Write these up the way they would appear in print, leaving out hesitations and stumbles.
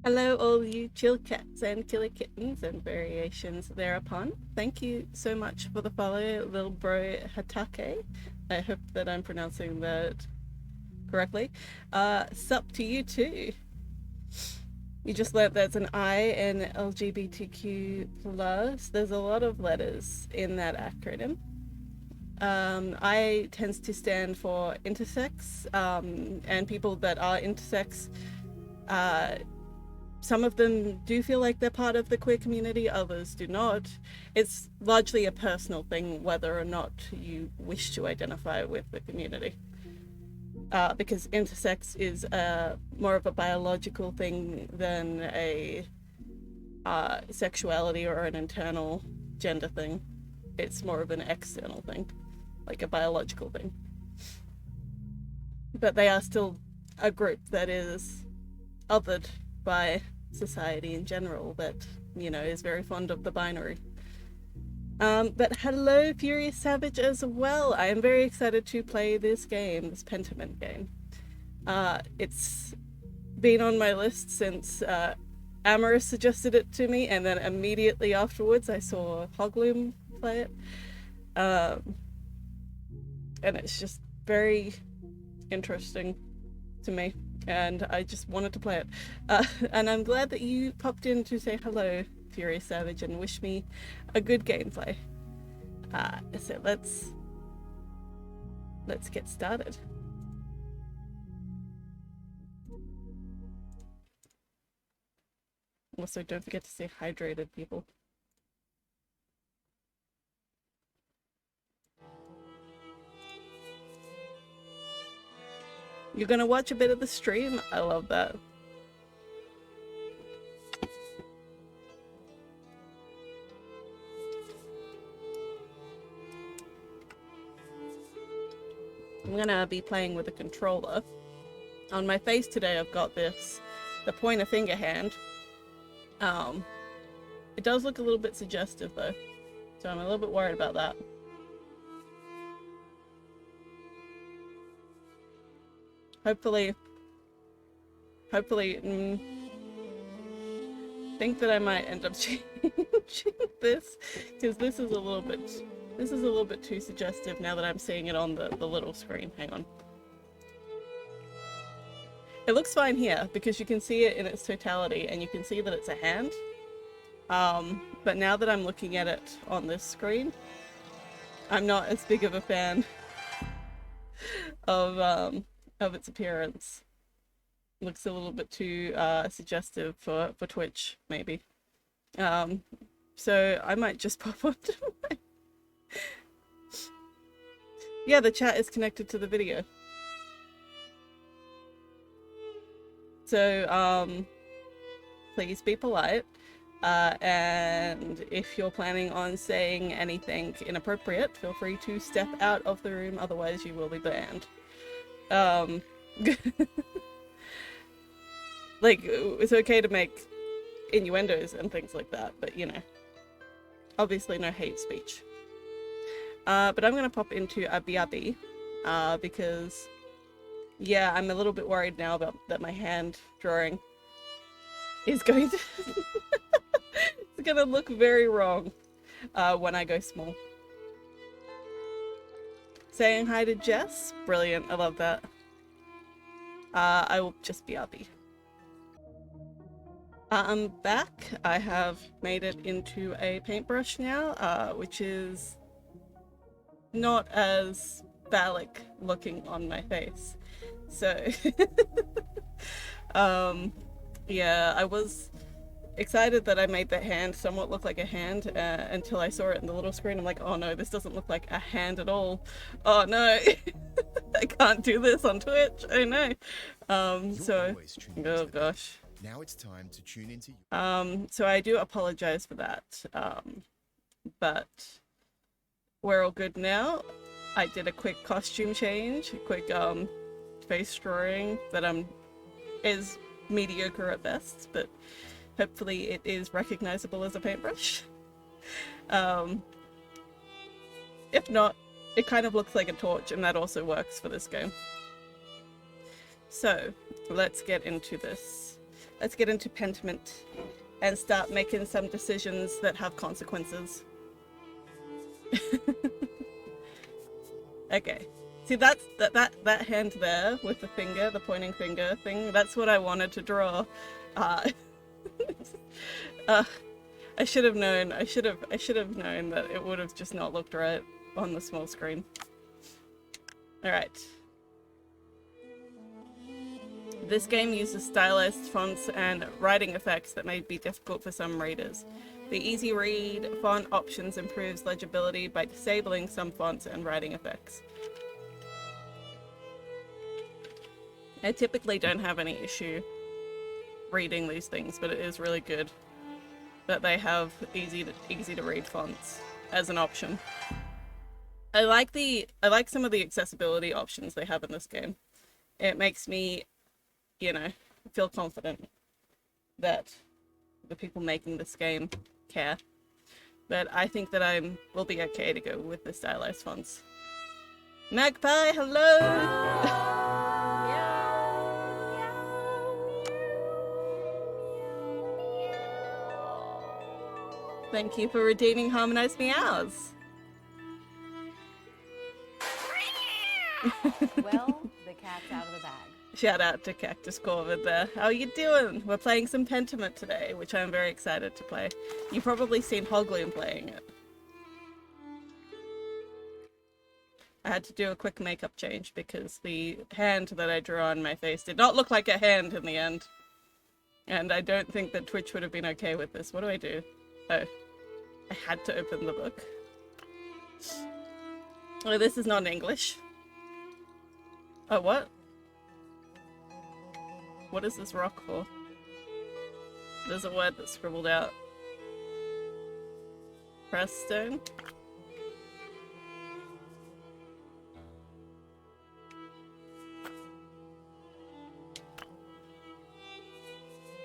Hello, all you chill cats and killer kittens and variations thereupon. Thank you so much for the follow, little bro Hatake. I hope that I'm pronouncing that correctly. Sup to you too. You just learnt there's an I in LGBTQ plus. There's a lot of letters in that acronym. I tends to stand for intersex, and people that are intersex, uh, some of them do feel like they're part of the queer community, others do not. It's largely a personal thing whether or not you wish to identify with the community. Because intersex is more of a biological thing than a sexuality or an internal gender thing. It's more of an external thing, like a biological thing. But they are still a group that is othered by society in general that, is very fond of the binary. But hello, Furious Savage, as well. I am very excited to play this game, this Pentiment game. It's been on my list since Amaris suggested it to me, and then immediately afterwards I saw Hogloom play it. And it's just very interesting to me, and I just wanted to play it. And I'm glad that you popped in to say hello, Furious Savage, and wish me a good gameplay. So let's get started. Also, don't forget to stay hydrated, people. You're gonna watch a bit of the stream? I love that. I'm gonna be playing with a controller. On my face today I've got the pointer finger hand. It does look a little bit suggestive though, so I'm a little bit worried about that. Hopefully, think that I might end up changing this, because this is a little bit too suggestive now that I'm seeing it on the little screen. Hang on. It looks fine here because you can see it in its totality and you can see that it's a hand. But now that I'm looking at it on this screen, I'm not as big of a fan of its appearance. It looks a little bit too suggestive for Twitch, maybe. So I might just pop onto my... Yeah, the chat is connected to the video. So, please be polite. And if you're planning on saying anything inappropriate, feel free to step out of the room, otherwise you will be banned. Like, it's okay to make innuendos and things like that, but obviously no hate speech. But I'm gonna pop into Abbey, because yeah, I'm a little bit worried now about that my hand drawing is going to it's gonna look very wrong when I go small. Saying hi to Jess, brilliant, I love that. I will just be Abby. I'm back. I have made it into a paintbrush now, which is not as phallic looking on my face. So, yeah, I was excited that I made the hand somewhat look like a hand until I saw it in the little screen. I'm like, oh no, this doesn't look like a hand at all. Oh no, I can't do this on Twitch. Oh no. So, oh gosh. Now it's time to tune into. So I do apologize for that. But we're all good now. I did a quick costume change, a quick face drawing that is mediocre at best, but hopefully it is recognizable as a paintbrush. If not, it kind of looks like a torch, and that also works for this game. So let's get into this. let's get into Pentiment and start making some decisions that have consequences. Okay. See, that's that hand there with the finger, the pointing finger thing. That's what I wanted to draw. I should have known. I should have known that it would have just not looked right on the small screen. All right. This game uses stylized fonts and writing effects that may be difficult for some readers. The easy read font options improves legibility by disabling some fonts and writing effects. I typically don't have any issue reading these things, but it is really good that they have easy to read fonts as an option. I like some of the accessibility options they have in this game. It makes me, you know, feel confident that the people making this game care. But I think that will be okay to go with the stylized fonts. Magpie, hello! Thank you for redeeming harmonized meows. Well, the cat's out of the bag. Shout out to Cactus Corvid there. How are you doing? We're playing some Pentiment today, which I'm very excited to play. You've probably seen Hogloom playing it. I had to do a quick makeup change because the hand that I drew on my face did not look like a hand in the end. And I don't think that Twitch would have been okay with this. What do I do? Oh, I had to open the book. Oh, this is not in English. Oh, what? What is this rock for? There's a word that's scribbled out. Pressstone?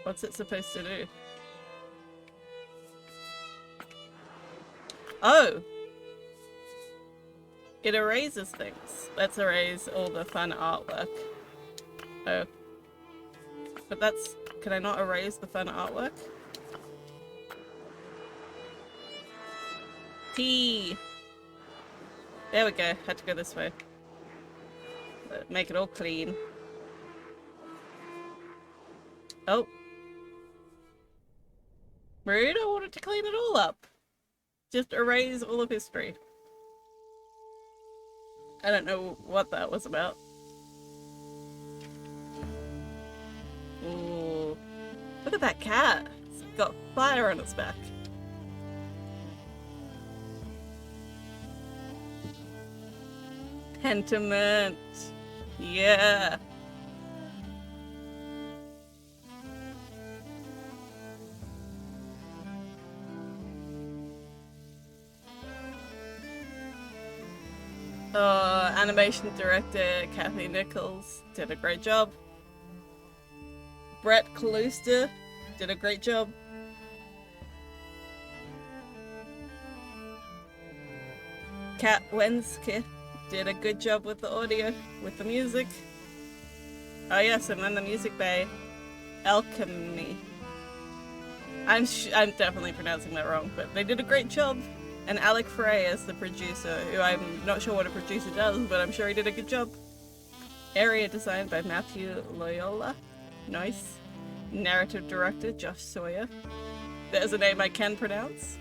What's it supposed to do? Oh! It erases things. Let's erase all the fun artwork. Oh. But that's... Can I not erase the fun artwork? T. There we go. Had to go this way. Make it all clean. Oh. Rude, I wanted to clean it all up. Just erase all of history. I don't know what that was about. Ooh. Look at that cat. It's got fire on its back. Pentiment. Yeah. Animation director Kathy Nichols did a great job. Brett Kaluster did a great job. Kat Wenske did a good job with the audio, with the music. Oh yes, and then the music by Alchemy. I'm definitely pronouncing that wrong, but they did a great job. And Alec Frey as the producer, who I'm not sure what a producer does, but I'm sure he did a good job. Area designed by Matthew Loyola. Nice. Narrative director Josh Sawyer. There's a name I can pronounce.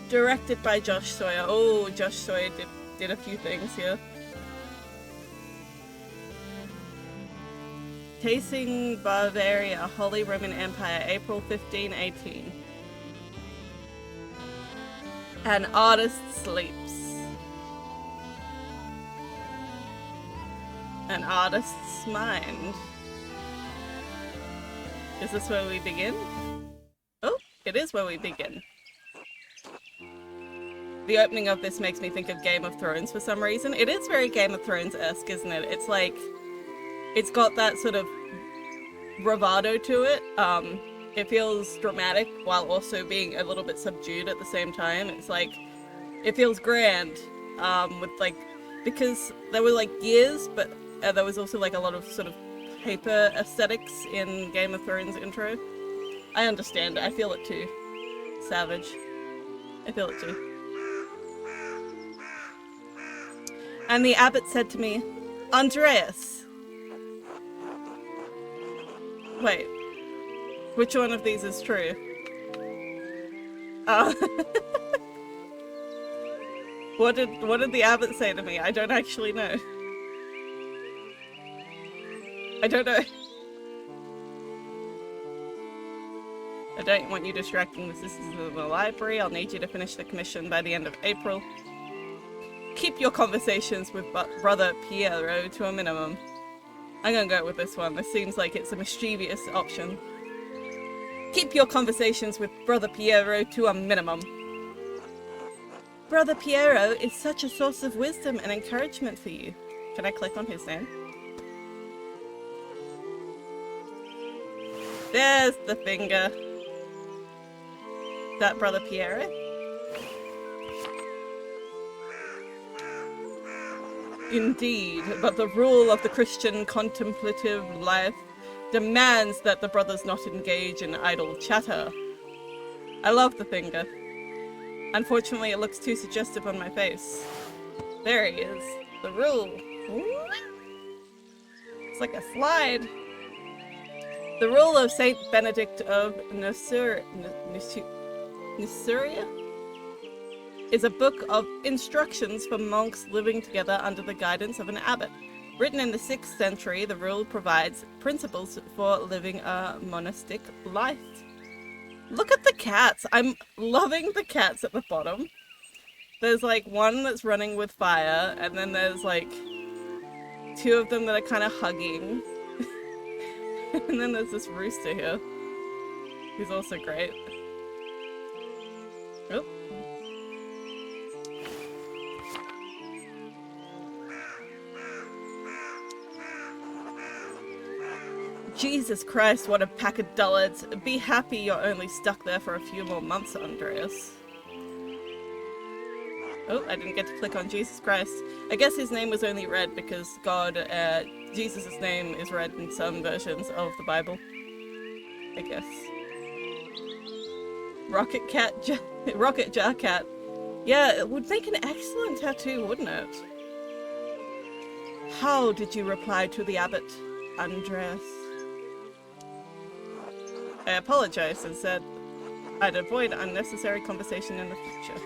Directed by Josh Sawyer. Oh, Josh Sawyer did a few things here. Tassing, Bavaria, Holy Roman Empire, April 1518. An artist sleeps. An artist's mind. Is this where we begin? Oh, it is where we begin. The opening of this makes me think of Game of Thrones for some reason. It is very Game of Thrones-esque, isn't it? It's like, it's got that sort of bravado to it. It feels dramatic while also being a little bit subdued at the same time. It's like, it feels grand, with like, because there were like years, but there was also like a lot of sort of paper aesthetics in Game of Thrones intro. I understand. I feel it too. Savage. I feel it too. And the abbot said to me, Andreas. Wait. Which one of these is true? What did the abbot say to me? I don't actually know. I don't know. I don't want you distracting the sisters in the library. I'll need you to finish the commission by the end of April. Keep your conversations with Brother Piero to a minimum. I'm gonna go with this one. This seems like it's a mischievous option. Keep your conversations with Brother Piero to a minimum. Brother Piero is such a source of wisdom and encouragement for you. Can I click on his name? There's the finger. That Brother Piero? Indeed, but the rule of the Christian contemplative life demands that the brothers not engage in idle chatter. I love the finger. Unfortunately, it looks too suggestive on my face. There he is. The rule. It's like a slide. The rule of Saint Benedict of Nuceria is a book of instructions for monks living together under the guidance of an abbot. Written in the 6th century, the rule provides principles for living a monastic life. Look at the cats! I'm loving the cats at the bottom. There's like one that's running with fire, and then there's like 2 of them that are kind of hugging. And then there's this rooster here. He's also great. Oh. Jesus Christ, what a pack of dullards. Be happy you're only stuck there for a few more months, Andreas. Oh, I didn't get to click on Jesus Christ. I guess his name was only read because God, Jesus' name is read in some versions of the Bible. I guess. Rocket Jar Cat. Yeah, it would make an excellent tattoo, wouldn't it? How did you reply to the abbot, Andreas? I apologized and said I'd avoid unnecessary conversation in the future.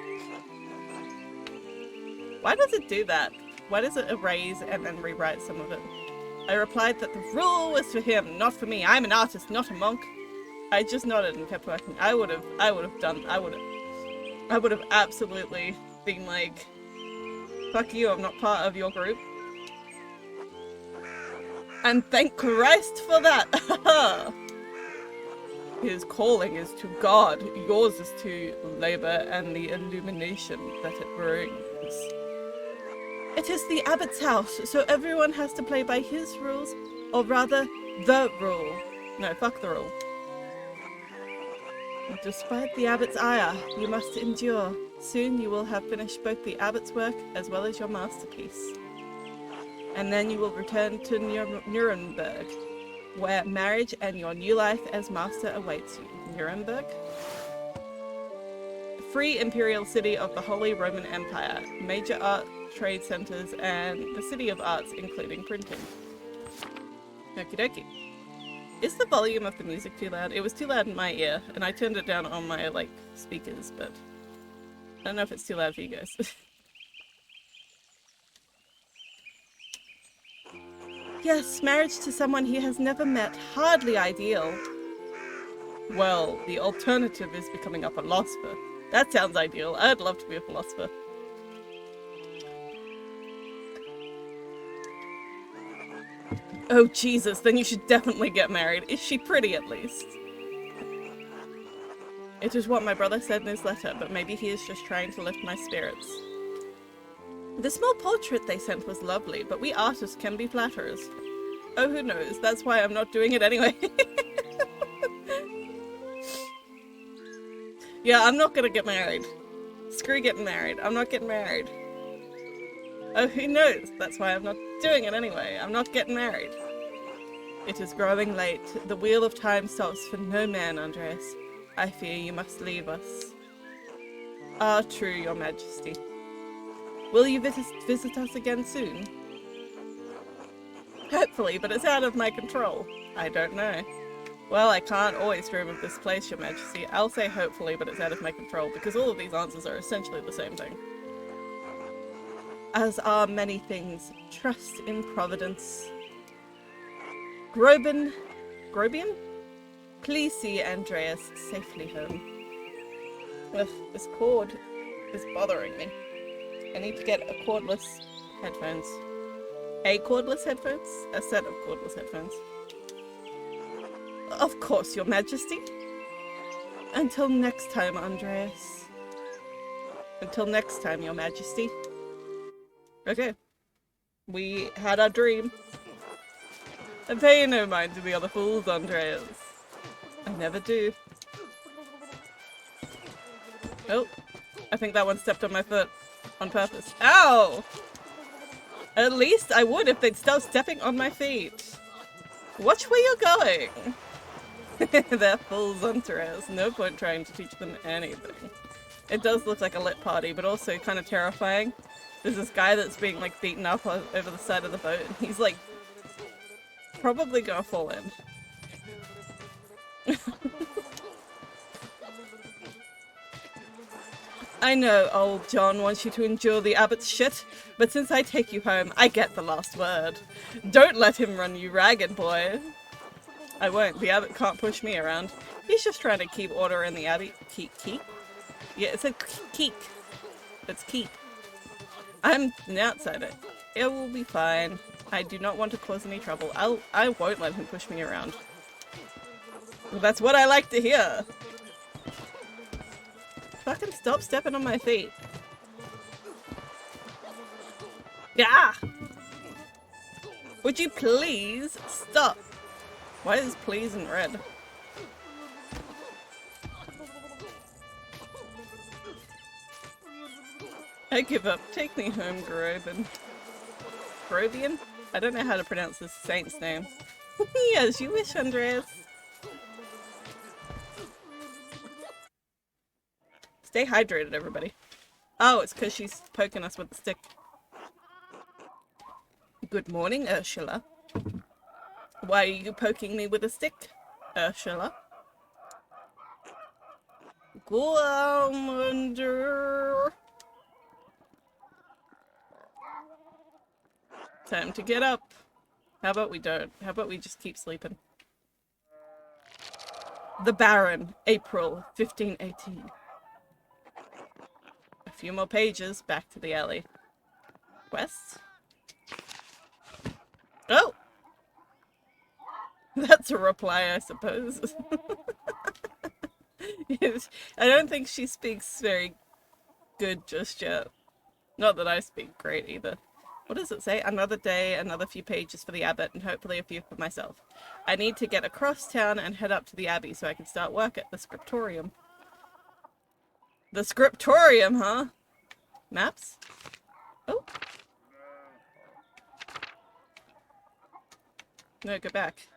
Why does it do that? Why does it erase and then rewrite some of it? I replied that the rule was for him, not for me. I'm an artist, not a monk. I just nodded and kept working. I would have absolutely been like, fuck you, I'm not part of your group. And thank Christ for that! His calling is to God, yours is to labor and the illumination that it brings. It is the abbot's house, so everyone has to play by his rules, or rather, the rule. No, fuck the rule. Despite the abbot's ire, you must endure. Soon you will have finished both the abbot's work as well as your masterpiece. And then you will return to Nuremberg, where marriage and your new life as master awaits you. Nuremberg? Free imperial city of the Holy Roman Empire, major art trade centers, and the city of arts, including printing. Okie dokie. Is the volume of the music too loud? It was too loud in my ear, and I turned it down on my, like, speakers, but I don't know if it's too loud for you guys. Yes, marriage to someone he has never met. Hardly ideal. Well, the alternative is becoming a philosopher. That sounds ideal. I'd love to be a philosopher. Oh, Jesus, then you should definitely get married. Is she pretty, at least? It is what my brother said in his letter, but maybe he is just trying to lift my spirits. The small portrait they sent was lovely, but we artists can be flatterers. Oh, who knows? That's why I'm not doing it anyway. Yeah, I'm not gonna get married. Screw getting married. I'm not getting married. Oh, who knows? That's why I'm not doing it anyway. I'm not getting married. It is growing late. The wheel of time stops for no man, Andreas. I fear you must leave us. Ah, true, your majesty. Will you visit us again soon? Hopefully, but it's out of my control. I don't know. Well, I can't always dream of this place, your majesty. I'll say hopefully, but it's out of my control, because all of these answers are essentially the same thing. As are many things. Trust in Providence. Grobian? Please see Andreas safely home. Ugh, this cord is bothering me. I need to get a cordless headphones. A cordless headphones? A set of cordless headphones. Of course, your majesty. Until next time, Andreas. Until next time, your majesty. Okay. We had our dream. And pay no mind to the other fools, Andreas. I never do. Oh, I think that one stepped on my foot on purpose. Ow! At least I would if they'd stop stepping on my feet. Watch where you're going. They're fools, Andreas. No point trying to teach them anything. It does look like a lit party, but also kind of terrifying. There's this guy that's being like beaten up over the side of the boat, and he's like probably gonna fall in. I know old John wants you to endure the abbot's shit, but since I take you home, I get the last word. Don't let him run you ragged, boy. I won't. The abbot can't push me around. He's just trying to keep order in the abbey. Keep? Yeah, it said keep. It's keep. I'm an outsider. It will be fine. I do not want to cause any trouble. I won't let him push me around. Well, that's what I like to hear. Fucking stop stepping on my feet. Yeah! Would you please stop? Why is please in red? I give up. Take me home, Grobian. Grobian? I don't know how to pronounce this saint's name. Yes, you wish, Andreas. Stay hydrated, everybody. Oh, it's because she's poking us with the stick. Good morning, Ursula. Why are you poking me with a stick, Ursula? Go under. Time to get up. How about we don't? How about we just keep sleeping? The Baron, April 1518. A few more pages, back to the alley. Quests? Oh! That's a reply, I suppose. I don't think she speaks very good just yet. Not that I speak great either. What does it say? Another day, another few pages for the abbot, and hopefully a few for myself. I need to get across town and head up to the abbey so I can start work at the scriptorium. The scriptorium, huh? Maps? Oh. No, go back.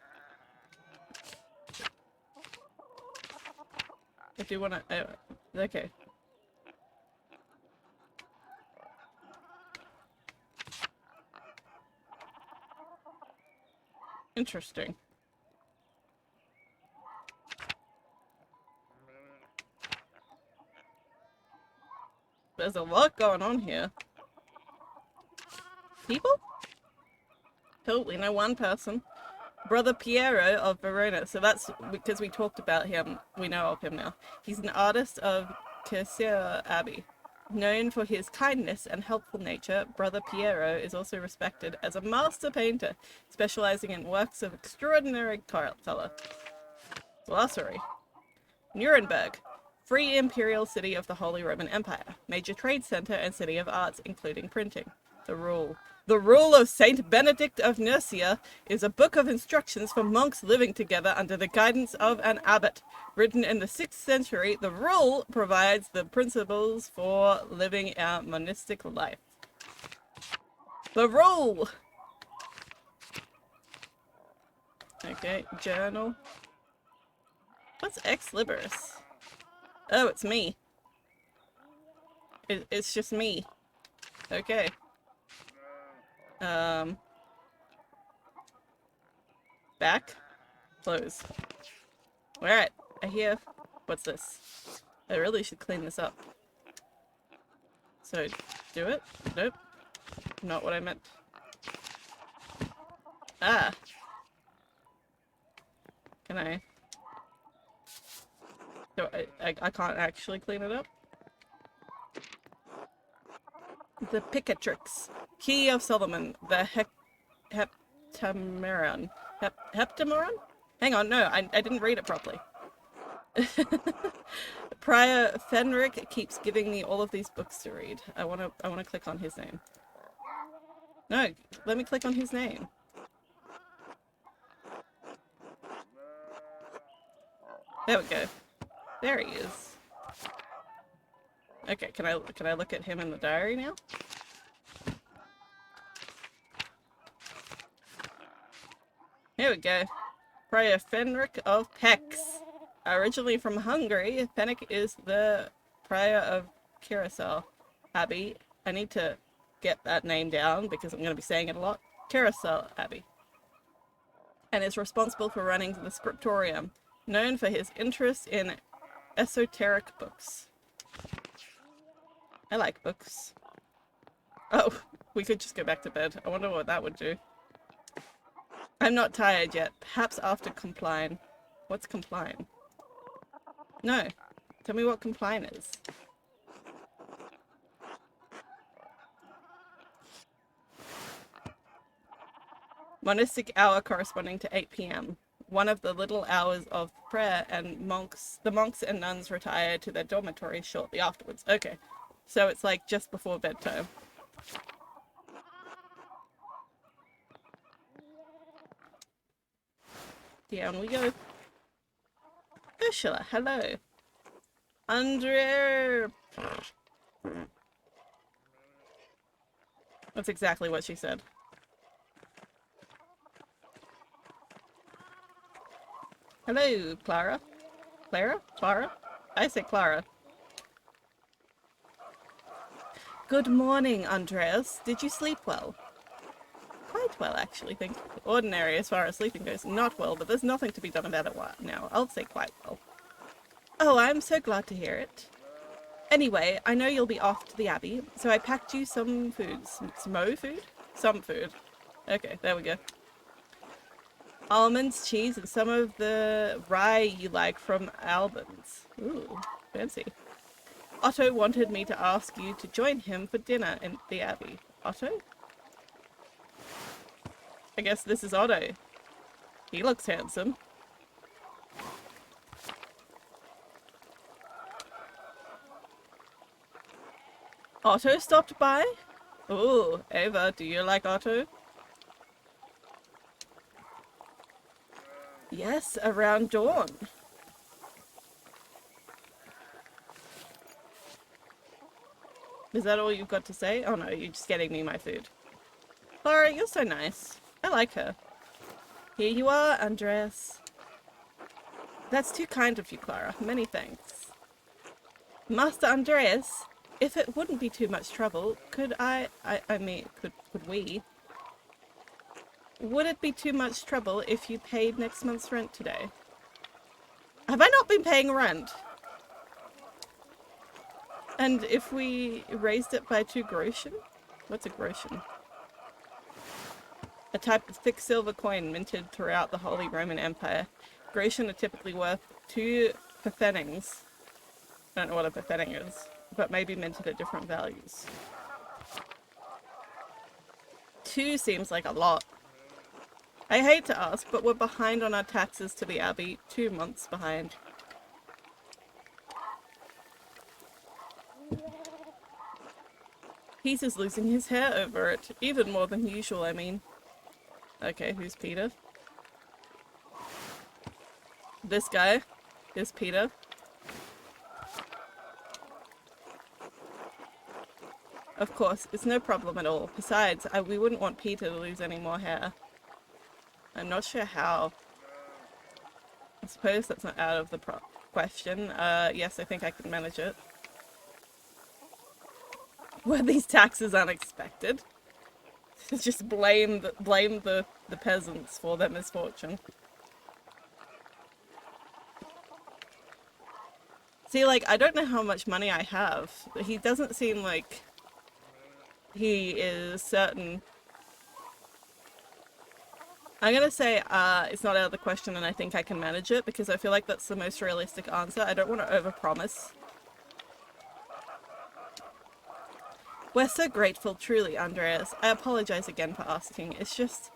If you wanna... okay. Interesting. There's a lot going on here. People? Cool, we know one person. Brother Piero of Verona. So that's because we talked about him. We know of him now. He's an artist of Keirsau Abbey. Known for his kindness and helpful nature, Brother Piero is also respected as a master painter, specializing in works of extraordinary color. Glossary. Nuremberg. Free imperial city of the Holy Roman Empire. Major trade center and city of arts, including printing. The Rule. The Rule of Saint Benedict of Nursia is a book of instructions for monks living together under the guidance of an abbot. Written in the 6th century, the Rule provides the principles for living a monastic life. The Rule! Okay, journal. What's ex libris? Oh, it's me. It's just me. Okay. Back. Close. Alright, I hear. What's this? I really should clean this up. So, do it? Nope. Not what I meant. Ah! Can I? So I can't actually clean it up? The Picatrix. Key of Solomon. The Heptameron. Heptameron? Hang on, no, I didn't read it properly. Prior Fenric keeps giving me all of these books to read. I wanna click on his name. No, let me click on his name. There we go. There he is. Okay, can I look at him in the diary now? Here we go. Prior Fenric of Hex. Originally from Hungary, Fenric is the prior of Keirsau Abbey. I need to get that name down because I'm going to be saying it a lot. Keirsau Abbey. And is responsible for running the scriptorium, known for his interest in esoteric books. I like books. Oh, we could just go back to bed. I wonder what that would do. I'm not tired yet. Perhaps after compline. What's compline? No. Tell me what compline is. Monastic hour corresponding to 8 p.m. One of the little hours of prayer, and the monks and nuns retire to their dormitories shortly afterwards. Okay. So it's like just before bedtime. Down we go. Ursula, hello. Andrea. That's exactly what she said. Hello, Clara. Clara? Clara? I say Clara. Good morning, Andreas. Did you sleep well? Quite well, actually, thank you. Ordinary as far as sleeping goes. Not well, but there's nothing to be done about it now. I'll say quite well. Oh, I'm so glad to hear it. Anyway, I know you'll be off to the Abbey, so I packed you some food. Some food? Some food. Okay, there we go. Almonds, cheese, and some of the rye you like from Albans. Ooh, fancy. Otto wanted me to ask you to join him for dinner in the Abbey. Otto? I guess this is Otto. He looks handsome. Otto stopped by? Ooh, Ava, do you like Otto? Yes, around dawn. Is that all you've got to say? Oh no, you're just getting me my food. Clara, you're so nice. I like her. Here you are, Andreas. That's too kind of you, Clara. Many thanks. Master Andreas, if it wouldn't be too much trouble, could we? Would it be too much trouble if you paid next month's rent today? Have I not been paying rent? And if we raised it by 2 groschen? What's a groschen? A type of thick silver coin minted throughout the Holy Roman Empire. Groschen are typically worth 2 pfennings. I don't know what a pfenning is, but maybe minted at different values. 2 seems like a lot. I hate to ask, but we're behind on our taxes to the Abbey. 2 months behind. Peter's losing his hair over it. Even more than usual, I mean. Okay, who's Peter? This guy is Peter. Of course, it's no problem at all. Besides, we wouldn't want Peter to lose any more hair. I'm not sure how. suppose that's not out of the question. Yes, I think I can manage it. Were these taxes unexpected? Just blame the peasants for their misfortune. See, like, I don't know how much money I have. He doesn't seem like he is certain. I'm gonna say it's not out of the question and I think I can manage it because I feel like that's the most realistic answer. I don't want to overpromise. We're so grateful, truly, Andreas. I apologize again for asking. It's just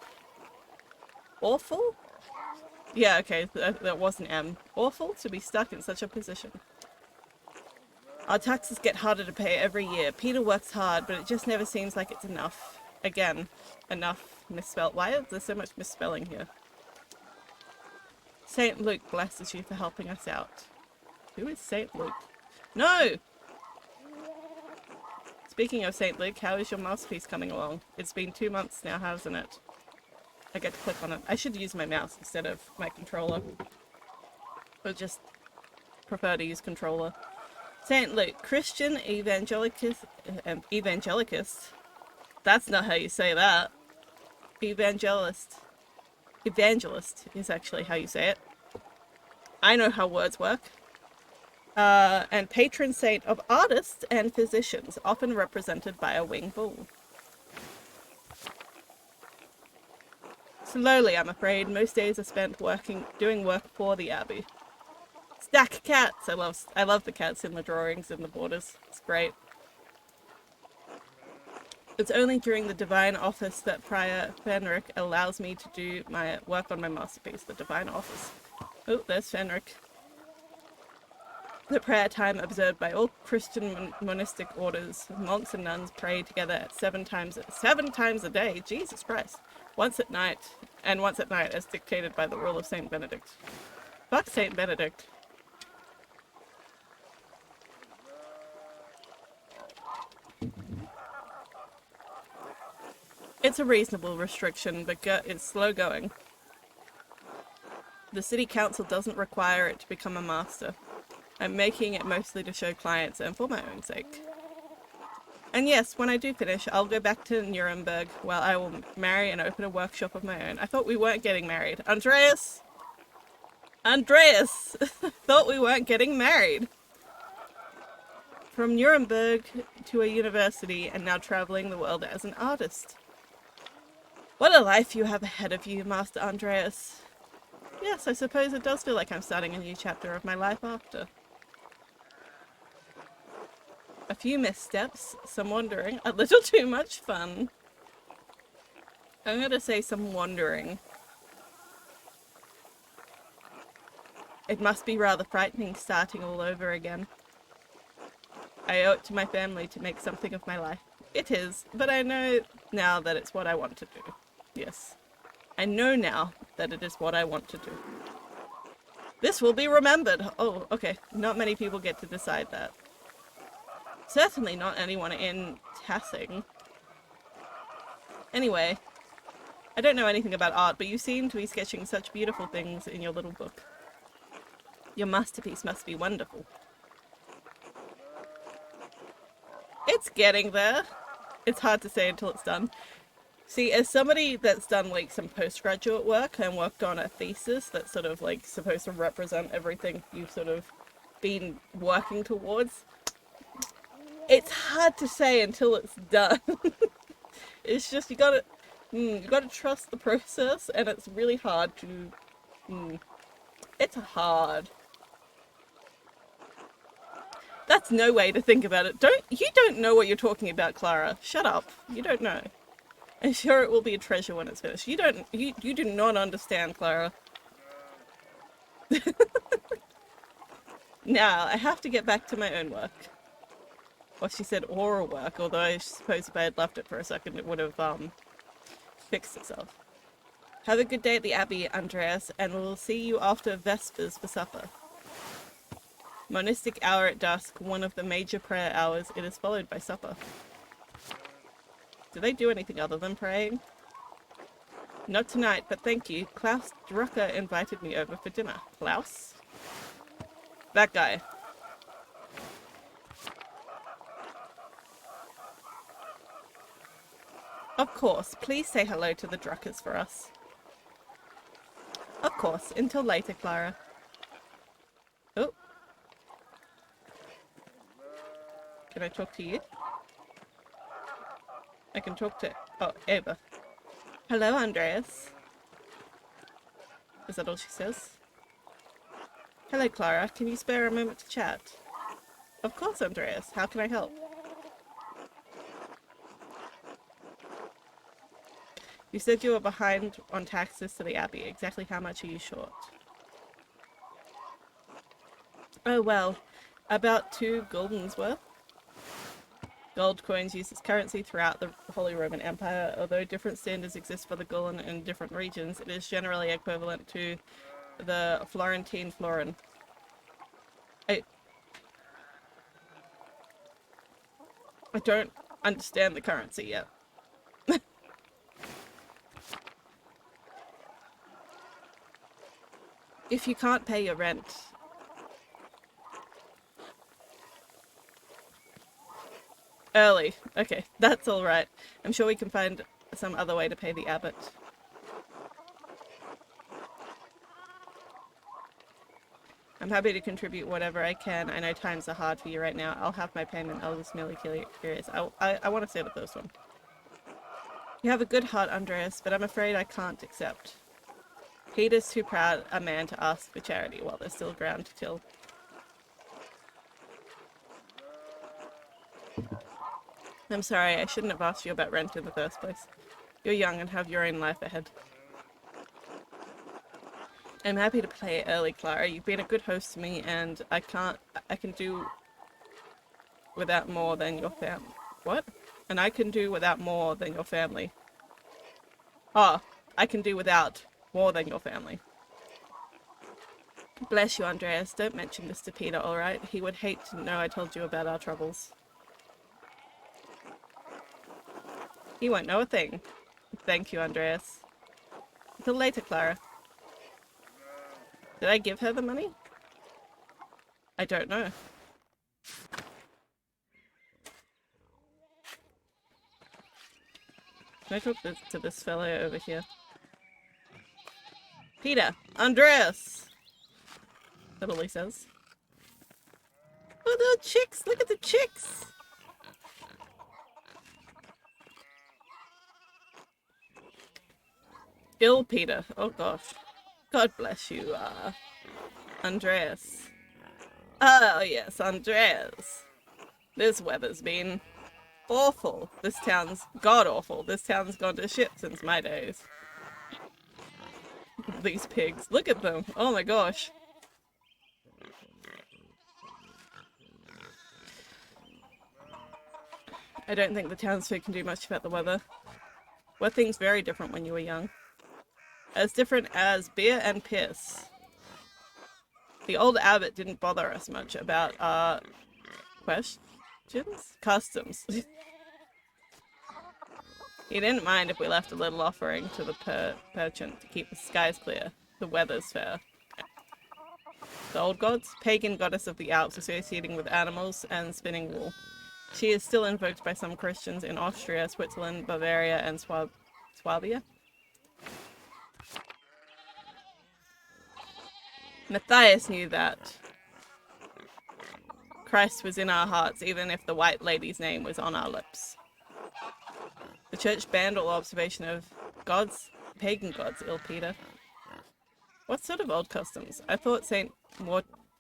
awful? Yeah, okay, that was an M. Awful to be stuck in such a position. Our taxes get harder to pay every year. Peter works hard, but it just never seems like it's enough. Again, enough misspelled. Why is there so much misspelling here? Saint Luke blesses you for helping us out. Who is Saint Luke? No! Speaking of Saint Luke, how is your masterpiece coming along? It's been 2 months now, hasn't it? I get to click on it. I should use my mouse instead of my controller. Or just prefer to use controller. Saint Luke, Christian evangelicist. That's not how you say that. Evangelist is actually how you say it. I know how words work. And patron saint of artists and physicians, often represented by a winged bull. Slowly, I'm afraid. Most days are spent doing work for the abbey. Stack cats! I love the cats in the drawings and the borders. It's great. It's only during the divine office that Prior Fenric allows me to do my work on my masterpiece. The divine office. Oh, there's Fenric. The prayer time observed by all Christian monastic orders. Monks and nuns pray together at 7 times a day. Jesus Christ. Once at night as dictated by the rule of Saint Benedict. Fuck Saint Benedict. It's a reasonable restriction, but it's slow going. The city council doesn't require it to become a master. I'm making it mostly to show clients and for my own sake. And yes, when I do finish, I'll go back to Nuremberg, where I will marry and open a workshop of my own. I thought we weren't getting married. Andreas! Thought we weren't getting married! From Nuremberg to a university and now traveling the world as an artist. What a life you have ahead of you, Master Andreas. Yes, I suppose it does feel like I'm starting a new chapter of my life after. A few missteps, some wandering, a little too much fun. I'm gonna say some wandering. It must be rather frightening starting all over again. I owe it to my family to make something of my life. It is, but I know now that it's what I want to do. Yes. I know now that it is what I want to do. This will be remembered. Oh, okay. Not many people get to decide that. Certainly not anyone in Tassing. Anyway, I don't know anything about art, but you seem to be sketching such beautiful things in your little book. Your masterpiece must be wonderful. It's getting there. It's hard to say until it's done. See, as somebody that's done like some postgraduate work and worked on a thesis that's sort of like supposed to represent everything you've sort of been working towards, it's hard to say until it's done. It's just you gotta trust the process, and it's really hard to. It's hard. That's no way to think about it. You don't know what you're talking about, Clara. Shut up. You don't know. I'm sure it will be a treasure when it's finished. You do not understand, Clara. Now, I have to get back to my own work. Well, she said oral work, although I suppose if I had left it for a second, it would have, fixed itself. Have a good day at the Abbey, Andreas, and we'll see you after Vespers for supper. Monastic hour at dusk, one of the major prayer hours. It is followed by supper. Do they do anything other than praying? Not tonight, but thank you. Klaus Drucker invited me over for dinner. Klaus? That guy. Of course. Please say hello to the Druckers for us. Of course. Until later, Clara. Oh. Can I talk to you? I can talk to... Oh, Ava. Hello, Andreas. Is that all she says? Hello, Clara. Can you spare a moment to chat? Of course, Andreas. How can I help? You said you were behind on taxes to the Abbey. Exactly how much are you short? Oh, well, about 2 guldens worth. Gold coins used as currency throughout the Holy Roman Empire. Although different standards exist for the gulden in different regions, it is generally equivalent to the Florentine florin. I don't understand the currency yet. If you can't pay your rent... Early. Okay, that's alright. I'm sure we can find some other way to pay the abbot. I'm happy to contribute whatever I can. I know times are hard for you right now. I'll have my payment. I'll just merely curious. I want to say the first one. You have a good heart, Andreas, but I'm afraid I can't accept. Peter's too proud a man to ask for charity while there's still ground to till. I'm sorry, I shouldn't have asked you about rent in the first place. You're young and have your own life ahead. I'm happy to play early, Clara. You've been a good host to me, and I can do without more than your family. What? And I can do without more than your family. Oh, I can do without more than your family. Bless you, Andreas. Don't mention this to Peter, alright? He would hate to know I told you about our troubles. He won't know a thing. Thank you, Andreas. Until later, Clara. Did I give her the money? I don't know. Can I talk to this fellow over here? Peter! Andreas! That all he says. Oh, the chicks! Look at the chicks! Ill Peter. Oh gosh. God bless you, Andreas. Oh yes, Andreas. This weather's been awful. This town's god-awful. This town's gone to shit since my days. These pigs. Look at them. Oh my gosh. I don't think the townsfolk can do much about the weather. Were things very different when you were young? As different as beer and piss. The old abbot didn't bother us much about our questions? Customs. He didn't mind if we left a little offering to the merchant to keep the skies clear. The weather's fair. The old gods? Pagan goddess of the Alps associating with animals and spinning wool. She is still invoked by some Christians in Austria, Switzerland, Bavaria, and Swabia. Matthias knew that Christ was in our hearts, even if the white lady's name was on our lips. The church banned all observation of gods, pagan gods, ill Peter. What sort of old customs? I thought St.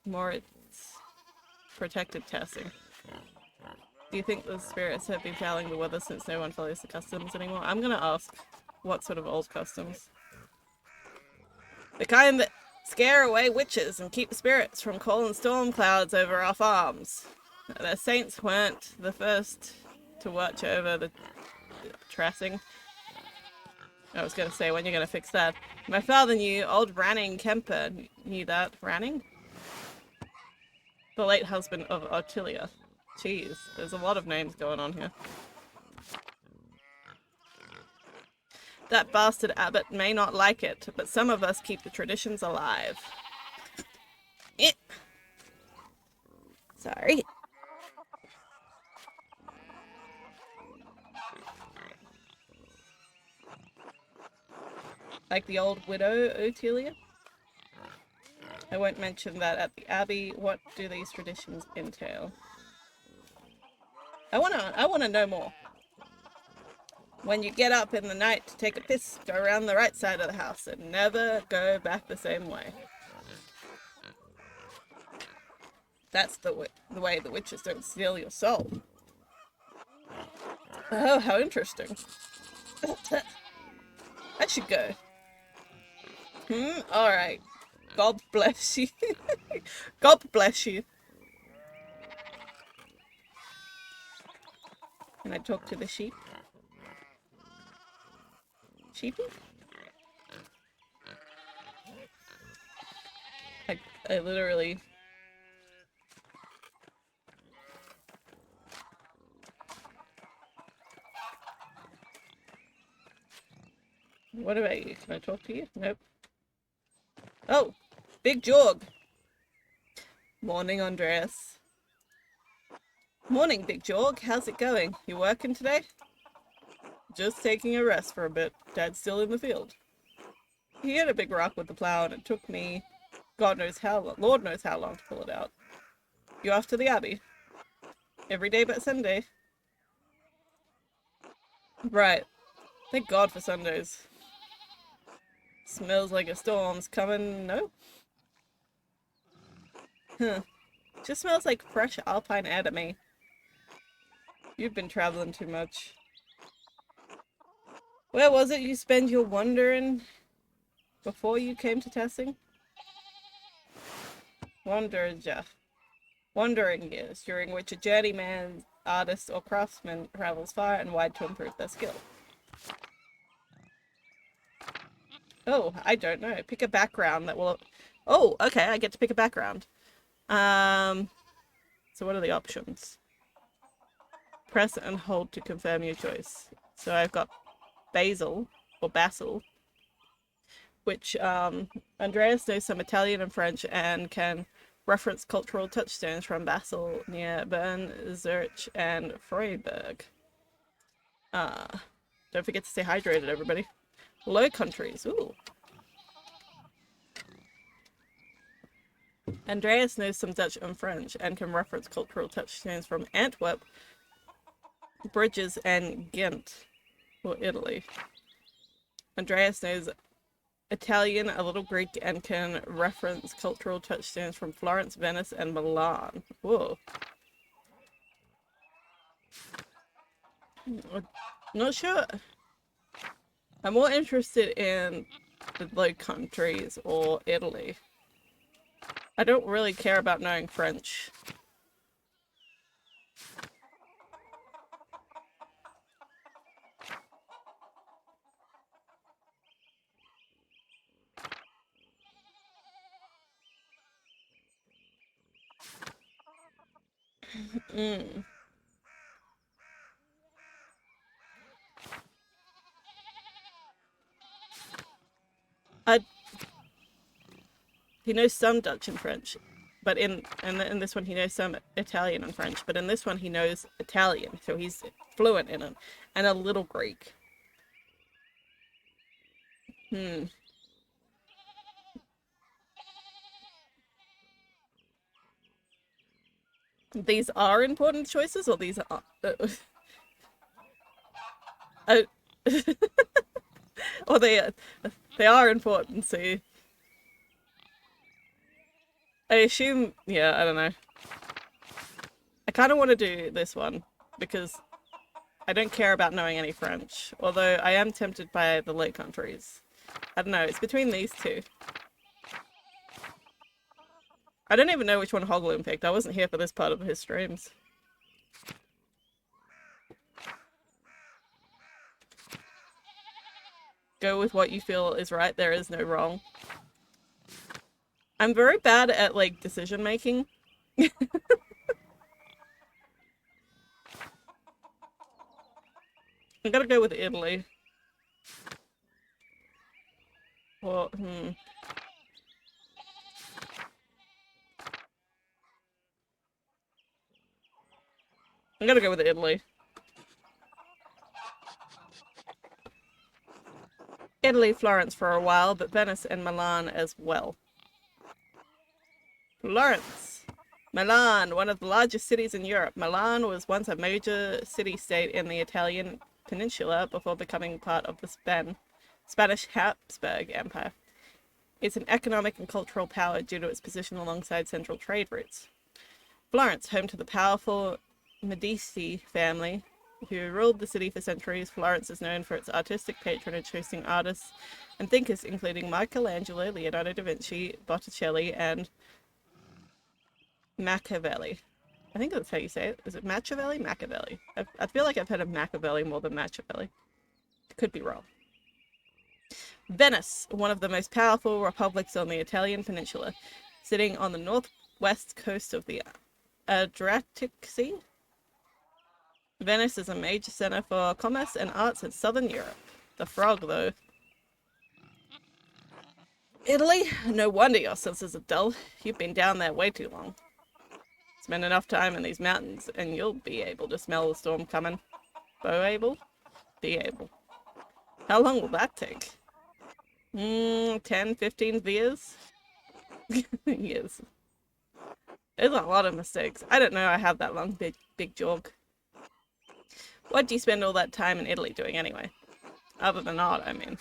Moritz protected Tassing. Do you think the spirits have been fouling the weather since no one follows the customs anymore? I'm gonna ask, what sort of old customs? The kind that scare away witches and keep spirits from calling storm clouds over our farms. The saints weren't the first to watch over the Tassing. I was going to say, when you're going to fix that? My father knew, old Ranning Kemper knew that. Ranning? The late husband of Ottilia. Jeez, there's a lot of names going on here. That bastard abbot may not like it, but some of us keep the traditions alive. Eh. Sorry. Like the old widow, Otelia? I won't mention that at the Abbey. What do these traditions entail? I wanna know more. When you get up in the night to take a piss, go around the right side of the house and never go back the same way. That's the way the witches don't steal your soul. Oh, how interesting. I should go. Alright. God bless you. God bless you. Can I talk to the sheep? Sheepy? I literally... What about you? Can I talk to you? Nope. Oh! Big Jorg! Morning, Andreas. Morning, Big Jorg. How's it going? You working today? Just taking a rest for a bit. Dad's still in the field. He hit a big rock with the plow and it took me God knows how long, Lord knows how long to pull it out. You off to the Abbey? Every day but Sunday. Right. Thank God for Sundays. Smells like a storm's coming, no? Huh. Just smells like fresh alpine air to me. You've been traveling too much. Where was it you spent your wandering before you came to Tassing? Wandering years, during which a journeyman, artist, or craftsman travels far and wide to improve their skill. Oh, I don't know. Pick a background that will... Oh, okay, I get to pick a background. So what are the options? Press and hold to confirm your choice. So I've got Basil, or Basil, which Andreas knows some Italian and French and can reference cultural touchstones from Basel near Bern, Zurich, and Freiburg. Don't forget to stay hydrated, everybody. Low Countries, ooh. Andreas knows some Dutch and French and can reference cultural touchstones from Antwerp, Bridges, and Ghent, or Italy. Andreas knows Italian, a little Greek, and can reference cultural touchstones from Florence, Venice, and Milan. Whoa. Not sure. I'm more interested in the Low Countries or Italy. I don't really care about knowing French. He knows some Dutch and French, but in this one he knows some Italian and French, but in this one he knows Italian, so he's fluent in it, and a little Greek. These are important choices, or these are... or they are important, so... I assume... Yeah, I don't know. I kind of want to do this one, because I don't care about knowing any French, although I am tempted by the Low Countries. I don't know, it's between these two. I don't even know which one Hogloom picked. I wasn't here for this part of his streams. Go with what you feel is right. There is no wrong. I'm very bad at, like, decision making. I gotta go with Italy. Well, I'm gonna go with Italy. Italy, Florence for a while, but Venice and Milan as well. Florence. Milan, one of the largest cities in Europe. Milan was once a major city-state in the Italian peninsula before becoming part of the Spanish Habsburg Empire. It's an economic and cultural power due to its position alongside central trade routes. Florence, home to the powerful Medici family, who ruled the city for centuries. Florence is known for its artistic patronage, hosting artists and thinkers including Michelangelo, Leonardo da Vinci, Botticelli, and Machiavelli. I think that's how you say it. Is it Machiavelli? Machiavelli. I feel like I've heard of Machiavelli more than Machiavelli. Could be wrong. Venice, one of the most powerful republics on the Italian peninsula, sitting on the northwest coast of the Adriatic Sea. Venice is a major center for commerce and arts in southern Europe. The frog, though. Italy? No wonder your senses are dull. You've been down there way too long. Spend enough time in these mountains and you'll be able to smell the storm coming. Bo able? Be able. How long will that take? 10, 15 years? Years. There's a lot of mistakes. I don't know I have that long big jog. What do you spend all that time in Italy doing anyway? Other than art, I mean.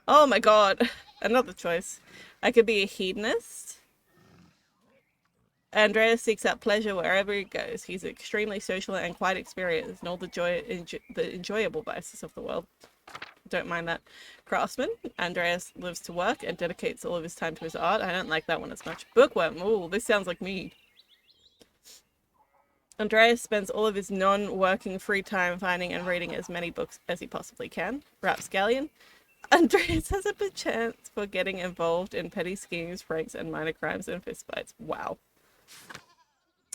Oh my god. Another choice. I could be a hedonist. Andreas seeks out pleasure wherever he goes. He's extremely social and quite experienced in all the enjoyable vices of the world. Don't mind that. Craftsman. Andreas lives to work and dedicates all of his time to his art. I don't like that one as much. Bookworm. Ooh, this sounds like me. Andreas spends all of his non-working free time finding and reading as many books as he possibly can. Rapscallion. Andreas has a good chance for getting involved in petty schemes, pranks, and minor crimes and fistfights. Wow.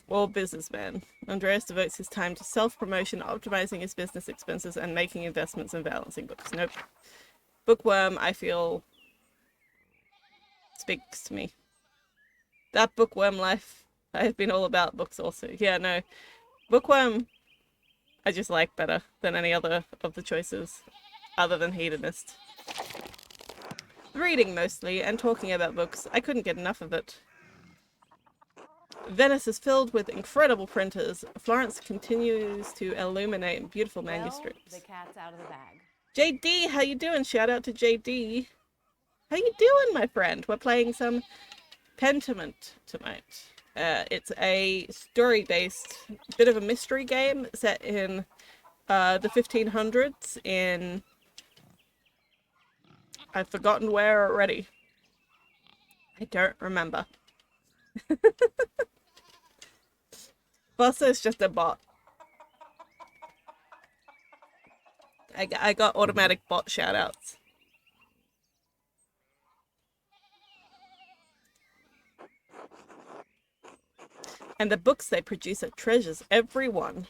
Or businessman. Andreas devotes his time to self-promotion, optimizing his business expenses, and making investments and balancing books. Nope. Bookworm, I feel, speaks to me. That bookworm life. I've been all about books also. Yeah, no. Bookworm, I just like better than any other of the choices, other than hedonist. Reading mostly, and talking about books. I couldn't get enough of it. Venice is filled with incredible printers. Florence continues to illuminate beautiful manuscripts. The cat's out of the bag. JD, how you doing? Shout out to JD. How you doing, my friend? We're playing some Pentiment tonight. It's a story-based, bit of a mystery game set in the 1500s in... I've forgotten where already. I don't remember. Bossa is just a bot. I got automatic bot shoutouts. And the books they produce are treasures, every one.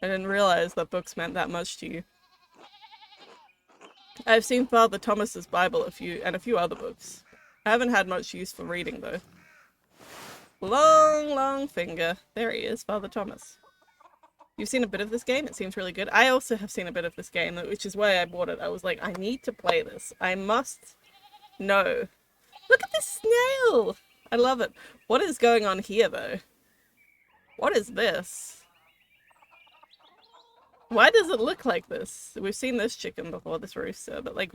I didn't realize that books meant that much to you. I've seen Father Thomas's Bible and a few other books. I haven't had much use for reading though. Long finger. There he is, Father Thomas. You've seen a bit of this game? It seems really good. I also have seen a bit of this game, which is why I bought it. I was like, I need to play this. I must know. Look at this snail! I love it. What is going on here, though? What is this? Why does it look like this? We've seen this chicken before, this rooster, but like,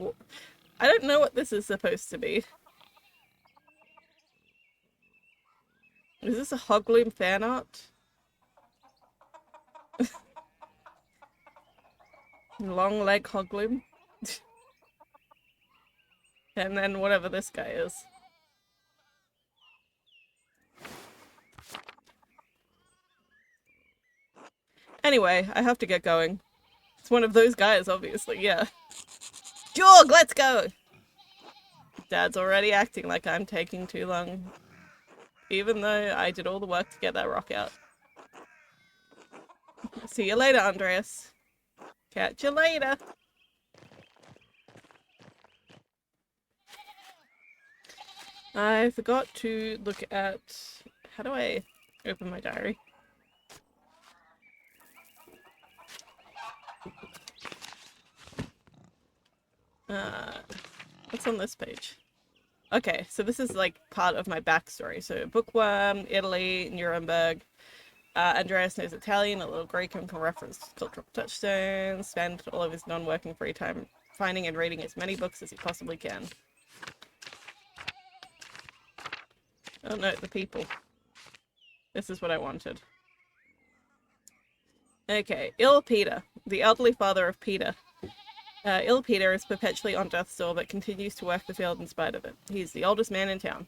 I don't know what this is supposed to be. Is this a Hogloom fan art? Long leg Hogloom. And then whatever this guy is. Anyway, I have to get going. It's one of those guys, obviously, yeah. Jorg, let's go! Dad's already acting like I'm taking too long. Even though I did all the work to get that rock out. See you later, Andreas. Catch you later. I forgot to look at... How do I open my diary? What's on this page? Okay, so this is like part of my backstory. So bookworm, Italy, Nuremberg. Andreas knows Italian, a little Greek, and can reference cultural touchstones. Spend all of his non-working free time finding and reading as many books as he possibly can. Oh no, the people. This is what I wanted. Okay, ill Peter, the elderly father of Peter. Ill Peter is perpetually on death's door, but continues to work the field in spite of it. He's the oldest man in town.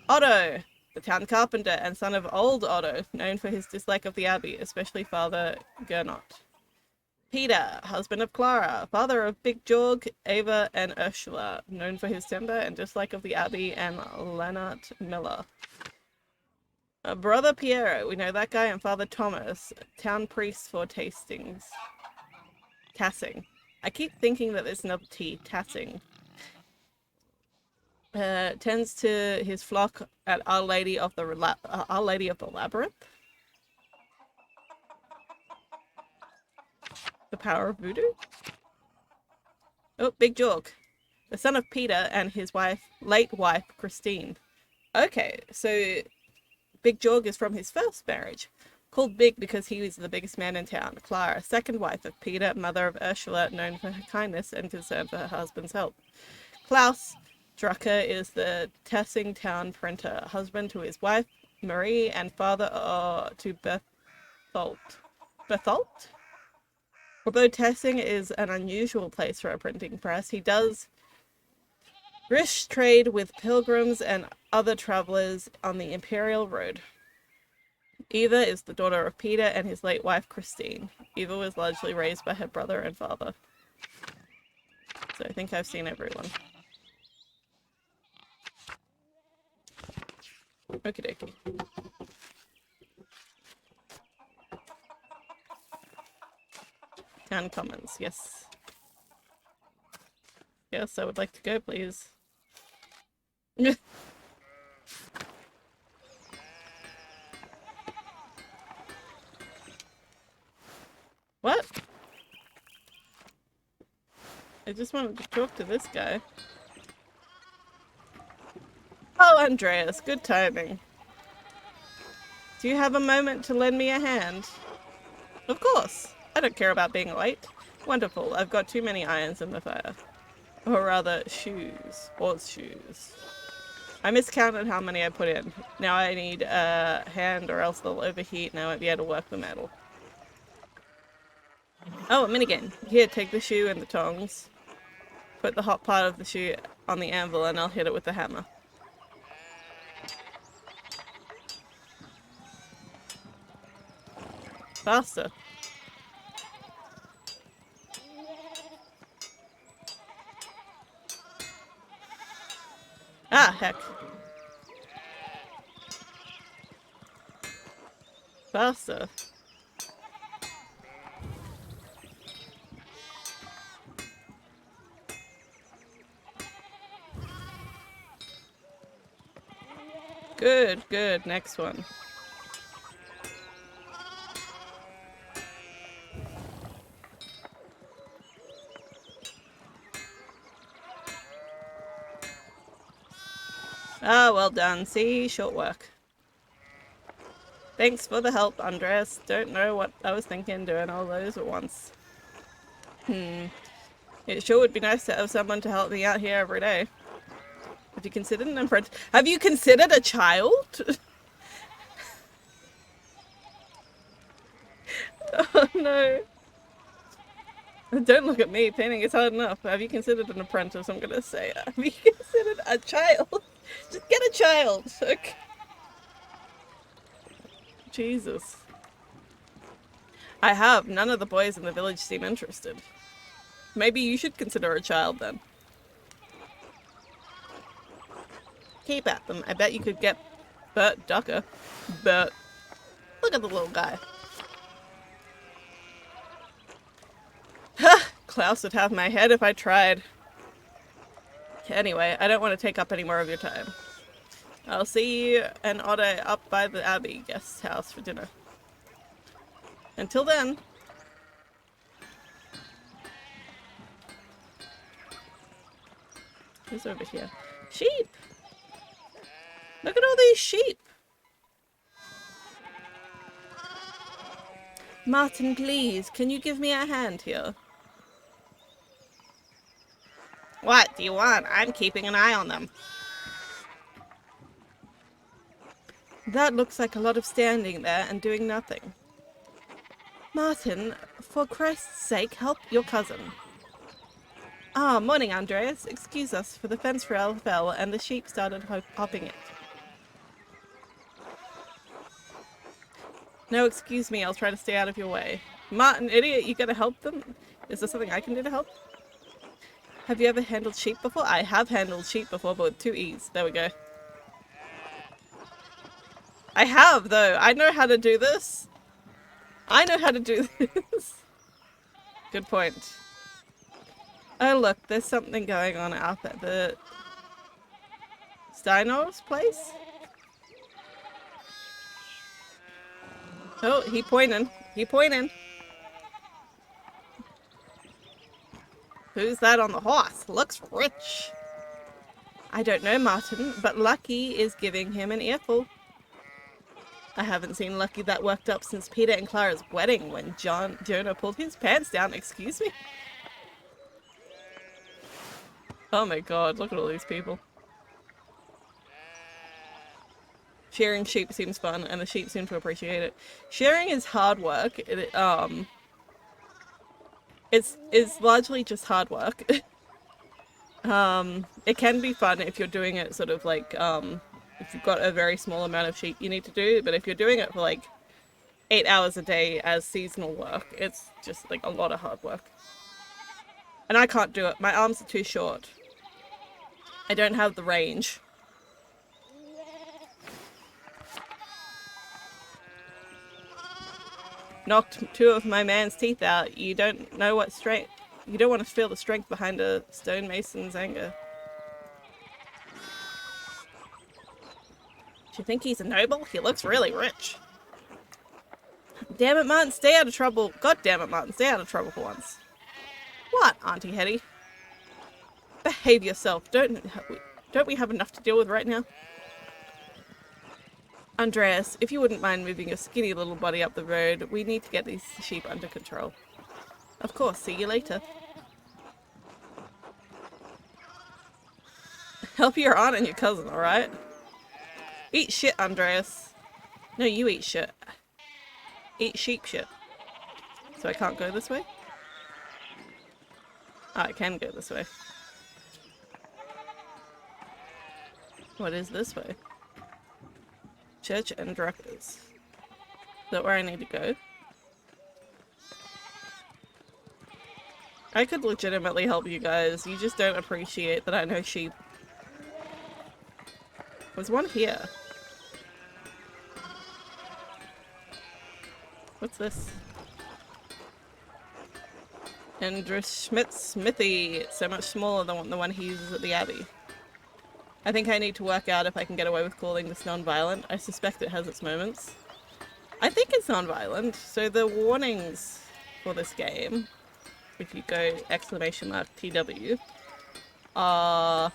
Otto, the town carpenter and son of old Otto, known for his dislike of the abbey, especially Father Gernot. Peter, husband of Clara, father of Big Georg, Ava, and Ursula, known for his temper and dislike of the abbey, and Lennart Miller. Brother Piero, we know that guy, and Father Thomas, town priest for Tassing. I keep thinking that there's another T, Tassing. Tends to his flock at Our Lady of the Labyrinth. The power of voodoo? Oh, Big Georg. The son of Peter and his late wife, Christine. Okay, so Big Georg is from his first marriage. Called Big because he was the biggest man in town. Clara, second wife of Peter, mother of Ursula, known for her kindness and concern for her husband's health. Klaus Drucker is the Tassing town printer, husband to his wife, Marie, and father to Berthold. Berthold? Although Tassing is an unusual place for a printing press, he does brisk trade with pilgrims and other travelers on the Imperial Road. Eva is the daughter of Peter and his late wife, Christine. Eva was largely raised by her brother and father. So I think I've seen everyone. Okie dokie. Town Commons, yes. Yes, I would like to go, please. What? I just wanted to talk to this guy. Oh, Andreas, good timing. Do you have a moment to lend me a hand? Of course. I don't care about being late. Wonderful, I've got too many irons in the fire. Or rather, shoes. Shoes. I miscounted how many I put in. Now I need a hand or else they'll overheat and I won't be able to work the metal. Oh, a minigame. Here, take the shoe and the tongs. Put the hot part of the shoe on the anvil and I'll hit it with the hammer. Faster. Ah, heck. Faster. Good, good. Next one. Ah, well done. See? Short work. Thanks for the help, Andreas. Don't know what I was thinking doing all those at once. It sure would be nice to have someone to help me out here every day. Have you considered an apprentice? Have you considered a child? Oh no. Don't look at me. Painting is hard enough. Have you considered an apprentice? I'm gonna say. Have you considered a child? Just get a child. Okay. Jesus. I have. None of the boys in the village seem interested. Maybe you should consider a child then. Keep at them. I bet you could get Bert Ducker. Bert. Look at the little guy. Ha! Klaus would have my head if I tried. Anyway, I don't want to take up any more of your time. I'll see you and Otter up by the Abbey guest house for dinner. Until then. Who's over here? Sheep! Look at all these sheep! Martin, please, can you give me a hand here? What do you want? I'm keeping an eye on them. That looks like a lot of standing there and doing nothing. Martin, for Christ's sake, help your cousin. Ah, morning, Andreas. Excuse us, for the fence rail fell and the sheep started hopping it. No, excuse me, I'll try to stay out of your way. Martin, idiot, you gonna help them? Is there something I can do to help? Have you ever handled sheep before? I have handled sheep before, but with 2 E's. There we go. I have, though. I know how to do this. I know how to do this. Good point. Oh, look, there's something going on out at the Steiner's place? Oh, he pointing. He pointing. Who's that on the horse? Looks rich. I don't know, Martin, but Lucky is giving him an earful. I haven't seen Lucky that worked up since Peter and Clara's wedding when Jonah pulled his pants down. Excuse me? Oh my god, look at all these people. Shearing sheep seems fun, and the sheep seem to appreciate it. Shearing is hard work. It's largely just hard work. It can be fun if you're doing it sort of like, if you've got a very small amount of sheep you need to do, but if you're doing it for like 8 hours a day as seasonal work, it's just like a lot of hard work. And I can't do it. My arms are too short. I don't have the range. Knocked 2 of my man's teeth out. You don't know what strength. You don't want to feel the strength behind a stonemason's anger. Do you think he's a noble? He looks really rich. Damn it, Martin, stay out of trouble. God damn it, Martin, stay out of trouble for once. What, Auntie Hetty? Behave yourself. Don't we have enough to deal with right now? Andreas, if you wouldn't mind moving your skinny little body up the road, we need to get these sheep under control. Of course, see you later. Help your aunt and your cousin, alright? Eat shit, Andreas. No, you eat shit. Eat sheep shit. So I can't go this way? Oh, I can go this way. What is this way? Church and directors. Is that where I need to go? I could legitimately help you guys. You just don't appreciate that I know sheep. There's one here. What's this? Andreas Schmidt's smithy. It's so much smaller than the one he uses at the Abbey. I think I need to work out if I can get away with calling this non-violent. I suspect it has its moments. I think it's non-violent. So the warnings for this game, if you go !TW, are...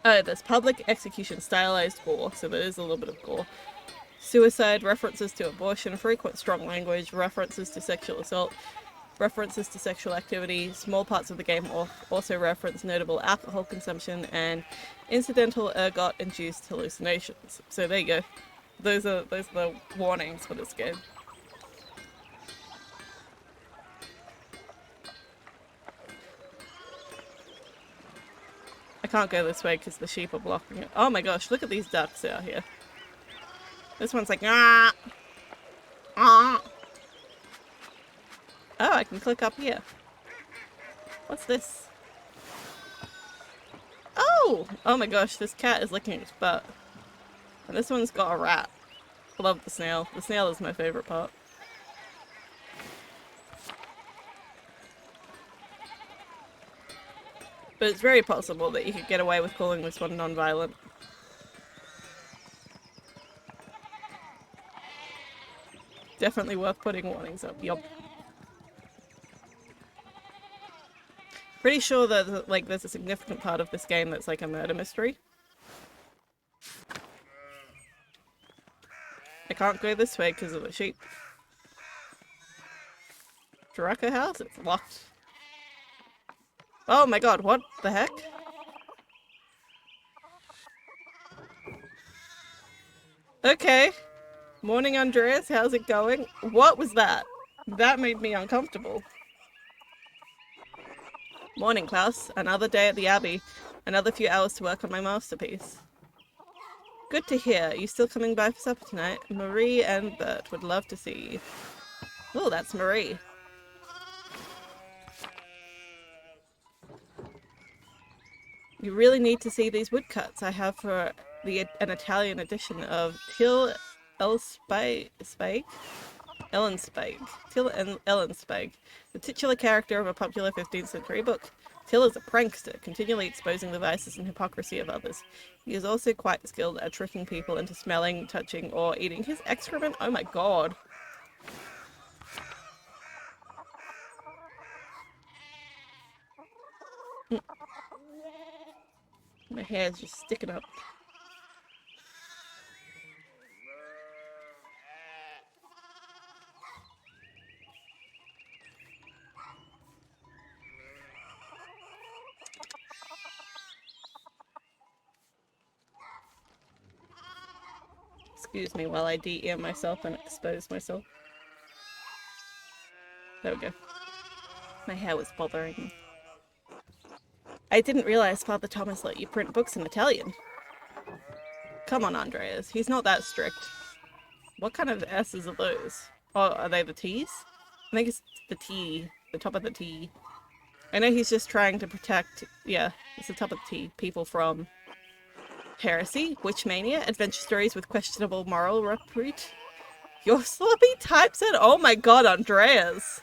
Oh, there's public execution, stylized gore, so there is a little bit of gore. Suicide, references to abortion, frequent strong language, references to sexual assault, references to sexual activity. Small parts of the game also reference notable alcohol consumption and incidental ergot-induced hallucinations. So there you go. Those are the warnings for this game. I can't go this way because the sheep are blocking it. Oh my gosh, look at these ducks out here. This one's like, ah, ah. Oh, I can click up here. What's this? Oh! Oh my gosh, this cat is licking its butt. And this one's got a rat. I love the snail. The snail is my favorite part. But it's very possible that you could get away with calling this one non-violent. Definitely worth putting warnings up. Yup. Pretty sure that like there's a significant part of this game that's like a murder mystery. I can't go this way because of the sheep. Juraka house? It's locked. Oh my god, what the heck? Okay. Morning, Andreas. How's it going? What was that? That made me uncomfortable. Morning, Klaus. Another day at the Abbey. Another few hours to work on my masterpiece. Good to hear. Are you still coming by for supper tonight? Marie and Bert would love to see you. Oh, that's Marie. You really need to see these woodcuts I have for an Italian edition of Till Ellenspike, the titular character of a popular 15th century book. Till is a prankster, continually exposing the vices and hypocrisy of others. He is also quite skilled at tricking people into smelling, touching, or eating his excrement. Oh my god. My hair is just sticking up. Excuse me while I de-ear myself and expose myself. There we go. My hair was bothering me. I didn't realize Father Thomas let you print books in Italian. Come on, Andreas. He's not that strict. What kind of S's are those? Oh, are they the T's? I think it's the T. The top of the T. I know he's just trying to protect... Yeah, it's the top of the T. People from... heresy, witch mania, adventure stories with questionable moral repute. Your sloppy typeset? Oh my god, Andreas!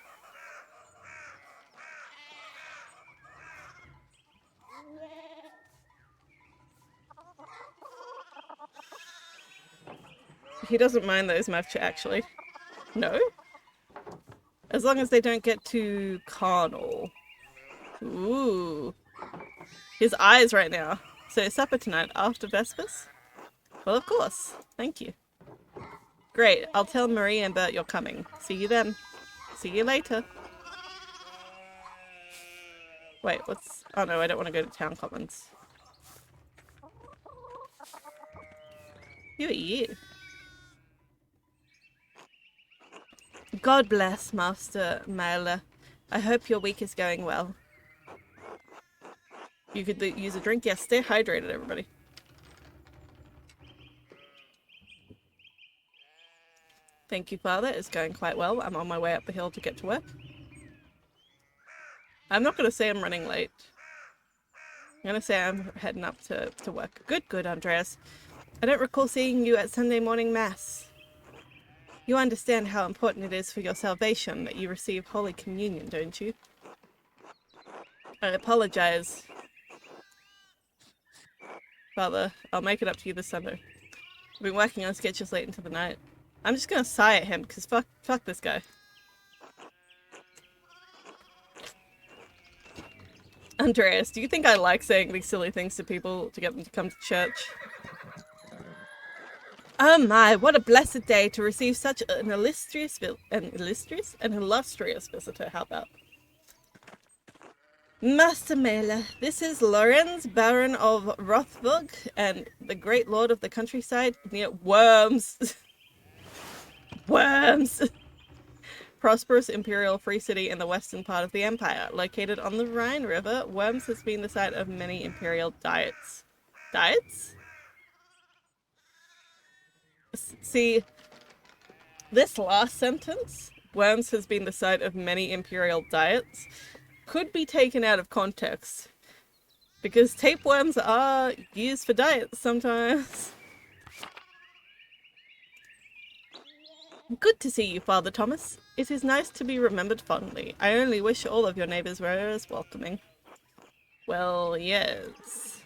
He doesn't mind those much, actually. No? As long as they don't get too carnal. Ooh. His eyes right now. So supper tonight after Vespers? Well, of course. Thank you. Great. I'll tell Marie and Bert you're coming. See you then. See you later. Wait, what's... Oh no, I don't want to go to Town Commons. Who are you? God bless, Master Maler. I hope your week is going well. You could use a drink? Yes, stay hydrated, everybody. Thank you, Father. It's going quite well. I'm on my way up the hill to get to work. I'm not going to say I'm running late. I'm going to say I'm heading up to work. Good, Andreas. I don't recall seeing you at Sunday morning Mass. You understand how important it is for your salvation that you receive Holy Communion, don't you? I apologize, Father. I'll make it up to you this Sunday. I've been working on sketches late into the night. I'm just gonna sigh at him, because fuck this guy. Andreas, do you think I like saying these silly things to people to get them to come to church? Oh my, what a blessed day to receive such an illustrious visitor, how about? Master Maler, this is Lorenz, Baron of Rothburg, and the great lord of the countryside near Worms. Worms! Prosperous imperial free city in the western part of the empire. Located on the Rhine River, Worms has been the site of many imperial diets. Diets? See, this last sentence, Worms has been the site of many imperial diets, could be taken out of context. Because tapeworms are used for diets sometimes. Good to see you, Father Thomas. It is nice to be remembered fondly. I only wish all of your neighbours were as welcoming. Well, yes.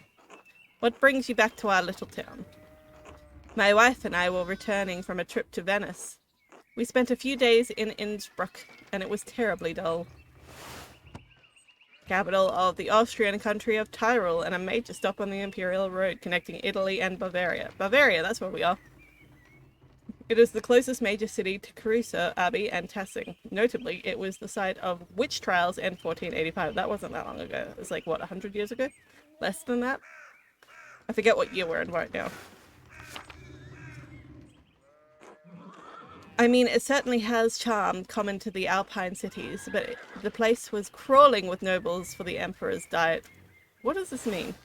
What brings you back to our little town? My wife and I were returning from a trip to Venice. We spent a few days in Innsbruck, and it was terribly dull. Capital of the Austrian country of Tyrol, and a major stop on the Imperial Road connecting Italy and Bavaria. Bavaria, that's where we are. It is the closest major city to Keirsau Abbey and Tassing. Notably, it was the site of witch trials in 1485. That wasn't that long ago. It was like, what, 100 years ago? Less than that? I forget what year we're in right now. I mean, it certainly has charm common to the Alpine cities, but the place was crawling with nobles for the emperor's diet. What does this mean?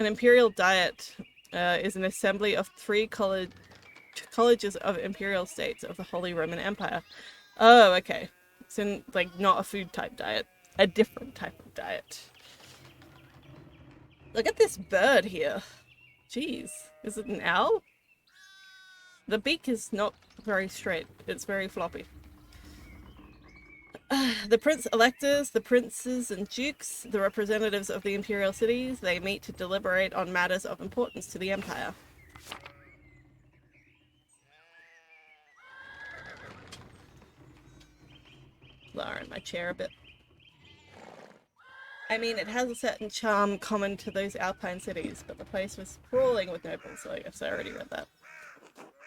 An imperial diet is an assembly of three colleges of imperial states of the Holy Roman Empire. Oh, okay. So, like, not a food type diet. A different type of diet. Look at this bird here. Jeez. Is it an owl? The beak is not very straight. It's very floppy. The prince electors, the princes and dukes, the representatives of the imperial cities, they meet to deliberate on matters of importance to the empire. Lower in my chair a bit. I mean, it has a certain charm common to those Alpine cities, but the place was crawling with nobles, so I guess I already read that.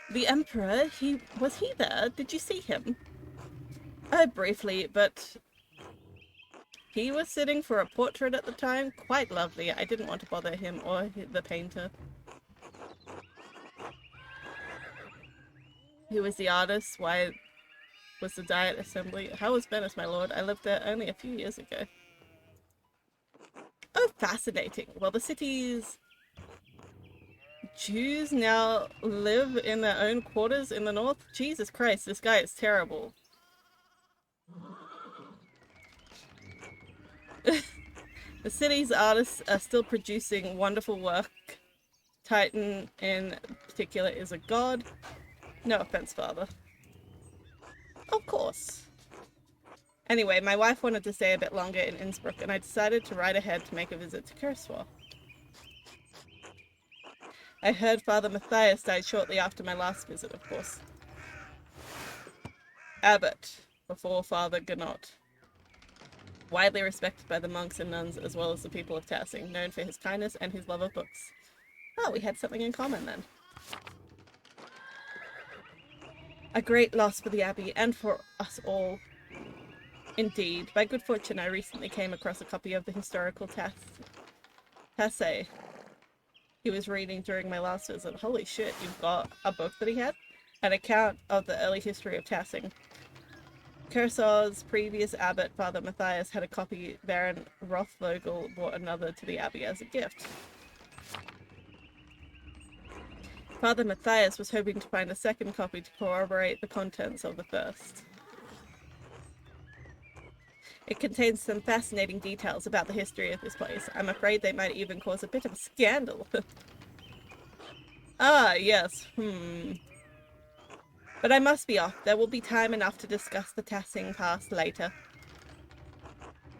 The Emperor, was he there? Did you see him? Briefly, but he was sitting for a portrait at the time. Quite lovely. I didn't want to bother him or the painter. Who was the artist? Why was the diet assembly? How was Venice, my lord? I lived there only a few years ago. Oh, fascinating. Well, the city's Jews now live in their own quarters in the north? Jesus Christ, this guy is terrible. The city's artists are still producing wonderful work. Titan, in particular, is a god. No offense, father. Of course. Anyway, my wife wanted to stay a bit longer in Innsbruck, and I decided to ride ahead to make a visit to Keirsau. I heard Father Matthias died shortly after my last visit, of course. Abbot, before Father Gnot. Widely respected by the monks and nuns as well as the people of Tassing, known for his kindness and his love of books. Oh, we had something in common then. A great loss for the Abbey and for us all. Indeed, by good fortune I recently came across a copy of the historical Tassing he was reading during my last visit. Holy shit, you've got a book that he had? An account of the early history of Tassing. Keirsau's previous abbot, Father Matthias, had a copy. Baron Rothvogel brought another to the abbey as a gift. Father Matthias was hoping to find a second copy to corroborate the contents of the first. It contains some fascinating details about the history of this place. I'm afraid they might even cause a bit of a scandal. Ah, yes. But I must be off. There will be time enough to discuss the Tassing past later.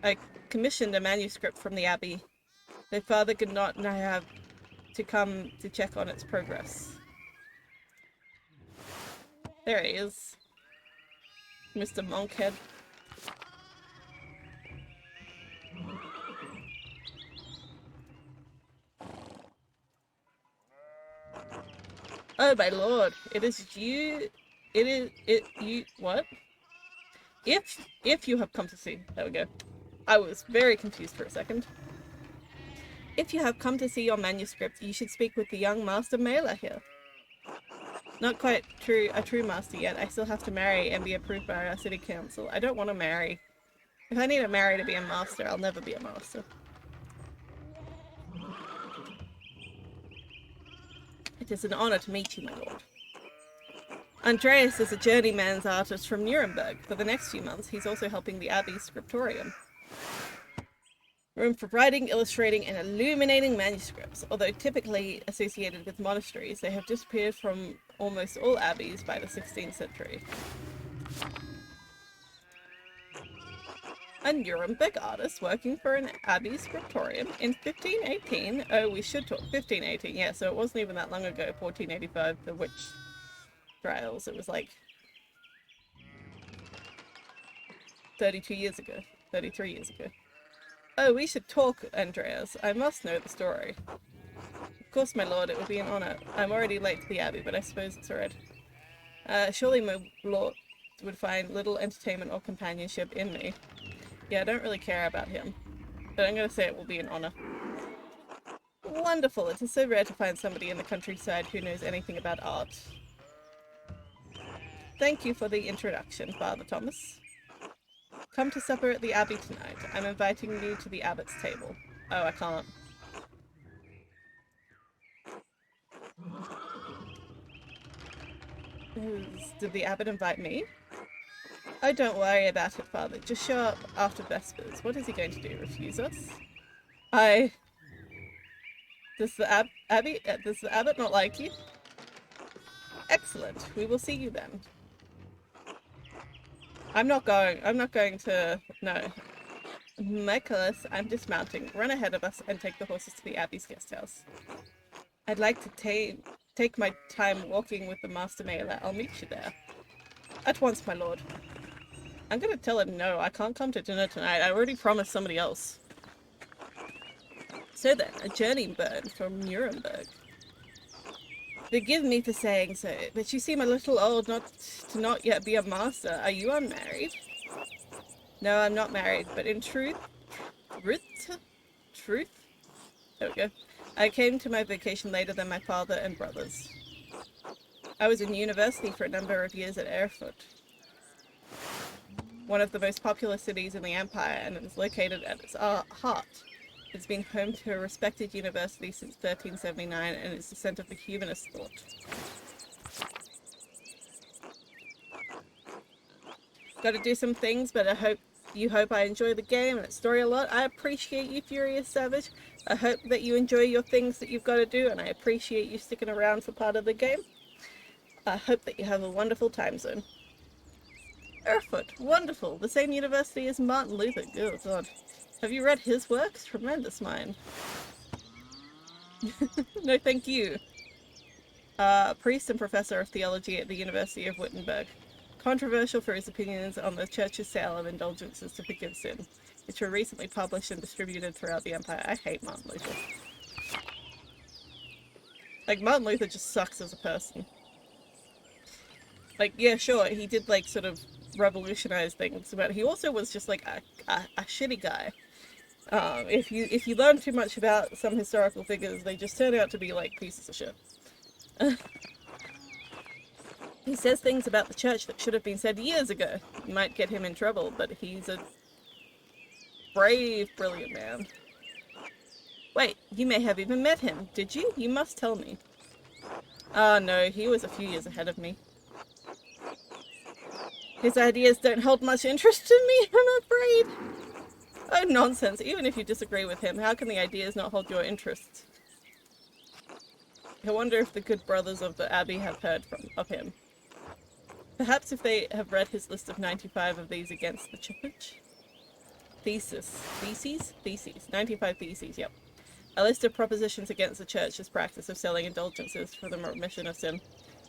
I commissioned a manuscript from the Abbey. The Father could not and I have to come to check on its progress. There he is. Mr. Monkhead. Oh my lord, it is you. What? If you have come to see, there we go. I was very confused for a second. If you have come to see your manuscript, you should speak with the young Master Maler here. Not quite a true master yet. I still have to marry and be approved by our city council. I don't want to marry. If I need to marry to be a master, I'll never be a master. It is an honor to meet you, my lord. Andreas is a journeyman's artist from Nuremberg. For the next few months, he's also helping the Abbey's scriptorium. Room for writing, illustrating, and illuminating manuscripts. Although typically associated with monasteries, they have disappeared from almost all abbeys by the 16th century. a Nuremberg artist working for an abbey scriptorium in 1518. Oh, we should talk 1518. Yeah, so it wasn't even that long ago. 1485, the witch trials. It was like 32 years ago. 33 years ago. Oh, we should talk, Andreas. I must know the story. Of course, my lord, it would be an honor. I'm already late to the abbey, but I suppose it's alright. Surely my lord would find little entertainment or companionship in me. Yeah, I don't really care about him, but I'm going to say it will be an honor. Wonderful. It is so rare to find somebody in the countryside who knows anything about art. Thank you for the introduction, Father Thomas. Come to supper at the abbey tonight. I'm inviting you to the abbot's table. Oh, I can't. Did the abbot invite me? Oh, don't worry about it, Father. Just show up after Vespers. What is he going to do? Refuse us? Does the abbot not like you? Excellent. We will see you then. I'm not going to... No. Michaelis, I'm dismounting. Run ahead of us and take the horses to the abbey's guest house. I'd like to take my time walking with the Master Maler. I'll meet you there. At once, my lord. I'm gonna tell him no, I can't come to dinner tonight. I already promised somebody else. So then, a journeyman from Nuremberg. Forgive me for saying so, but you seem a little old not yet be a master. Are you unmarried? No, I'm not married, but in truth? There we go. I came to my vacation later than my father and brothers. I was in university for a number of years at Erfurt, one of the most popular cities in the empire, and it is located at its heart. It's been home to a respected university since 1379 and is the centre for humanist thought. Got to do some things, but I hope I enjoy the game and its story a lot. I appreciate you, Furious Savage. I hope that you enjoy your things that you've got to do, and I appreciate you sticking around for part of the game. I hope that you have a wonderful time zone. Erfurt, wonderful. The same university as Martin Luther. Oh god. Have you read his works? Tremendous mind. No, thank you. Priest and professor of theology at the University of Wittenberg. Controversial for his opinions on the church's sale of indulgences to forgive sin, which were recently published and distributed throughout the empire. I hate Martin Luther. Like, Martin Luther just sucks as a person. Like, yeah, sure, he did, like, sort of revolutionize things, but he also was just, like, a shitty guy. If you learn too much about some historical figures, they just turn out to be, like, pieces of shit. He says things about the church that should have been said years ago. It might get him in trouble, but he's a brave, brilliant man. Wait, you may have even met him, did you? You must tell me. Oh no, he was a few years ahead of me. His ideas don't hold much interest in me, I'm afraid. Oh, nonsense. Even if you disagree with him, how can the ideas not hold your interest? I wonder if the good brothers of the Abbey have heard of him. Perhaps if they have read his list of 95 of these against the church? Theses. 95 theses, yep. A list of propositions against the church's practice of selling indulgences for the remission of sin.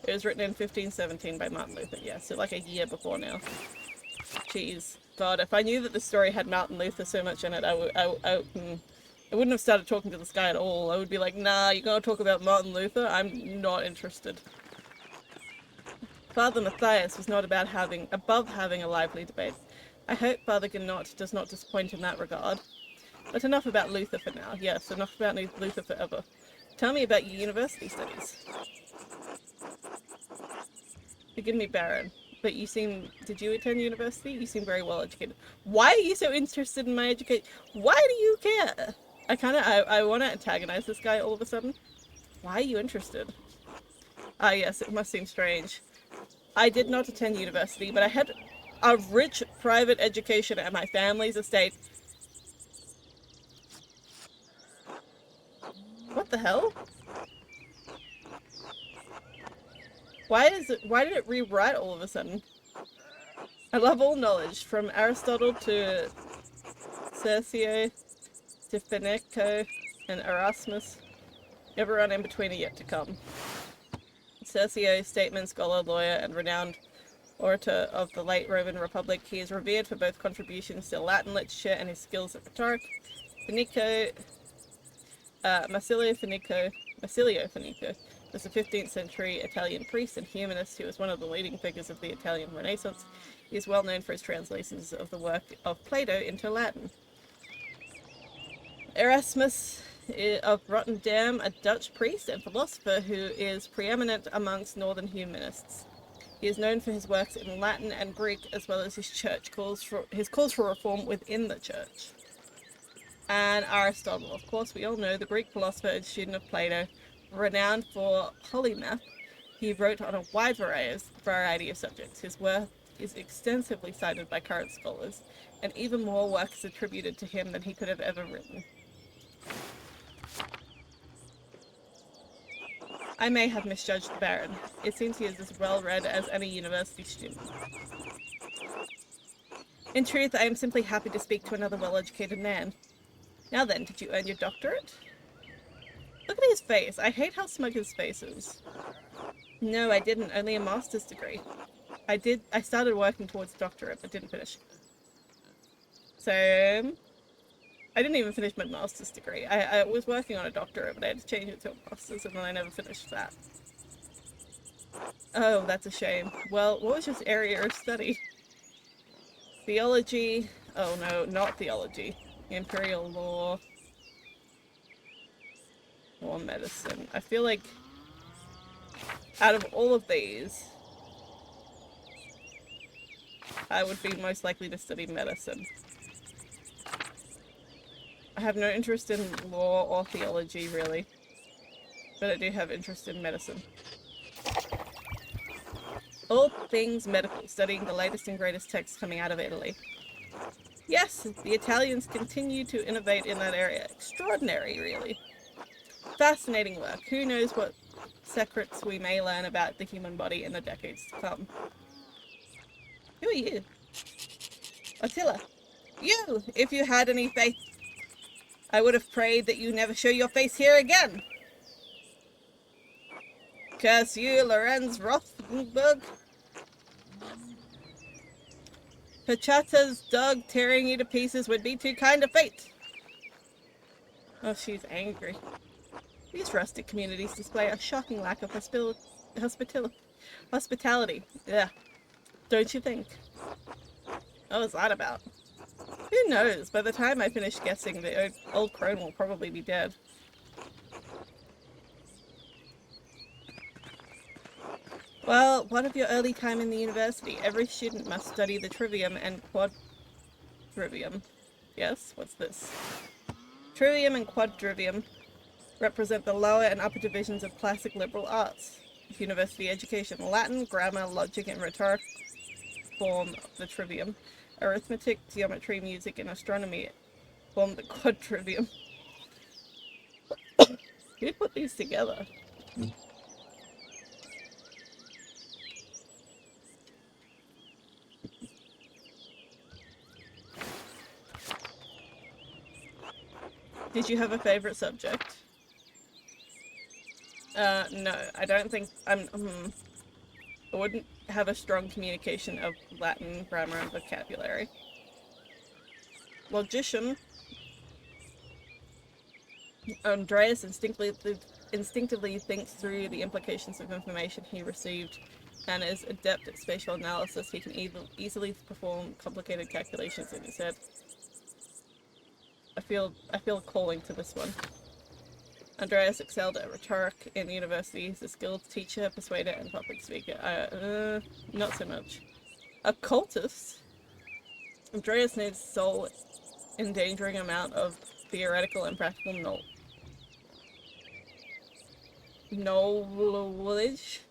It was written in 1517 by Martin Luther, yeah, so like a year before now. Jeez. God, if I knew that the story had Martin Luther so much in it, I wouldn't have started talking to this guy at all. I would be like, nah, you're gonna talk about Martin Luther? I'm not interested. Father Matthias was not above having a lively debate. I hope Father Gnot does not disappoint in that regard. But enough about Luther for now. Yes, enough about Luther forever. Tell me about your university studies. Forgive me, Baron, but did you attend university? You seem very well educated. Why are you so interested in my education? Why do you care? I want to antagonize this guy all of a sudden. Why are you interested? Ah, yes, it must seem strange. I did not attend university, but I had a rich private education at my family's estate. What the hell? Why did it rewrite all of a sudden? I love all knowledge, from Aristotle to Cercio, Stefanico, and Erasmus. Everyone in between are yet to come. Cercio, statesman, scholar, lawyer, and renowned orator of the late Roman Republic, he is revered for both contributions to Latin literature and his skills at rhetoric. Marsilio Finico was a 15th century Italian priest and humanist who was one of the leading figures of the Italian Renaissance. He is well known for his translations of the work of Plato into Latin. Erasmus of Rotterdam, a Dutch priest and philosopher who is preeminent amongst northern humanists. He is known for his works in Latin and Greek, as well as his calls for reform within the church. And Aristotle, of course, we all know, the Greek philosopher and student of Plato, renowned for polymath. He wrote on a wide variety of subjects. His work is extensively cited by current scholars, and even more work is attributed to him than he could have ever written. I may have misjudged the Baron. It seems he is as well read as any university student. In truth, I am simply happy to speak to another well-educated man. Now then, did you earn your doctorate? Look at his face. I hate how smug his face is. No, I didn't. Only a master's degree. I started working towards a doctorate, but didn't finish. So, I didn't even finish my master's degree. I was working on a doctorate, but I had to change it to a master's, and then I never finished that. Oh, that's a shame. Well, what was your area of study? Theology. Oh no, not theology. Imperial law. Or medicine. I feel like out of all of these, I would be most likely to study medicine. I have no interest in law or theology, really. But I do have interest in medicine. All things medical, studying the latest and greatest texts coming out of Italy. Yes, the Italians continue to innovate in that area. Extraordinary, really. Fascinating work. Who knows what secrets we may learn about the human body in the decades to come. Who are you? Attila. You! If you had any faith, I would have prayed that you never show your face here again. Curse you, Lorenz Rothberg. Pachata's dog tearing you to pieces would be too kind of fate. Oh, she's angry. These rustic communities display a shocking lack of hospitality. Yeah, don't you think? What was that about? Who knows? By the time I finish guessing, the old crone will probably be dead. Well, what of your early time in the university? Every student must study the trivium and quadrivium. Yes? What's this? Trivium and quadrivium represent the lower and upper divisions of classic liberal arts. University education. Latin, grammar, logic, and rhetoric form the trivium. Arithmetic, geometry, music, and astronomy form the quadrivium. Who put these together? Did you have a favorite subject? No, I don't think I wouldn't have a strong communication of Latin grammar and vocabulary. Logician. Andreas instinctively thinks through the implications of information he received and is adept at spatial analysis. He can easily perform complicated calculations in his head. I feel a calling to this one. Andreas excelled at rhetoric in university. He's a skilled teacher, persuader, and public speaker. Not so much. Occultist. Andreas needs soul endangering amount of theoretical and practical knowledge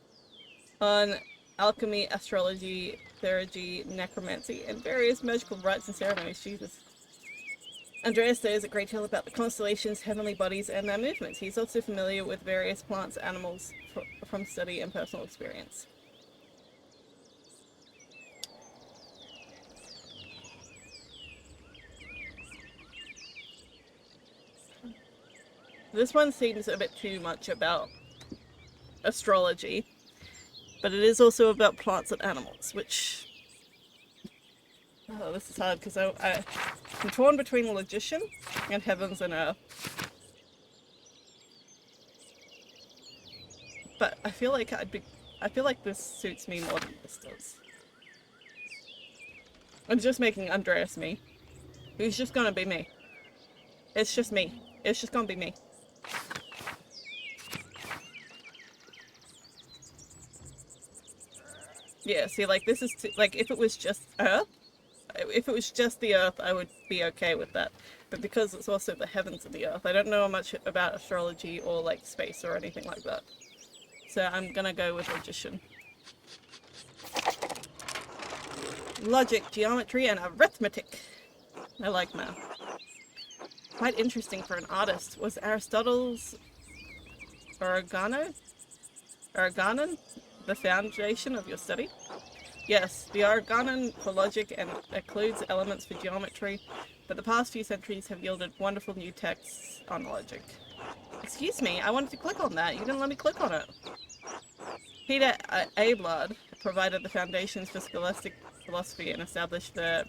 on alchemy, astrology, theurgy, necromancy, and various magical rites and ceremonies. Jesus. Andreas knows a great deal about the constellations, heavenly bodies, and their movements. He's also familiar with various plants, animals from study and personal experience. This one seems a bit too much about astrology, but it is also about plants and animals, which... Oh, this is hard because I'm torn between the logician and heavens and earth. But I feel like I feel like this suits me more than this does. I'm just making Andreas me. He's just gonna be me. It's just me. It's just gonna be me. Yeah, see, like, this is like, if it was just Earth, if it was just the Earth, I would be okay with that. But because it's also the heavens and the Earth, I don't know much about astrology or like space or anything like that. So I'm gonna go with logician. Logic, geometry, and arithmetic. I like math. Quite interesting for an artist. Was Aristotle's Organon the foundation of your study? Yes, the Organon for logic and includes elements for geometry, but the past few centuries have yielded wonderful new texts on logic. Excuse me, I wanted to click on that. You didn't let me click on it. Peter Abelard provided the foundations for scholastic philosophy and established the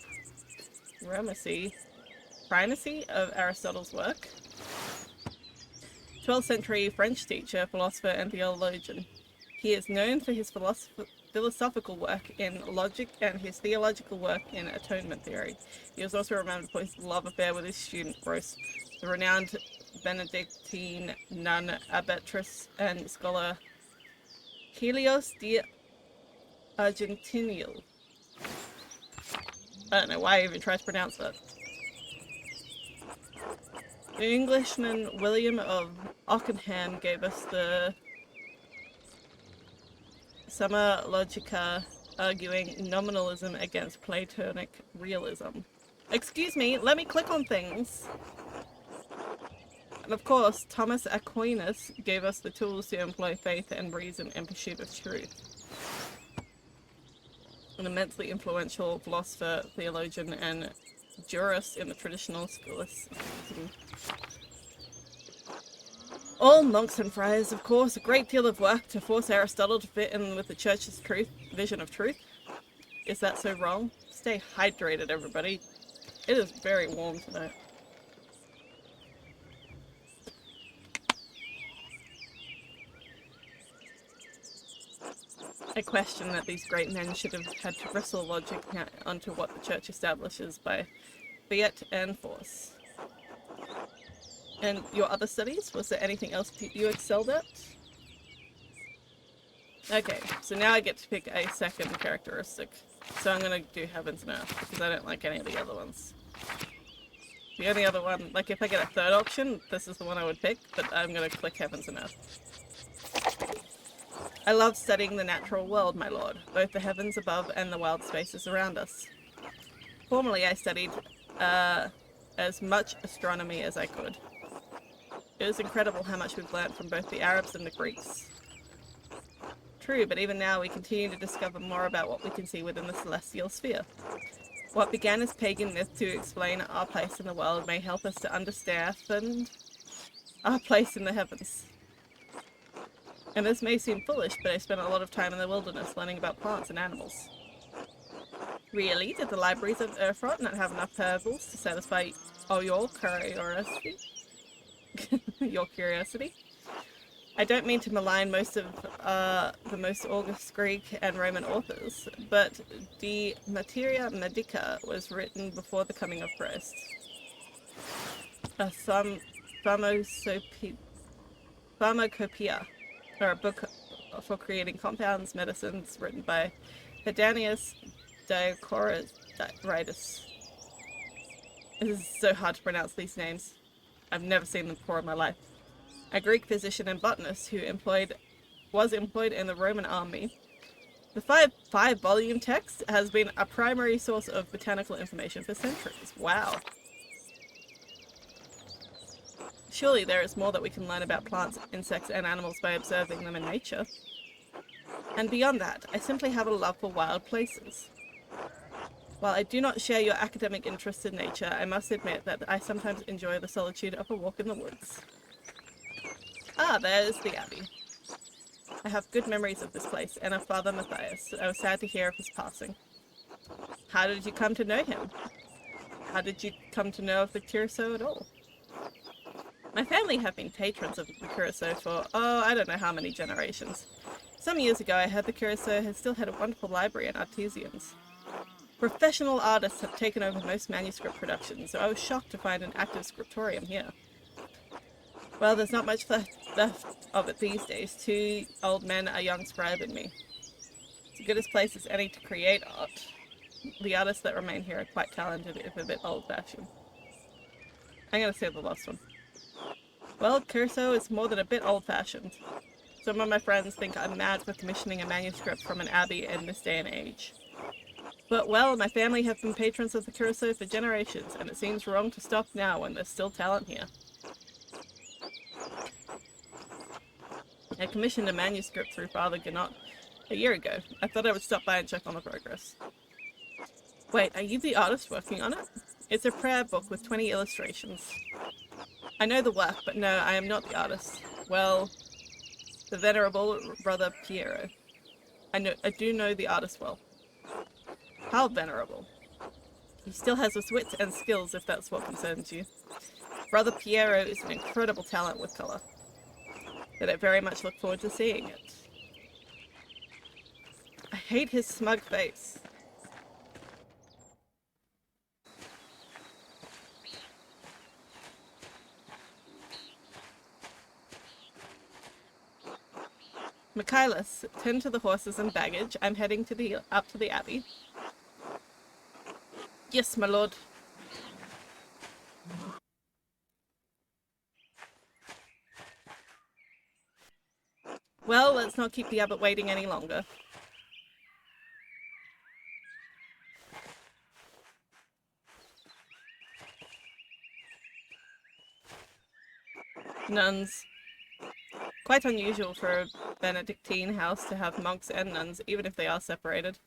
primacy of Aristotle's work. 12th century French teacher, philosopher, and theologian. He is known for his philosophical work in logic and his theological work in atonement theory. He was also remembered for his love affair with his student Gross, the renowned Benedictine nun abbess and scholar Helios de Argentinil. I don't know why I even tried to pronounce that. The Englishman William of Ockenham gave us the Summa Logica, arguing nominalism against Platonic realism. Excuse me, let me click on things. And of course, Thomas Aquinas gave us the tools to employ faith and reason in pursuit of truth. An immensely influential philosopher, theologian, and jurist in the traditional scholasticism. All monks and friars, of course, a great deal of work to force Aristotle to fit in with the church's vision of truth. Is that so wrong? Stay hydrated, everybody. It is very warm tonight. I question that these great men should have had to wrestle logic onto what the church establishes by fiat and force. And your other studies? Was there anything else you excelled at? Okay, so now I get to pick a second characteristic. So I'm gonna do Heavens and Earth, because I don't like any of the other ones. The only other one, like if I get a third option, this is the one I would pick, but I'm gonna click Heavens and Earth. I love studying the natural world, my lord, both the heavens above and the wild spaces around us. Formerly I studied as much astronomy as I could. It was incredible how much we've learnt from both the Arabs and the Greeks. True, but even now we continue to discover more about what we can see within the celestial sphere. What began as pagan myth to explain our place in the world may help us to understand our place in the heavens. And this may seem foolish, but I spent a lot of time in the wilderness learning about plants and animals. Really? Did the libraries of Erfurt not have enough parables to satisfy your curiosity? Your curiosity? I don't mean to malign most of the most august Greek and Roman authors, but De Materia Medica was written before the coming of Christ. A pharmacopoeia, or a book for creating compounds, medicines, written by Pedanius Dioscorides. It is so hard to pronounce these names. I've never seen them before in my life. A Greek physician and botanist who was employed in the Roman army. The five-volume text has been a primary source of botanical information for centuries. Wow. Surely there is more that we can learn about plants, insects, and animals by observing them in nature. And beyond that, I simply have a love for wild places. While I do not share your academic interest in nature, I must admit that I sometimes enjoy the solitude of a walk in the woods. Ah, there's the Abbey. I have good memories of this place and of Father Matthias. I was sad to hear of his passing. How did you come to know him? How did you come to know of the Keirsau at all? My family have been patrons of the Keirsau for, oh, I don't know how many generations. Some years ago, I heard the Keirsau has still had a wonderful library and artisans. Professional artists have taken over most manuscript productions, so I was shocked to find an active scriptorium here. Well, there's not much left of it these days. 2 old men, a young scribe, and me. It's as good a place as any to create art. The artists that remain here are quite talented, if a bit old-fashioned. I'm gonna say the last one. Well, Keirsau is more than a bit old-fashioned. Some of my friends think I'm mad for commissioning a manuscript from an abbey in this day and age. But, well, my family have been patrons of the Keirsau for generations, and it seems wrong to stop now when there's still talent here. I commissioned a manuscript through Father Ganot a year ago. I thought I would stop by and check on the progress. Wait, are you the artist working on it? It's a prayer book with 20 illustrations. I know the work, but no, I am not the artist. Well, the venerable brother Piero. I do know the artist well. How venerable? He still has his wits and skills, if that's what concerns you. Brother Piero is an incredible talent with colour. But I very much look forward to seeing it. I hate his smug face. Michaelis, tend to the horses and baggage. I'm heading to up to the Abbey. Yes, my lord. Well, let's not keep the abbot waiting any longer. Nuns. Quite unusual for a Benedictine house to have monks and nuns, even if they are separated.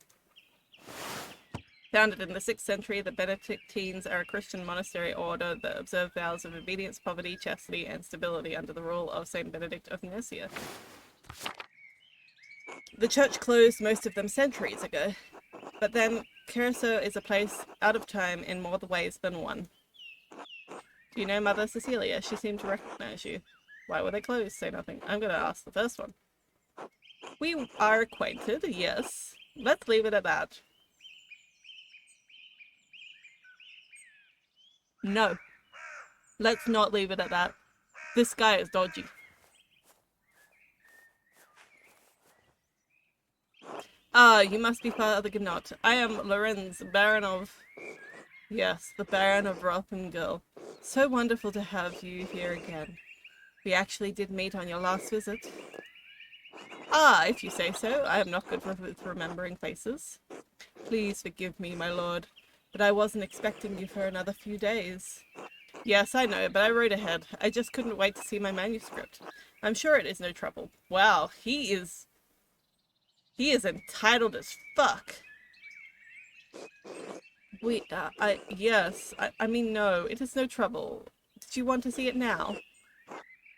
Founded in the 6th century, the Benedictines are a Christian monastery order that observe vows of obedience, poverty, chastity, and stability under the rule of Saint Benedict of Nursia. The church closed most of them centuries ago, but then Keirsau is a place out of time in more ways than one. Do you know Mother Cecilia? She seemed to recognize you. Why were they closed? Say nothing. I'm going to ask the first one. We are acquainted, yes. Let's leave it at that. No. Let's not leave it at that. This guy is dodgy. Ah, you must be Father Gnot. I am Lorenz, Baron of... Yes, the Baron of Rothengill. So wonderful to have you here again. We actually did meet on your last visit. Ah, if you say so. I am not good with remembering faces. Please forgive me, my lord, but I wasn't expecting you for another few days. Yes, I know, but I wrote ahead. I just couldn't wait to see my manuscript. I'm sure it is no trouble. Wow, he is entitled as fuck. I mean, no, it is no trouble. Did you want to see it now?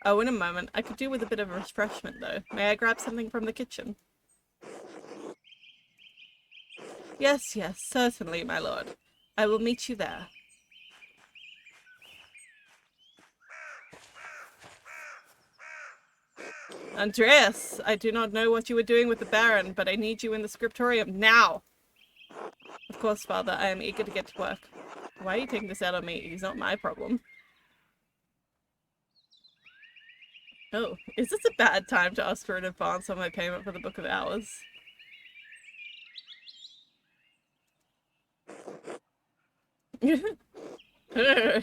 Oh, in a moment. I could do with a bit of a refreshment, though. May I grab something from the kitchen? Yes, yes, certainly, my lord. I will meet you there. Andreas, I do not know what you were doing with the Baron, but I need you in the scriptorium now. Of course, Father, I am eager to get to work. Why are you taking this out on me? He's not my problem. Oh, is this a bad time to ask for an advance on my payment for the Book of Hours?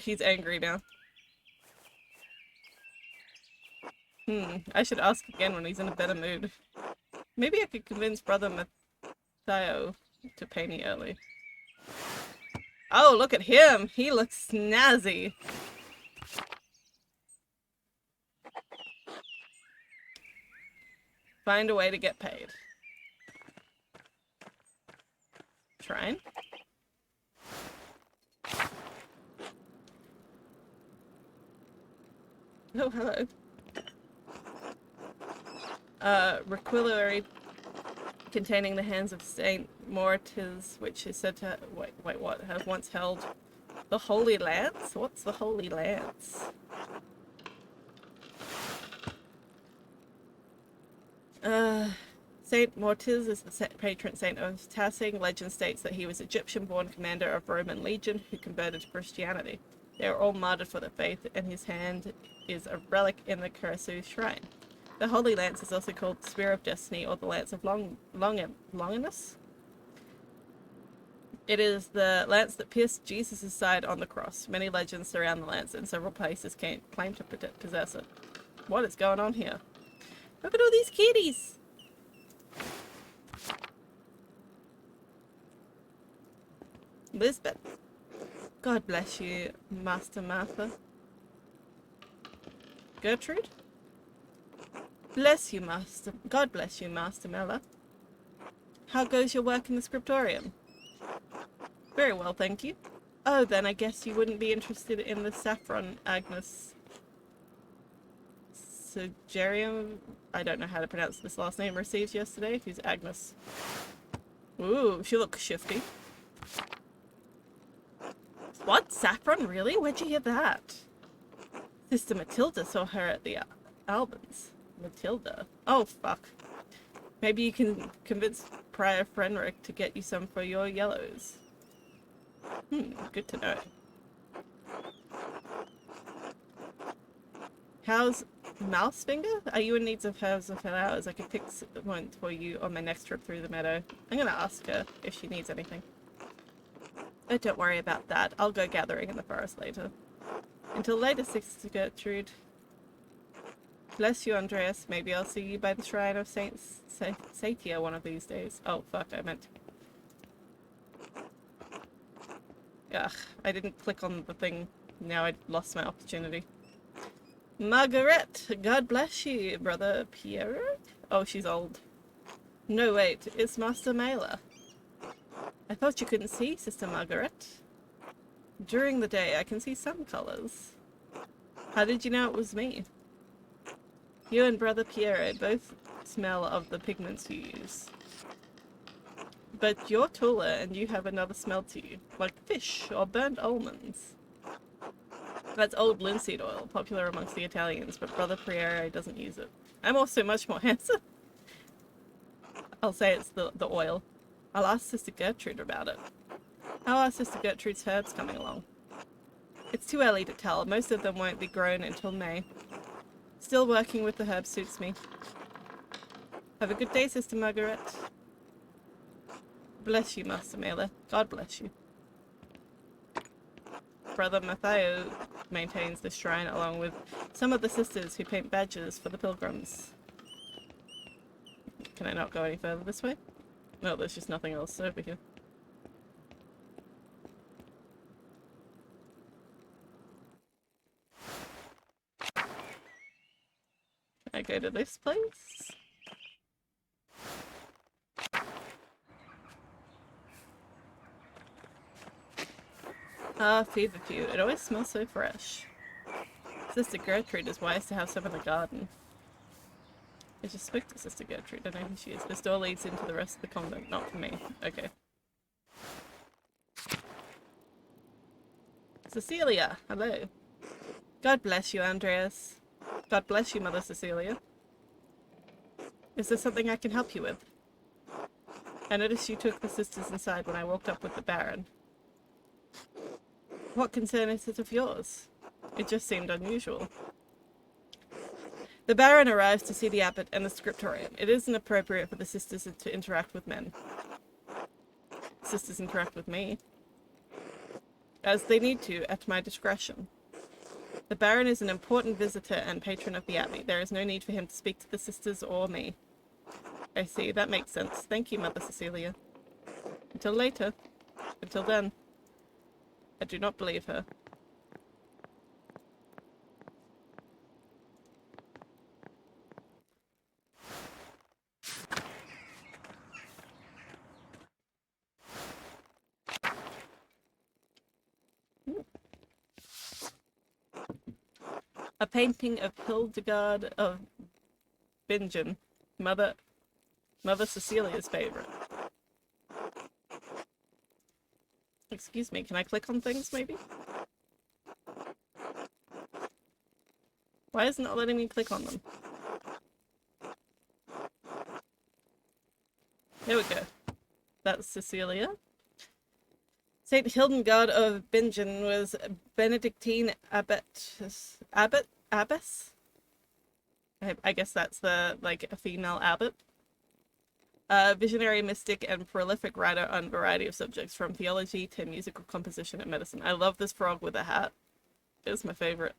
He's angry now. I should ask again when he's in a better mood. Maybe I could convince Brother Matteo to pay me early. Oh, look at him! He looks snazzy! Find a way to get paid. Shrine? Oh, hello. reliquary containing the hands of Saint Morites, which is said to what have once held the Holy Lance. What's the Holy Lance? Saint Morites is the patron saint of Tassing. Legend states that he was Egyptian-born commander of Roman legion who converted to Christianity. They are all martyred for their faith, and his hand is a relic in the Keirsau shrine. The Holy Lance is also called the Spear of Destiny or the Lance of Longinus. It is the lance that pierced Jesus' side on the cross. Many legends surround the lance, and several places claim to possess it. What is going on here? Look at all these kitties! Lisbeth. God bless you, Master Martha. Gertrude? Bless you, Master. God bless you, Master Maler. How goes your work in the scriptorium? Very well, thank you. Oh, then I guess you wouldn't be interested in the saffron Agnes Sugerium. I don't know how to pronounce this last name. Received yesterday. Who's Agnes? Ooh, she looks shifty. What? Saffron? Really? Where'd you hear that? Sister Matilda saw her at the Albans. Matilda? Oh, fuck. Maybe you can convince Prior Frenric to get you some for your yellows. Good to know. How's Mousefinger? Are you in need of herbs or flowers? I could pick one for you on my next trip through the meadow. I'm gonna ask her if she needs anything. Oh, don't worry about that. I'll go gathering in the forest later. Until later, Sister Gertrude. Bless you, Andreas. Maybe I'll see you by the shrine of Saint Satia one of these days. Oh, fuck, I meant... Ugh, I didn't click on the thing. Now I lost my opportunity. Margaret! God bless you, Brother Pierre. Oh, she's old. No, wait, it's Master Maler. I thought you couldn't see, Sister Margaret. During the day, I can see some colors. How did you know it was me? You and Brother Pierre both smell of the pigments you use. But you're taller and you have another smell to you, like fish or burnt almonds. That's old linseed oil, popular amongst the Italians, but Brother Pierre doesn't use it. I'm also much more handsome. I'll say it's the oil. I'll ask Sister Gertrude about it. How are Sister Gertrude's herbs coming along? It's too early to tell. Most of them won't be grown until May. Still working with the herbs suits me. Have a good day, Sister Margaret. Bless you, Master Maler. God bless you. Brother Matteo maintains the shrine along with some of the sisters who paint badges for the pilgrims. Can I not go any further this way? No, there's just nothing else over here. Can I go to this place? Ah, feverfew. It always smells so fresh. Sister Gertrude is wise to have some in the garden. I just spoke to Sister Gertrude. I know who she is. This door leads into the rest of the convent, not for me. Okay. Cecilia, hello. God bless you, Andreas. God bless you, Mother Cecilia. Is there something I can help you with? I noticed you took the sisters inside when I walked up with the Baron. What concern is it of yours? It just seemed unusual. The Baron arrives to see the abbot and the scriptorium. It isn't appropriate for the sisters to interact with men. Sisters interact with me. As they need to, at my discretion. The Baron is an important visitor and patron of the abbey. There is no need for him to speak to the sisters or me. I see, that makes sense. Thank you, Mother Cecilia. Until later. Until then. I do not believe her. A painting of Hildegard of Bingen. Mother Cecilia's favorite. Excuse me, can I click on things maybe? Why is it not letting me click on them? There we go. That's Cecilia. Saint Hildegard of Bingen was a Benedictine abbess? I guess that's the, like, a female abbot. A visionary mystic and prolific writer on a variety of subjects, from theology to musical composition and medicine. I love this frog with a hat. It's my favorite.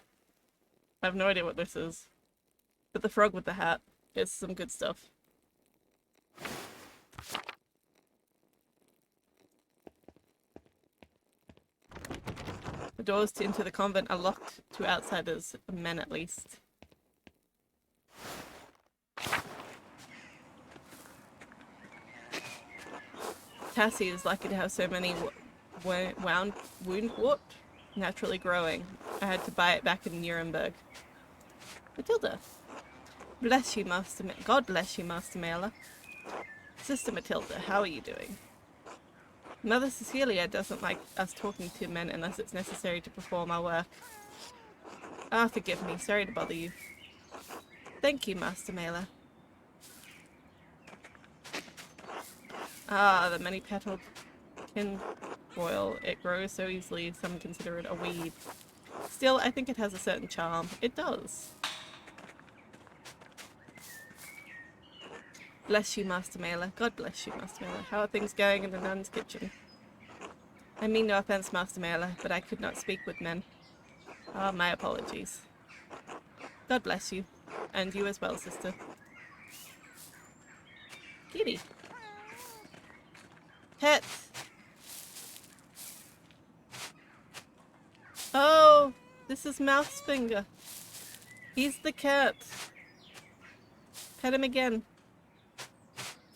I have no idea what this is. But the frog with the hat is some good stuff. The doors into the convent are locked to outsiders, men at least. Tassing is lucky to have so many woundwort naturally growing. I had to buy it back in Nuremberg. Matilda. Bless you, Master God bless you, Master Maler. Sister Matilda, how are you doing? Mother Cecilia doesn't like us talking to men unless it's necessary to perform our work. Ah, forgive me. Sorry to bother you. Thank you, Master Maler. Ah, the many-petaled tinfoil. It grows so easily, some consider it a weed. Still, I think it has a certain charm. It does. Bless you, Master Maler. God bless you, Master Maler. How are things going in the nun's kitchen? I mean no offense, Master Maler, but I could not speak with men. Ah, my apologies. God bless you. And you as well, sister. Kitty. Pets. Oh, this is Mousefinger. He's the cat. Pet him again.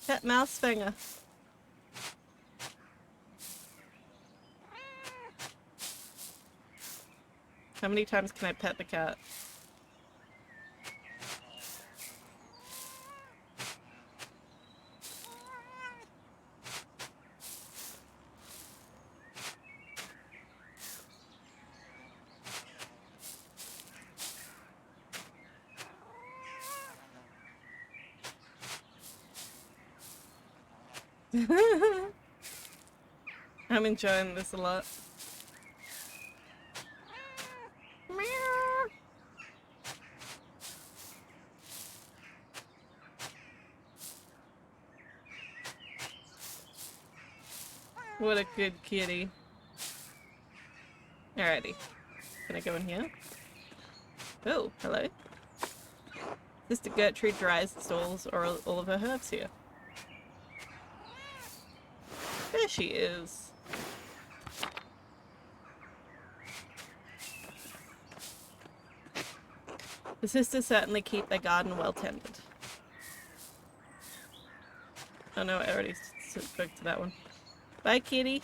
Pet Mousefinger. How many times can I pet the cat? I'm enjoying this a lot. What a good kitty. Alrighty. Can I go in here? Oh, hello. Sister Gertrude dries and stores all of her herbs here. There she is. The sisters certainly keep their garden well tended. Oh no, I already spoke to that one. Bye, kitty.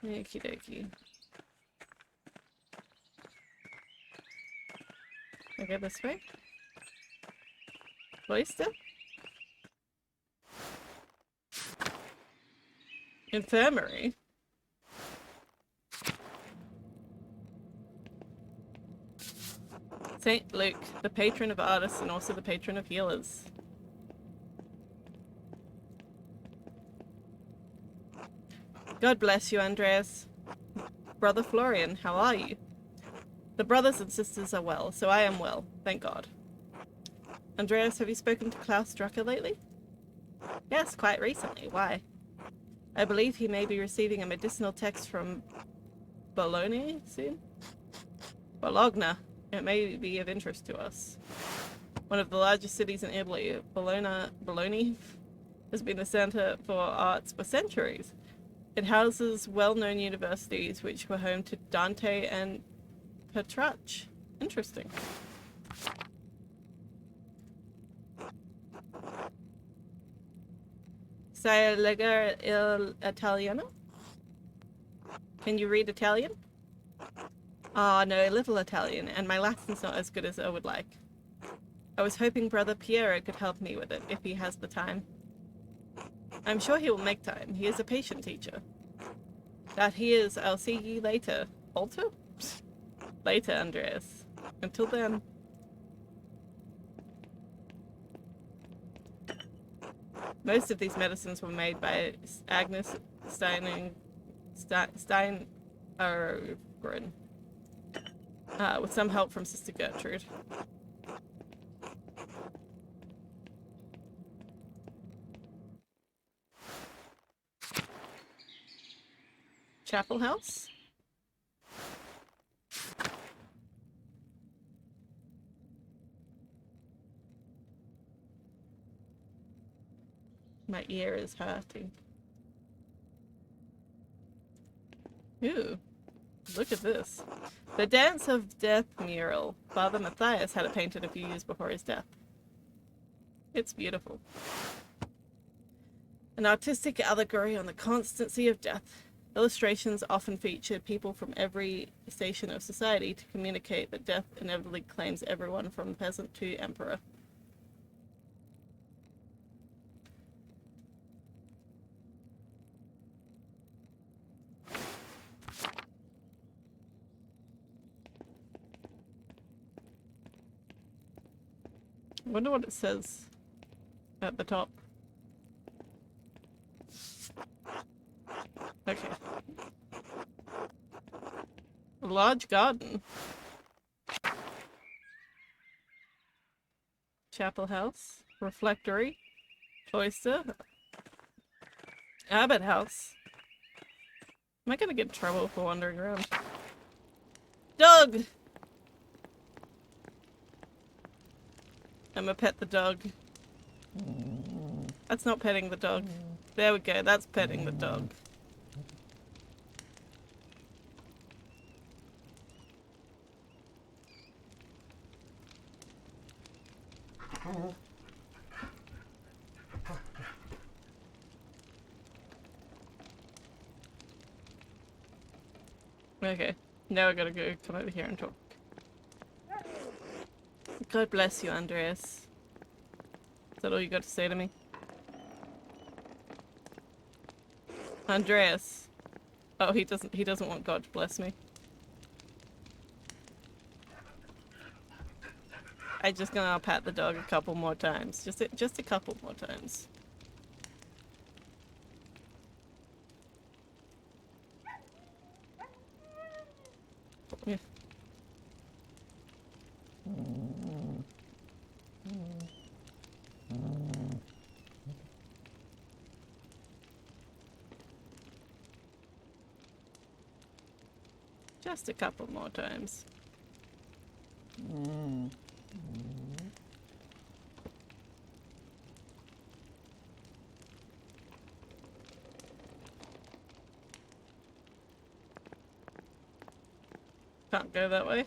Okie dokie. Okay, this way. Cloister. Infirmary. Saint Luke, the patron of artists and also the patron of healers. God bless you, Andreas. Brother Florian, how are you? The brothers and sisters are well, so I am well, thank God. Andreas, have you spoken to Klaus Drucker lately? Yes, quite recently. Why? I believe he may be receiving a medicinal text from Bologna soon? Bologna. It may be of interest to us. One of the largest cities in Italy, Bologna has been a center for arts for centuries. It houses well-known universities which were home to Dante and Petrarch. Interesting. Sai legger il Italiano? Can you read Italian? Ah, no, a little Italian, and my Latin's not as good as I would like. I was hoping Brother Piero could help me with it, if he has the time. I'm sure he will make time. He is a patient teacher. That he is. I'll see you later. Alter? Later, Andreas. Until then. Most of these medicines were made by Agnes Stein with some help from Sister Gertrude. Chapel house? My ear is hurting. Ooh, look at this. The Dance of Death mural. Father Matthias had it painted a few years before his death. It's beautiful. An artistic allegory on the constancy of death. Illustrations often feature people from every station of society to communicate that death inevitably claims everyone from peasant to emperor. I wonder what it says at the top. Okay. A large garden. Chapel house. Reflectory. Cloister. Abbot house. Am I gonna get in trouble for wandering around? Dog! I'm gonna pet the dog. That's not petting the dog. There we go, that's petting the dog. Okay, now I gotta go come over here and talk. God bless you, Andreas. Is that all you got to say to me? Andreas. Oh, he doesn't want God to bless me. I'm just gonna pat the dog a couple more times. Just a couple more times. Yeah. Just a couple more times. Can't go that way.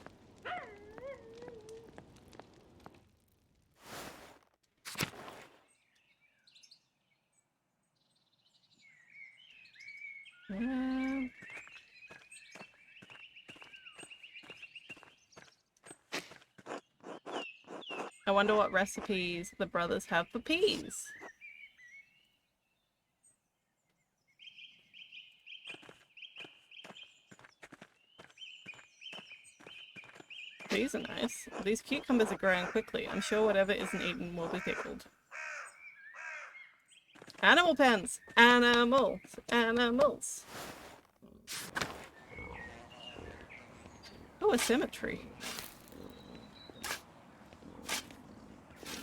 I wonder what recipes the brothers have for peas. These are nice. These cucumbers are growing quickly. I'm sure whatever isn't eaten will be pickled. Animal pens! Animals! Animals! Oh, a cemetery.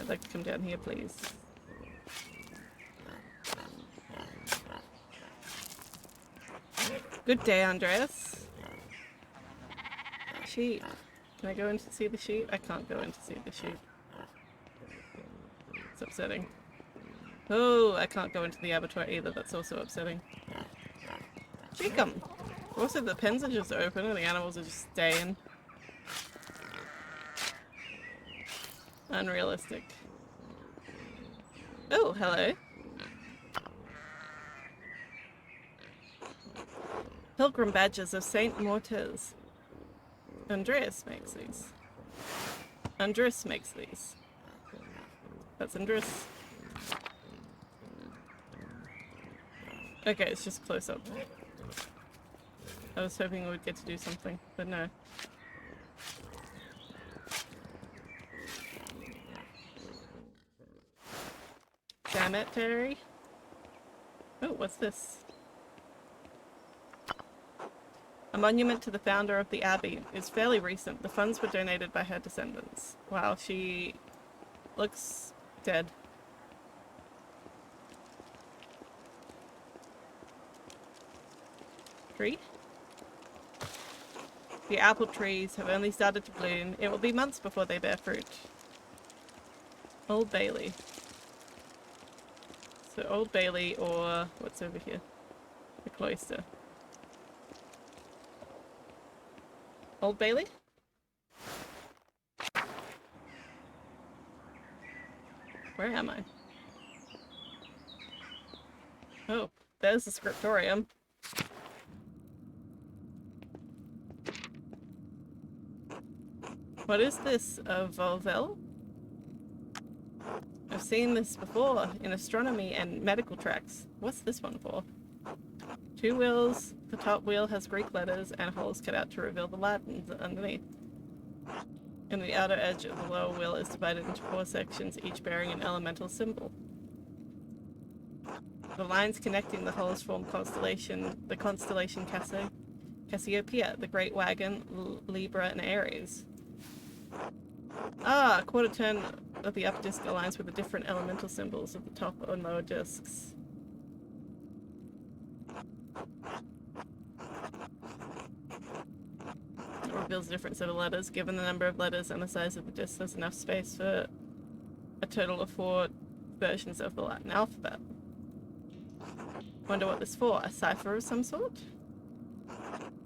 I'd like to come down here, please. Good day, Andreas. Sheep. Can I go in to see the sheep? I can't go in to see the sheep. It's upsetting. Oh, I can't go into the abattoir either. That's also upsetting. Chicken! Also, the pens are just open and the animals are just staying. Unrealistic. Oh, hello. Pilgrim badges of Saint Mortez. Andreas makes these. Andreas makes these. That's Andreas. Okay, it's just close up. I was hoping we would get to do something, but no. Damn it, Terry. Oh, what's this? A monument to the founder of the Abbey is fairly recent. The funds were donated by her descendants. Wow, she looks dead. Tree? The apple trees have only started to bloom. It will be months before they bear fruit. Old Bailey. So Old Bailey, or what's over here? The cloister. Old Bailey? Where am I? Oh, there's the scriptorium. What is this? A Volvel? I've seen this before in astronomy and medical tracks. What's this one for? 2 wheels. The top wheel has Greek letters and holes cut out to reveal the Latin underneath. And the outer edge of the lower wheel is divided into 4 sections, each bearing an elemental symbol. The lines connecting the holes form the constellation Cassiopeia, the Great Wagon, Libra, and Aries. Ah, a quarter turn of the upper disc aligns with the different elemental symbols of the top and lower discs. It reveals a different set of letters. Given the number of letters and the size of the disc, there's enough space for a total of 4 versions of the Latin alphabet. Wonder what this is for? A cipher of some sort?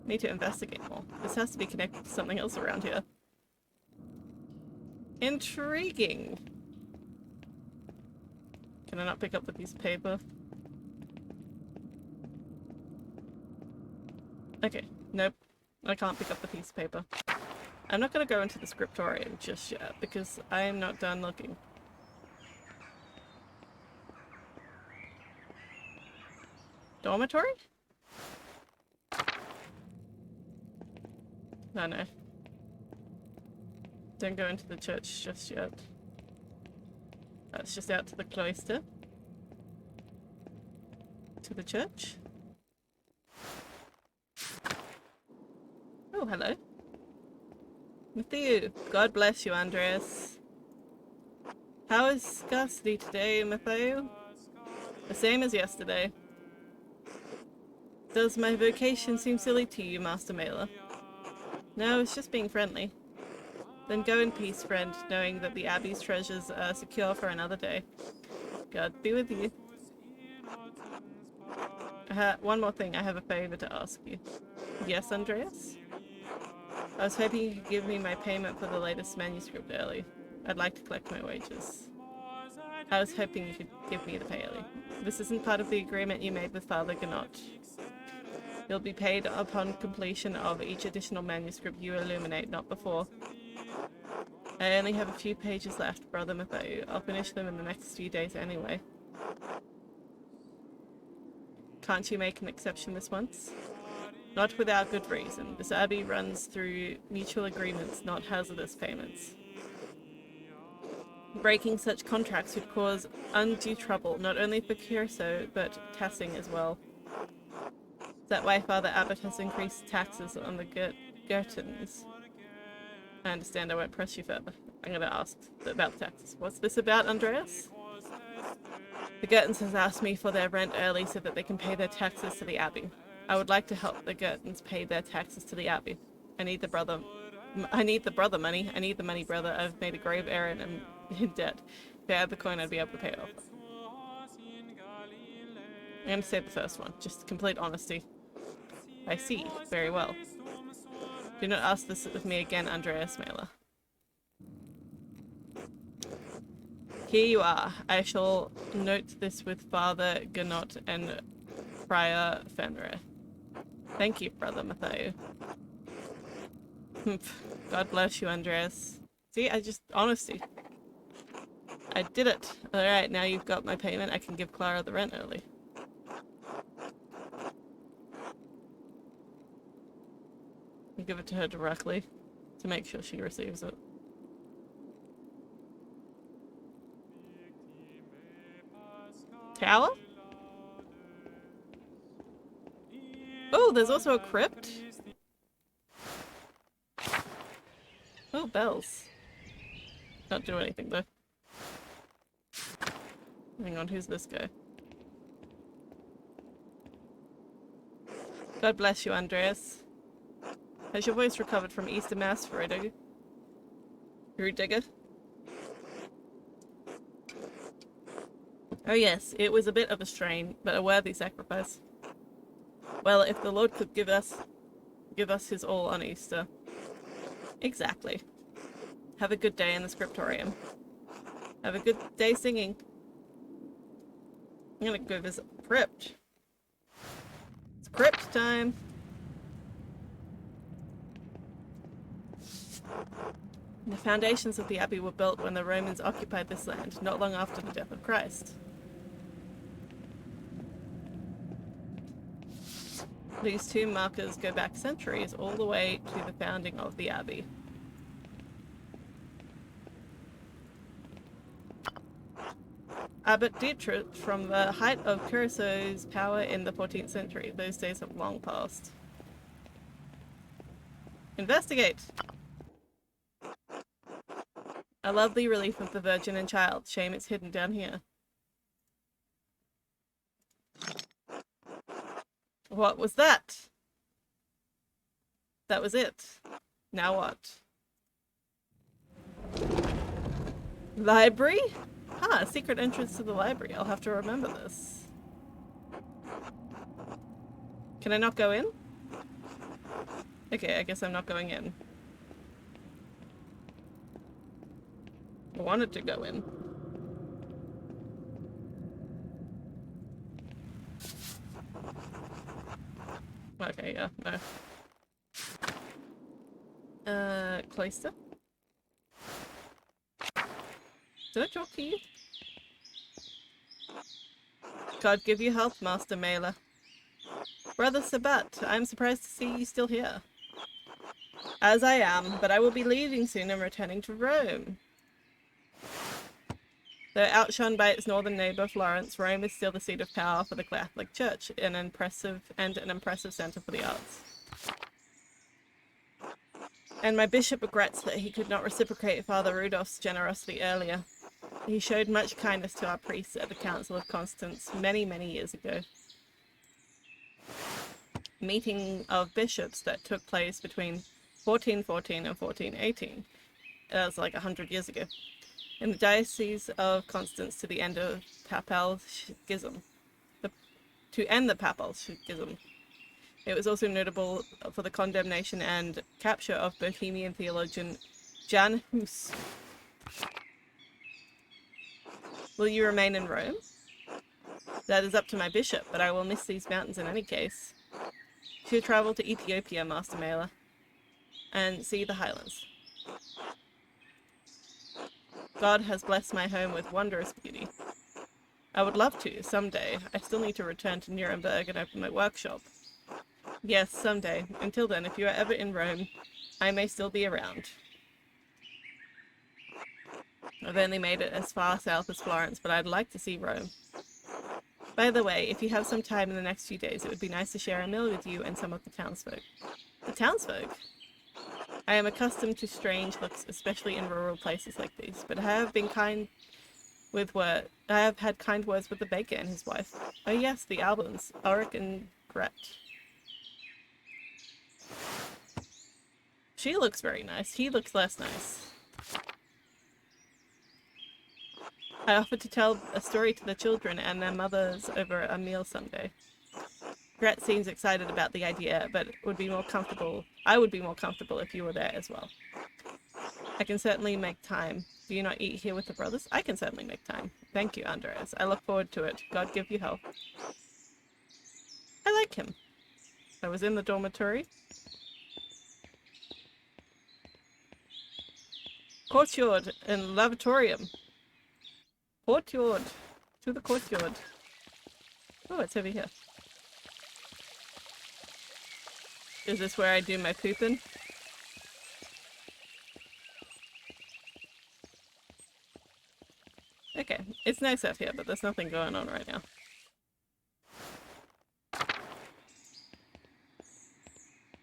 Need to investigate more. This has to be connected to something else around here. Intriguing! Can I not pick up the piece of paper? Okay, nope. I can't pick up the piece of paper. I'm not going to go into the scriptorium just yet, because I am not done looking. Dormitory? No. Don't go into the church just yet. That's just out to the cloister. To the church. Oh, hello. Matthew. God bless you, Andreas. How is scarcity today, Matthew? The same as yesterday. Does my vocation seem silly to you, Master Maler? No, it's just being friendly. Then go in peace, friend, knowing that the Abbey's treasures are secure for another day. God be with you. One more thing, I have a favor to ask you. Yes, Andreas? I was hoping you could give me my payment for the latest manuscript early. I'd like to collect my wages. I was hoping you could give me the pay early. This isn't part of the agreement you made with Father Ganot. You'll be paid upon completion of each additional manuscript you illuminate, not before. I only have a few pages left, Brother Matthew. I'll finish them in the next few days anyway. Can't you make an exception this once? Not without good reason. This abbey runs through mutual agreements, not hazardous payments. Breaking such contracts would cause undue trouble, not only for Keirsau, but Tassing as well. Is that why Father Abbot has increased taxes on the Gurtons? I understand, I won't press you further. I'm going to ask about the taxes. What's this about, Andreas? The Gurtons has asked me for their rent early so that they can pay their taxes to the Abbey. I would like to help the Gurtons pay their taxes to the Abbey. I need the brother money. I need the money, brother. I've made a grave error and am in debt. If I had the coin, I'd be able to pay it off. I'm going to say the first one. Just complete honesty. I see. Very well. Do not ask this of me again, Andreas Maler. Here you are. I shall note this with Father Ganot and Friar Fenrir. Thank you, Brother Matthew. God bless you, Andreas. See, honesty. I did it. Alright, now you've got my payment. I can give Clara the rent early. I'll give it to her directly to make sure she receives it. Tower? Oh, there's also a crypt? Oh, bells. Not do anything though. Hang on, who's this guy? God bless you, Andreas. Has your voice recovered from Easter Mass, Rudiger? Oh yes, it was a bit of a strain, but a worthy sacrifice. Well, if the Lord could give us his all on Easter. Exactly. Have a good day in the scriptorium. Have a good day singing. I'm gonna go visit the crypt. It's crypt time. The foundations of the abbey were built when the Romans occupied this land, not long after the death of Christ. These two markers go back centuries, all the way to the founding of the abbey. Abbot Dietrich from the height of Keirsau's power in the 14th century. Those days have long passed. Investigate! A lovely relief of the Virgin and Child. Shame it's hidden down here. What was that? That was it. Now what? Library? Ah, secret entrance to the library. I'll have to remember this. Can I not go in? Okay, I guess I'm not going in. I wanted to go in. Okay, yeah, no. Cloister? Did I talk to you? God give you health, Master Maler. Brother Sabat, I'm surprised to see you still here. As I am, but I will be leaving soon and returning to Rome. Though outshone by its northern neighbour, Florence, Rome is still the seat of power for the Catholic Church, an impressive centre for the arts. And my bishop regrets that he could not reciprocate Father Rudolph's generosity earlier. He showed much kindness to our priests at the Council of Constance many, many years ago. Meeting of bishops that took place between 1414 and 1418. That was like 100 years ago. In the Diocese of Constance to the end of Papal Schism. To end the Papal Schism. It was also notable for the condemnation and capture of Bohemian theologian Jan Hus. Will you remain in Rome? That is up to my bishop, but I will miss these mountains in any case. To travel to Ethiopia, Master Maler, and see the highlands. God has blessed my home with wondrous beauty. I would love to, someday. I still need to return to Nuremberg and open my workshop. Yes, someday. Until then, if you are ever in Rome, I may still be around. I've only made it as far south as Florence, but I'd like to see Rome. By the way, if you have some time in the next few days, it would be nice to share a meal with you and some of the townsfolk. The townsfolk? I am accustomed to strange looks, especially in rural places like these, but I have had kind words with the baker and his wife. Oh yes, the Albans, Ulrich and Gret. She looks very nice. He looks less nice. I offered to tell a story to the children and their mothers over a meal someday. Gret seems excited about the idea, but I would be more comfortable if you were there as well. I can certainly make time. Do you not eat here with the brothers? I can certainly make time. Thank you, Andreas. I look forward to it. God give you health. I like him. I was in the dormitory. Courtyard and lavatorium. Courtyard. To the courtyard. Oh, it's over here. Is this where I do my pooping? Okay, it's nice out here, but there's nothing going on right now.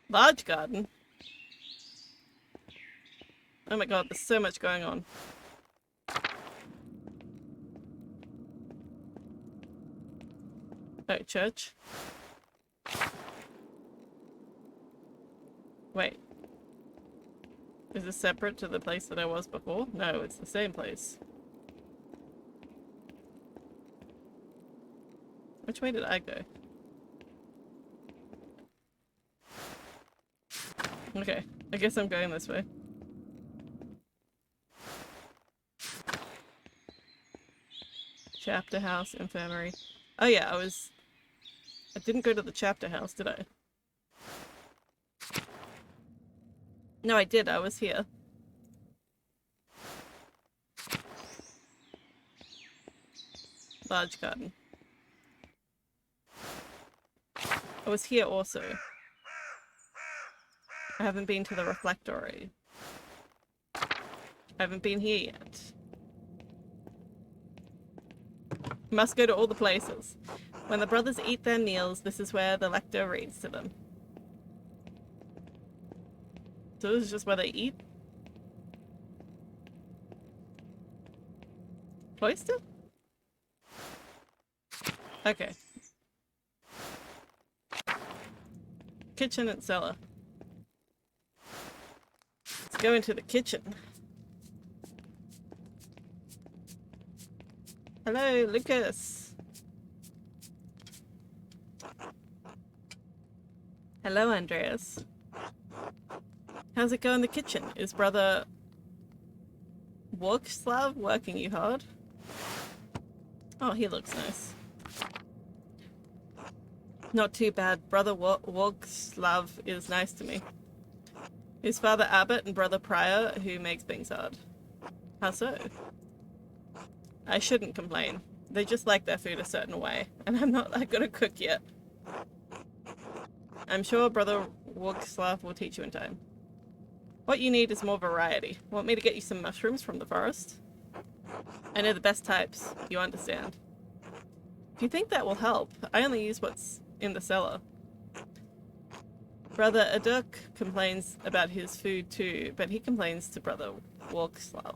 Large garden? Oh my god, there's so much going on. Oh, church. Wait. Is this separate to the place that I was before? No, it's the same place. Which way did I go? Okay, I guess I'm going this way. Chapter house, infirmary. Oh yeah, I didn't go to the chapter house, did I? No, I did. I was here. Large garden. I was here also. I haven't been to the reflectory. I haven't been here yet. Must go to all the places. When the brothers eat their meals, this is where the lector reads to them. So this is just where they eat? Cloister? Okay. Kitchen and cellar. Let's go into the kitchen. Hello, Lucas. Hello, Andreas. How's it go in the kitchen? Is brother Workslav working you hard? Oh, he looks nice. Not too bad. Brother Workslav is nice to me. His father Abbot and brother Prior who makes things hard. How so? I shouldn't complain. They just like their food a certain way, and I'm not that good at cook yet. I'm sure brother Workslav will teach you in time. What you need is more variety. Want me to get you some mushrooms from the forest? I know the best types, you understand. If you think that will help, I only use what's in the cellar. Brother Aduk complains about his food too, but he complains to brother Workslav.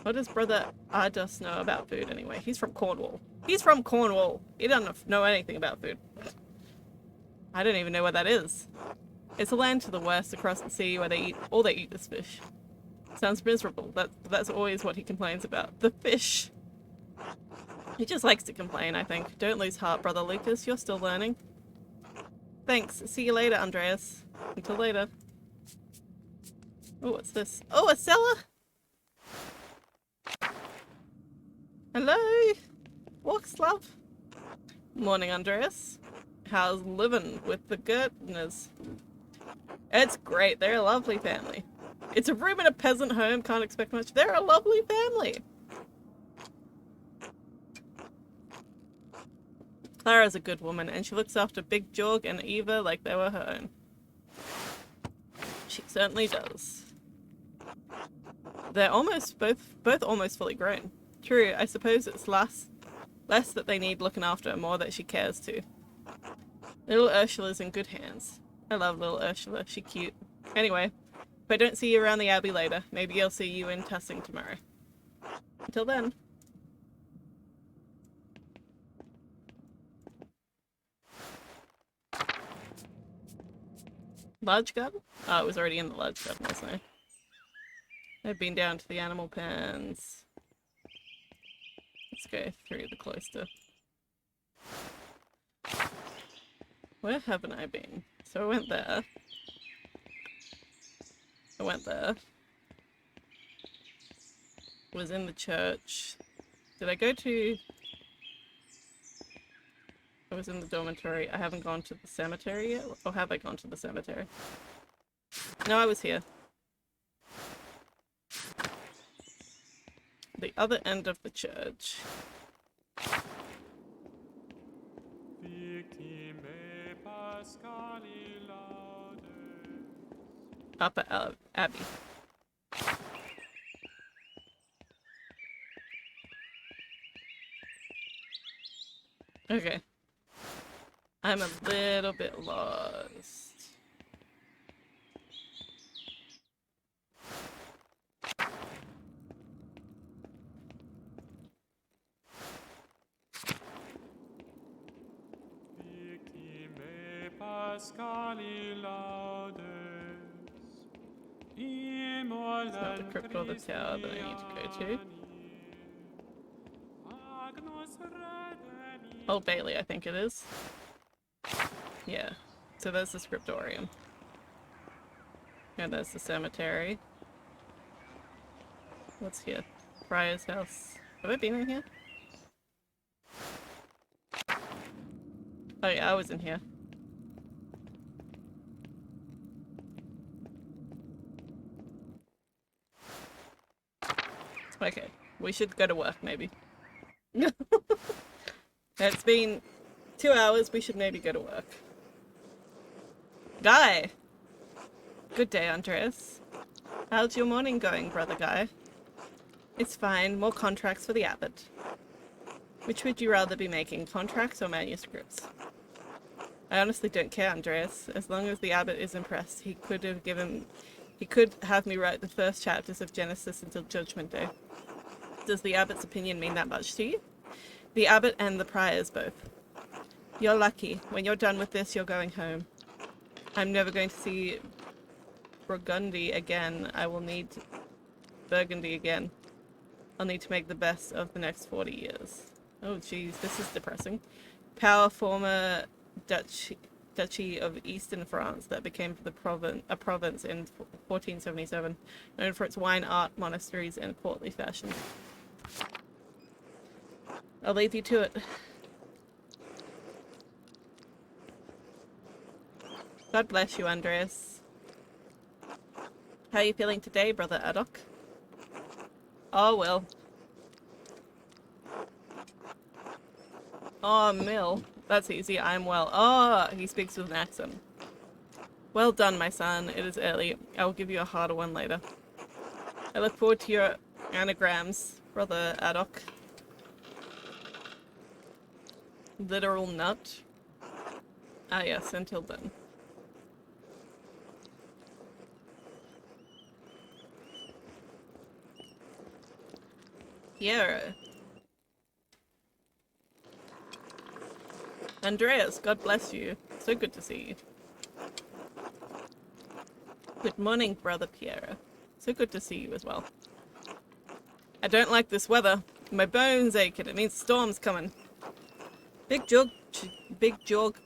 What does brother Ardos know about food anyway? He's from Cornwall. He's from Cornwall. He doesn't know anything about food. I don't even know where that is. It's a land to the west across the sea where all they eat is fish. Sounds miserable. That's always what he complains about. The fish. He just likes to complain, I think. Don't lose heart, brother Lucas. You're still learning. Thanks. See you later, Andreas. Until later. Oh, what's this? Oh, a cellar? Hello? Workslav? Morning, Andreas. How's living with the Gertners? It's great. They're a lovely family. It's a room in a peasant home. Can't expect much. They're a lovely family. Clara's a good woman, and she looks after Big Jorg and Eva like they were her own. She certainly does. They're almost both almost fully grown. True, I suppose it's less that they need looking after, more that she cares to. Little Ursula's in good hands. I love little Ursula. She's cute. Anyway, if I don't see you around the Abbey later, maybe I'll see you in Tassing tomorrow. Until then. Large garden? Oh, it was already in the large garden, wasn't I? I've been down to the animal pens. Let's go through the cloister. Where haven't I been? So I went there. I went there. Was in the church. Did I go to... I was in the dormitory. I haven't gone to the cemetery yet. Or have I gone to the cemetery? No, I was here. The other end of the church. Upper Abbey. Okay. I'm a little bit lost. It's not the crypt or the tower that I need to go to. Old Bailey, I think it is. Yeah. So there's the scriptorium. And there's the cemetery. What's here? Friar's house. Have I been in here? Oh yeah, I was in here. Okay, we should go to work maybe. It's been 2 hours, we should maybe go to work. Guy! Good day, Andreas. How's your morning going, brother Guy? It's fine, more contracts for the abbot. Which would you rather be making, contracts or manuscripts? I honestly don't care, Andreas. As long as the abbot is impressed, he could have me write the first chapters of Genesis until Judgment Day. Does the abbot's opinion mean that much to you? The abbot and the priors both. You're lucky. When you're done with this, you're going home. I'm never going to see Burgundy again. I will need Burgundy again. I'll need to make the best of the next 40 years. Oh jeez, this is depressing. Power former Duchy of Eastern France that became a province in 1477, known for its wine art, monasteries, and courtly fashion. I'll leave you to it. God bless you, Andreas. How are you feeling today, brother Adok? Oh, well. Oh, Mill. That's easy. I'm well. Oh, he speaks with an accent. Well done, my son. It is early. I will give you a harder one later. I look forward to your anagrams, brother Adok. Literal nut. Ah, yes, until then. Yeah. Andreas, God bless you. So good to see you. Good morning, brother Pierre. So good to see you as well. I don't like this weather. My bones ache and it means storm's coming. Big Jorg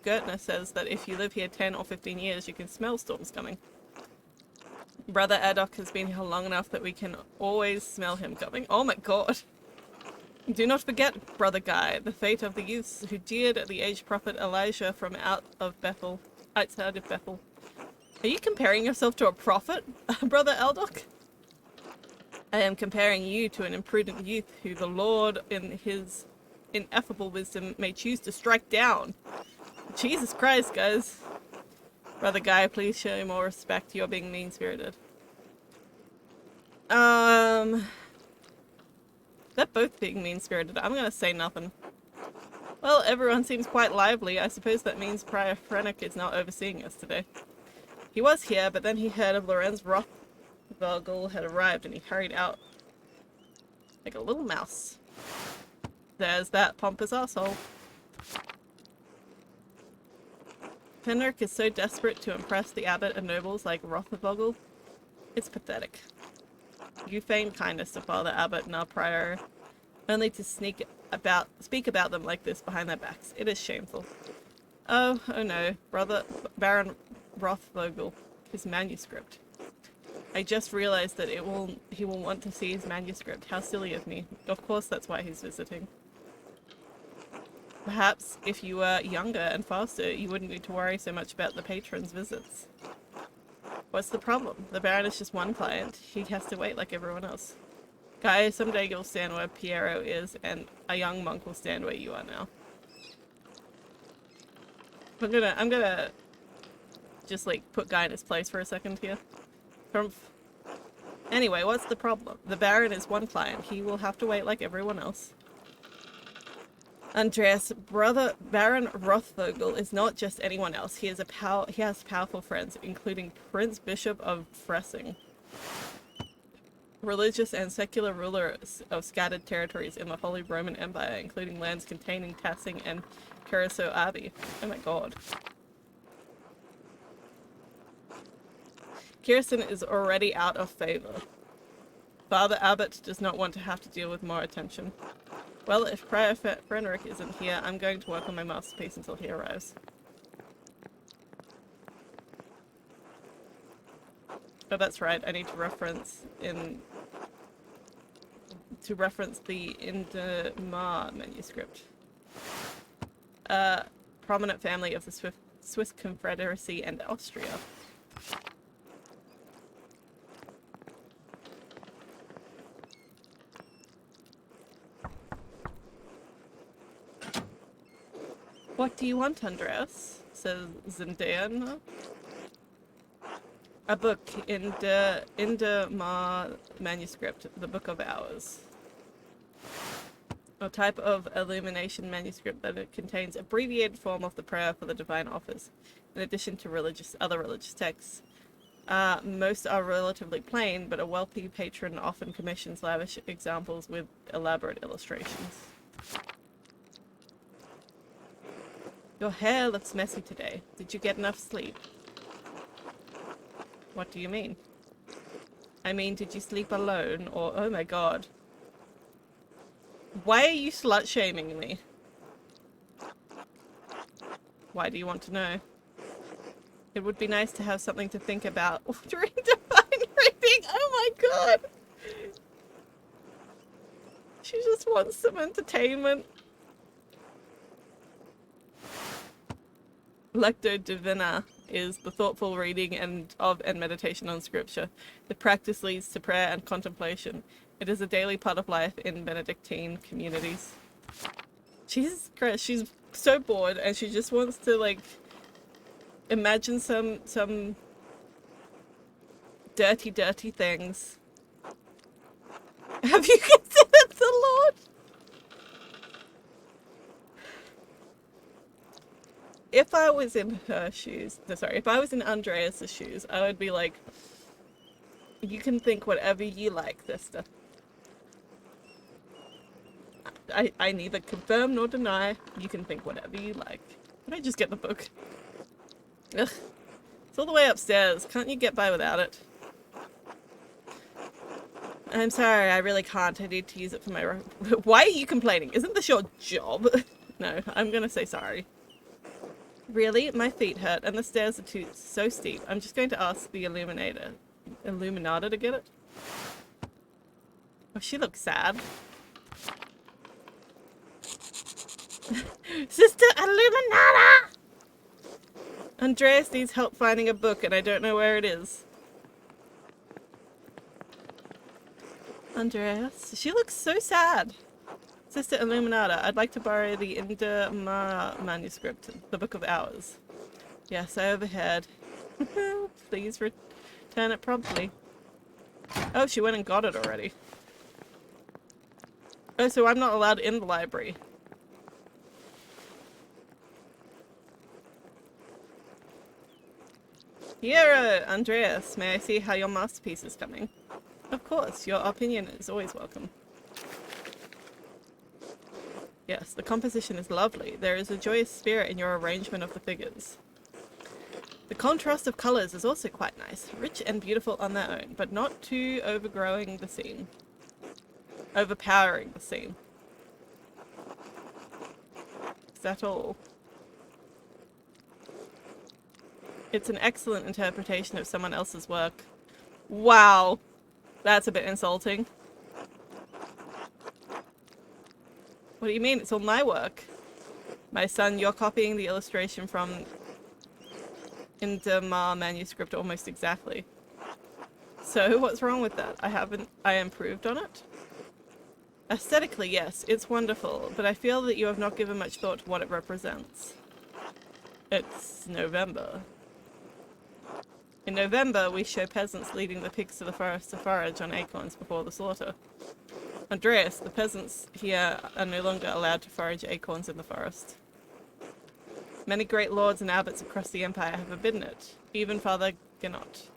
Gertner says that if you live here 10 or 15 years, you can smell storms coming. Brother Adok has been here long enough that we can always smell him coming. Oh my god. Do not forget, brother Guy, the fate of the youths who jeered at the aged prophet Elijah from outside of Bethel. Are you comparing yourself to a prophet, brother Eldok? I am comparing you to an imprudent youth who the Lord, in his ineffable wisdom, may choose to strike down. Jesus Christ, guys. Brother Guy, please show more respect. You're being mean-spirited. They're both being mean-spirited. I'm gonna say nothing. Well, everyone seems quite lively. I suppose that means Prior Frennick is now overseeing us today. He was here, but then he heard of Lorenz Rothvogel had arrived and he hurried out like a little mouse. There's that pompous asshole. Fenric is so desperate to impress the abbot and nobles like Rothvogel. It's pathetic. You feign kindness to Father Abbot and our prior, only to speak about them like this behind their backs. It is shameful. Oh no, Baron Rothvogel, his manuscript. I just realized that he will want to see his manuscript. How silly of me. Of course that's why he's visiting. Perhaps if you were younger and faster, you wouldn't need to worry so much about the patron's visits. What's the problem? The Baron is just one client. He has to wait like everyone else. Guy, someday you'll stand where Piero is, and a young monk will stand where you are now. I'm gonna just like put Guy in his place for a second here. Anyway, what's the problem? The Baron is one client. He will have to wait like everyone else. Andreas' brother Baron Rothvogel is not just anyone else. He has powerful friends, including Prince Bishop of Fressing, religious and secular rulers of scattered territories in the Holy Roman Empire, including lands containing Tassing and Keirsau Abbey. Oh my god. Kirsten is already out of favor. Father Abbot does not want to have to deal with more attention. Well, if Prior Frederick isn't here, I'm going to work on my masterpiece until he arrives. Oh, that's right. I need to reference the Indemar manuscript. Prominent family of the Swiss Confederacy and Austria. What do you want, Andreas? Says Zindean. A book in the Indemar manuscript, the Book of Hours. A type of illumination manuscript that it contains abbreviated form of the prayer for the divine office, in addition to other religious texts. Most are relatively plain, but a wealthy patron often commissions lavish examples with elaborate illustrations. Your hair looks messy today. Did you get enough sleep? What do you mean? I mean, did you sleep alone or... Oh my god. Why are you slut-shaming me? Why do you want to know? It would be nice to have something to think about during divine reading. Oh my god! She just wants some entertainment. Lectio Divina is the thoughtful reading and meditation on scripture. The practice leads to prayer and contemplation. It is a daily part of life in Benedictine communities. Jesus Christ, she's so bored and she just wants to like imagine some dirty things. Have you considered the Lord? If I was in her shoes, if I was in Andreas' shoes, I would be like, you can think whatever you like, sister. I neither confirm nor deny. You can think whatever you like. Can I just get the book? Ugh. It's all the way upstairs. Can't you get by without it? I'm sorry, I really can't. I need to use it for my... Why are you complaining? Isn't this your job? No, I'm gonna say sorry. Really? My feet hurt and the stairs are so steep. I'm just going to ask the Illuminator to get it. Oh, she looks sad. Sister Illuminata! Andreas needs help finding a book and I don't know where it is. Andreas? She looks so sad. Sister Illuminata, I'd like to borrow the Indemar manuscript, the Book of Hours. Yes, I overheard. Please return it promptly. Oh, she went and got it already. Oh, so I'm not allowed in the library. Here, Andreas, may I see how your masterpiece is coming? Of course, your opinion is always welcome. Yes, the composition is lovely. There is a joyous spirit in your arrangement of the figures. The contrast of colours is also quite nice, rich and beautiful on their own, but not too overpowering the scene. Is that all? It's an excellent interpretation of someone else's work. Wow, that's a bit insulting. What do you mean? It's all my work. My son, you're copying the illustration from Indemar manuscript almost exactly. So, what's wrong with that? I improved on it? Aesthetically, yes, it's wonderful, but I feel that you have not given much thought to what it represents. It's November. In November, we show peasants leading the pigs to the forest to forage on acorns before the slaughter. Andreas, the peasants here are no longer allowed to forage acorns in the forest. Many great lords and abbots across the empire have forbidden it, even Father Genot.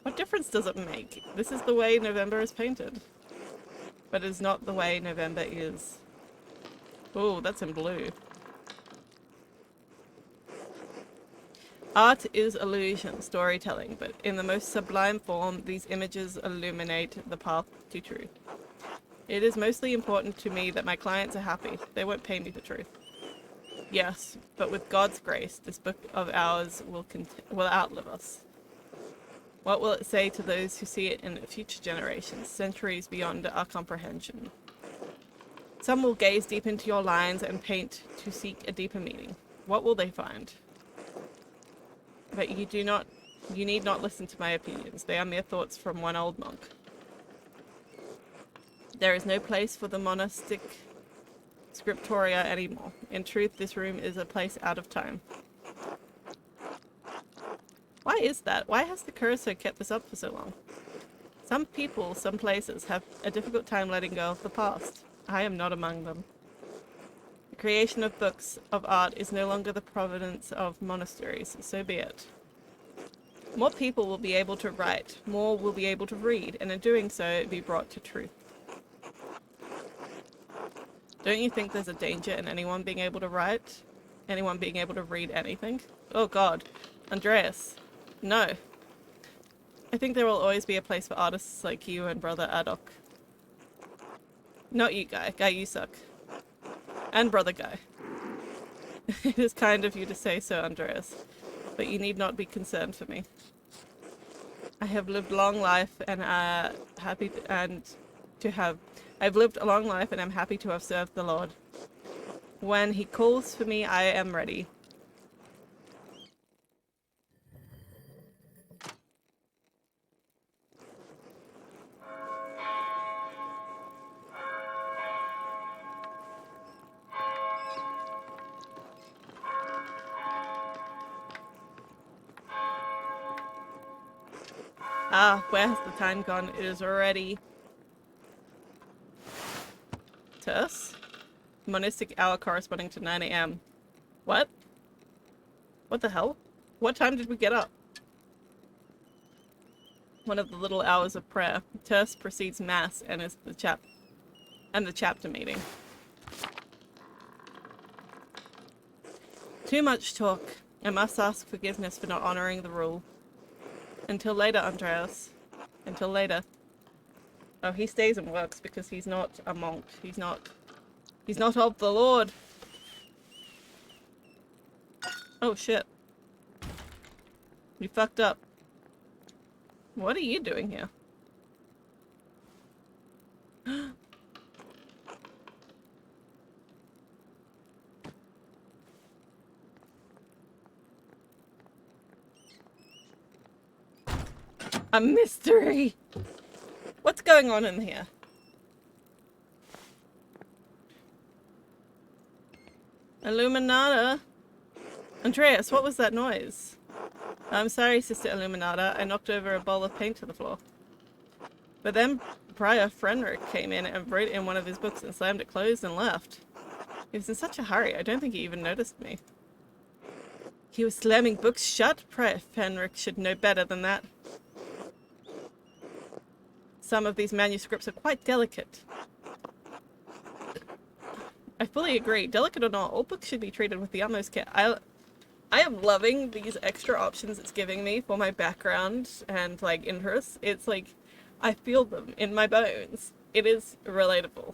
What difference does it make? This is the way November is painted. But it is not the way November is. Oh, that's in blue. Art is illusion, storytelling, but in the most sublime form, these images illuminate the path to truth. It is mostly important to me that my clients are happy. They won't pay me for truth. Yes, but with God's grace, this book of ours will outlive us. What will it say to those who see it in future generations, centuries beyond our comprehension? Some will gaze deep into your lines and paint to seek a deeper meaning. What will they find? But you need not listen to my opinions. They are mere thoughts from one old monk. There is no place for the monastic scriptoria anymore. In truth, this room is a place out of time. Why is that? Why has the Keirsau kept this up for so long? Some people, some places, have a difficult time letting go of the past. I am not among them. The creation of books of art is no longer the providence of monasteries, so be it. More people will be able to write, more will be able to read, and in doing so, be brought to truth. Don't you think there's a danger in anyone being able to write? Anyone being able to read anything? Oh god. Andreas. No. I think there will always be a place for artists like you and Brother Adok. Not you, Guy. Guy, you suck. And Brother Guy. It is kind of you to say so, Andreas, but you need not be concerned for me. I have lived a long life and I've lived a long life and I'm happy to have served the Lord. When he calls for me, I am ready. Ah, where has the time gone? It is already... Tess? Monistic hour corresponding to 9 AM. What? What the hell? What time did we get up? One of the little hours of prayer. Tess precedes mass and is the chapter meeting. Too much talk. I must ask forgiveness for not honoring the rule. Until later, Andreas. Until later. Oh, he stays and works because he's not a monk. He's not of the Lord. Oh shit. You fucked up. What are you doing here? A mystery! What's going on in here? Illuminata? Andreas, what was that noise? I'm sorry, Sister Illuminata. I knocked over a bowl of paint to the floor. But then Prior Frenric came in and wrote in one of his books and slammed it closed and left. He was in such a hurry, I don't think he even noticed me. He was slamming books shut? Prior Fenric should know better than that. Some of these manuscripts are quite delicate. I fully agree. Delicate or not, all books should be treated with the utmost care. I am loving these extra options it's giving me for my background and like interests. It's like I feel them in my bones. It is relatable.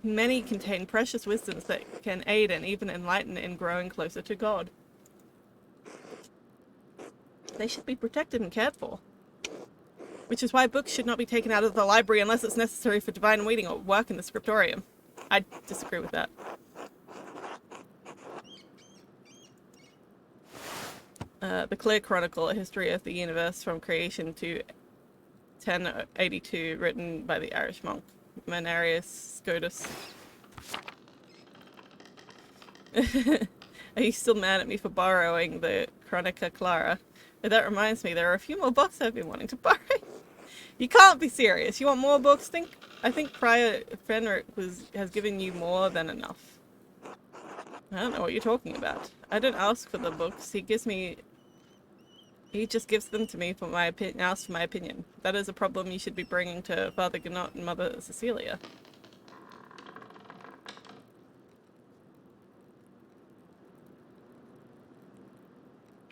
Many contain precious wisdoms that can aid and even enlighten in growing closer to God. They should be protected and cared for. Which is why books should not be taken out of the library unless it's necessary for divine reading or work in the scriptorium. I disagree with that. The Clear Chronicle, A History of the Universe from Creation to 1082, written by the Irish monk Manarius Scotus. Are you still mad at me for borrowing the Chronica Clara? But that reminds me, there are a few more books I've been wanting to borrow. You can't be serious. You want more books? I think Prior Fenric has given you more than enough. I don't know what you're talking about. I don't ask for the books. He just gives them to me for my opinion. Asks for my opinion. That is a problem you should be bringing to Father Gnot and Mother Cecilia.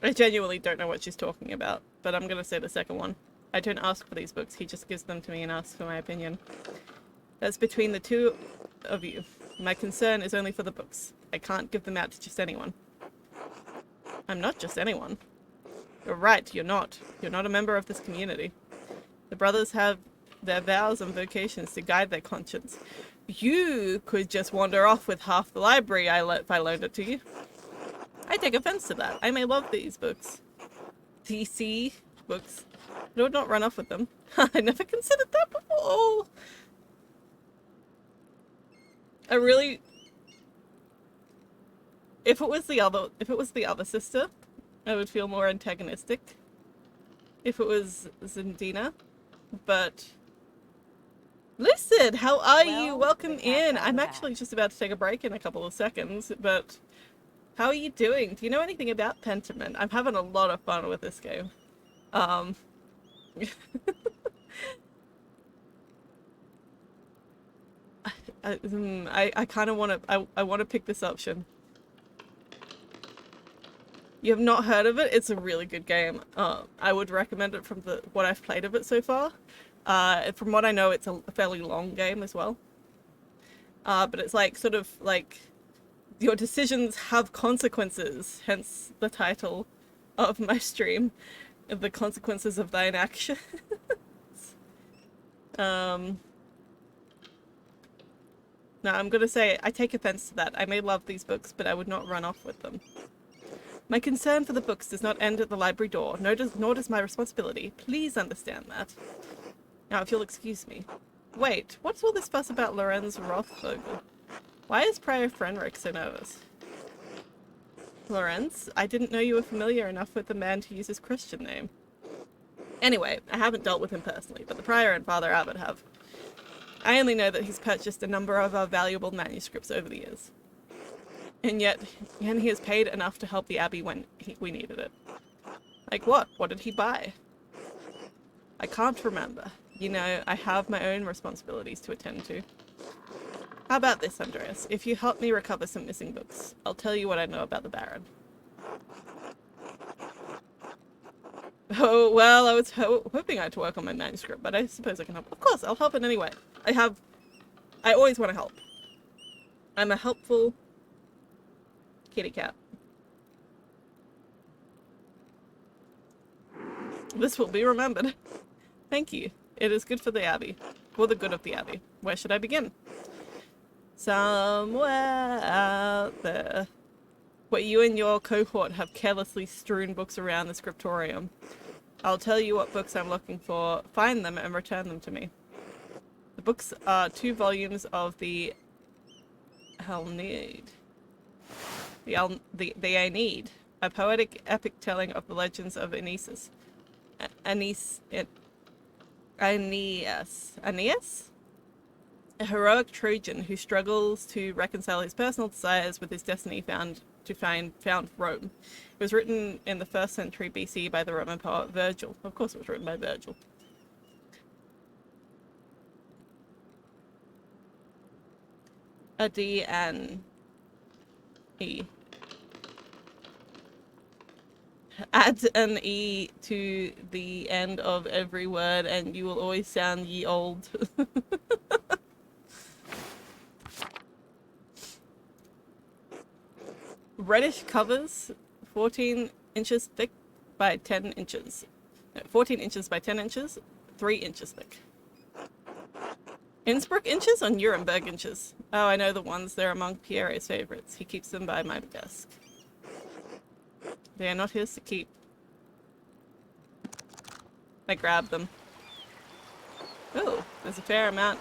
I genuinely don't know what she's talking about, but I'm gonna say the second one. I don't ask for these books. He just gives them to me and asks for my opinion. That's between the two of you. My concern is only for the books. I can't give them out to just anyone. I'm not just anyone. You're right, you're not. You're not a member of this community. The brothers have their vows and vocations to guide their conscience. You could just wander off with half the library if I loaned it to you. I take offense to that. I may love these books. TC books. I would not run off with them. I never considered that before. I really... If it was the other sister, I would feel more antagonistic. If it was Zindina. But... Lucid, how are you? Welcome in. I'm actually just about to take a break in a couple of seconds, but... How are you doing? Do you know anything about Pentiment? I'm having a lot of fun with this game. I kind of want to... I want to pick this option. You have not heard of it? It's a really good game. I would recommend it from what I've played of it so far. From what I know, it's a fairly long game as well. But it's like, sort of like... Your decisions have consequences, hence the title of my stream, The Consequences of Thine Actions. No, I'm gonna say, I take offense to that. I may love these books, but I would not run off with them. My concern for the books does not end at the library door, nor does my responsibility. Please understand that. Now, if you'll excuse me. Wait, what's all this fuss about Lorenz Rothvogel? Why is Prior Fenric so nervous? Lorenz, I didn't know you were familiar enough with the man to use his Christian name. Anyway, I haven't dealt with him personally, but the Prior and Father Abbot have. I only know that he's purchased a number of our valuable manuscripts over the years. And yet, he has paid enough to help the Abbey when we needed it. Like what? What did he buy? I can't remember. You know, I have my own responsibilities to attend to. How about this, Andreas? If you help me recover some missing books, I'll tell you what I know about the Baron. Oh, well, I was hoping I had to work on my manuscript, but I suppose I can help. Of course, I'll help in any way. I always want to help. I'm a helpful kitty cat. This will be remembered. Thank you. It is good for the Abbey. For the good of the Abbey. Where should I begin? Somewhere out there, where you and your cohort have carelessly strewn books around the scriptorium. I'll tell you what books I'm looking for, find them, and return them to me. The books are 2 volumes of the Aeneid. The Aeneid, a poetic epic telling of the legends of Aeneas. Aeneas? A heroic Trojan who struggles to reconcile his personal desires with his destiny found Rome. It was written in the 1st century BC by the Roman poet Virgil. Of course it was written by Virgil. A D and E. Add an E to the end of every word and you will always sound ye old. Reddish covers, 14 inches thick by 10 inches. No, 14 inches by 10 inches, 3 inches thick. Innsbruck inches or Nuremberg inches? Oh, I know the ones. They're among Pierre's favorites. He keeps them by my desk. They are not his to keep. I grab them. Ooh, there's a fair amount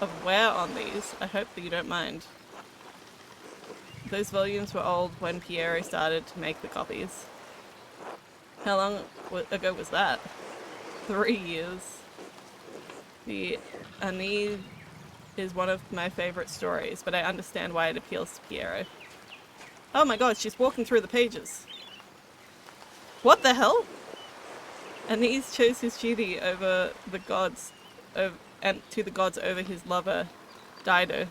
of wear on these. I hope that you don't mind. Those volumes were old when Pierre started to make the copies. How long ago was that? 3 years. The Annie is one of my favorite stories, but I understand why it appeals to Pierre. Oh my god, she's walking through the pages. What the hell? Aeneas chose his duty over the gods, and to the gods over his lover, Dido.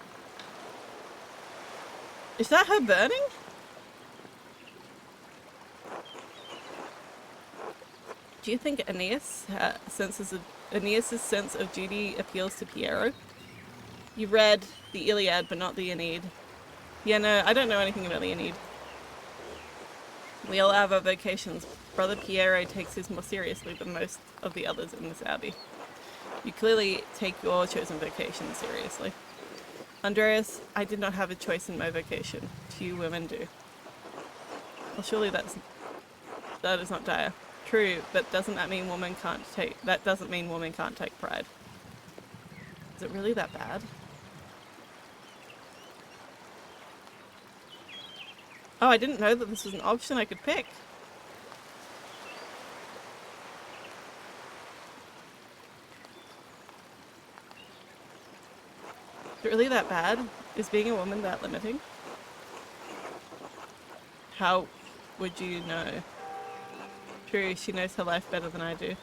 Is that her burning? Do you think Aeneas' sense of duty appeals to Piero? You read the Iliad, but not the Aeneid. Yeah, no, I don't know anything about the Aeneid. We all have our vocations. Brother Piero takes his more seriously than most of the others in this abbey. You clearly take your chosen vocation seriously. Andreas, I did not have a choice in my vocation. Few women do. Well, surely that is not dire. True, but doesn't that mean women can't take? That doesn't mean women can't take pride. Is it really that bad? Oh, I didn't know that this was an option I could pick. Is it really that bad? Is being a woman that limiting? How would you know? True, she knows her life better than I do.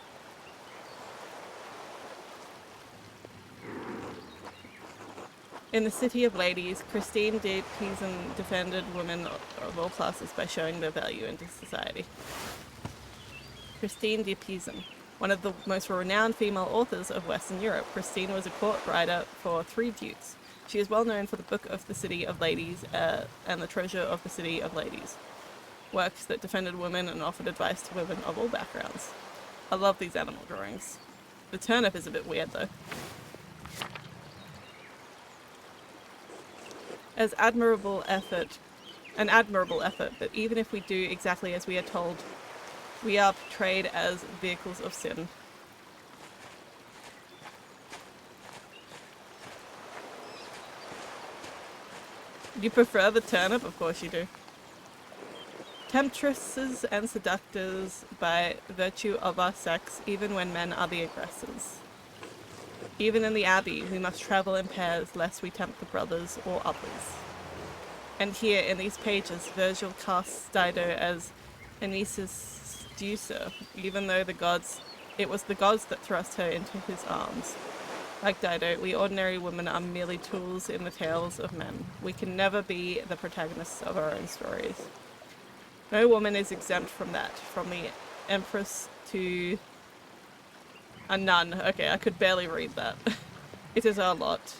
In the City of Ladies, Christine de Pizan defended women of all classes by showing their value into society. Christine de Pizan, one of the most renowned female authors of Western Europe, Christine was a court writer for 3 dukes. She is well known for the Book of the City of Ladies and the Treasure of the City of Ladies, works that defended women and offered advice to women of all backgrounds. I love these animal drawings. The turnip is a bit weird though. An admirable effort, but even if we do exactly as we are told, we are portrayed as vehicles of sin. You prefer the turnip? Of course you do. Temptresses and seductors by virtue of our sex, even when men are the aggressors. Even in the abbey, we must travel in pairs, lest we tempt the brothers or others. And here, in these pages, Virgil casts Dido as Aeneas' seducer, even though it was the gods that thrust her into his arms. Like Dido, we ordinary women are merely tools in the tales of men. We can never be the protagonists of our own stories. No woman is exempt from that, from the empress to a nun. Okay, I could barely read that. It is our lot.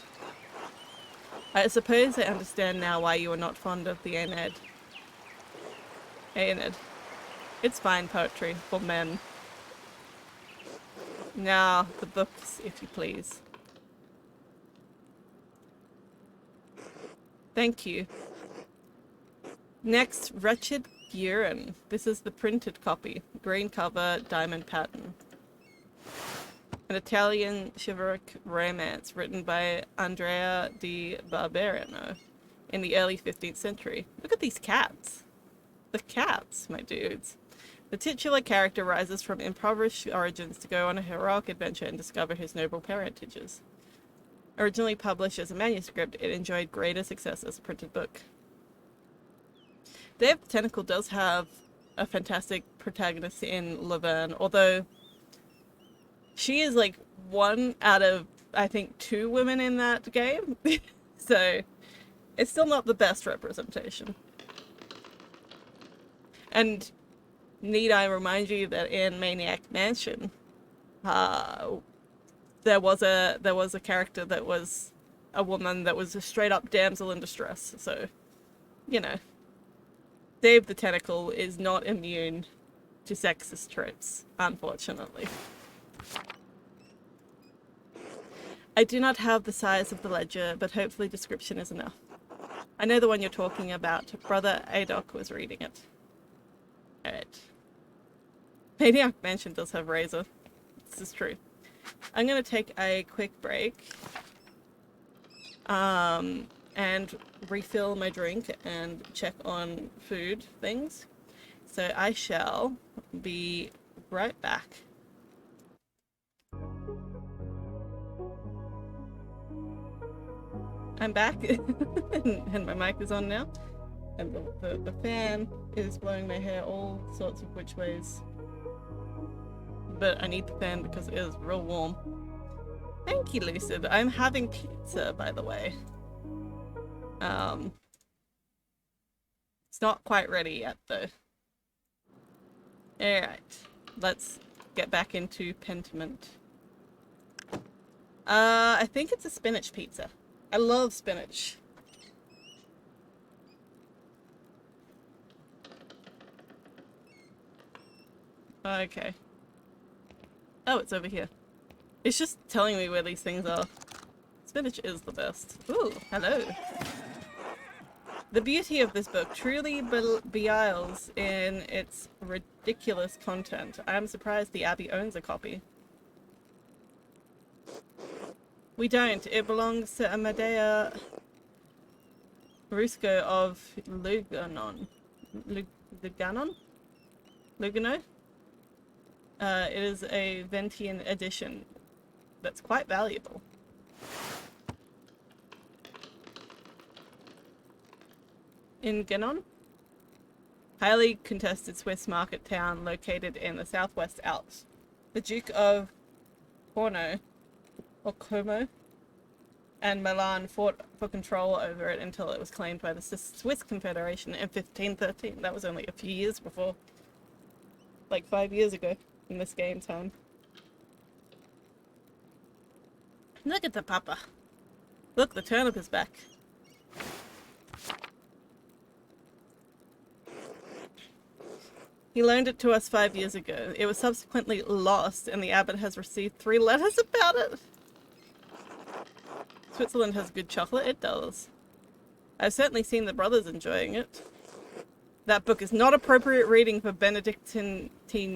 I suppose I understand now why you are not fond of the Aeneid. Aeneid. It's fine poetry for men. Now, the books, if you please. Thank you. Next, Wretched Buren. This is the printed copy. Green cover, diamond pattern. An Italian chivalric romance written by Andrea di Barbariano in the early 15th century. Look at these cats. The cats, my dudes. The titular character rises from impoverished origins to go on a heroic adventure and discover his noble parentages. Originally published as a manuscript, it enjoyed greater success as a printed book. Day of the Tentacle does have a fantastic protagonist in Laverne, although she is like 1 out of, I think, 2 women in that game. So it's still not the best representation. And need I remind you that in Maniac Mansion, there was a character that was a woman that was a straight up damsel in distress. So, you know, Dave the Tentacle is not immune to sexist tropes, unfortunately. I do not have the size of the ledger, but hopefully description is enough. I know the one you're talking about. Brother Adoc was reading it. Alright. Maniac Mansion does have Razor. This is true. I'm going to take a quick break. And refill my drink and check on food things. So I shall be right back. I'm back, and my mic is on now, and the fan is blowing my hair all sorts of which ways. But I need the fan because it is real warm. Thank you, Lucid. I'm having pizza, by the way. It's not quite ready yet, though. Alright, let's get back into Pentiment. I think it's a spinach pizza. I love spinach. Okay. Oh, it's over here. It's just telling me where these things are. Spinach is the best. Ooh, hello. The beauty of this book truly beguiles in its ridiculous content. I am surprised the Abbey owns a copy. We don't. It belongs to Amadea Rusco of Luganon. Lugano? It is a Ventian edition that's quite valuable. In Ganon? Highly contested Swiss market town located in the southwest Alps. The Duke of Como and Milan fought for control over it until it was claimed by the Swiss Confederation in 1513. That was only a few years before. Like 5 years ago in this game time. Look at the papa. Look, the turnip is back. He loaned it to us 5 years ago. It was subsequently lost, and the abbot has received 3 letters about it. Switzerland has good chocolate. It does. I've certainly seen the brothers enjoying it. That book is not appropriate reading for Benedictine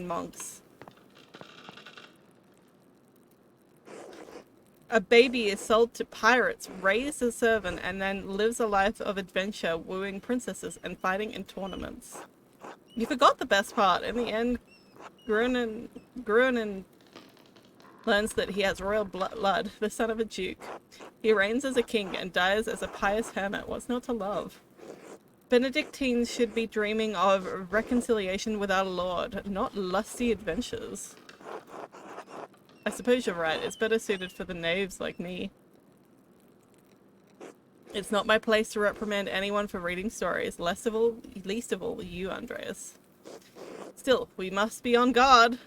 monks. A baby is sold to pirates, raised as a servant, and then lives a life of adventure, wooing princesses and fighting in tournaments. You forgot the best part. In the end, Grunin learns that he has royal blood, the son of a duke. He reigns as a king and dies as a pious hermit. What's not to love? Benedictines should be dreaming of reconciliation with our Lord, not lusty adventures. I suppose you're right. It's better suited for the knaves like me. It's not my place to reprimand anyone for reading stories, least of all you, Andreas. Still, we must be on guard.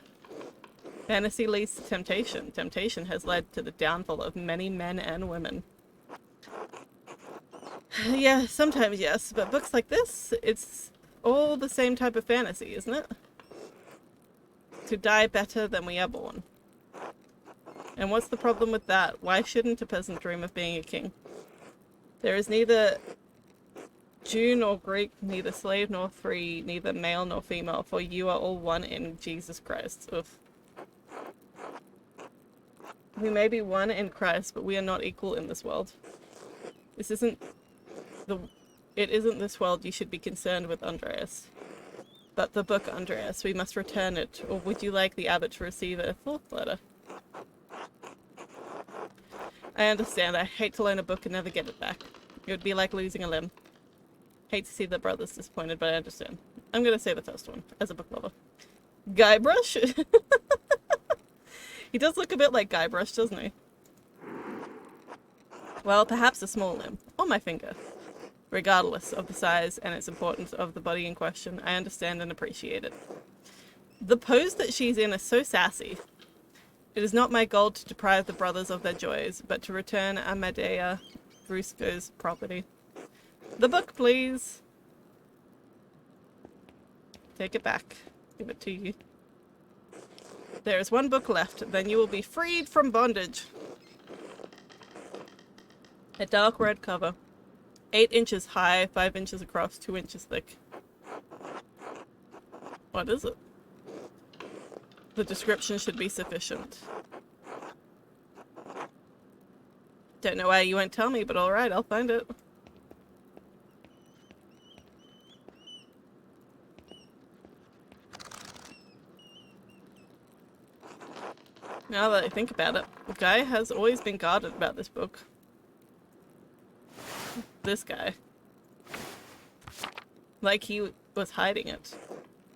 Fantasy leads to temptation. Temptation has led to the downfall of many men and women. Yeah, sometimes yes, but books like this, it's all the same type of fantasy, isn't it? To die better than we are born. And what's the problem with that? Why shouldn't a peasant dream of being a king? There is neither Jew nor Greek, neither slave nor free, neither male nor female, for you are all one in Jesus Christ. Oof. We may be one in Christ, but we are not equal in this world. It isn't this world you should be concerned with, Andreas. But the book, Andreas, we must return it, or would you like the abbot to receive a 4th letter? I understand. I hate to loan a book and never get it back. It would be like losing a limb. Hate to see the brothers disappointed, but I understand. I'm gonna say the first one, as a book lover. Guybrush? He does look a bit like Guybrush, doesn't he? Well, perhaps a small limb. Or my finger. Regardless of the size and its importance of the body in question, I understand and appreciate it. The pose that she's in is so sassy. It is not my goal to deprive the brothers of their joys, but to return Amadea Brusco's property. The book, please. Take it back. Give it to you. There is one book left, then you will be freed from bondage. A dark red cover. 8 inches high, 5 inches across, 2 inches thick. What is it? The description should be sufficient. Don't know why you won't tell me, but alright, I'll find it. Now that I think about it, the guy has always been guarded about this book. This guy. Like he was hiding it.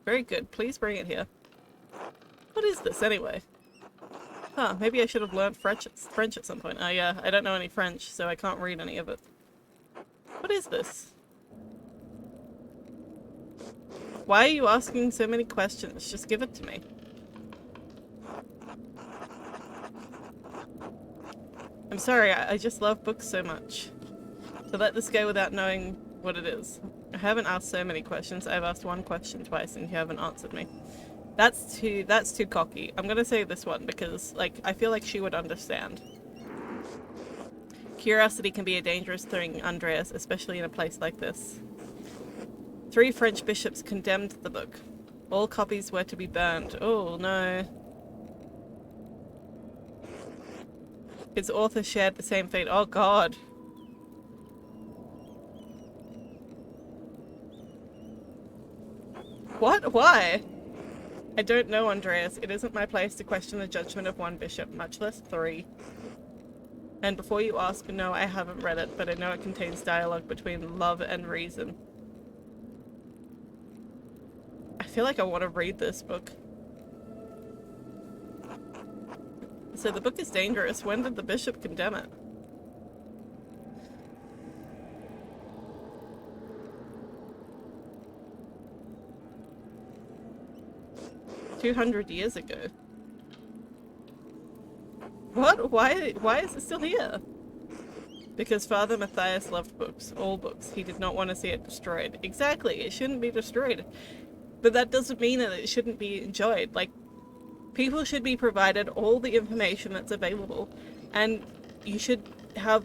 Very good, please bring it here. What is this anyway? Huh, maybe I should have learned French at some point. Oh yeah, I don't know any French, so I can't read any of it. What is this? Why are you asking so many questions? Just give it to me. I'm sorry, I just love books so much. To let this go without knowing what it is. I haven't asked so many questions. I've asked one question twice and you haven't answered me. That's too cocky. I'm gonna say this one because, like, I feel like she would understand. Curiosity can be a dangerous thing, Andreas, especially in a place like this. 3 French bishops condemned the book. All copies were to be burned. Oh no. Its author shared the same fate. Oh god. What? Why? I don't know, Andreas. It isn't my place to question the judgment of one bishop, much less 3. And before you ask, no, I haven't read it, but I know it contains dialogue between love and reason. I feel like I want to read this book. So the book is dangerous. When did the bishop condemn it? "200 years ago." What? Why is it still here? Because Father Matthias loved books. All books. He did not want to see it destroyed. Exactly. It shouldn't be destroyed. But that doesn't mean that it shouldn't be enjoyed. Like, people should be provided all the information that's available. And you should have,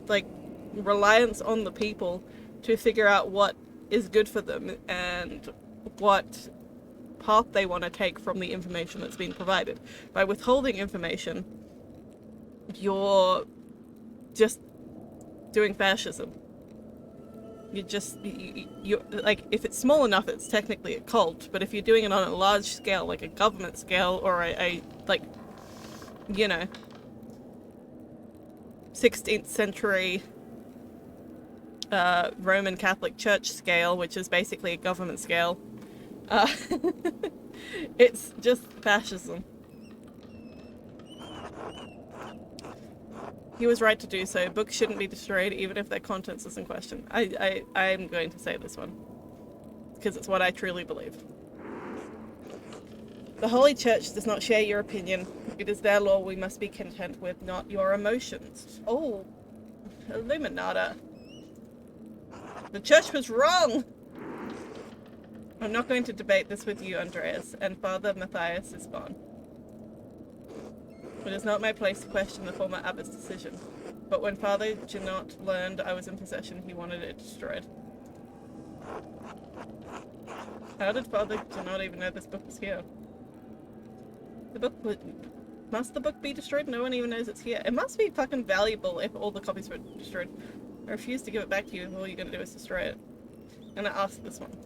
like, reliance on the people to figure out what is good for them and what path they want to take from the information that's been provided. By withholding information, you're just doing fascism. You like, if it's small enough, it's technically a cult, but if you're doing it on a large scale, like a government scale, or a like, you know, 16th century Roman Catholic Church scale, which is basically a government scale, it's just fascism. He was right to do so. Books shouldn't be destroyed, even if their contents is in question. I'm going to say this one, because it's what I truly believe. The Holy Church does not share your opinion. It is their law we must be content with, not your emotions. Oh, Illuminata. The Church was wrong! I'm not going to debate this with you, Andreas, and Father Matthias is gone. It is not my place to question the former abbot's decision, but when Father Janot learned I was in possession, he wanted it destroyed. How did Father Janot even know this book was here? Must the book be destroyed? No one even knows it's here. It must be fucking valuable if all the copies were destroyed. I refuse to give it back to you if all you're gonna do is destroy it. And I asked this one.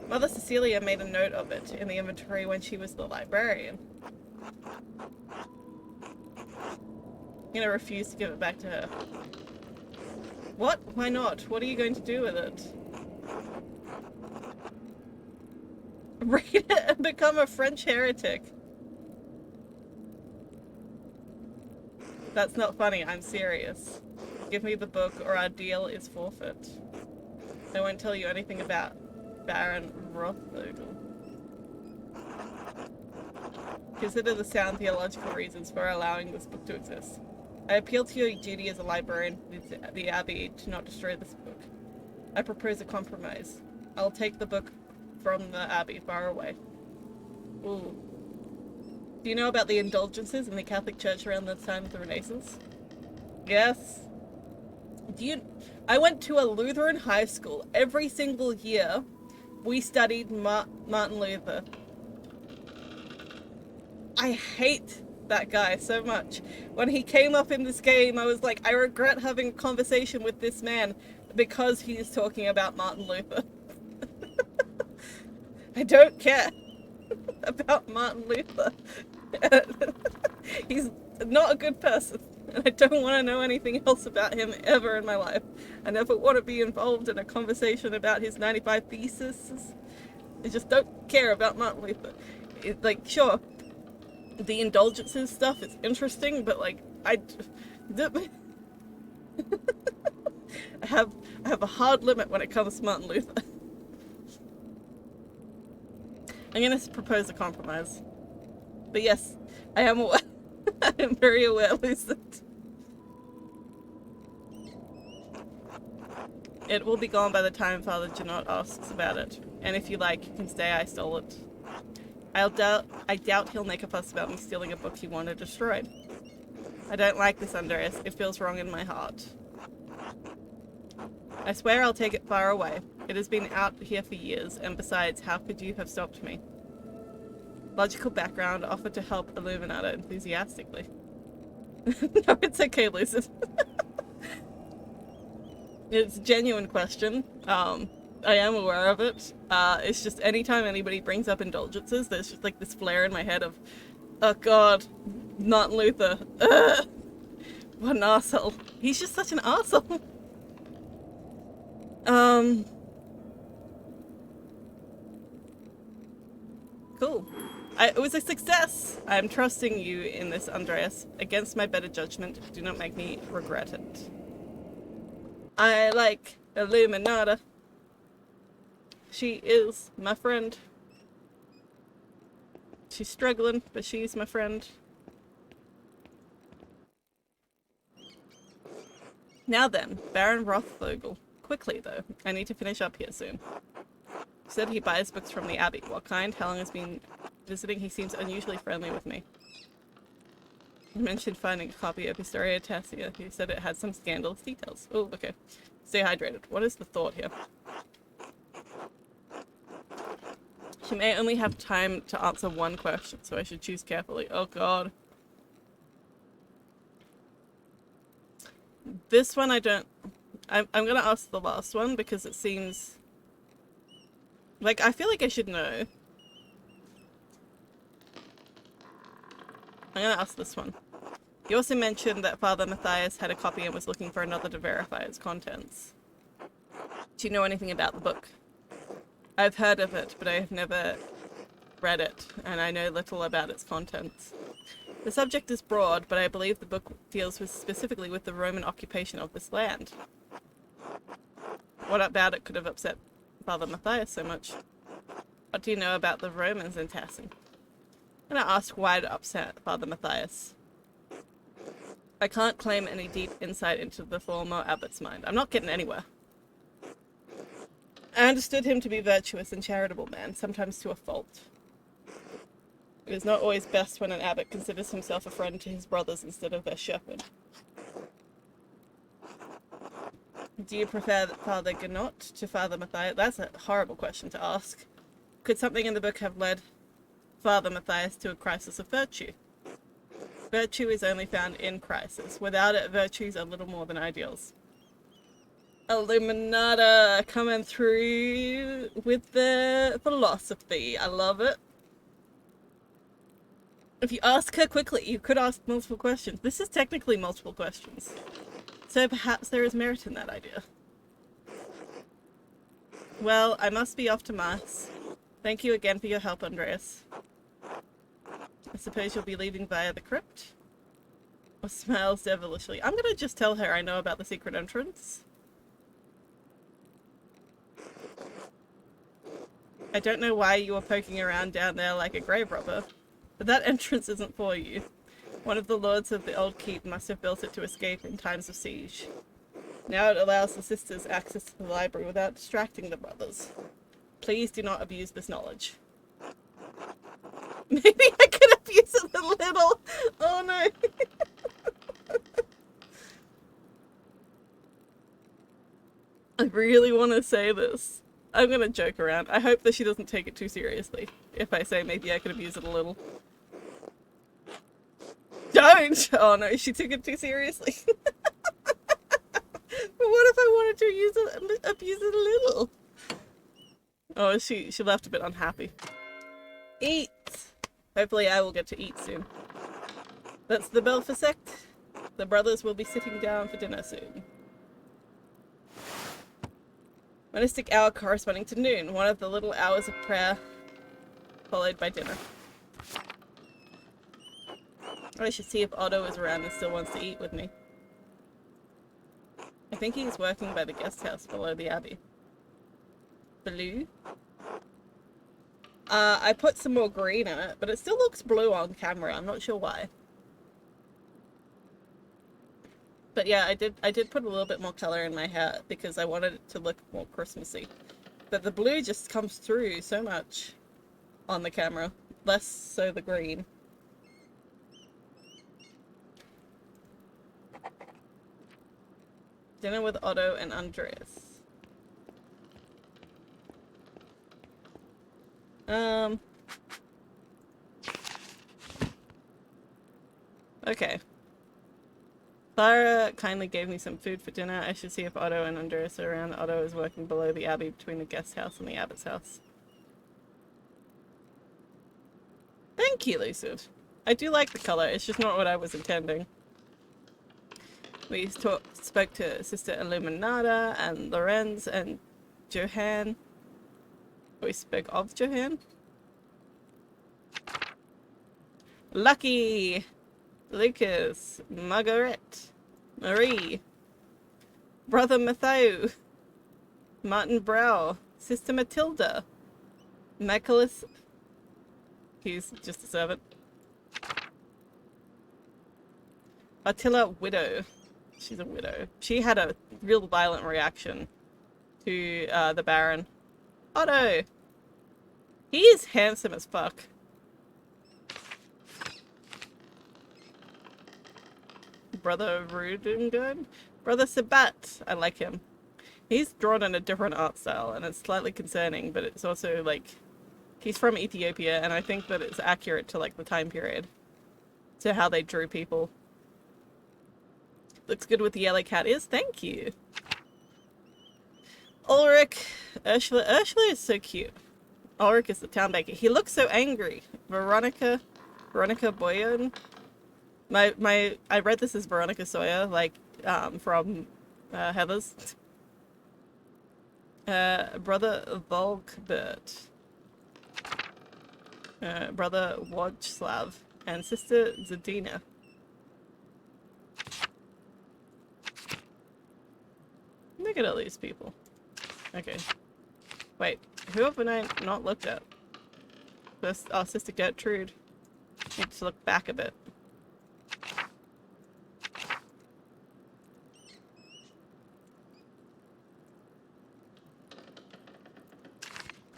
Mother Cecilia made a note of it in the inventory when she was the librarian. I'm gonna refuse to give it back to her. What? Why not? What are you going to do with it? Read it and become a French heretic. That's not funny, I'm serious. Give me the book or our deal is forfeit. I won't tell you anything about Baron Rothvogel. Consider the sound theological reasons for allowing this book to exist. I appeal to your duty as a librarian with the Abbey to not destroy this book. I propose a compromise. I'll take the book from the Abbey far away. Ooh. Do you know about the indulgences in the Catholic Church around the time of the Renaissance? Yes. Do you... I went to a Lutheran high school. Every single year, we studied Martin Luther. I hate that guy so much. When he came up in this game, I was like, I regret having a conversation with this man because he is talking about Martin Luther. I don't care about Martin Luther. He's not a good person. And I don't want to know anything else about him ever in my life. I never want to be involved in a conversation about his 95 theses. I just don't care about Martin Luther. Like, sure, the indulgences stuff is interesting, but like, I have a hard limit when it comes to Martin Luther. I'm gonna propose a compromise. But yes, I am aware. I am very aware, Lucid. It will be gone by the time Father Janot asks about it. And if you like, you can say I stole it. I doubt he'll make a fuss about me stealing a book he wanted destroyed. I don't like this, Andreas. It feels wrong in my heart. I swear I'll take it far away. It has been out here for years, and besides, how could you have stopped me? Logical background, offered to help Illuminata enthusiastically. No, it's okay, Lucid. It's a genuine question. I am aware of it. It's just anytime anybody brings up indulgences, there's just like this flare in my head of, oh god, not Luther. Ugh, what an arsehole. He's just such an arsehole. Cool. It was a success. I'm trusting you in this, Andreas. Against my better judgment, do not make me regret it. I like Illuminata. She is my friend. She's struggling, but she's my friend. Now then, Baron Rothvogel. Quickly, though. I need to finish up here soon. He said he buys books from the Abbey. What kind? How long has been visiting? He seems unusually friendly with me. He mentioned finding a copy of Historia Tassing. He said it had some scandalous details. Oh, okay. Stay hydrated. What is the thought here? She may only have time to answer one question, so I should choose carefully. Oh god. This one I don't... I'm gonna ask the last one because it seems... like, I feel like I should know. I'm gonna ask this one. You also mentioned that Father Matthias had a copy and was looking for another to verify its contents. Do you know anything about the book? I've heard of it, but I have never read it, and I know little about its contents. The subject is broad, but I believe the book deals specifically with the Roman occupation of this land. What about it could have upset Father Matthias so much? What do you know about the Romans in Tassing? I'm gonna ask why it upset Father Matthias. I can't claim any deep insight into the former abbot's mind. I'm not getting anywhere. I understood him to be virtuous and charitable man, sometimes to a fault. It is not always best when an abbot considers himself a friend to his brothers instead of their shepherd. Do you prefer Father Ganot to Father Matthias? That's a horrible question to ask. Could something in the book have led Father Matthias to a crisis of virtue? Virtue is only found in crisis. Without it, virtues are little more than ideals. Illuminata coming through with the philosophy. I love it. If you ask her quickly, you could ask multiple questions. This is technically multiple questions. So perhaps there is merit in that idea. Well, I must be off to Mass. Thank you again for your help, Andreas. I suppose you'll be leaving via the crypt? Or smiles devilishly. I'm gonna just tell her I know about the secret entrance. I don't know why you were poking around down there like a grave robber, but that entrance isn't for you. One of the lords of the old keep must have built it to escape in times of siege. Now it allows the sisters access to the library without distracting the brothers. Please do not abuse this knowledge. Maybe I could abuse it a little. Oh no. I really want to say this. I'm gonna joke around. I hope that she doesn't take it too seriously. If I say maybe I could abuse it a little. Don't! Oh no, she took it too seriously. But what if I wanted to abuse it a little? Oh, she left a bit unhappy. Eat! Hopefully I will get to eat soon. That's the bell for sect. The brothers will be sitting down for dinner soon. Monastic hour corresponding to noon, one of the little hours of prayer, followed by dinner. I should see if Otto is around and still wants to eat with me. I think he's working by the guest house below the abbey. Blue? I put some more green in it, but it still looks blue on camera. I'm not sure why. But yeah, I did put a little bit more color in my hair because I wanted it to look more Christmassy. But the blue just comes through so much on the camera, less so the green. Dinner with Otto and Andreas. Okay. Clara kindly gave me some food for dinner. I should see if Otto and Andreas are around. Otto is working below the abbey between the guest house and the abbot's house. Thank you, Lucid. I do like the color. It's just not what I was intending. We spoke to Sister Illuminata and Lorenz and Johann. We spoke of Johann. Lucky! Lucas, Margaret, Marie, Brother Matthew, Martin Brow, Sister Matilda, Michaelis, he's just a servant, Attila Widow, she's a widow. She had a real violent reaction to the Baron. Otto! He is handsome as fuck. Brother Rudengard? Brother Sabat. I like him. He's drawn in a different art style, and it's slightly concerning, but it's also, like, he's from Ethiopia, and I think that it's accurate to, like, the time period. To how they drew people. Looks good with the yellow cat is. Thank you. Ulrich. Ursula. Ursula is so cute. Ulrich is the town baker. He looks so angry. Veronica Boyan. I read this as Veronica Sawyer, like, from, Heathers. Brother Volkbert. Brother Wojslav. And Sister Zadina. Look at all these people. Okay. Wait, who have I not looked at? This, oh, Sister Gertrude. Need to look back a bit.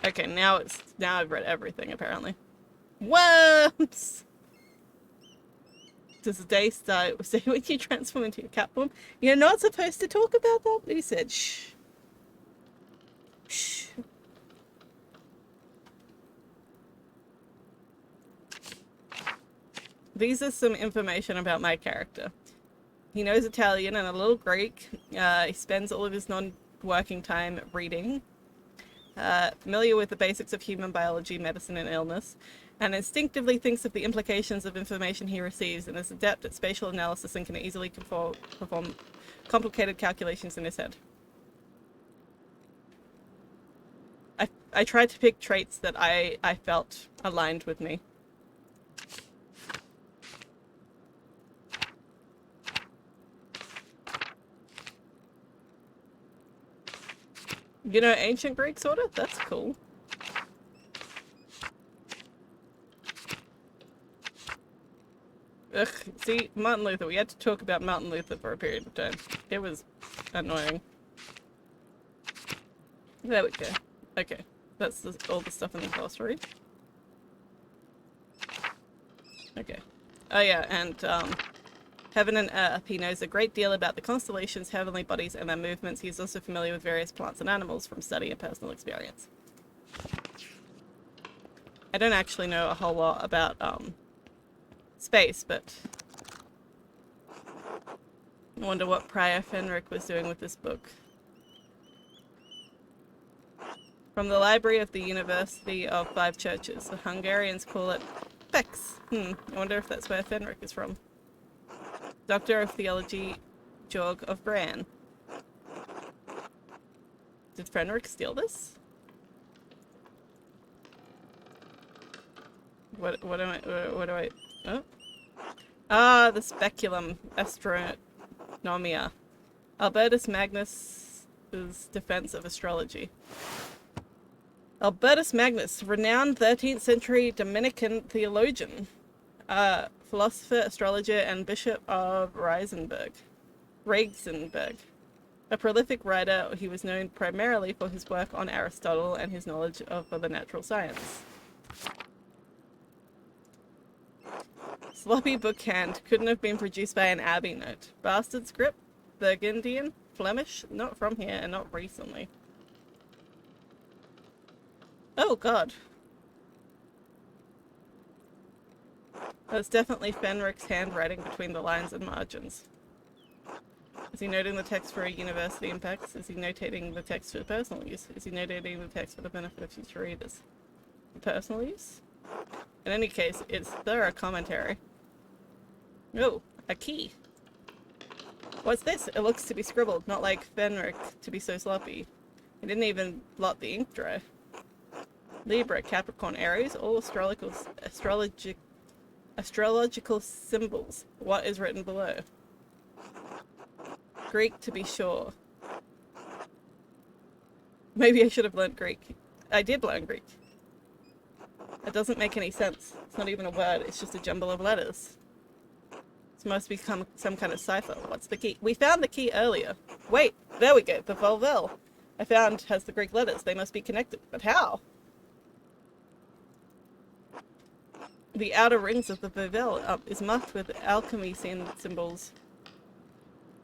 Okay, now I've read everything, apparently. Worms! Does the day start say when you transform into your cat form? You're not supposed to talk about that? He said, shh. Shh. These are some information about my character. He knows Italian and a little Greek. He spends all of his non-working time reading. Familiar with the basics of human biology, medicine, and illness, and instinctively thinks of the implications of information he receives, and is adept at spatial analysis and can easily perform complicated calculations in his head. I tried to pick traits that I felt aligned with me. You know ancient Greek, sort of? That's cool. Ugh, see, Martin Luther. We had to talk about Martin Luther for a period of time. It was annoying. There we go. Okay, that's all the stuff in the glossary. Okay. Oh yeah, and heaven and earth. He knows a great deal about the constellations, heavenly bodies, and their movements. He is also familiar with various plants and animals from study and personal experience. I don't actually know a whole lot about space, but I wonder what Prior Fenric was doing with this book. From the library of the University of Five Churches. The Hungarians call it Bex. I wonder if that's where Fenric is from. Doctor of Theology, Georg of Bran. Did Fenric steal this? What do I... Oh. Ah, the Speculum Astronomia. Albertus Magnus' defense of astrology. Albertus Magnus, renowned 13th century Dominican theologian, philosopher, astrologer, and bishop of Regensburg. A prolific writer, he was known primarily for his work on Aristotle and his knowledge of the natural science. Sloppy bookhand couldn't have been produced by an Abbey note. Bastard script, Burgundian, Flemish, not from here and not recently. Oh god. That's definitely Fenric's handwriting between the lines and margins. Is he noting the text for a university impacts? Is he notating the text for personal use? Is he notating the text for the benefit of future readers? For personal use? In any case, it's thorough commentary. Oh, a key. What's this? It looks to be scribbled, not like Fenric to be so sloppy. He didn't even blot the ink dry. Libra, Capricorn, Aries, all astrological symbols. What is written below? Greek, to be sure. Maybe I should have learnt Greek. I did learn Greek. It doesn't make any sense. It's not even a word, it's just a jumble of letters. This must be some kind of cipher. What's the key? We found the key earlier. Wait, there we go. The Volvel I found has the Greek letters. They must be connected. But how? The outer rings of the Volvel is marked with alchemy symbols,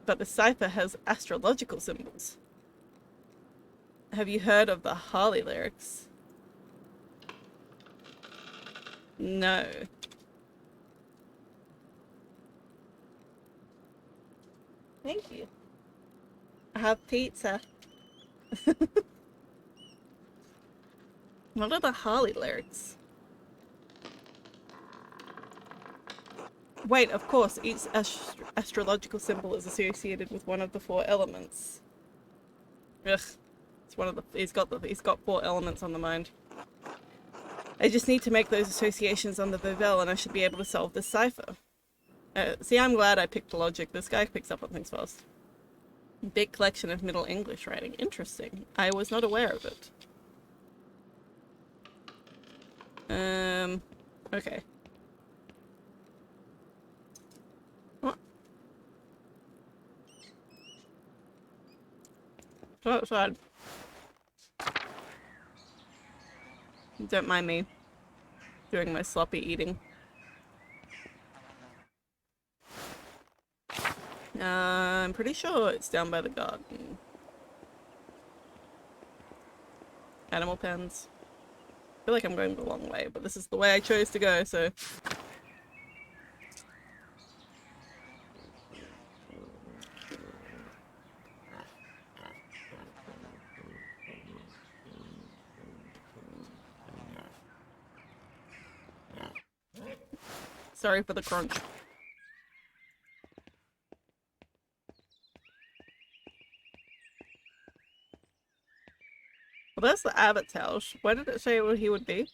but the cipher has astrological symbols. Have you heard of the Harley lyrics? No. Thank you. I have pizza. What are the Harley lyrics? Wait, of course, each astrological symbol is associated with one of the 4 elements. Ugh, it's one of the. He's got 4 elements on the mind. I just need to make those associations on the Volvel, and I should be able to solve this cipher. See, I'm glad I picked logic. This guy picks up on things fast. Big collection of Middle English writing. Interesting. I was not aware of it. Okay. Go outside. Don't mind me doing my sloppy eating. I'm pretty sure it's down by the garden. Animal pens. I feel like I'm going the wrong way, but this is the way I chose to go, so... Sorry for the crunch. Well, that's the abbot's house. Where did it say where he would be?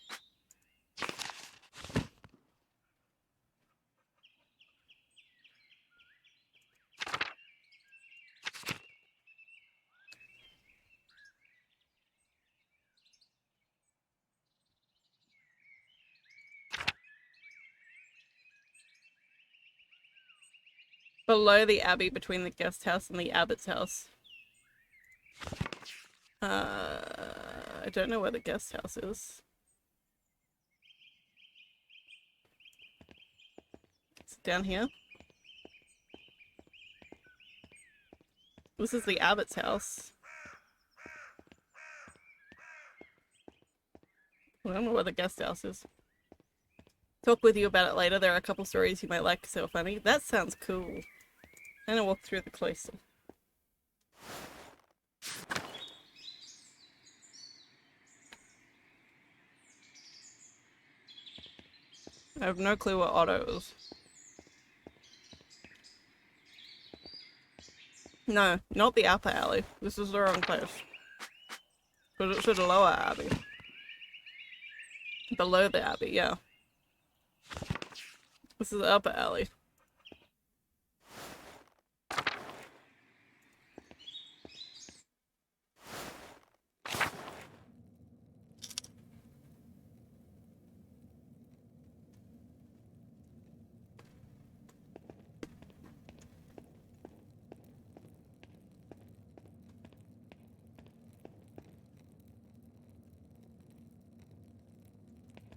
Below the abbey, between the guest house and the abbot's house. I don't know where the guest house is. Is it down here? This is the abbot's house. I don't know where the guest house is. Talk with you about it later. There are a couple stories you might like, so funny. That sounds cool. I'm gonna walk through the cloister. I have no clue what Otto is. No, not the upper alley. This is the wrong place. Because it's the lower abbey. Below the abbey, yeah. This is the upper alley.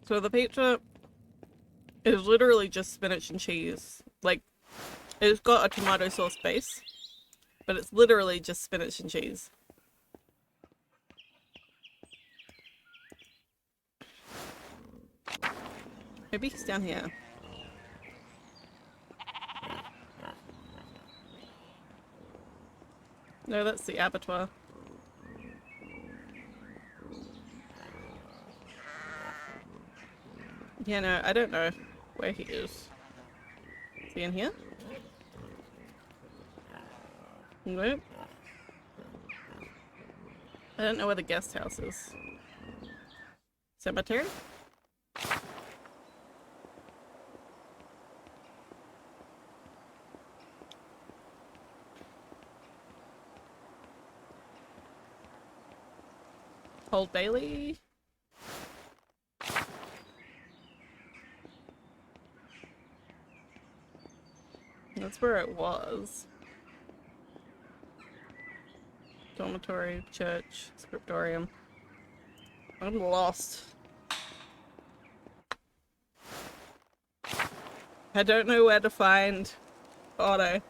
So the pizza is literally just spinach and cheese. Like, it's got a tomato sauce base, but it's literally just spinach and cheese. Maybe he's down here. No, that's the abattoir. Yeah, no, I don't know where he is. Is he in here? Nope. I don't know where the guest house is. Cemetery? Old Bailey? That's where it was. Dormitory, church, scriptorium. I'm lost. I don't know where to find Otto.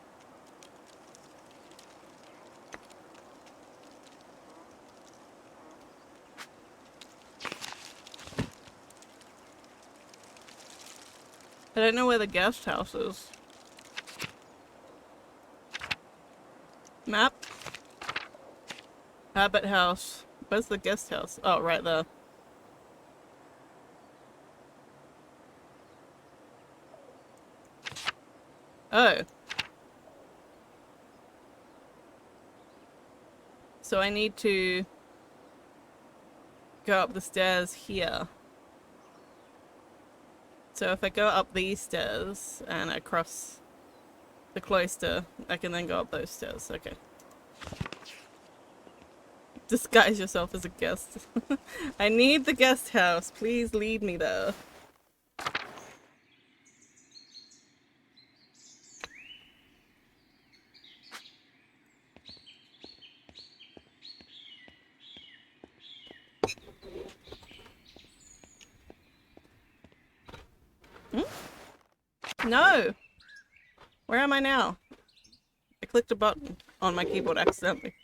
I don't know where the guest house is. Map? Abbott house. Where's the guest house? Oh, right there. Oh. So I need to go up the stairs here. So if I go up these stairs and I cross the cloister, I can then go up those stairs. Okay. Disguise yourself as a guest. I need the guest house. Please lead me there. No! Where am I now? I clicked a button on my keyboard accidentally.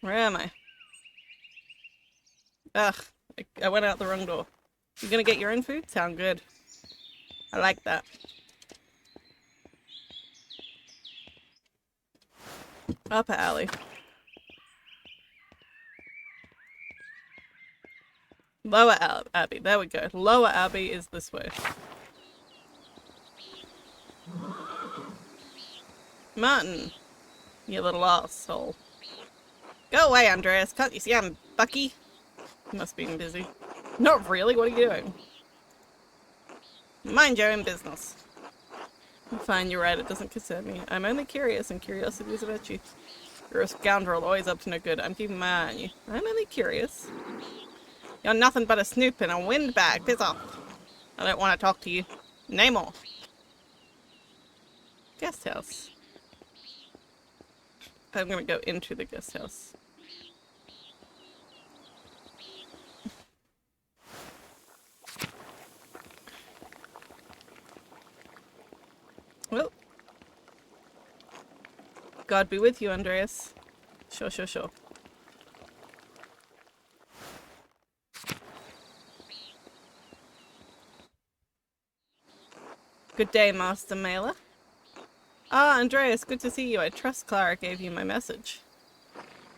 Where am I? Ugh, I went out the wrong door. You gonna get your own food? Sound good. I like that. Upper alley. Lower Abbey. There we go. Lower Abbey is this way. Martin. You little asshole. Go away, Andreas. Can't you see I'm Bucky? You must be busy. Not really. What are you doing? Mind your own business. Fine, you're right. It doesn't concern me. I'm only curious, and curiosity is a virtue. You're a scoundrel, always up to no good. I'm keeping my eye on you. I'm only curious. You're nothing but a snoop and a windbag. Piss off. I don't want to talk to you. Name more. Guest house. I'm gonna go into the guest house. Well, God be with you, Andreas. Sure, sure, sure. Good day, Master Maler. Ah, Andreas, good to see you. I trust Clara gave you my message.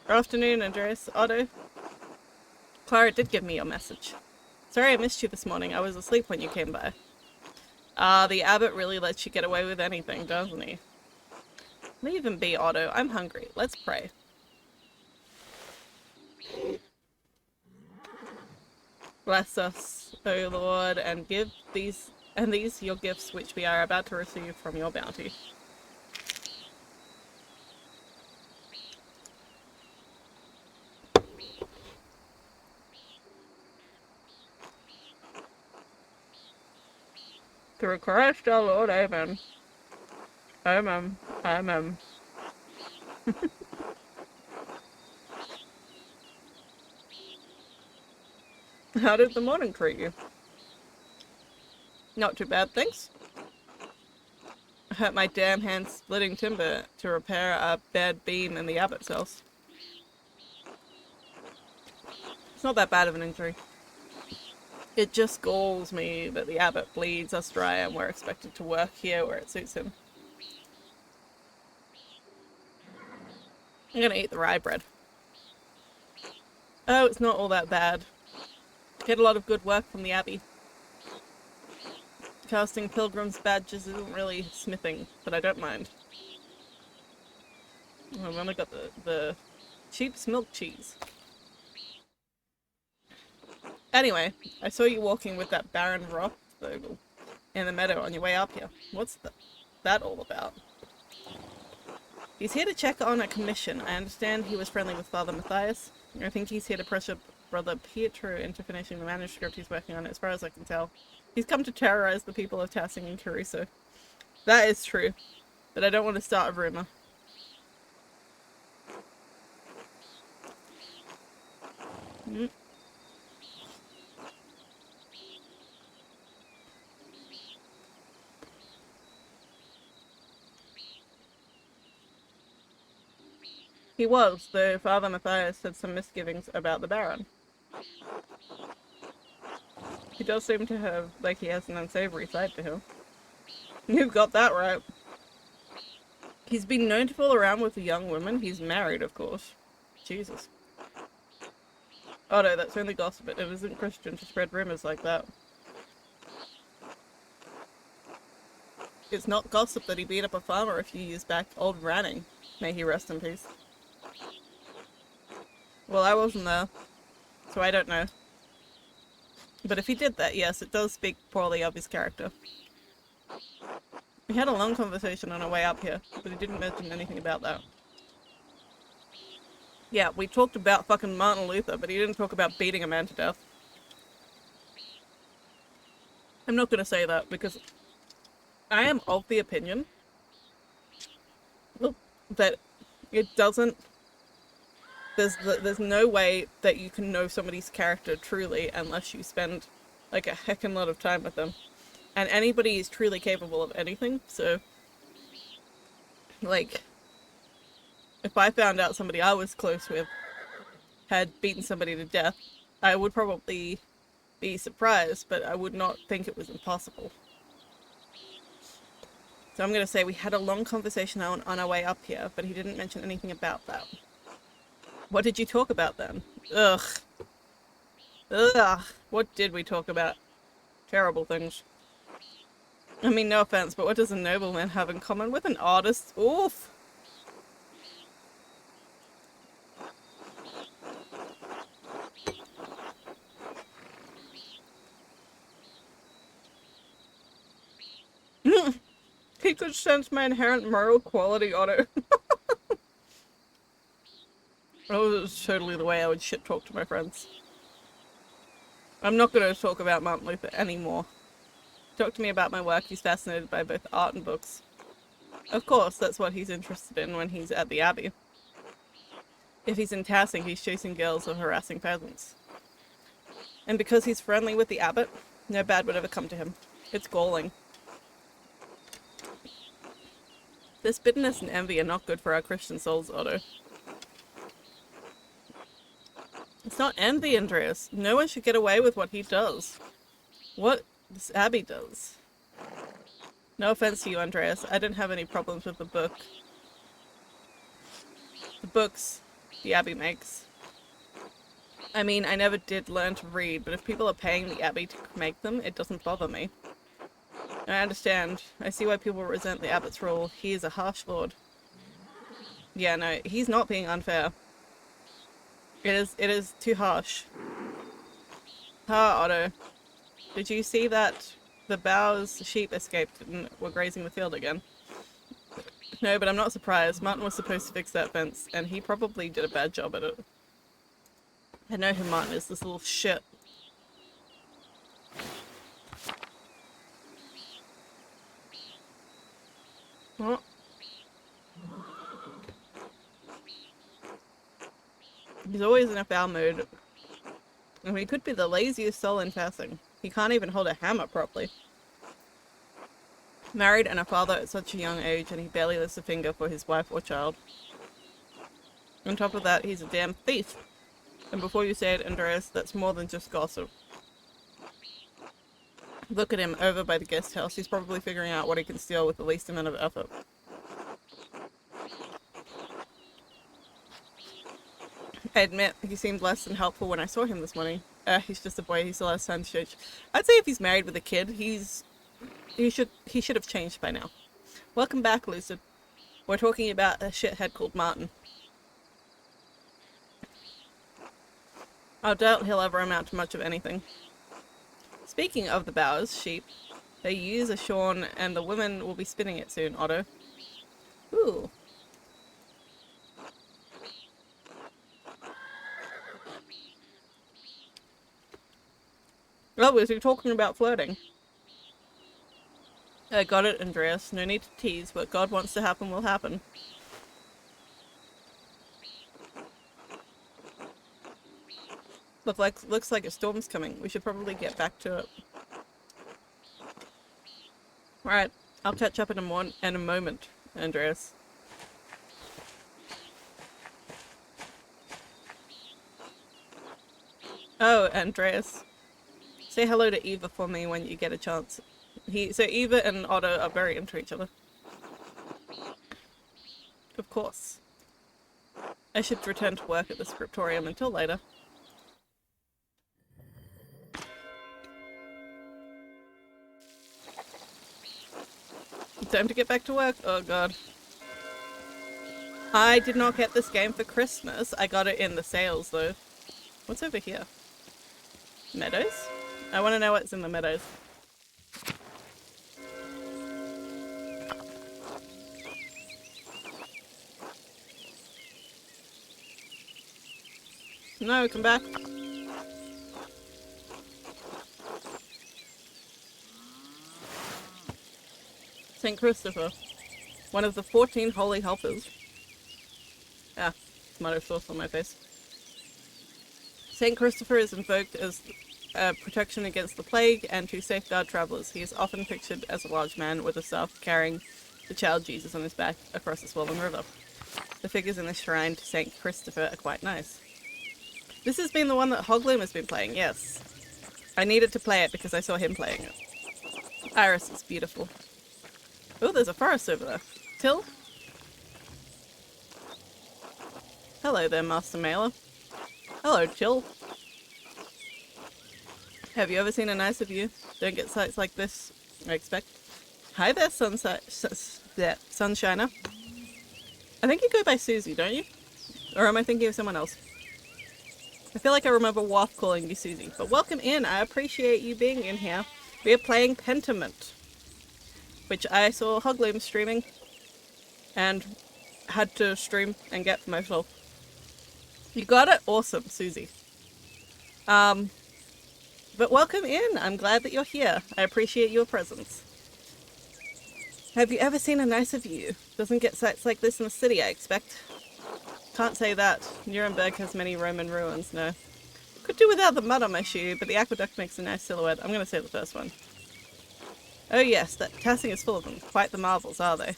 Good afternoon, Andreas. Otto. Clara did give me your message. Sorry I missed you this morning. I was asleep when you came by. Ah, the abbot really lets you get away with anything, doesn't he? Leave him be, Otto. I'm hungry. Let's pray. Bless us, O Lord, and give these your gifts which we are about to receive from your bounty. Through Christ our Lord, amen. Amen. Amen. How did the morning treat you? Not too bad, thanks. I hurt my damn hand splitting timber to repair a bad beam in the abbot's house. It's not that bad of an injury. It just galls me that the abbot bleeds us dry and we're expected to work here where it suits him. I'm gonna eat the rye bread. Oh, it's not all that bad. Get a lot of good work from the abbey. Casting pilgrims' badges isn't really smithing, but I don't mind. I've only got the sheep's milk cheese. Anyway, I saw you walking with that Baron Rothvogel in the meadow on your way up here. What's that all about? He's here to check on a commission. I understand he was friendly with Father Matthias. I think he's here to pressure Brother Pietro into finishing the manuscript he's working on, as far as I can tell. He's come to terrorize the people of Tassing and Keirsau. That is true, but I don't want to start a rumor. He was, though Father Matthias had some misgivings about the Baron. He does seem to have, like, he has an unsavory side to him. You got that right. He's been known to fool around with young women. He's married, of course. Jesus. Oh no, that's only gossip. It isn't Christian to spread rumors like that. It's not gossip that he beat up a farmer a few years back, old Ranning. May he rest in peace. Well, I wasn't there, so I don't know. But if he did that, yes, it does speak poorly of his character. We had a long conversation on our way up here, but he didn't mention anything about that. Yeah, we talked about fucking Martin Luther, but he didn't talk about beating a man to death. I'm not gonna say that, because I am of the opinion that it doesn't... There's no way that you can know somebody's character truly unless you spend, like, a heckin' lot of time with them. And anybody is truly capable of anything, so... Like... If I found out somebody I was close with had beaten somebody to death, I would probably be surprised, but I would not think it was impossible. So I'm gonna say we had a long conversation on our way up here, but he didn't mention anything about that. What did you talk about then? Ugh. Ugh. What did we talk about? Terrible things. I mean, no offense, but what does a nobleman have in common with an artist? Oof. He could sense my inherent moral quality, Otto. Oh, this is totally the way I would shit talk to my friends. I'm not going to talk about Martin Luther anymore. Talk to me about my work. He's fascinated by both art and books. Of course, that's what he's interested in when he's at the Abbey. If he's in Tassing, he's chasing girls or harassing peasants. And because he's friendly with the abbot, no bad would ever come to him. It's galling. This bitterness and envy are not good for our Christian souls, Otto. It's not envy, Andreas. No one should get away with what he does. What this Abbey does. No offense to you, Andreas. I didn't have any problems with the book. The books the Abbey makes. I mean, I never did learn to read, but if people are paying the Abbey to make them, it doesn't bother me. I understand. I see why people resent the Abbot's rule. He is a harsh lord. Yeah, no, he's not being unfair. It is too harsh. Otto. Did you see that the Bow's sheep escaped and were grazing the field again? No, but I'm not surprised. Martin was supposed to fix that fence, and he probably did a bad job at it. I know who Martin is, this little shit. What? He's always in a foul mood. I mean, he could be the laziest soul in Tassing. He can't even hold a hammer properly. Married and a father at such a young age, and he barely lifts a finger for his wife or child. On top of that, he's a damn thief. And before you say it, Andreas, that's more than just gossip. Look at him over by the guest house. He's probably figuring out what he can steal with the least amount of effort. I admit, he seemed less than helpful when I saw him this morning. He's just a boy, he still has time to change. I'd say if he's married with a kid, he should have changed by now. Welcome back, Lucid. We're talking about a shithead called Martin. I doubt he'll ever amount to much of anything. Speaking of the Bowers sheep, their ewes are shorn and the women will be spinning it soon, Otto. Ooh. Oh, was he talking about flirting? I got it, Andreas. No need to tease. What God wants to happen will happen. Looks like a storm's coming. We should probably get back to it. Alright, I'll catch up in a moment, Andreas. Oh, Andreas. Say hello to Eva for me when you get a chance. So Eva and Otto are very into each other. Of course. I should return to work at the scriptorium until later. Time to get back to work. Oh god. I did not get this game for Christmas. I got it in the sales though. What's over here? Meadows? I want to know what's in the meadows. No, come back. St. Christopher, one of the 14 holy helpers. Ah, tomato sauce on my face. St. Christopher is invoked as protection against the plague and to safeguard travelers. He is often pictured as a large man with a staff carrying the child Jesus on his back across the swollen river. The figures in the shrine to St. Christopher are quite nice. This has been the one that Hogloom has been playing, yes. I needed to play it because I saw him playing it. Iris is beautiful. Oh, there's a forest over there. Till? Hello there, Master Maler. Hello, Till. Have you ever seen a nicer view? Don't get sights like this, I expect. Hi there, Sunshiner. I think you go by Susie, don't you? Or am I thinking of someone else? I feel like I remember Waff calling you Susie. But welcome in. I appreciate you being in here. We are playing Pentiment, which I saw Hogloom streaming and had to stream and get for myself. You got it? Awesome, Susie. But welcome in. I'm glad that you're here. I appreciate your presence. Have you ever seen a nicer view? Doesn't get sights like this in the city, I expect. Can't say that. Nuremberg has many Roman ruins, no. Could do without the mud on my shoe, but the aqueduct makes a nice silhouette. I'm gonna say the first one. Oh yes, that Tassing is full of them. Quite the marvels, are they?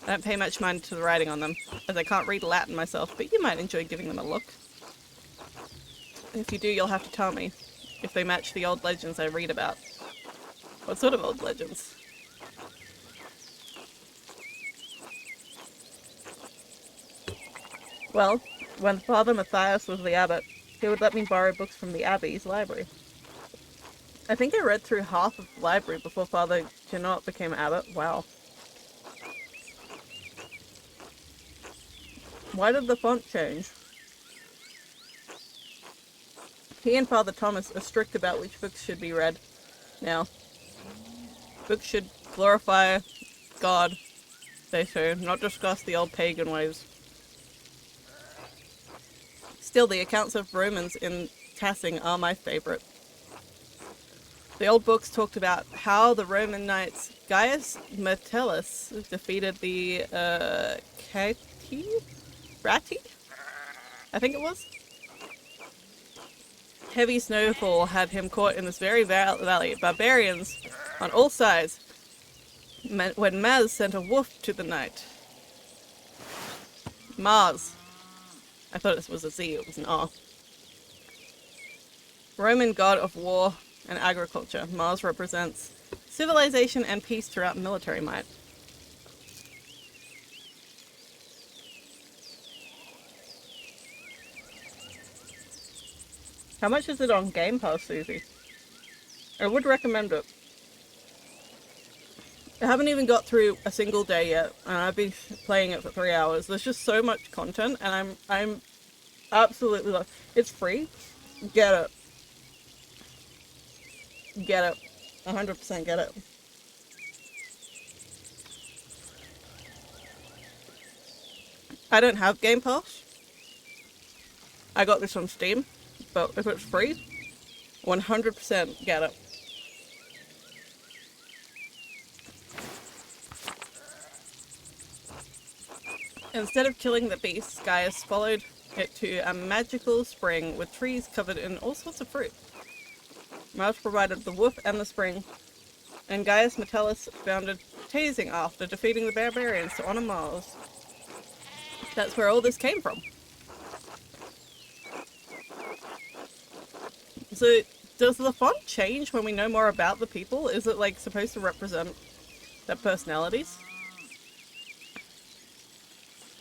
I don't pay much mind to the writing on them, as I can't read Latin myself, but you might enjoy giving them a look. If you do, you'll have to tell me if they match the old legends I read about. What sort of old legends? Well, when Father Matthias was the abbot, he would let me borrow books from the abbey's library. I think I read through half of the library before Father Janot became abbot. Wow. Why did the font change? He and Father Thomas are strict about which books should be read. Now, books should glorify God, they say, not discuss the old pagan ways. Still, the accounts of Romans in Tassing are my favourite. The old books talked about how the Roman knights Gaius Metellus defeated the Rati? I think it was. Heavy snowfall had him caught in this very valley. Barbarians on all sides. When Maz sent a wolf to the knight. Mars. I thought this was a Z, it was an R. Roman god of war and agriculture. Mars represents civilization and peace throughout military might. How much is it on Game Pass, Susie? I would recommend it. I haven't even got through a single day yet, and I've been playing it for 3 hours. There's just so much content, and I'm absolutely love. It's free. Get it. Get it. 100% get it. I don't have Game Pass. I got this on Steam, but if it's free, 100% get it. Instead of killing the beast, Gaius followed it to a magical spring with trees covered in all sorts of fruit. Mars provided the wolf and the spring, and Gaius Metellus founded Tassing after defeating the barbarians to honor Mars. That's where all this came from. So, does the font change when we know more about the people? Is it like supposed to represent their personalities?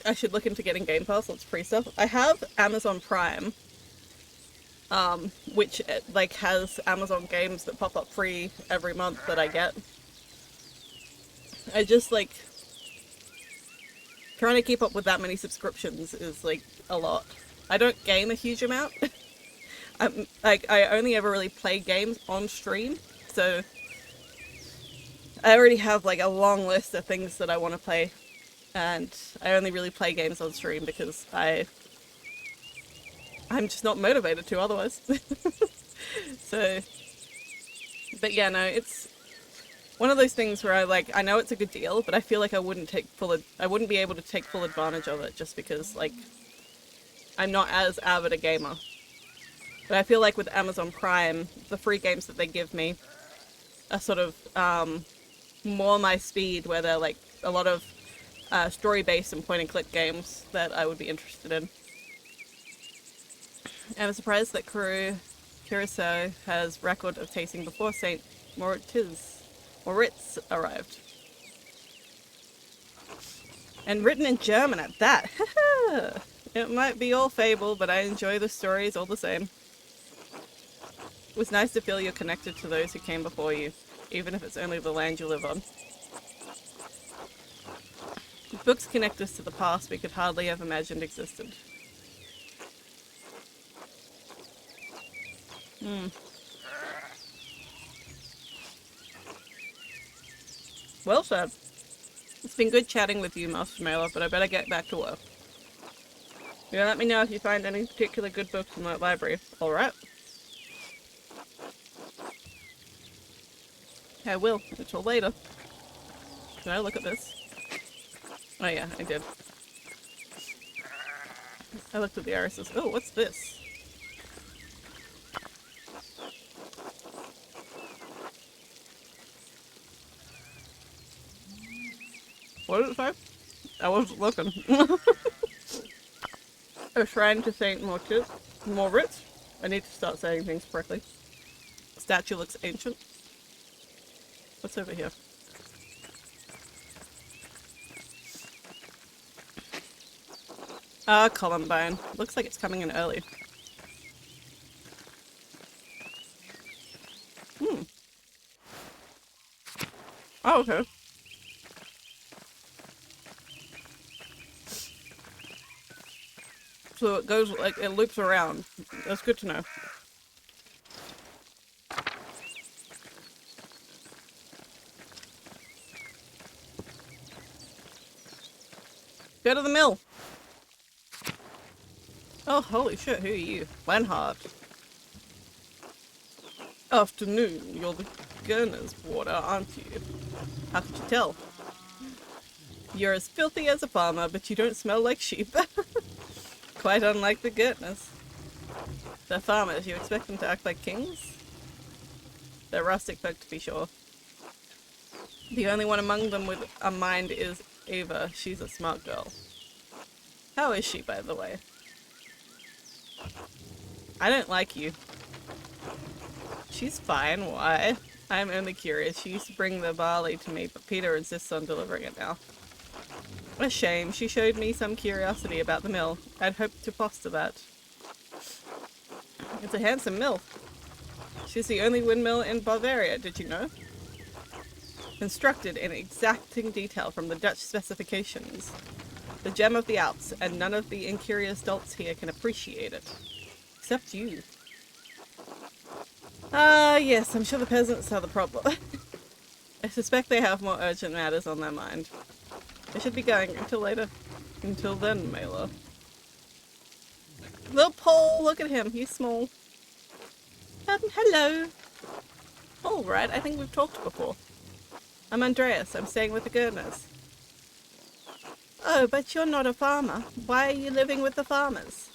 I should look into getting Game Pass. Lots of free stuff. I have Amazon Prime, which like has Amazon games that pop up free every month that I get. I just like trying to keep up with that many subscriptions is like a lot. I don't game a huge amount. I only ever really play games on stream, so I already have like a long list of things that I want to play. And I only really play games on stream because I'm just not motivated to otherwise. So, but yeah, no, it's one of those things where I know it's a good deal, but I feel like I wouldn't be able to take full advantage of it just because like I'm not as avid a gamer. But I feel like with Amazon Prime, the free games that they give me are sort of more my speed, where they're like a lot of story-based and point-and-click games that I would be interested in. I'm surprised that Keirsau has record of tasting before St. Moritz arrived. And written in German at that. It might be all fable, but I enjoy the stories all the same. It was nice to feel you're connected to those who came before you, even if it's only the land you live on. Books connect us to the past we could hardly have imagined existed. Well said. It's been good chatting with you, Master Maler, but I better get back to work. You let me know if you find any particular good books in that library. Alright. I will. Until later. Can I look at this? Oh yeah, I did. I looked at the irises. Oh, what's this? What did it say? I wasn't looking. A shrine to Saint Moritz. I need to start saying things correctly. Statue looks ancient. What's over here? Ah, Columbine. Looks like it's coming in early. Oh, okay. So it goes, like, it loops around. That's good to know. Go to the mill! Oh, holy shit, who are you? Lenhart. Afternoon, you're the Gurner's water, aren't you? How could you tell? You're as filthy as a farmer, but you don't smell like sheep. Quite unlike the Gurtners. They're farmers, you expect them to act like kings? They're rustic folk, to be sure. The only one among them with a mind is Ava. She's a smart girl. How is she, by the way? I don't like you. She's fine, why? I'm only curious. She used to bring the barley to me, but Peter insists on delivering it now. A shame. She showed me some curiosity about the mill. I'd hoped to foster that. It's a handsome mill. She's the only windmill in Bavaria, did you know? Constructed in exacting detail from the Dutch specifications. The gem of the Alps, and none of the incurious dolts here can appreciate it. Except you. Ah, yes, I'm sure the peasants are the problem. I suspect they have more urgent matters on their mind. I should be going until later. Until then, Maler. Little Paul, look at him, he's small. Hello. Alright, I think we've talked before. I'm Andreas, I'm staying with the Gurners. Oh, but you're not a farmer. Why are you living with the farmers?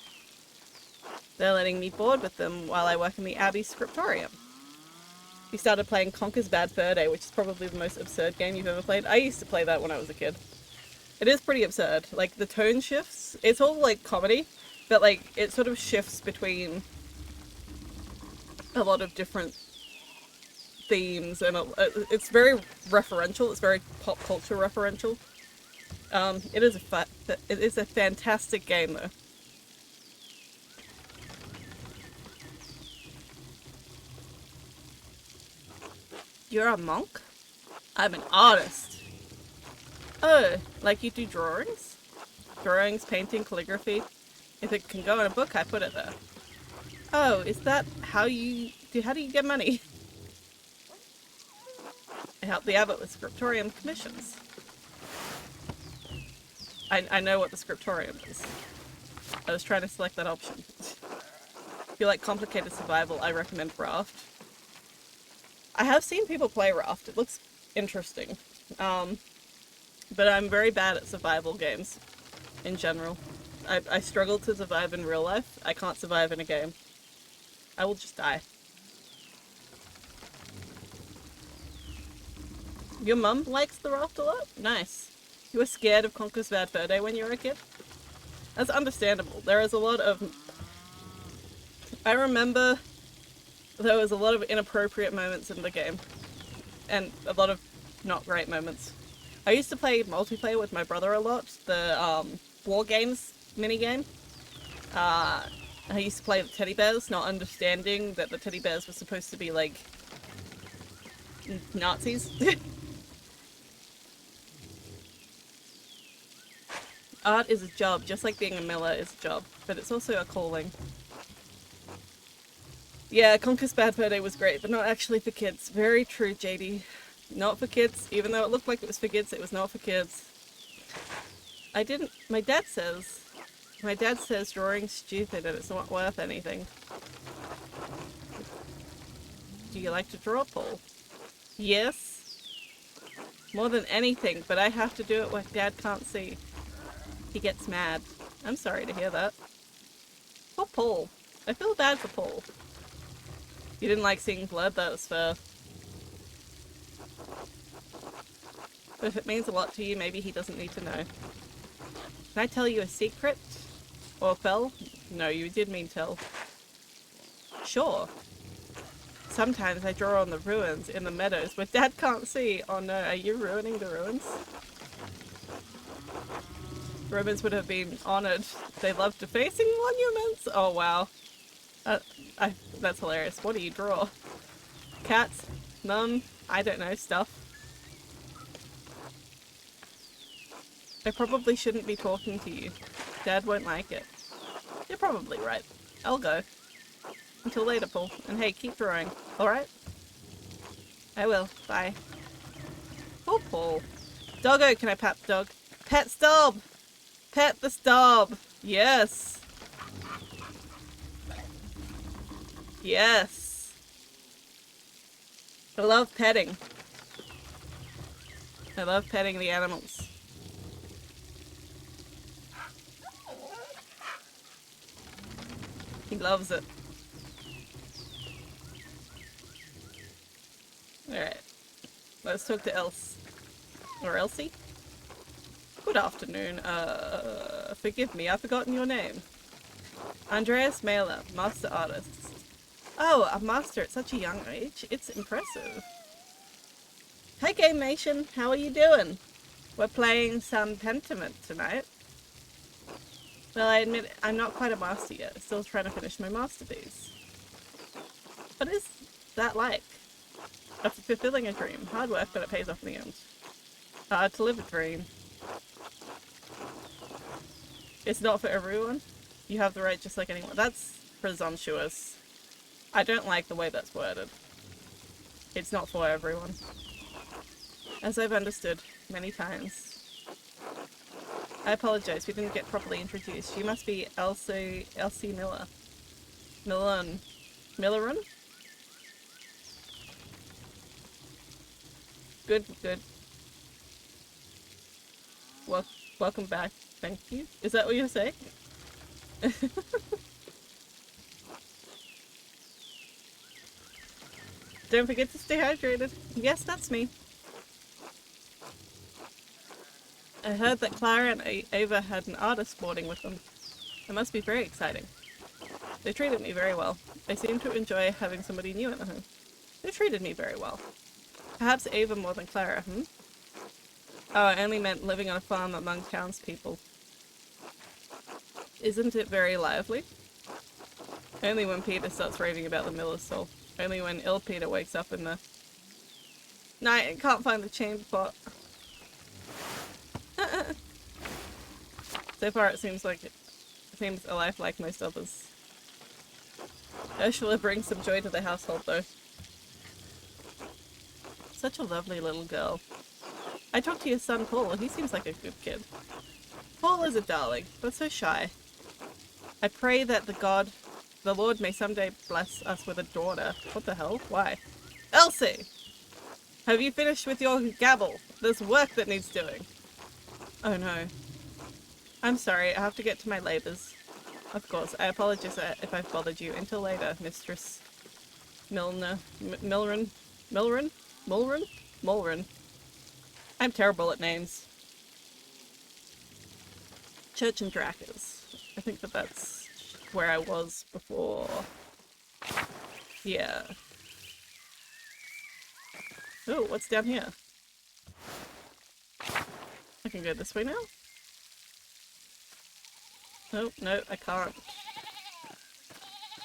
They're letting me board with them while I work in the Abbey scriptorium. We started playing Conker's Bad Fur Day, which is probably the most absurd game you've ever played. I used to play that when I was a kid. It is pretty absurd. Like, the tone shifts. It's all, like, comedy, but, like, it sort of shifts between a lot of different themes, and it's very referential. It's very pop culture referential. It is a fantastic game, though. You're a monk? I'm an artist. Oh, like you do drawings? Drawings, painting, calligraphy. If it can go in a book, I put it there. Oh, is that how do you get money? I help the abbot with scriptorium commissions. I know what the scriptorium is. I was trying to select that option. If you like complicated survival, I recommend Raft. I have seen people play Raft. It looks interesting. But I'm very bad at survival games in general. I struggle to survive in real life. I can't survive in a game. I will just die. Your mum likes the Raft a lot? Nice. You were scared of Conker's Bad Fur Day when you were a kid? That's understandable. There is a lot of... I remember there was a lot of inappropriate moments in the game. And a lot of not great moments. I used to play multiplayer with my brother a lot. The War Games minigame. I used to play with teddy bears, not understanding that the teddy bears were supposed to be like Nazis. Art is a job, just like being a miller is a job, but it's also a calling. Yeah, Conker's Bad Fur Day was great, but not actually for kids. Very true, JD. Not for kids, even though it looked like it was for kids, it was not for kids. My dad says drawing's stupid and it's not worth anything. Do you like to draw, Paul? Yes. More than anything, but I have to do it where Dad can't see. He gets mad. I'm sorry to hear that. Poor Paul. I feel bad for Paul. You didn't like seeing blood, that was fair. But if it means a lot to you, maybe he doesn't need to know. Can I tell you a secret? Or Fel? No, you did mean tell. Sure. Sometimes I draw on the ruins in the meadows where Dad can't see. Oh no, are you ruining the ruins? Romans would have been honored. They love defacing monuments. Oh wow. That's hilarious. What do you draw? Cats? None? I don't know, stuff. I probably shouldn't be talking to you. Dad won't like it. You're probably right. I'll go. Until later, Paul. And hey, keep drawing. Alright? I will. Bye. Oh, Paul. Doggo, can I pat the dog? Pet Stob! Pet the Stob! Yes! Yes! I love petting. I love petting the animals. He loves it. Alright. Let's talk to Else. Or Elsie? Good afternoon. Forgive me, I've forgotten your name. Andreas Maler, master artist. Oh, a master at such a young age? It's impressive. Hey Game Nation, how are you doing? We're playing some Pentiment tonight. Well, I admit I'm not quite a master yet. Still trying to finish my masterpiece. What is that like? After fulfilling a dream. Hard work, but it pays off in the end. To live a dream. It's not for everyone. You have the right just like anyone. That's presumptuous. I don't like the way that's worded. It's not for everyone. As I've understood many times. I apologize, we didn't get properly introduced. You must be Elsie Miller. Millerin? Good. Welcome back. Thank you. Is that what you're saying? Don't forget to stay hydrated. Yes, that's me. I heard that Clara and Ava had an artist boarding with them. It must be very exciting. They treated me very well. They seem to enjoy having somebody new in the home. They treated me very well. Perhaps Ava more than Clara, Oh, I only meant living on a farm among townspeople. Isn't it very lively? Only when Peter starts raving about the miller's soul. Only when ill Peter wakes up in the night and can't find the chamber pot. So far it seems a life like most others. Ursula brings some joy to the household though. Such a lovely little girl. I talked to your son Paul, he seems like a good kid. Paul is a darling, but so shy. I pray that the Lord may someday bless us with a daughter. What the hell? Why? Elsie! Have you finished with your gabble? There's work that needs doing. Oh no. I'm sorry, I have to get to my labours. Of course, I apologize if I've bothered you. Until later, Mistress Mulren. I'm terrible at names. Church and Drakkars. I think that's where I was before. Yeah. Oh, what's down here? I can go this way now? No, I can't.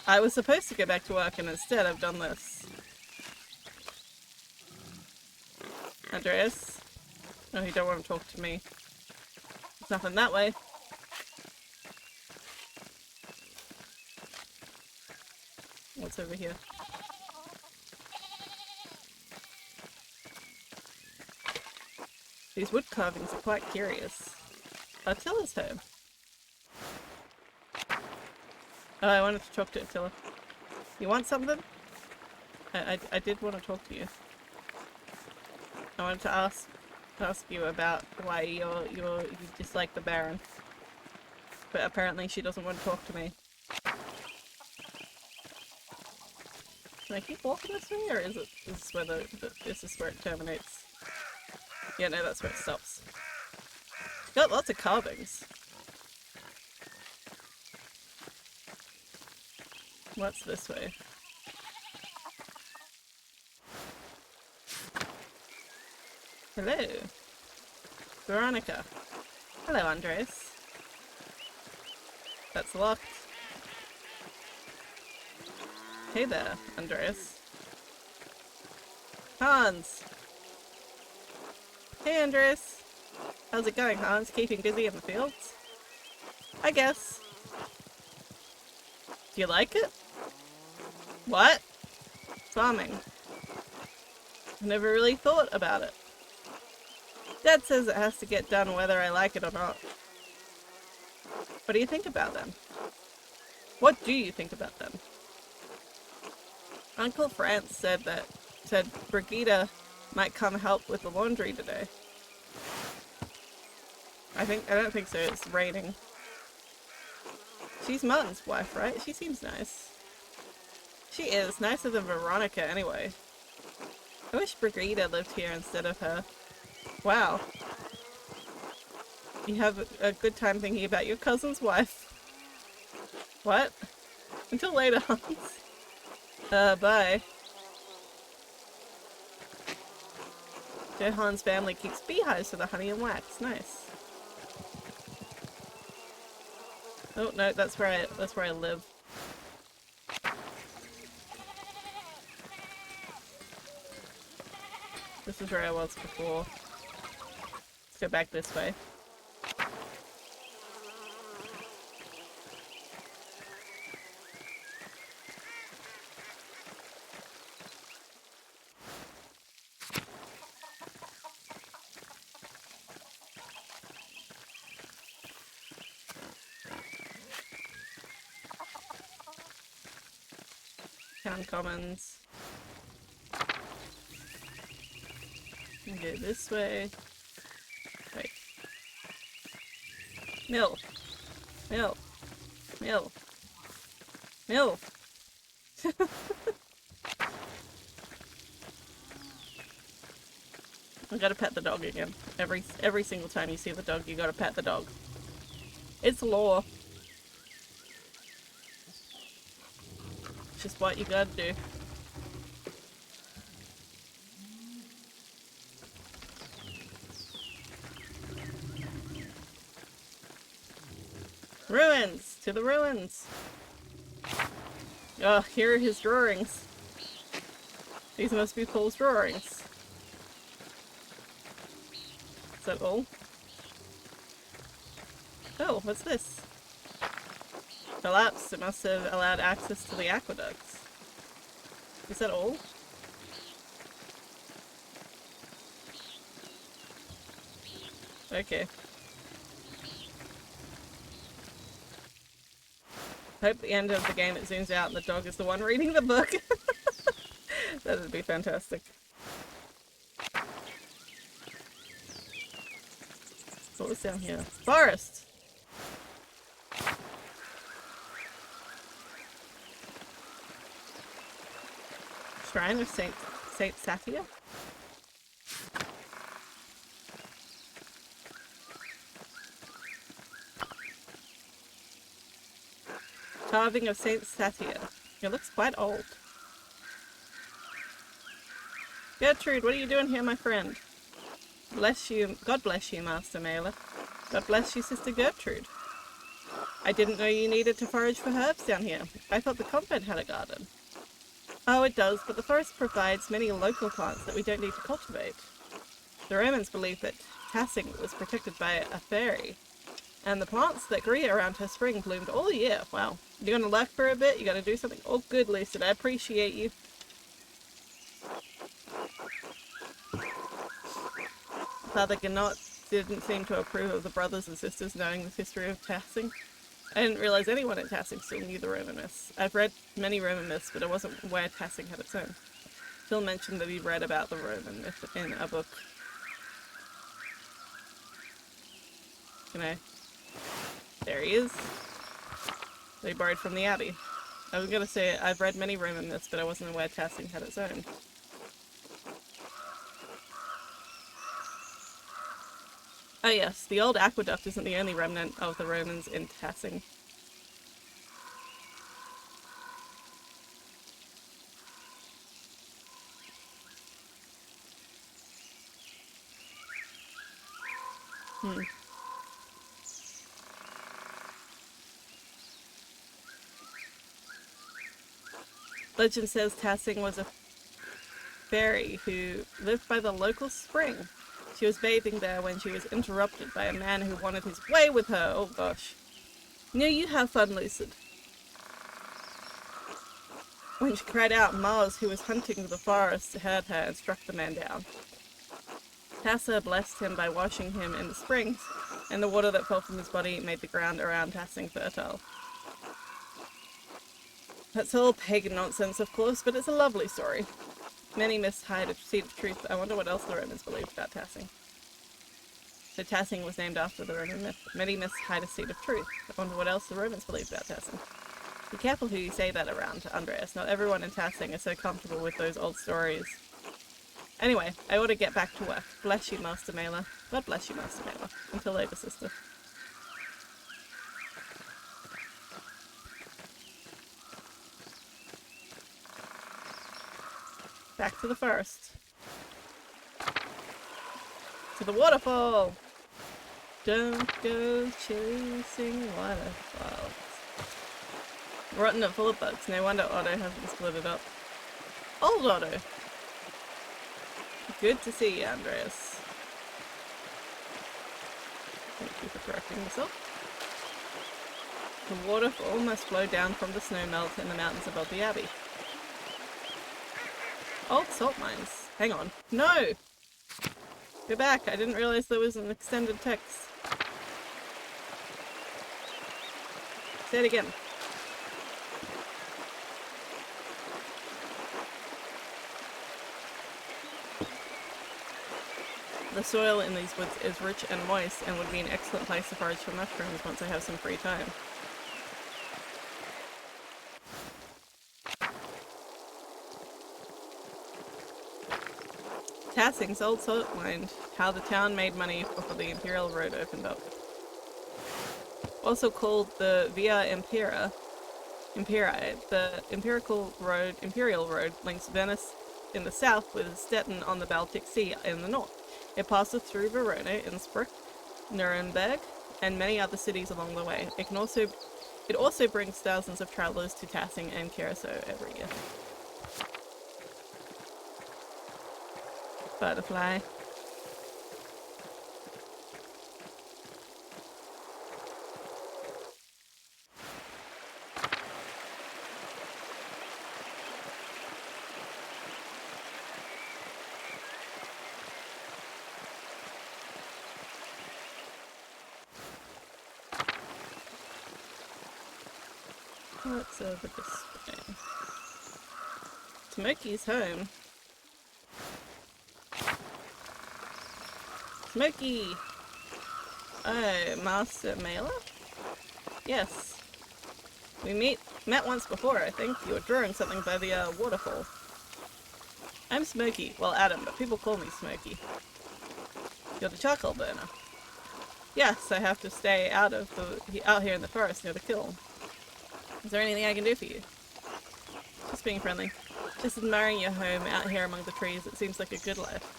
I was supposed to go back to work and instead I've done this. Andreas? Oh, you don't want to talk to me. There's nothing that way. What's over here? These wood carvings are quite curious. Attila's home. Oh, I wanted to talk to Attila. You want something? I did want to talk to you. I wanted to ask you about why you dislike the Baron. But apparently she doesn't want to talk to me. Can I keep walking this way, or is this where it terminates? Yeah, no, that's where it stops. Got lots of carvings. What's this way? Hello. Veronica. Hello, Andreas. That's locked. Hey there, Andreas. Hans! Hey, Andreas. How's it going, Hans? Keeping busy in the fields? I guess. Do you like it? What? Farming. I never really thought about it. Dad says it has to get done whether I like it or not. What do you think about them? What do you think about them? Uncle France said Brigitte might come help with the laundry today. I don't think so, it's raining. She's Martin's wife, right? She seems nice. She is, nicer than Veronica anyway. I wish Brigitte lived here instead of her. Wow. You have a good time thinking about your cousin's wife. What? Until later, Hans. Bye. Joe Han's family keeps beehives for the honey and wax. Nice. Oh no, that's where I live. This is where I was before. Let's go back this way. Town Commons. And go this way. Right. Mill. Mill. Mill. Mill. I gotta pet the dog again. Every single time you see the dog, you gotta pet the dog. It's law. It's just what you gotta do. Ruins! To the ruins! Oh, here are his drawings. These must be Paul's drawings. Is that all? Oh, what's this? Collapsed. It must have allowed access to the aqueducts. Is that all? Okay. Hope at the end of the game it zooms out and the dog is the one reading the book. That would be fantastic. What was down here? Forest! Shrine of Saint Satia? Carving of Saint Satia. It looks quite old. Gertrude, what are you doing here, my friend? Bless you. God bless you, Master Maler. God bless you, Sister Gertrude. I didn't know you needed to forage for herbs down here. I thought the convent had a garden. Oh, it does, but the forest provides many local plants that we don't need to cultivate. The Romans believed that Tassing was protected by a fairy, and the plants that grew around her spring bloomed all year. Wow. You're gonna lurk for a bit? You gotta do something? Oh, good, Lucid. I appreciate you. Father Ganot didn't seem to approve of the brothers and sisters knowing the history of Tassing. I didn't realize anyone at Tassing still knew the Roman myths. I've read many Roman myths, but I wasn't aware Tassing had its own. Phil mentioned that he'd read about the Roman myth in a book. Can I? There he is. They borrowed from the Abbey. I was gonna say, I've read many Roman myths, but I wasn't aware Tassing had its own. Oh yes, the old aqueduct isn't the only remnant of the Romans in Tassing. Legend says Tassing was a fairy who lived by the local spring. She was bathing there when she was interrupted by a man who wanted his way with her. Oh gosh. No, you have fun, Lucid. When she cried out, Mars, who was hunting the forest, heard her and struck the man down. Tassa blessed him by washing him in the springs, and the water that fell from his body made the ground around Tassing fertile. That's all pagan nonsense, of course, but it's a lovely story. Many myths hide a seed of truth. I wonder what else the Romans believed about Tassing. So Tassing was named after the Roman myth. Many myths hide a seed of truth. I wonder what else the Romans believed about Tassing. Be careful who you say that around, Andreas. Not everyone in Tassing is so comfortable with those old stories. Anyway, I ought to get back to work. Bless you, Master Maler. God bless you, Master Maler. Until later, sister. Back to the forest. To the waterfall! Don't go chasing waterfalls. Rotten and full of bugs. No wonder Otto hasn't split it up. Old Otto! Good to see you, Andreas. Thank you for correcting yourself. The waterfall must flow down from the snow melt in the mountains above the abbey. Old salt mines. Hang on. No! Go back. I didn't realize there was an extended text. Say it again. The soil in these woods is rich and moist and would be an excellent place to forage for mushrooms once I have some free time. Tassing's old salt mine, how the town made money before the Imperial Road opened up. Also called the Via Imperii, the Imperial Road links Venice in the south with Stettin on the Baltic Sea in the north. It passes through Verona, Innsbruck, Nuremberg, and many other cities along the way. It also brings thousands of travelers to Tassing and Keirsau every year. Butterfly. What's over this way? Smokey's home. Smokey! Oh, Master Maler? Yes. We met once before, I think. You were drawing something by the waterfall. I'm Smokey. Well, Adam, but people call me Smokey. You're the charcoal burner. Yes, I have to stay out here in the forest near the kiln. Is there anything I can do for you? Just being friendly. Just admiring your home out here among the trees. It seems like a good life.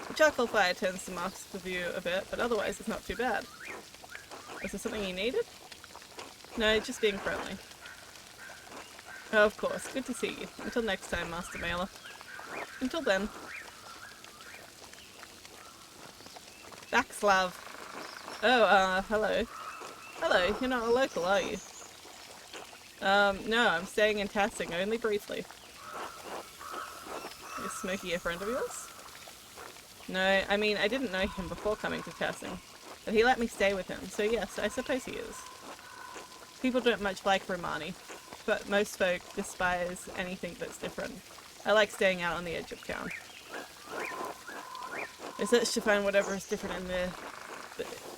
The charcoal fire tends to mask the view a bit, but otherwise it's not too bad. Was there something you needed? No, just being friendly. Oh, of course. Good to see you. Until next time, Master Maler. Until then. Backslav. Oh, hello. Hello, you're not a local, are you? No, I'm staying in Tassing, only briefly. Is Smokey a friend of yours? No, I mean, I didn't know him before coming to Tassing, but he let me stay with him, so yes, I suppose he is. People don't much like Romani, but most folk despise anything that's different. I like staying out on the edge of town. I search to find whatever is different in there.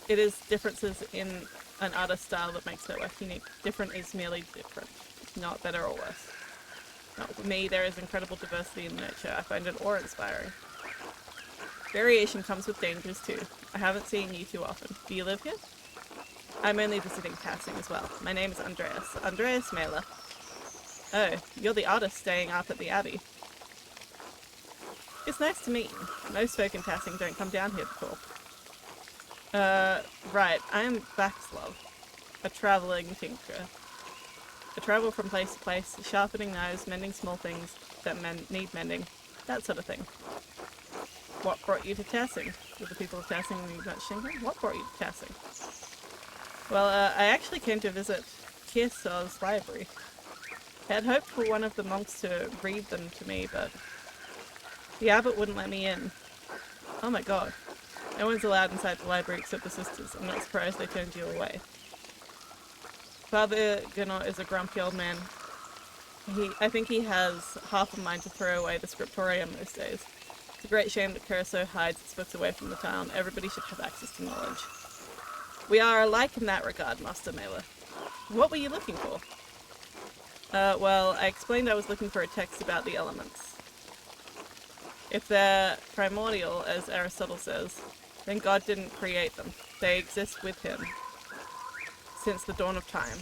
It is differences in an artist's style that makes their work unique. Different is merely different, not better or worse. Not for me, there is incredible diversity in nature. I find it awe-inspiring. Variation comes with dangers too. I haven't seen you too often. Do you live here? I'm only visiting Tassing as well. My name is Andreas Maler. Oh, you're the artist staying up at the Abbey. It's nice to meet you. Most folk in Tassing don't come down here to talk. Right. I am Vaxlov, a traveling tinkerer. I travel from place to place, sharpening knives, mending small things that need mending, that sort of thing. What brought you to Tassing? Did the people of Tassing need much tinkering? What brought you to Tassing? Well, I actually came to visit Keirsau's library. I had hoped for one of the monks to read them to me, but the abbot wouldn't let me in. Oh my god. No one's allowed inside the library except the sisters. I'm not surprised they turned you away. Father Gunnar is a grumpy old man. I think he has half a mind to throw away the scriptorium most days. It's a great shame that Keirsau hides its books away from the town. Everybody should have access to knowledge. We are alike in that regard, Master Maler. What were you looking for? Well, I explained I was looking for a text about the elements. If they're primordial, as Aristotle says, then God didn't create them. They exist with him since the dawn of time.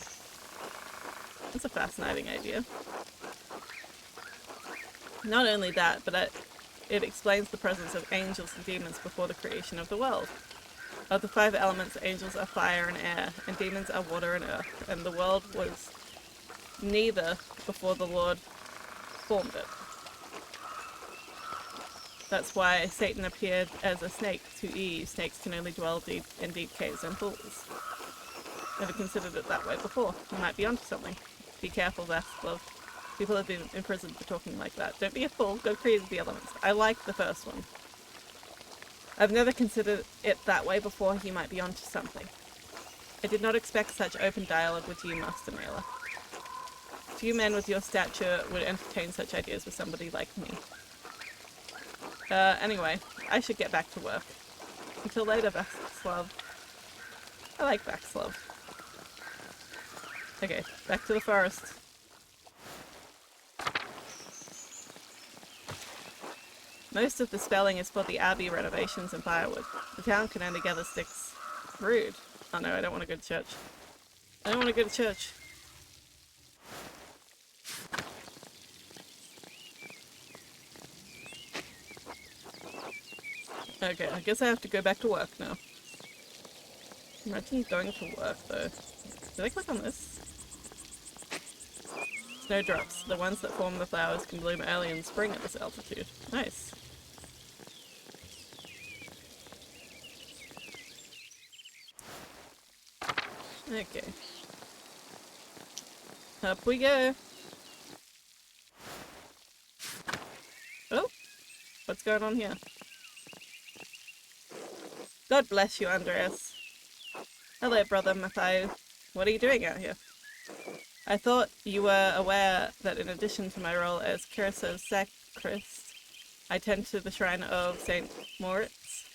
That's a fascinating idea. Not only that, but it explains the presence of angels and demons before the creation of the world. Of the 5 elements, angels are fire and air, and demons are water and earth, and the world was neither before the Lord formed it. That's why Satan appeared as a snake to Eve. Snakes can only dwell in deep caves and pools. Never considered it that way before. You might be onto something. Be careful, Vaxlov. People have been imprisoned for talking like that. Don't be a fool. Go create the elements. I like the first one. I've never considered it that way before. You might be onto something. I did not expect such open dialogue with you, Master Maler. Few men with your stature would entertain such ideas with somebody like me. Anyway, I should get back to work. Until later, Vaxlov. I like Vaxlov. Okay, back to the forest. Most of the spelling is for the abbey renovations and firewood. The town can only gather sticks. Rude. Oh no, I don't want to go to church. I don't want to go to church. Okay, I guess I have to go back to work now. Imagine going to work though. Did I click on this? Snowdrops. The ones that form the flowers can bloom early in spring at this altitude. Nice. Okay. Up we go. Oh, what's going on here? God bless you, Andreas. Hello, brother Matthew. What are you doing out here? I thought you were aware that in addition to my role as Keirsau's sacrist, I tend to the shrine of Saint Moritz.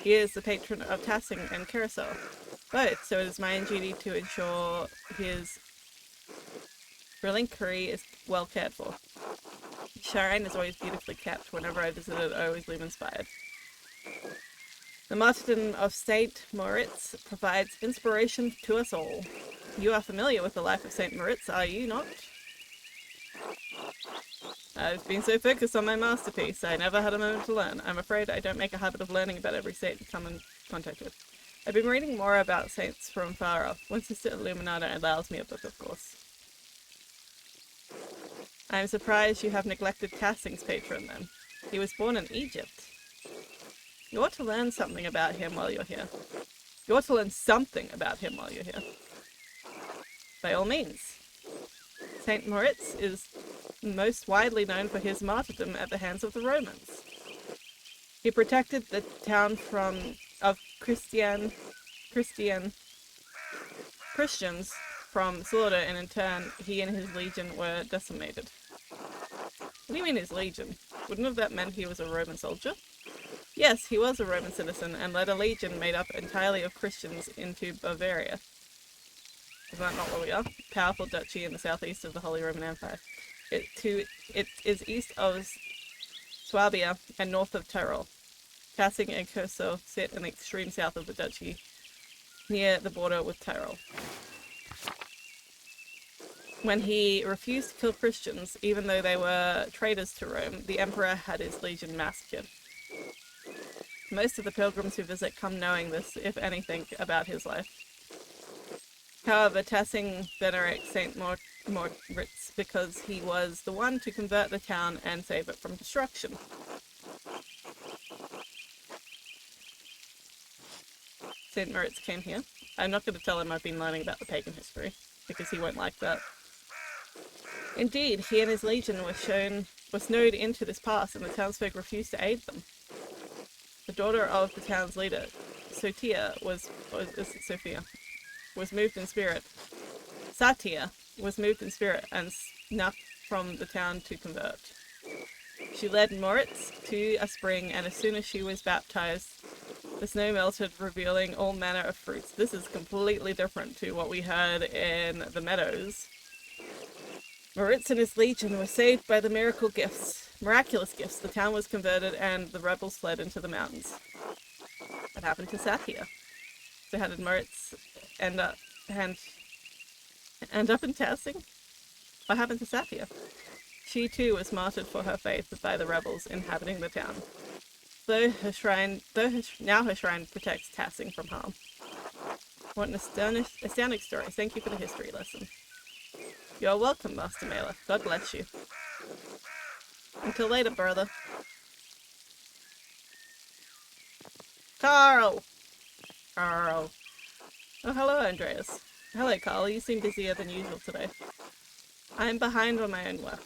He is the patron of Tassing and Keirsau. Both, so it is my duty to ensure his reliquary is well cared for. The shrine is always beautifully kept. Whenever I visit it, I always leave inspired. The martyrdom of Saint Moritz provides inspiration to us all. You are familiar with the life of Saint Moritz, are you not? I've been so focused on my masterpiece, I never had a moment to learn. I'm afraid I don't make a habit of learning about every saint I come in contact with. I've been reading more about saints from far off. One sister illuminated allows me a book, of course. I am surprised you have neglected Tassing's patron then. He was born in Egypt. You ought to learn something about him while you're here. You ought to learn something about him while you're here. By all means. Saint Moritz is most widely known for his martyrdom at the hands of the Romans. He protected the town of Christians from slaughter, and in turn he and his legion were decimated. What do you mean his legion? Wouldn't have that meant he was a Roman soldier? Yes, he was a Roman citizen and led a legion made up entirely of Christians into Bavaria. Is that not where we are? Powerful duchy in the southeast of the Holy Roman Empire. It is east of Swabia and north of Tyrol. Tassing and Keirsau sit in the extreme south of the duchy, near the border with Tyrol. When he refused to kill Christians, even though they were traitors to Rome, the emperor had his legion massacred. Most of the pilgrims who visit come knowing this, if anything, about his life. However, Tassing venerates Saint Moritz because he was the one to convert the town and save it from destruction. Saint Moritz came here. I'm not going to tell him I've been learning about the pagan history, because he won't like that. Indeed, he and his legion were snowed into this pass, and the townsfolk refused to aid them. The daughter of the town's leader, Sophia, was moved in spirit. Satya was moved in spirit and snuck from the town to convert. She led Moritz to a spring, and as soon as she was baptized, the snow melted, revealing all manner of fruits. This is completely different to what we heard in the meadows. Moritz and his legion were saved by the miraculous gifts. The town was converted, and the rebels fled into the mountains. What happened to Satya? So how did Moritz end up in Tassing? What happened to Satya? She too was martyred for her faith by the rebels inhabiting the town. Now her shrine protects Tassing from harm. What an astounding story. Thank you for the history lesson. You're welcome, Master Maler. God bless you. Until later, brother. Carl! Oh, hello, Andreas. Hello, Carl. You seem busier than usual today. I'm behind on my own work.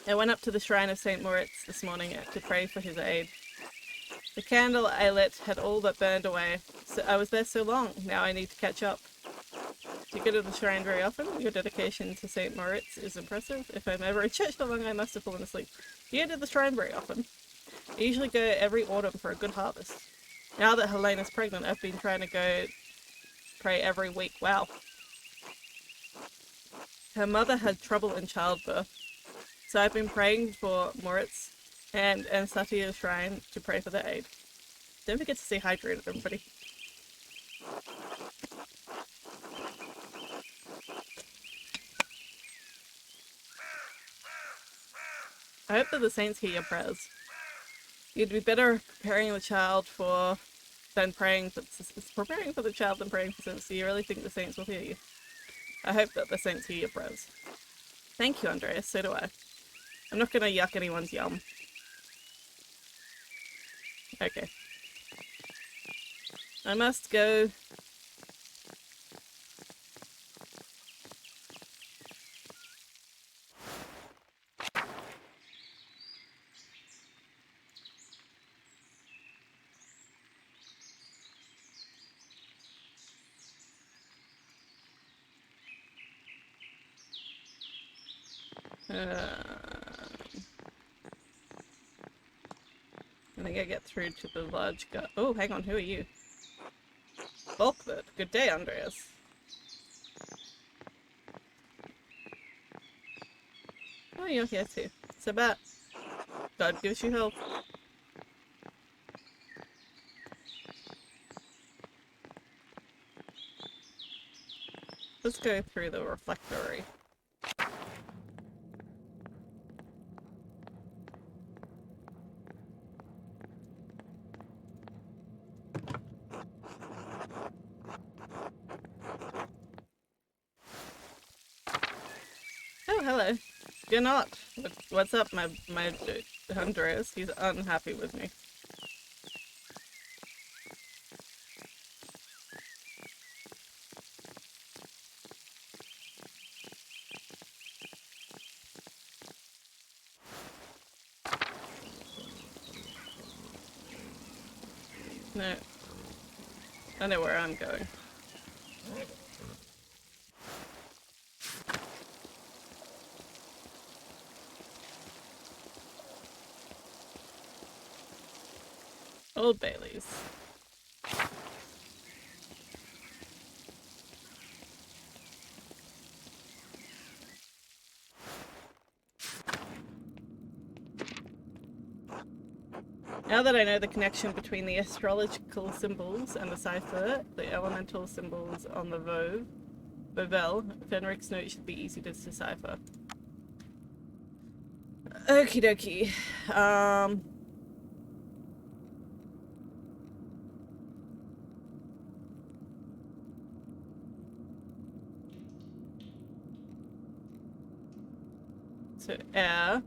I went up to the shrine of Saint Moritz this morning to pray for his aid. The candle I lit had all but burned away, so I was there so long. Now I need to catch up. Do you go to the shrine very often? Your dedication to Saint Moritz is impressive. If I'm ever in church so long, I must have fallen asleep. Do you go to the shrine very often? I usually go every autumn for a good harvest. Now that Helena's pregnant, I've been trying to go pray every week. Wow. Her mother had trouble in childbirth, so I've been praying for Moritz and Satya's shrine to pray for their aid. Don't forget to stay hydrated, everybody. I hope that the saints hear your prayers. You'd be better preparing the child than praying for the child than praying for saints. Do you really think the saints will hear you? I hope that the saints hear your prayers. Thank you, Andreas. So do I. I'm not going to yuck anyone's yum. Okay. I must go. I think I get through to the large guy. Oh, hang on, who are you? Bulkbird. Good day, Andreas. Oh, you're here too. So bad. God gives you health. Let's go through the reflectory. Oh, hello. You're not. What's up, my Andreas? He's unhappy with me. No. I know where I'm going. Old Bailey's. Now that I know the connection between the astrological symbols and the cipher, the elemental symbols on the Vovelle, Fenric's note should be easy to decipher. Okie dokie. So air.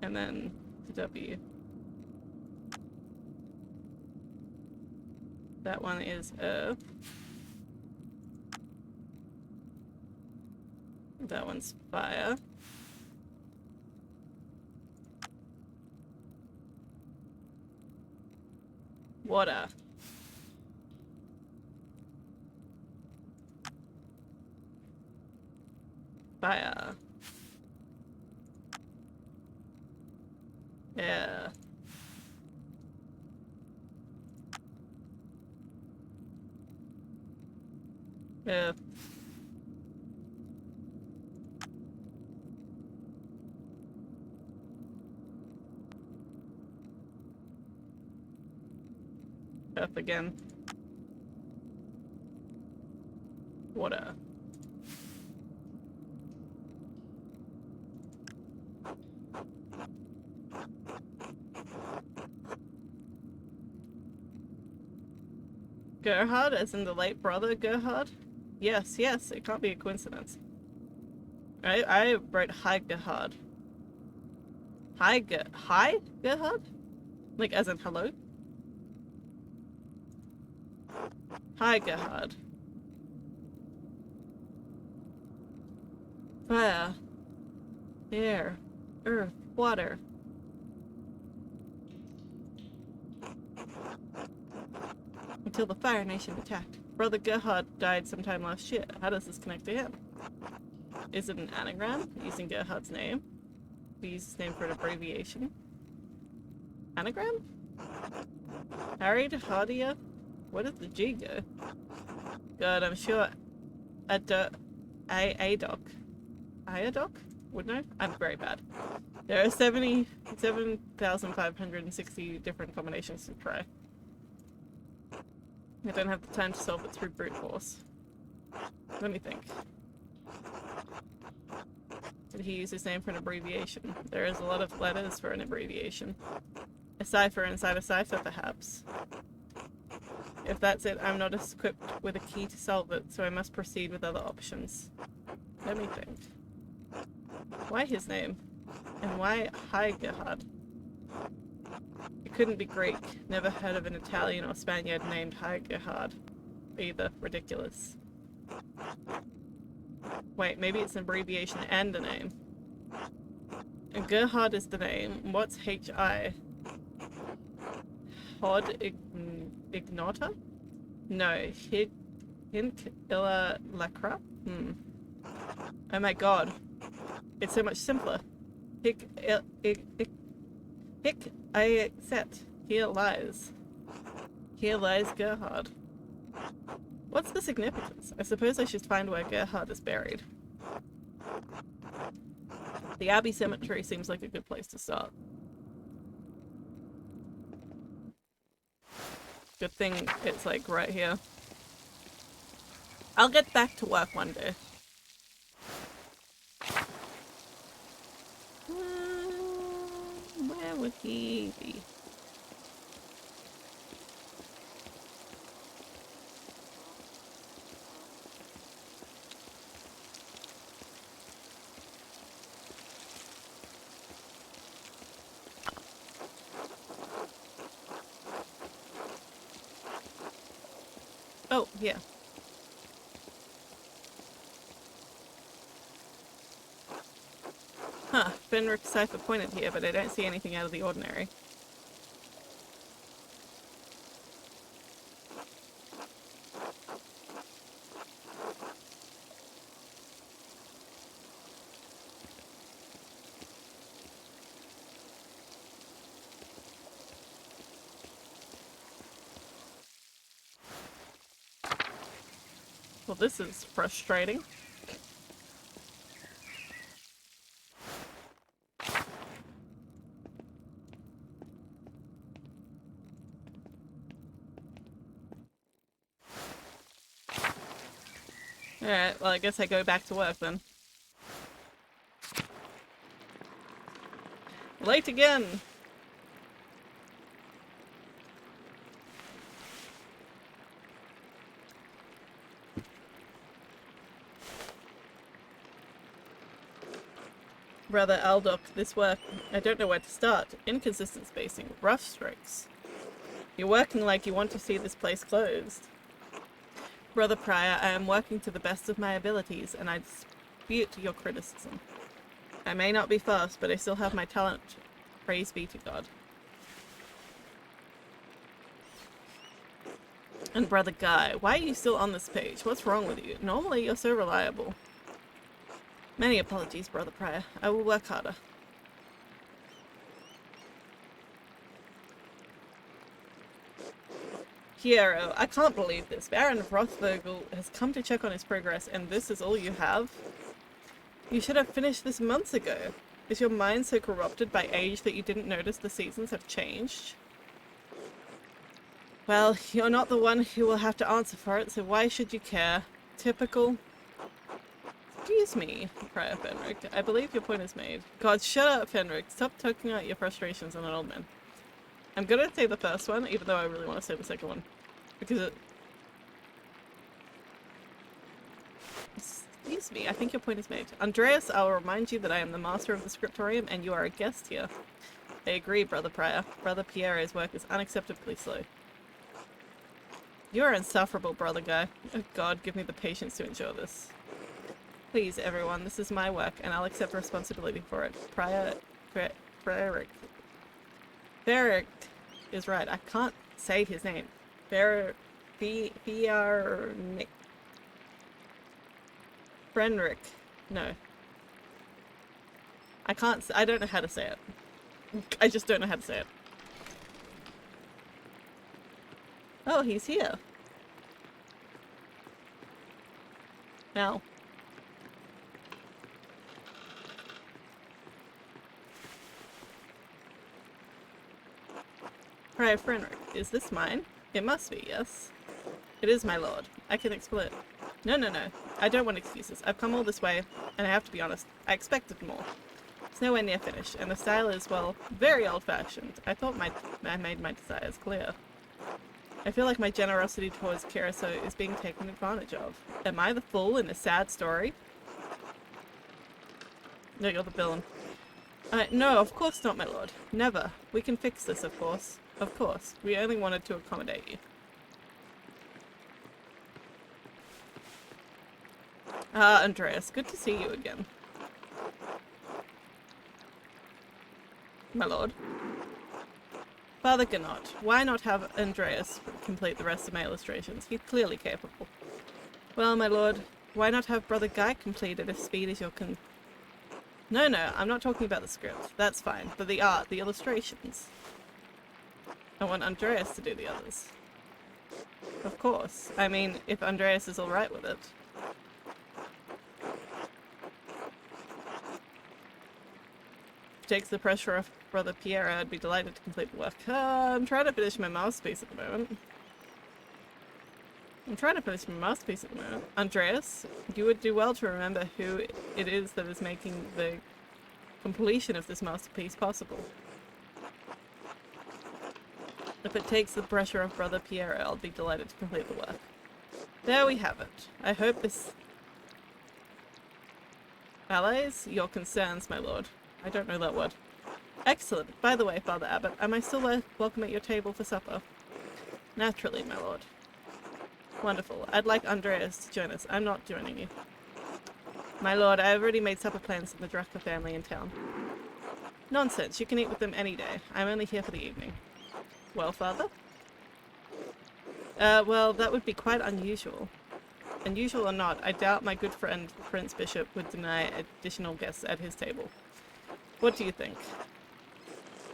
And then W. That one is earth. That one's fire. Water. Fire. Air. Earth. Earth again. Water. Gerhard, as in the late brother Gerhard? Yes, yes, it can't be a coincidence. I wrote hi Gerhard. Hi Gerhard? Like as in hello? Hi Gerhard. Fire. Air. Earth. Water. Until the Fire Nation attacked. Brother Gerhard died sometime last year. How does this connect to him? Is it an anagram using Gerhard's name? We use his name for an abbreviation. Anagram? Harried Hardier? Where did the G go? God, I'm sure Adoc. Iodoc? Wouldn't I? I'm very bad. There are 77,560 different combinations to try. I don't have the time to solve it through brute force. Let me think. Did he use his name for an abbreviation? There is a lot of letters for an abbreviation. A cipher inside a cipher, perhaps. If that's it, I'm not equipped with a key to solve it, so I must proceed with other options. Let me think. Why his name? And why Hi Gerhard? It couldn't be Greek. Never heard of an Italian or Spaniard named Hi Gerhard. Either. Ridiculous. Wait, maybe it's an abbreviation and a name. And Gerhard is the name. What's H-I? Hod Ignota? No. Hint Illa Lacra? Oh my god. It's so much simpler. I accept. Here lies. Here lies Gerhard. What's the significance? I suppose I should find where Gerhard is buried. The Abbey Cemetery seems like a good place to start. Good thing it's like right here. I'll get back to work one day. Where would he be? Oh, yeah. Huh, Fenric cipher pointed here, but I don't see anything out of the ordinary. Well, this is frustrating. Alright, well I guess I go back to work then. Late again! Brother Aldok, this work, I don't know where to start. Inconsistent spacing, rough strokes. You're working like you want to see this place closed. Brother Prior, I am working to the best of my abilities, and I dispute your criticism. I may not be fast, but I still have my talent. Praise be to God. And Brother Guy, why are you still on this page? What's wrong with you? Normally you're so reliable. Many apologies, Brother Prior. I will work harder. Piero, I can't believe this. Baron Rothvogel has come to check on his progress, and this is all you have? You should have finished this months ago. Is your mind so corrupted by age that you didn't notice the seasons have changed? Well, you're not the one who will have to answer for it, so why should you care? Typical. Excuse me, Prior Fenric. I believe your point is made. God, shut up, Fenric. Stop taking out your frustrations on an old man. I'm gonna say the first one, even though I really want to say the second one. Because it... Excuse me, I think your point is made. Andreas, I will remind you that I am the master of the scriptorium and you are a guest here. I agree, Brother Prior. Brother Pierre's work is unacceptably slow. You are insufferable, Brother Guy. Oh God, give me the patience to endure this. Please, everyone, this is my work, and I'll accept responsibility for it. Ferric is right. I can't say his name. Frenric. No. I don't know how to say it. I just don't know how to say it. Oh, he's here. Now. Prior Frenric, is this mine? It must be, yes. It is, my lord. I can explain. No. I don't want excuses. I've come all this way, and I have to be honest. I expected more. It's nowhere near finished, and the style is, well, very old-fashioned. I thought I made my desires clear. I feel like my generosity towards Keirsau is being taken advantage of. Am I the fool in a sad story? No, you're the villain. No, of course not, my lord. Never. We can fix this, of course. Of course. We only wanted to accommodate you. Ah, Andreas, good to see you again. My lord. Father Ganot, why not have Andreas complete the rest of my illustrations? He's clearly capable. Well, my lord, why not have Brother Guy complete it if speed is your No, I'm not talking about the script. That's fine. But the art, the illustrations. I want Andreas to do the others. Of course. I mean, if Andreas is alright with it. If it takes the pressure off Brother Pierre, I'd be delighted to complete the work. I'm trying to finish my masterpiece at the moment. Andreas, you would do well to remember who it is that is making the completion of this masterpiece possible. If it takes the pressure off Brother Pierre, I'll be delighted to complete the work. There we have it. I hope this allays your concerns, my lord. I don't know that word. Excellent. By the way, Father Abbot, am I still welcome at your table for supper? Naturally, my lord. Wonderful. I'd like Andreas to join us. I'm not joining you. My lord, I have already made supper plans for the Drucker family in town. Nonsense. You can eat with them any day. I'm only here for the evening. Well, Father? Well, that would be quite unusual. Unusual or not, I doubt my good friend, Prince Bishop, would deny additional guests at his table. What do you think?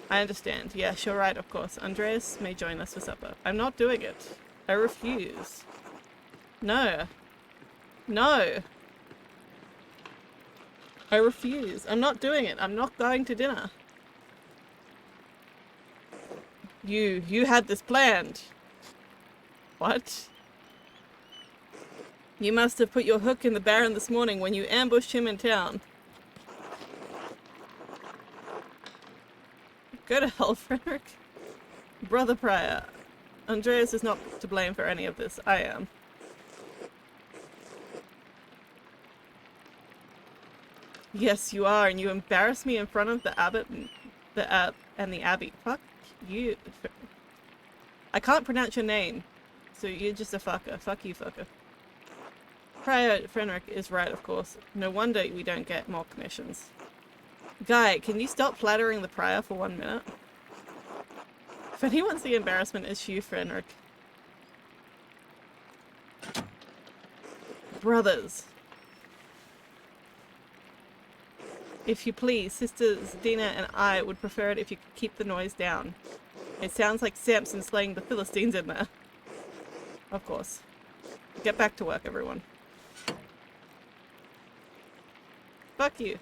I understand. Yes, you're right, of course. Andreas may join us for supper. I'm not doing it. I refuse. No. I refuse. I'm not doing it. I'm not going to dinner. You had this planned. What? You must have put your hook in the Baron this morning when you ambushed him in town. Go to hell, Frederick. Brother Prior. Andreas is not to blame for any of this. I am. Yes, you are, and you embarrass me in front of the abbot and the abbey. Fuck you. I can't pronounce your name, so you're just a fucker. Fuck you, fucker. Prior Frederick is right, of course. No wonder we don't get more commissions. Guy, can you stop flattering the prior for 1 minute? If anyone's the embarrassment, it's you, Frederick. Brothers. If you please, Sisters Dina and I would prefer it if you could keep the noise down. It sounds like Samson slaying the Philistines in there. Of course. Get back to work, everyone. Fuck you.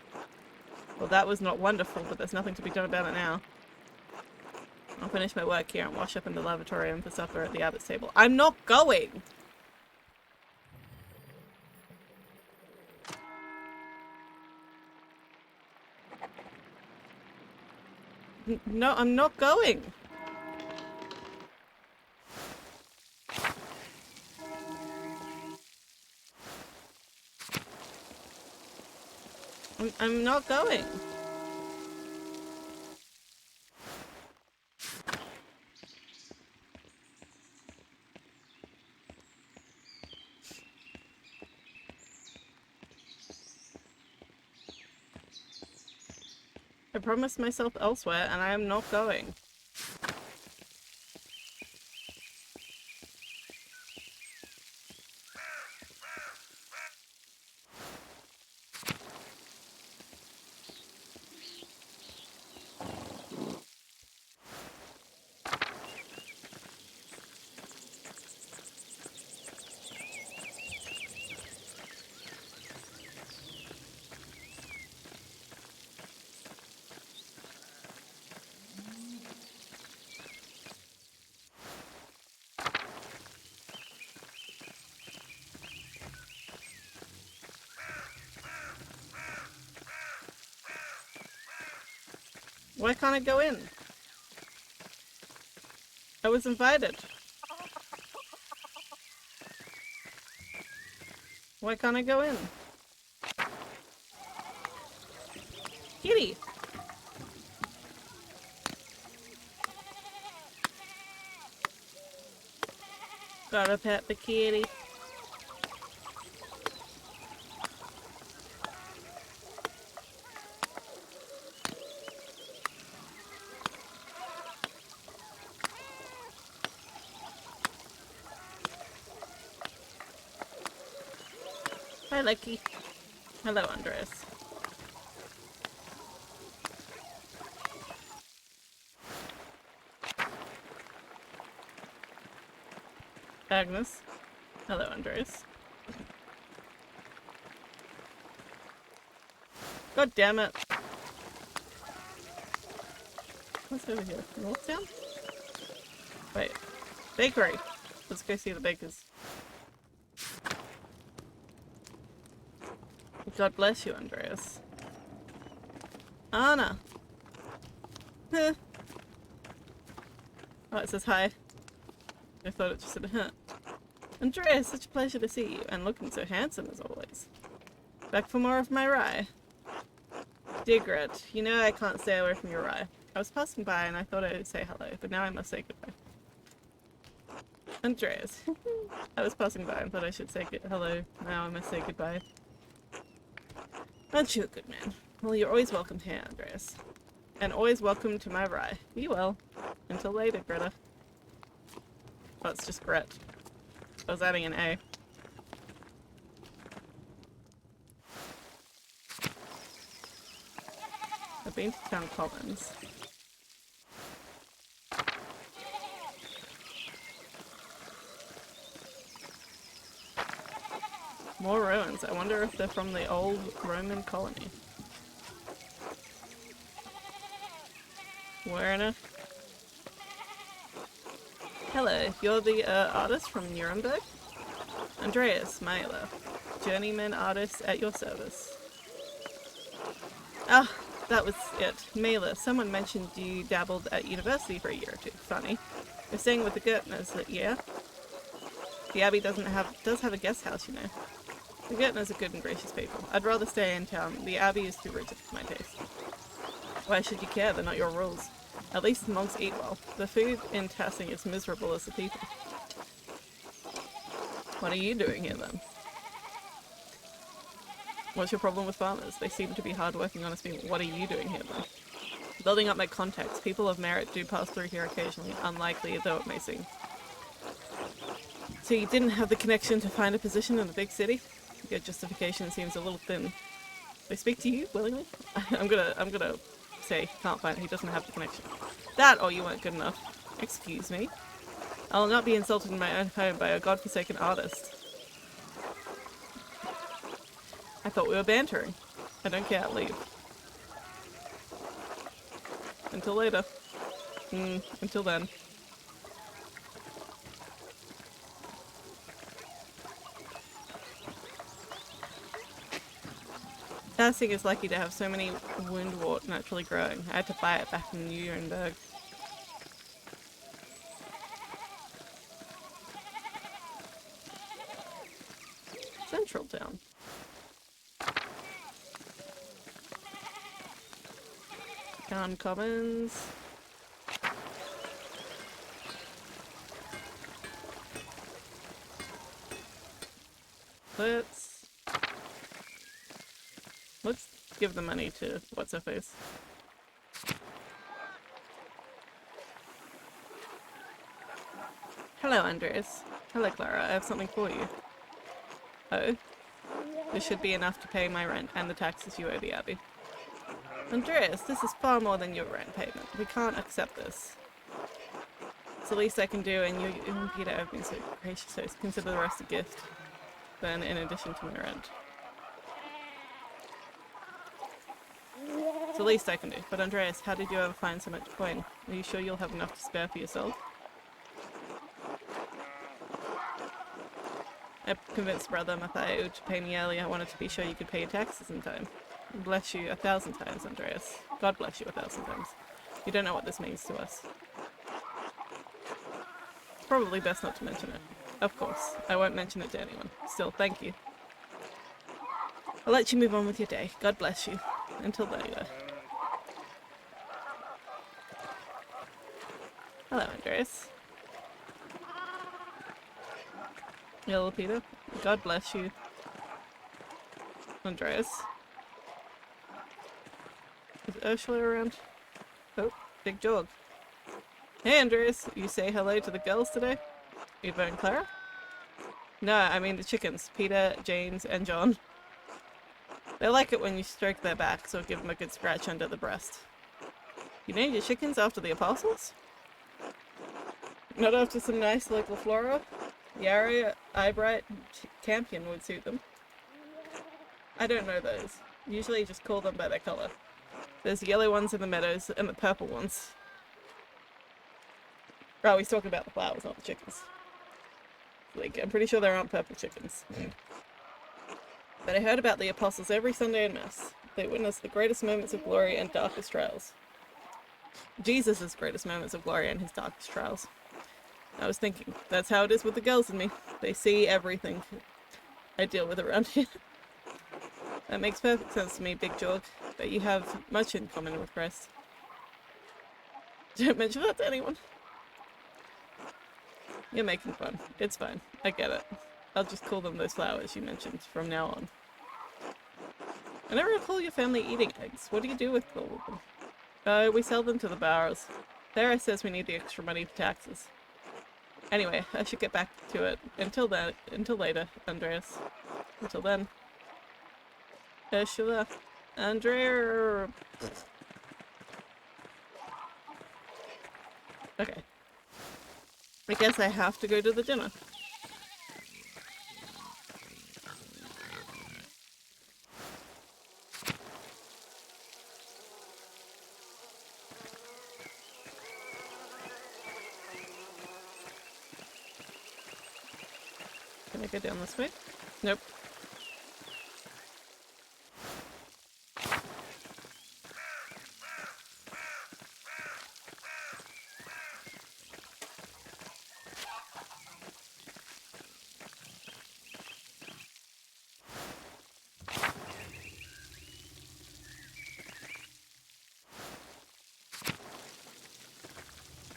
Well, that was not wonderful, but there's nothing to be done about it now. I'll finish my work here and wash up in the lavatorium for supper at the abbot's table. I'm not going! No, I'm not going! I'm not going. I promised myself elsewhere, and I am not going. Why can't I go in? I was invited. Why can't I go in? Kitty! Gotta pet the kitty. Hi, Lucky. Hello, Andreas. Agnes. Hello, Andreas. God damn it. What's over here? North Town? Wait. Bakery. Let's go see the bakers. God bless you, Andreas. Anna. Huh. Oh, it says hi. I thought it just said huh. Andreas, such a pleasure to see you, and looking so handsome as always. Back for more of my rye. Dear Gret, you know I can't stay away from your rye. I was passing by and I thought I would say hello, but now I must say goodbye. Andreas. I was passing by and thought I should say hello, now I must say goodbye. Aren't you a good man? Well, you're always welcome here, Andreas. And always welcome to my rye. Be well. Until later, Greta. Oh, it's just Gret. I was adding an A. I've been to Town Commons. More ruins. I wonder if they're from the old Roman colony. Werner. Hello, you're the artist from Nuremberg? Andreas Maler, journeyman artist at your service. Ah, that was it. Maler, someone mentioned you dabbled at university for a year or two. Funny. You're staying with the Gertners, yeah? The Abbey does have a guest house, you know. The Gertners are good and gracious people. I'd rather stay in town. The Abbey is too rigid for my taste. Why should you care? They're not your rules. At least the monks eat well. The food in Tassing is miserable as the people. What are you doing here then? What's your problem with farmers? They seem to be hard-working, honest people. What are you doing here then? Building up my contacts. People of merit do pass through here occasionally, unlikely though it may seem. So you didn't have the connection to find a position in a big city? Your justification seems a little thin. They speak to you willingly? I'm gonna say he doesn't have the connection. That or you weren't good enough. Excuse me. I'll not be insulted in my own home by a godforsaken artist. I thought we were bantering. I don't care, leave. Until later. Until then. Tassing is lucky to have so many woundwort naturally growing. I had to buy it back in Nuremberg. Central town. Town Commons. Let's give the money to what's her face. Hello, Andreas. Hello, Clara. I have something for you. Oh? This should be enough to pay my rent and the taxes you owe the Abbey. Andreas, this is far more than your rent payment. We can't accept this. It's the least I can do, and you and Peter have been so gracious, so consider the rest a gift. Then, in addition to my rent. It's the least I can do. But Andreas, how did you ever find so much coin? Are you sure you'll have enough to spare for yourself? I convinced Brother Matthew to pay me early. I wanted to be sure you could pay your taxes in time. Bless you 1,000 times, Andreas. God bless you 1,000 times. You don't know what this means to us. It's probably best not to mention it. Of course, I won't mention it to anyone. Still, thank you. I'll let you move on with your day. God bless you. Until later. Hello, Andreas. Hello, Peter. God bless you. Andreas. Is Ursula around? Oh, Big Jog. Hey, Andreas. You say hello to the girls today? Eva and Clara? No, I mean the chickens. Peter, James, and John. They like it when you stroke their backs or give them a good scratch under the breast. You named your chickens after the apostles? Not after some nice local flora? Yarrow, Eyebright, Campion would suit them. I don't know those. Usually just call them by their colour. There's the yellow ones in the meadows and the purple ones. Oh, he's talking about the flowers, not the chickens. Like, I'm pretty sure there aren't purple chickens. But I heard about the apostles every Sunday in Mass. They witnessed the greatest moments of glory and darkest trials. Jesus' greatest moments of glory and his darkest trials. I was thinking, that's how it is with the girls and me. They see everything I deal with around here. That makes perfect sense to me, Big Jorg. But you have much in common with Christ. Don't mention that to anyone. You're making fun. It's fine. I get it. I'll just call them those flowers you mentioned from now on. I never recall your family eating eggs. What do you do with all of them? We sell them to the Bowers. Sarah says we need the extra money for taxes. Anyway, I should get back to it. Until later, Andreas. Until then. Ursula. Andrea. Okay. I guess I have to go to the dinner. Can I go down this way? Nope.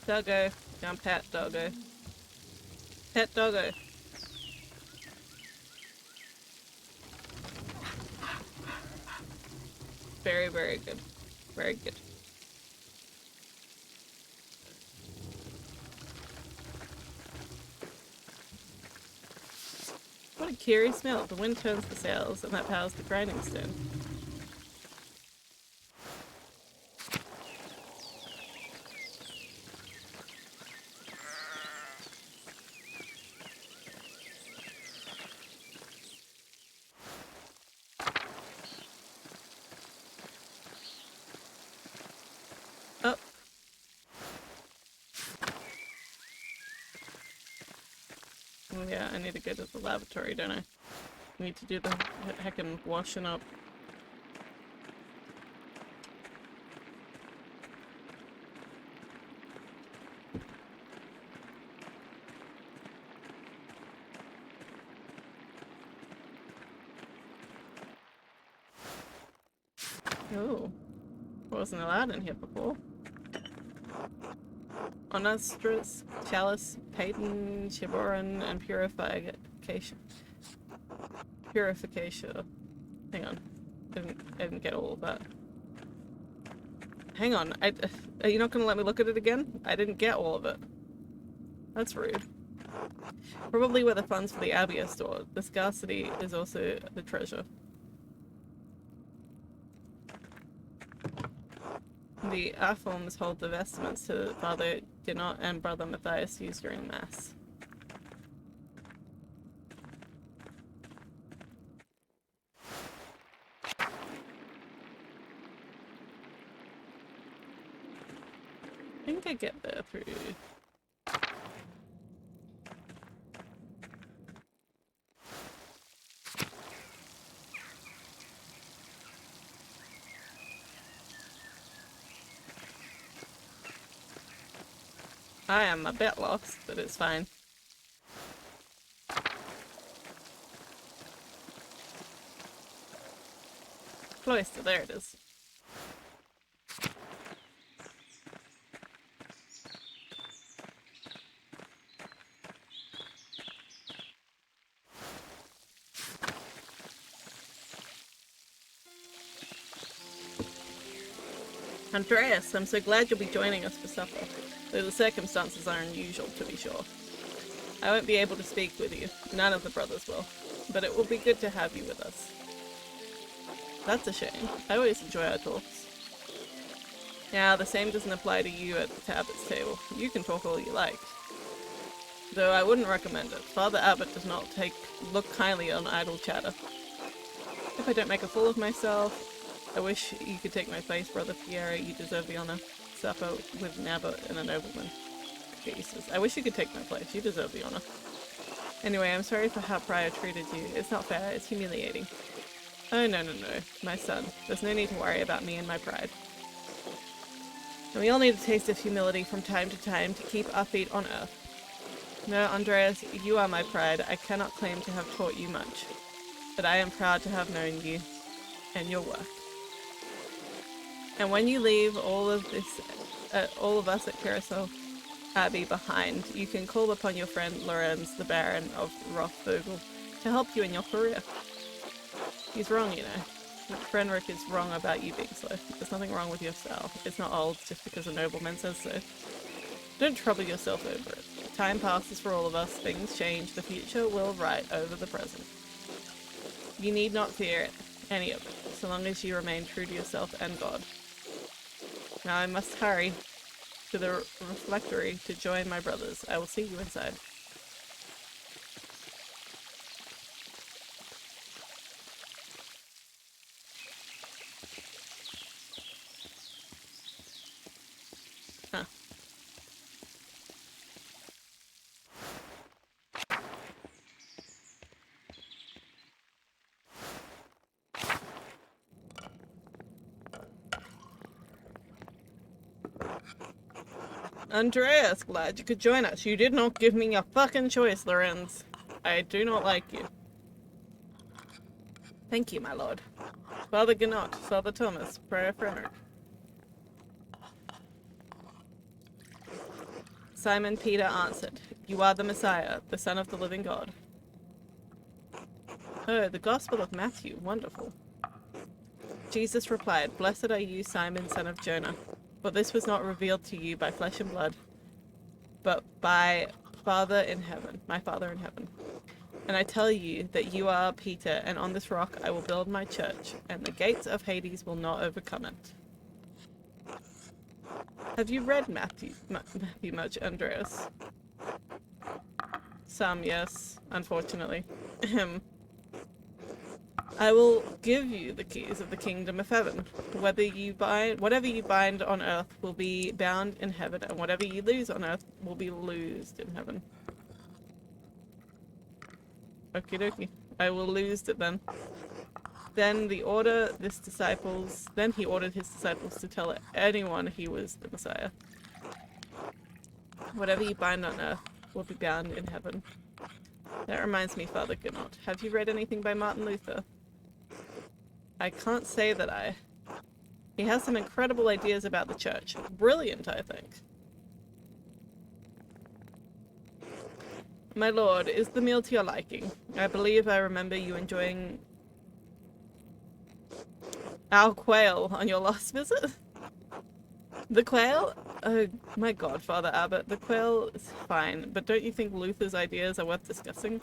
Doggo. Down pat, doggo. Pet doggo. Very, very good. Very good. What a curious smell. The wind turns the sails and that powers the grinding stone. Oh. Oh yeah, I need to go to the lavatory, don't I? I need to do the heckin' washing up. Oh. Wasn't allowed in here before. Onustris, chalice, paten, chiboran, and purification. Purification. Hang on. I didn't get all of that. Hang on. Are you not going to let me look at it again? I didn't get all of it. That's rude. Probably where the funds for the Abbey are stored. The scarcity is also the treasure. The Aphorms hold the vestments to Father Ginot and Brother Matthias used during Mass. I think I get there through... I am a bit lost, but it's fine. Cloister, there it is. Andreas, I'm so glad you'll be joining us for supper, though the circumstances are unusual, to be sure. I won't be able to speak with you, none of the brothers will, but it will be good to have you with us. That's a shame. I always enjoy our talks. Now, the same doesn't apply to you at the Abbot's table. You can talk all you like. Though I wouldn't recommend it. Father Abbot does not look kindly on idle chatter. If I don't make a fool of myself, I wish you could take my place, Brother Pierre. You deserve the honor. Supper with an abbot and a nobleman. Jesus. I wish you could take my place. You deserve the honor. Anyway, I'm sorry for how Prior treated you. It's not fair. It's humiliating. Oh, no, my son. There's no need to worry about me and my pride. And we all need a taste of humility from time to time to keep our feet on earth. No, Andreas, you are my pride. I cannot claim to have taught you much, but I am proud to have known you and your work. And when you leave all of us at Keirsau Abbey behind, you can call upon your friend Lorenz, the Baron of Rothvogel, to help you in your career. He's wrong, you know. Frenric is wrong about you being slow. There's nothing wrong with your style. It's not old just because a nobleman says so. Don't trouble yourself over it. Time passes for all of us, things change, the future will right over the present. You need not fear any of it, so long as you remain true to yourself and God. Now I must hurry to the refectory to join my brothers. I will see you inside. Huh. Andreas, glad you could join us. You did not give me a fucking choice, Lorenz. I do not like you. Thank you, my lord. Father Ginot, Father Thomas, Prior Frenric. Simon Peter answered, "You are the Messiah, the Son of the living God." Oh, the Gospel of Matthew. Wonderful. Jesus replied, "Blessed are you, Simon, son of Jonah, for this was not revealed to you by flesh and blood, but by my Father in heaven. And I tell you that you are Peter, and on this rock I will build my church, and the gates of Hades will not overcome it." Have you read Matthew much, Andreas? Some, yes, unfortunately. I will give you the keys of the kingdom of heaven. Whatever you bind on earth will be bound in heaven, and whatever you lose on earth will be loosed in heaven. Okie dokie. I will lose it then. Then he ordered his disciples to tell anyone he was the Messiah. Whatever you bind on earth will be bound in heaven. That reminds me, Father Gunot, have you read anything by Martin Luther? I can't say that He has some incredible ideas about the church. Brilliant, I think. My lord, is the meal to your liking? I believe I remember you enjoying our quail on your last visit. The quail? Oh my god, Father Abbot, the quail is fine, but don't you think Luther's ideas are worth discussing?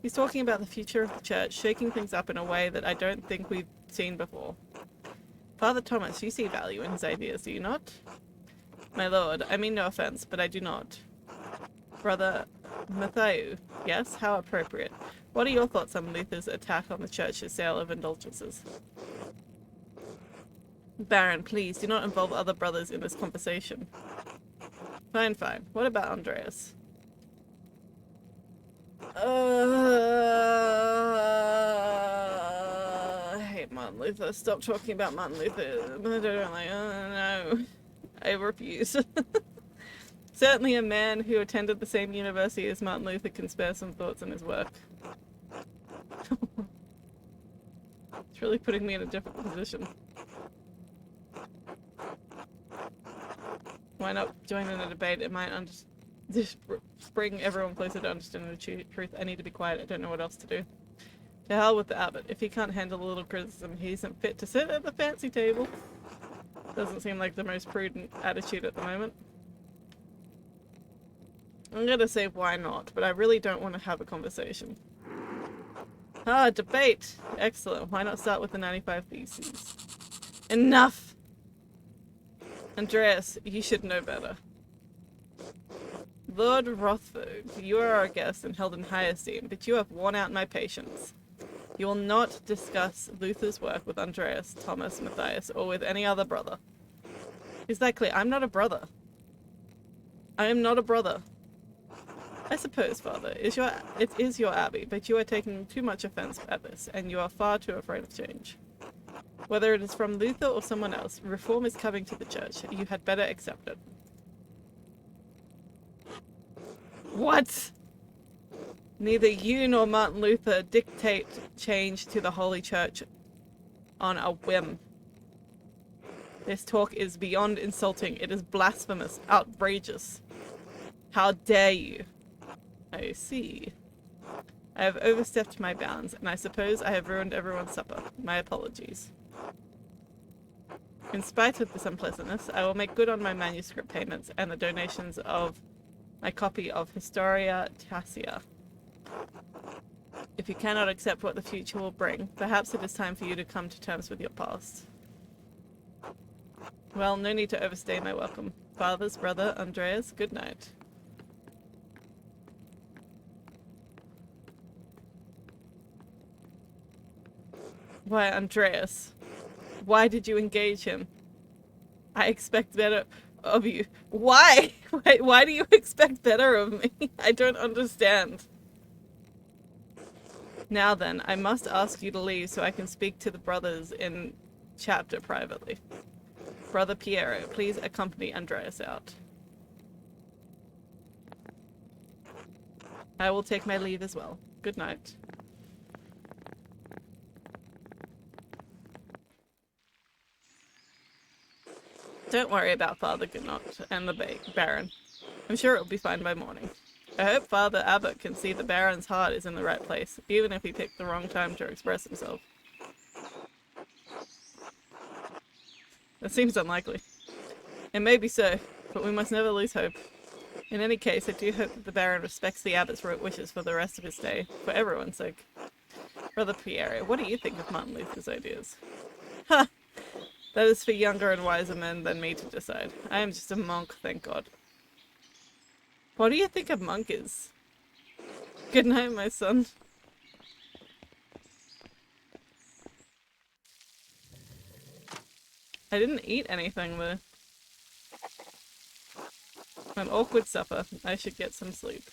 He's talking about the future of the church, shaking things up in a way that I don't think we've seen before. Father Thomas, you see value in his ideas, do you not? My lord, I mean no offense, but I do not. Brother Matthew, yes? How appropriate. What are your thoughts on Luther's attack on the church's sale of indulgences? Baron, please, do not involve other brothers in this conversation. Fine, fine. What about Andreas? I hate Martin Luther. Stop talking about Martin Luther. I don't like, no. I refuse. Certainly a man who attended the same university as Martin Luther can spare some thoughts on his work. It's really putting me in a different position. Why not join in a debate? It might just bring everyone closer to understanding the truth. I need to be quiet. I don't know what else to do. To hell with the abbot. If he can't handle a little criticism, he isn't fit to sit at the fancy table. Doesn't seem like the most prudent attitude at the moment. I'm gonna say why not, but I really don't want to have a conversation. Ah, debate! Excellent. Why not start with the 95 Theses? Enough! Andreas, you should know better. Lord Rothberg, you are our guest and held in high esteem, but you have worn out my patience. You will not discuss Luther's work with Andreas, Thomas, Matthias, or with any other brother. Is that clear? I'm not a brother. I am not a brother. I suppose, Father, it is your abbey, but you are taking too much offense at this, and you are far too afraid of change. Whether it is from Luther or someone else, reform is coming to the church. You had better accept it. What? Neither you nor Martin Luther dictate change to the Holy Church on a whim. This talk is beyond insulting. It is blasphemous, outrageous. How dare you? I see. I have overstepped my bounds, and I suppose I have ruined everyone's supper. My apologies. In spite of this unpleasantness, I will make good on my manuscript payments and the donations of my copy of Historia Tassia. If you cannot accept what the future will bring, perhaps it is time for you to come to terms with your past. Well, no need to overstay my welcome. Father's brother, Andreas, good night. Why, Andreas? Why did you engage him? I expect better of you. Why? Why do you expect better of me? I don't understand. Now then, I must ask you to leave so I can speak to the brothers in chapter privately. Brother Piero, please accompany Andreas out. I will take my leave as well. Good night. Don't worry about Father Gunot and the Baron. I'm sure it'll be fine by morning. I hope Father Abbot can see the Baron's heart is in the right place, even if he picked the wrong time to express himself. That seems unlikely. It may be so, but we must never lose hope. In any case, I do hope that the Baron respects the Abbot's wishes for the rest of his stay, for everyone's sake. Brother Pierre, what do you think of Martin Luther's ideas? Ha! That is for younger and wiser men than me to decide. I am just a monk, thank God. What do you think a monk is? Good night, my son. I didn't eat anything though. An awkward supper. I should get some sleep.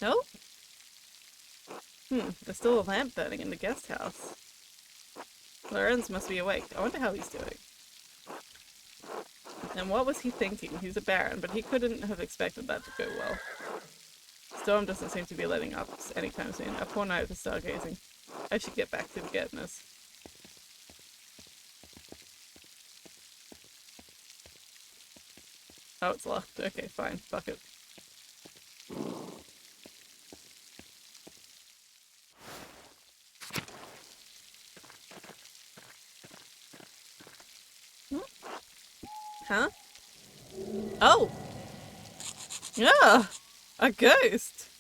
No? There's still a lamp burning in the guest house. Lorenz must be awake. I wonder how he's doing. And what was he thinking? He's a baron, but he couldn't have expected that to go well. Storm doesn't seem to be letting up anytime soon. A poor night for stargazing. I should get back to the Getners. Oh, it's locked. Okay, fine. Fuck it. Huh? Oh! Yeah! A ghost!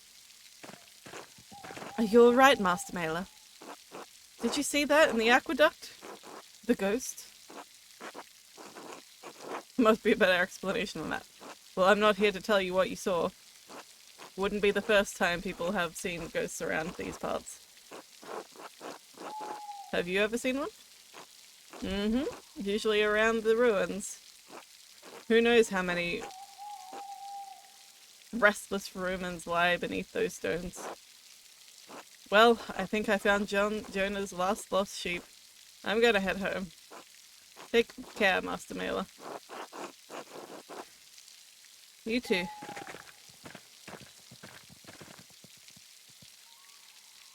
Are you alright, Master Maler? Did you see that in the aqueduct? The ghost? Must be a better explanation than that. Well, I'm not here to tell you what you saw. Wouldn't be the first time people have seen ghosts around these parts. Have you ever seen one? Mm-hmm. Usually around the ruins. Who knows how many restless rumens lie beneath those stones. Well, I think I found Jonah's last lost sheep. I'm gonna head home. Take care, Master Maler. You too.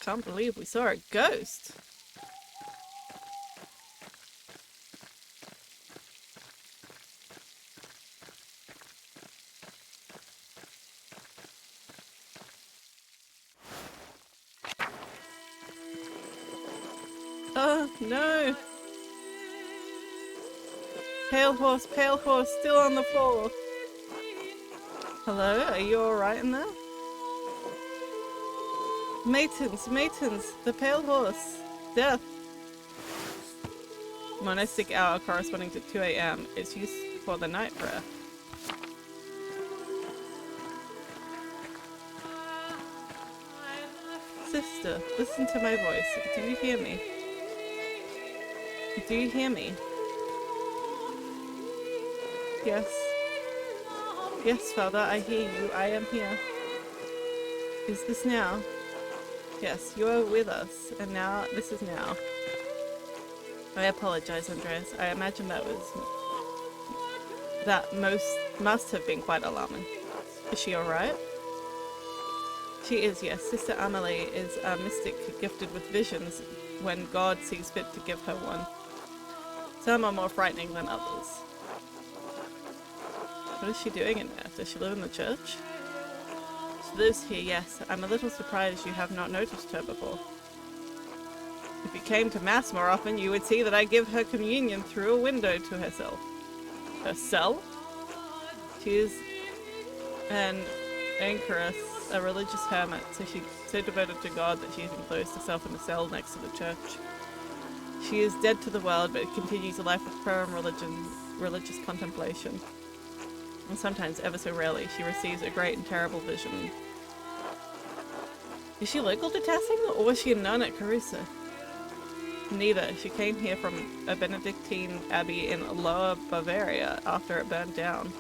Can't believe we saw a ghost. Oh, no. Pale horse, still on the floor. Hello, are you alright in there? Matins, the pale horse. Death. Monastic hour corresponding to 2 a.m. is used for the night prayer. Sister, listen to my voice. Do you hear me? Do you hear me? Yes. Yes, Father, I hear you. I am here. Is this now? Yes, you are with us, and now, this is now. I apologize, Andreas. I imagine that must have been quite alarming. Is she alright? She is, yes. Sister Amelie is a mystic gifted with visions when God sees fit to give her one. Some are more frightening than others. What is she doing in there? Does she live in the church? She lives here, yes. I'm a little surprised you have not noticed her before. If you came to Mass more often, you would see that I give her communion through a window to her cell. Her cell? She is an anchoress, a religious hermit, so she's so devoted to God that she has enclosed herself in a cell next to the church. She is dead to the world, but continues a life of prayer and religious contemplation. And sometimes, ever so rarely, she receives a great and terrible vision. Is she local to Tassing, or was she a nun at Keirsau? Neither. She came here from a Benedictine abbey in Lower Bavaria after it burned down.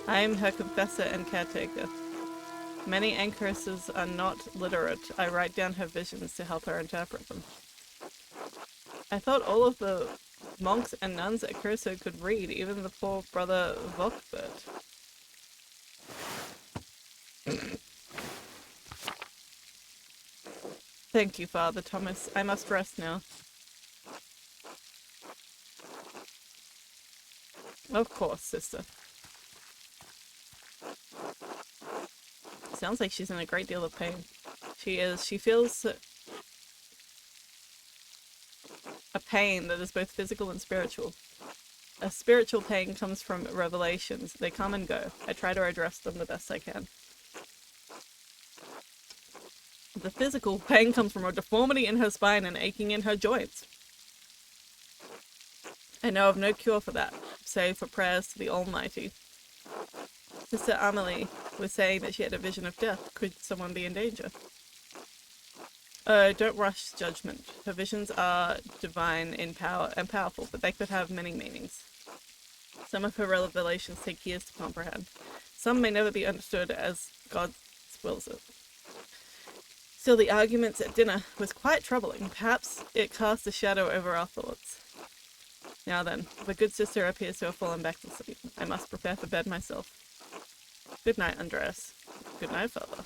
I am her confessor and caretaker. Many anchoresses are not literate. I write down her visions to help her interpret them. I thought all of the monks and nuns at Keirsau could read, even the poor brother Vogbert. Thank you, Father Thomas. I must rest now. Of course, sister. Sounds like she's in a great deal of pain. She is. She feels a pain that is both physical and spiritual. A spiritual pain comes from revelations. They come and go. I try to address them the best I can. The physical pain comes from a deformity in her spine and aching in her joints. I know of no cure for that, save for prayers to the Almighty. Sister Amelie was saying that she had a vision of death. Could someone be in danger? Don't rush judgment. Her visions are divine in power and powerful, but they could have many meanings. Some of her revelations take years to comprehend. Some may never be understood as God wills it. Still, the arguments at dinner was quite troubling. Perhaps it cast a shadow over our thoughts. Now then, the good sister appears to have fallen back to sleep. I must prepare for bed myself. Good night, Andreas. Good night, Father.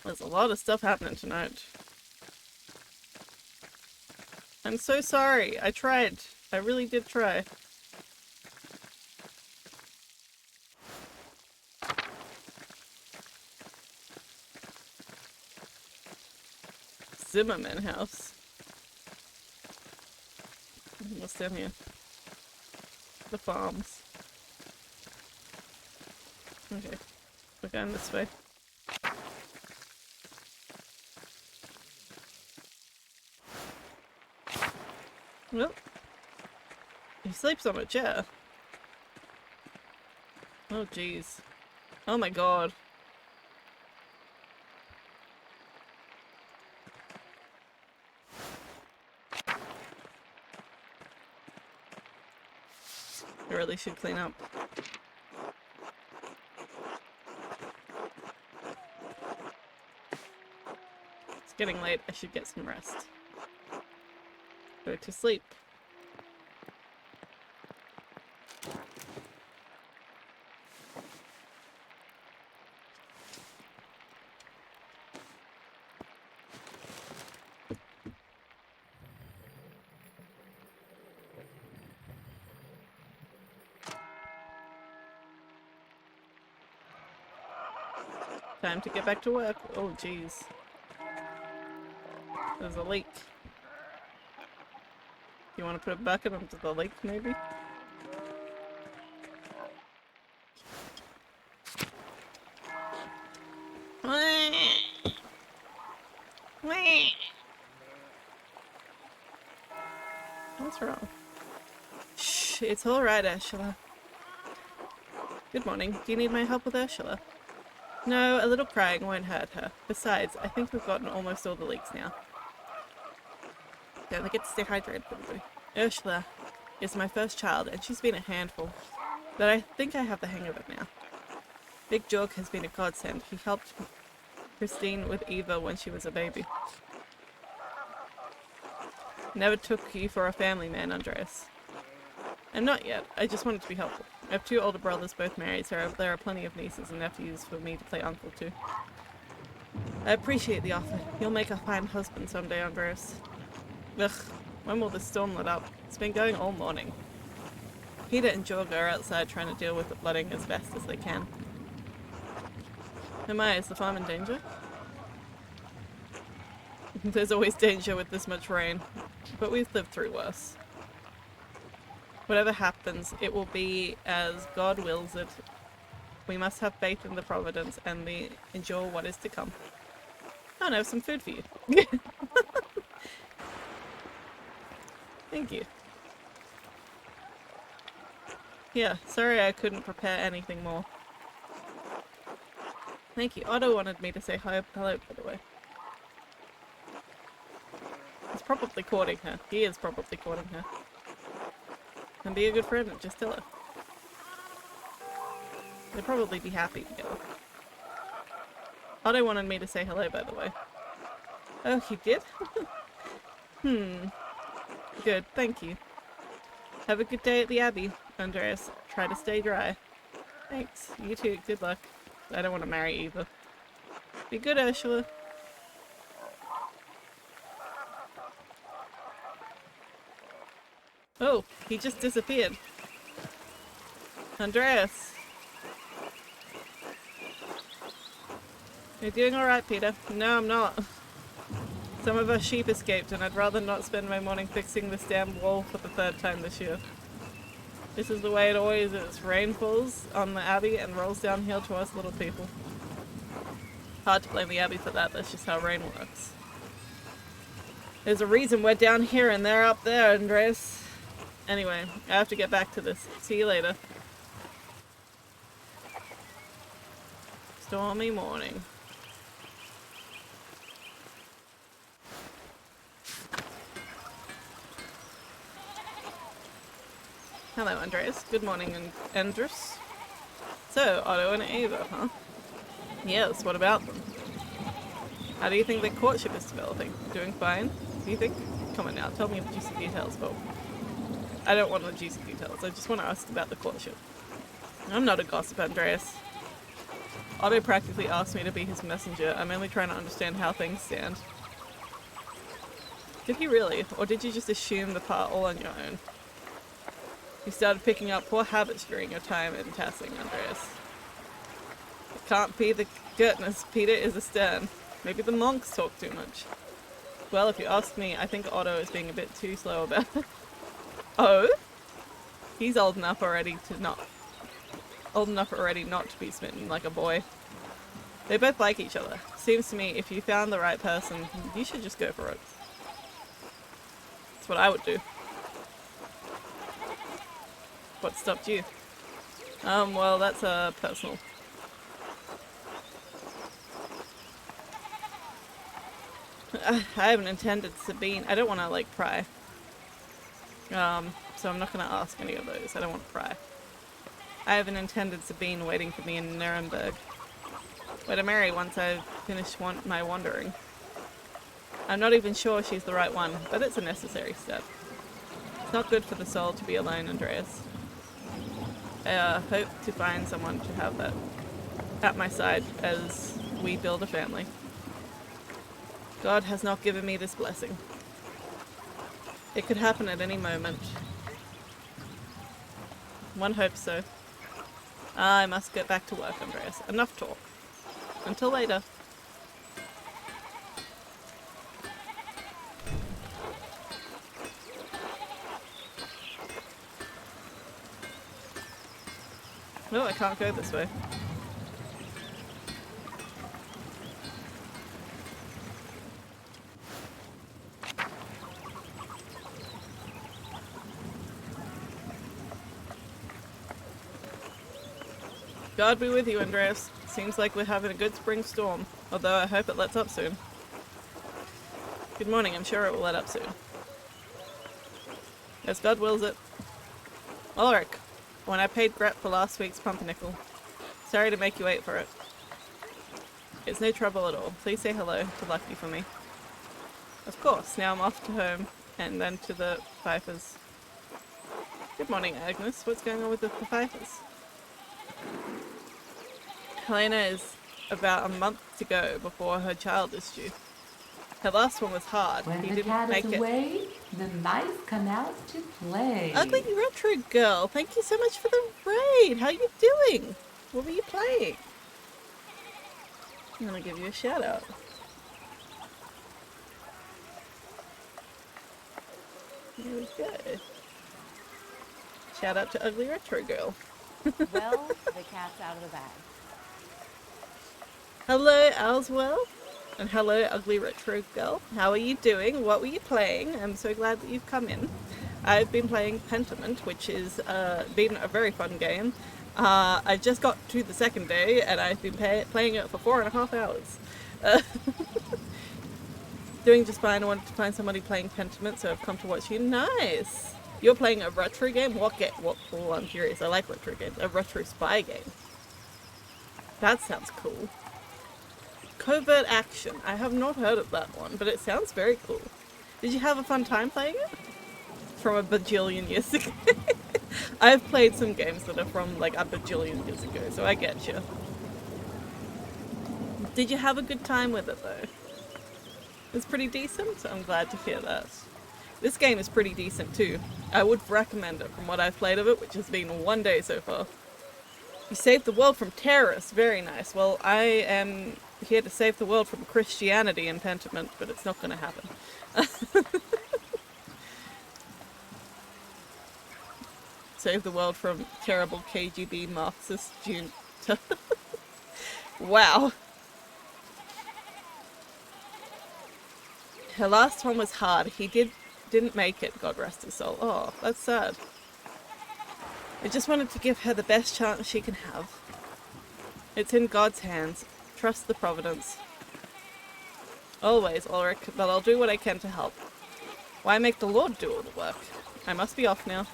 There's a lot of stuff happening tonight. I'm so sorry. I tried. I really did try. Zimmerman house. What's down here? The farms. Okay. We're going this way. Well, he sleeps on a chair. Oh jeez. Oh my god. I really should clean up. It's getting late. I should get some rest. Go to sleep. Time to get back to work. Oh jeez. There's a leak. You want to put a bucket onto the leak, maybe? What's wrong? Shh, it's alright, Ursula. Good morning. Do you need my help with Ursula? No, a little crying won't hurt her. Besides, I think we've gotten almost all the leaks now. Don't forget to stay hydrated, everybody. Ursula is my first child, and she's been a handful. But I think I have the hang of it now. Big Jork has been a godsend. He helped Christine with Eva when she was a baby. Never took you for a family man, Andreas. And not yet. I just wanted to be helpful. I have two older brothers, both married, so there are plenty of nieces and nephews for me to play uncle to. I appreciate the offer. You'll make a fine husband someday, Andreas. Ugh, when will this storm let up? It's been going all morning. Peter and Jorg are outside trying to deal with the flooding as best as they can. Maya, is the farm in danger? There's always danger with this much rain, but we've lived through worse. Whatever happens, it will be as God wills it. We must have faith in the providence and endure what is to come. Oh no, some food for you. Thank you. Yeah, sorry I couldn't prepare anything more. Thank you. Otto wanted me to say hello, by the way. He's probably courting her. He is probably courting her. And be a good friend and just tell her. They'd probably be happy together. Otto wanted me to say hello, by the way. Oh, he did? Good, thank you. Have a good day at the Abbey, Andreas. Try to stay dry. Thanks. You too. Good luck. I don't want to marry either. Be good, Ursula. Oh, he just disappeared. Andreas. You're doing alright, Peter. No, I'm not. Some of our sheep escaped, and I'd rather not spend my morning fixing this damn wall for the 3rd time this year. This is the way it always is. Rain falls on the Abbey and rolls downhill to us little people. Hard to blame the Abbey for that, that's just how rain works. There's a reason we're down here and they're up there, Andreas. Anyway, I have to get back to this. See you later. Stormy morning. Hello, Andreas. Good morning, Andreas. So, Otto and Ava, huh? Yes, what about them? How do you think their courtship is developing? Doing fine? Do you think? Come on now, tell me the juicy details, Bob. I don't want the juicy details, I just want to ask about the courtship. I'm not a gossip, Andreas. Otto practically asked me to be his messenger. I'm only trying to understand how things stand. Did he really? Or did you just assume the part all on your own? You started picking up poor habits during your time in Tassing, Andreas. It can't be the Gertners. Peter is a stern. Maybe the monks talk too much. Well, if you ask me, I think Otto is being a bit too slow about it. Oh? He's old enough already not to be smitten like a boy. They both like each other. Seems to me if you found the right person, you should just go for it. That's what I would do. What stopped you? Well, that's personal. I haven't intended Sabine. I don't want to, like, pry. So I'm not going to ask any of those. I don't want to pry. I have an intended Sabine waiting for me in Nuremberg. We're to marry once I've finished my wandering. I'm not even sure she's the right one, but it's a necessary step. It's not good for the soul to be alone, Andreas. I hope to find someone to have that at my side as we build a family. God has not given me this blessing. It could happen at any moment. One hopes so. I must get back to work, Andreas. Enough talk. Until later. No, I can't go this way. God be with you, Andreas. Seems like we're having a good spring storm, although I hope it lets up soon. Good morning, I'm sure it will let up soon. As God wills it. Ulrich, when I paid Gret for last week's pumpernickel. Sorry to make you wait for it. It's no trouble at all. Please say hello to Lucky for me. Of course, now I'm off to home, and then to the Pfeiffers. Good morning, Agnes. What's going on with the Pfeiffers? Helena is about a month to go before her child is due. Her last one was hard. When he the didn't cat make is it. away, the mice come out to play. Ugly Retro Girl, thank you so much for the raid. How are you doing? What were you playing? I'm gonna give you a shout out. Here we go. Shout out to Ugly Retro Girl. Well, the cat's out of the bag. Hello, Alswell. And hello, Ugly Retro Girl. How are you doing? What were you playing? I'm so glad that you've come in. I've been playing Pentiment, which has been a very fun game. I just got to the second day, and I've been playing it for 4.5 hours. Doing just fine. I wanted to find somebody playing Pentiment, so I've come to watch you. Nice! You're playing a retro game? What game? Oh, I'm curious. I like retro games. A retro spy game. That sounds cool. Covert Action. I have not heard of that one, but it sounds very cool. Did you have a fun time playing it? From a bajillion years ago. I've played some games that are from like a bajillion years ago, so I get you. Did you have a good time with it though? It's pretty decent? I'm glad to hear that. This game is pretty decent too. I would recommend it from what I've played of it, which has been 1 day so far. You saved the world from terrorists. Very nice. Well, I am here to save the world from Christianity in Pentiment, but it's not going to happen. Save the world from terrible KGB Marxist junta. Wow. Her last one was hard. He didn't make it, God rest his soul. Oh, that's sad. I just wanted to give her the best chance she can have. It's in God's hands. Trust the providence. Always, Ulrich, but I'll do what I can to help. Why make the Lord do all the work? I must be off now.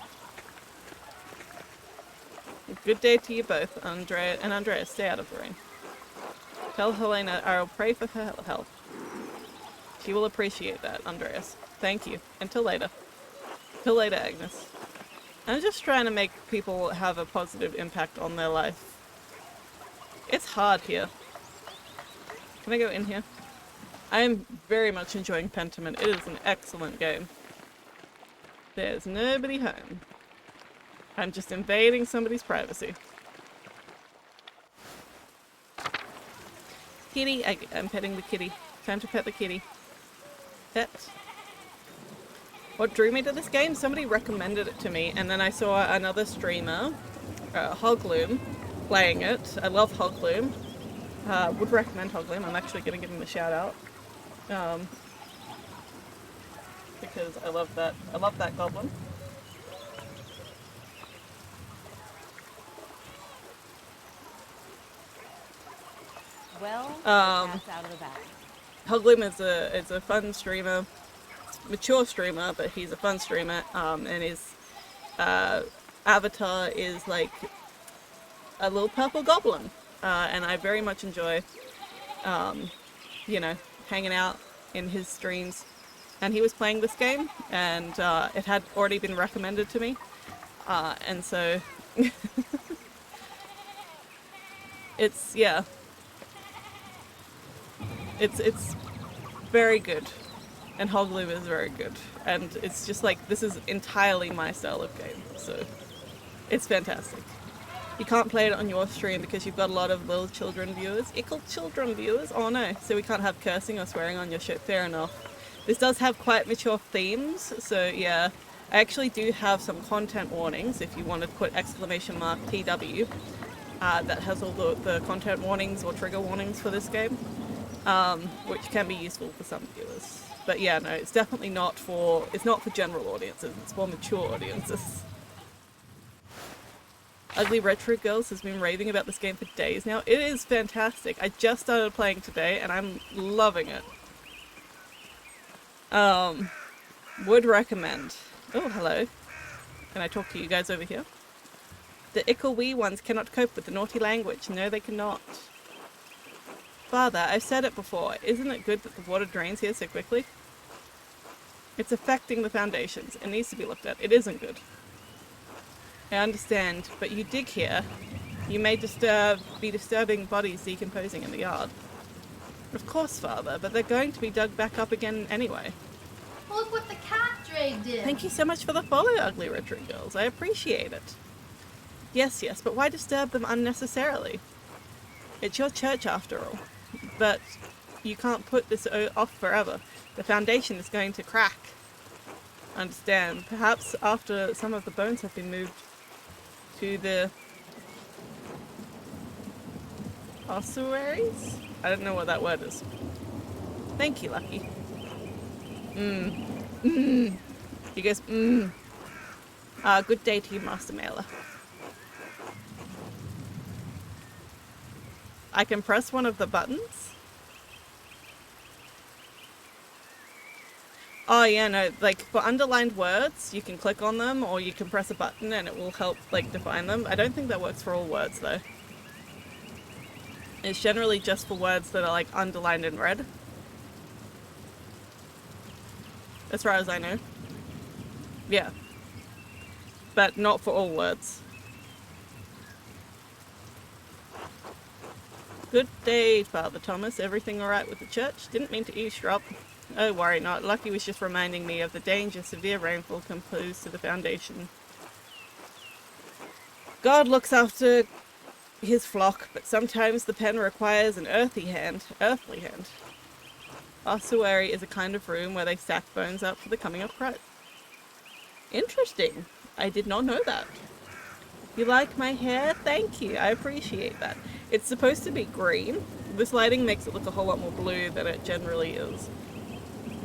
Good day to you both, Andreas, stay out of the rain. Tell Helena I'll pray for her health. She will appreciate that, Andreas. Thank you. Until later. Till later, Agnes. I'm just trying to make people have a positive impact on their life. It's hard here. Can I go in here? I am very much enjoying Pentiment. It is an excellent game. There's nobody home. I'm just invading somebody's privacy. Kitty, I'm petting the kitty. Time to pet the kitty. Pet. What drew me to this game? Somebody recommended it to me, and then I saw another streamer, Hogloom, playing it. I love Hogloom. Would recommend Hogloom. I'm actually going to give him a shout out. Because I love that. I love that goblin. Well, the cat's out of the bag. Hogloom is a fun streamer, mature streamer, but he's a fun streamer. And his avatar is like a little purple goblin, and I very much enjoy, you know, hanging out in his streams. And he was playing this game, and it had already been recommended to me, and so it's it's very good, and Hogloom is very good, and it's just like, this is entirely my style of game, so it's fantastic. You can't play it on your stream because you've got a lot of little children viewers. Ickle children viewers? Oh no, so we can't have cursing or swearing on your show. Fair enough. This does have quite mature themes, so yeah. I actually do have some content warnings if you want to put !TW. That has all the content warnings or trigger warnings for this game, which can be useful for some viewers. But yeah, no, it's definitely not for general audiences, it's for mature audiences. Ugly Retro Girls has been raving about this game for days now. It is fantastic. I just started playing today and I'm loving it. Would recommend. Oh, hello. Can I talk to you guys over here? The ickle wee ones cannot cope with the naughty language. No, they cannot. Father, I've said it before. Isn't it good that the water drains here so quickly? It's affecting the foundations. It needs to be looked at. It isn't good. I understand, but you dig here. You may be disturbing bodies decomposing in the yard. Of course, Father, but they're going to be dug back up again anyway. Look what the cat dragged in. Thank you so much for the follow, Ugly Retro Girls. I appreciate it. Yes, but why disturb them unnecessarily? It's your church after all. But you can't put this off forever. The foundation is going to crack. Understand. Perhaps after some of the bones have been moved to the ossuaries? I don't know what that word is. Thank you, Lucky. You guys, good day to you, Master Maler. I can press one of the buttons? Oh yeah, no, like for underlined words, you can click on them or you can press a button and it will help like define them. I don't think that works for all words though. It's generally just for words that are like underlined in red. As far as I know. Yeah. but not for all words. Good day, Father Thomas. Everything alright with the church? Didn't mean to eavesdrop. Oh, worry not. Lucky was just reminding me of the danger severe rainfall can pose to the foundation. God looks after his flock, but sometimes the pen requires an earthly hand. Ossuary is a kind of room where they stack bones up for the coming of Christ. Interesting. I did not know that. You like my hair? Thank you. I appreciate that. It's supposed to be green. This lighting makes it look a whole lot more blue than it generally is.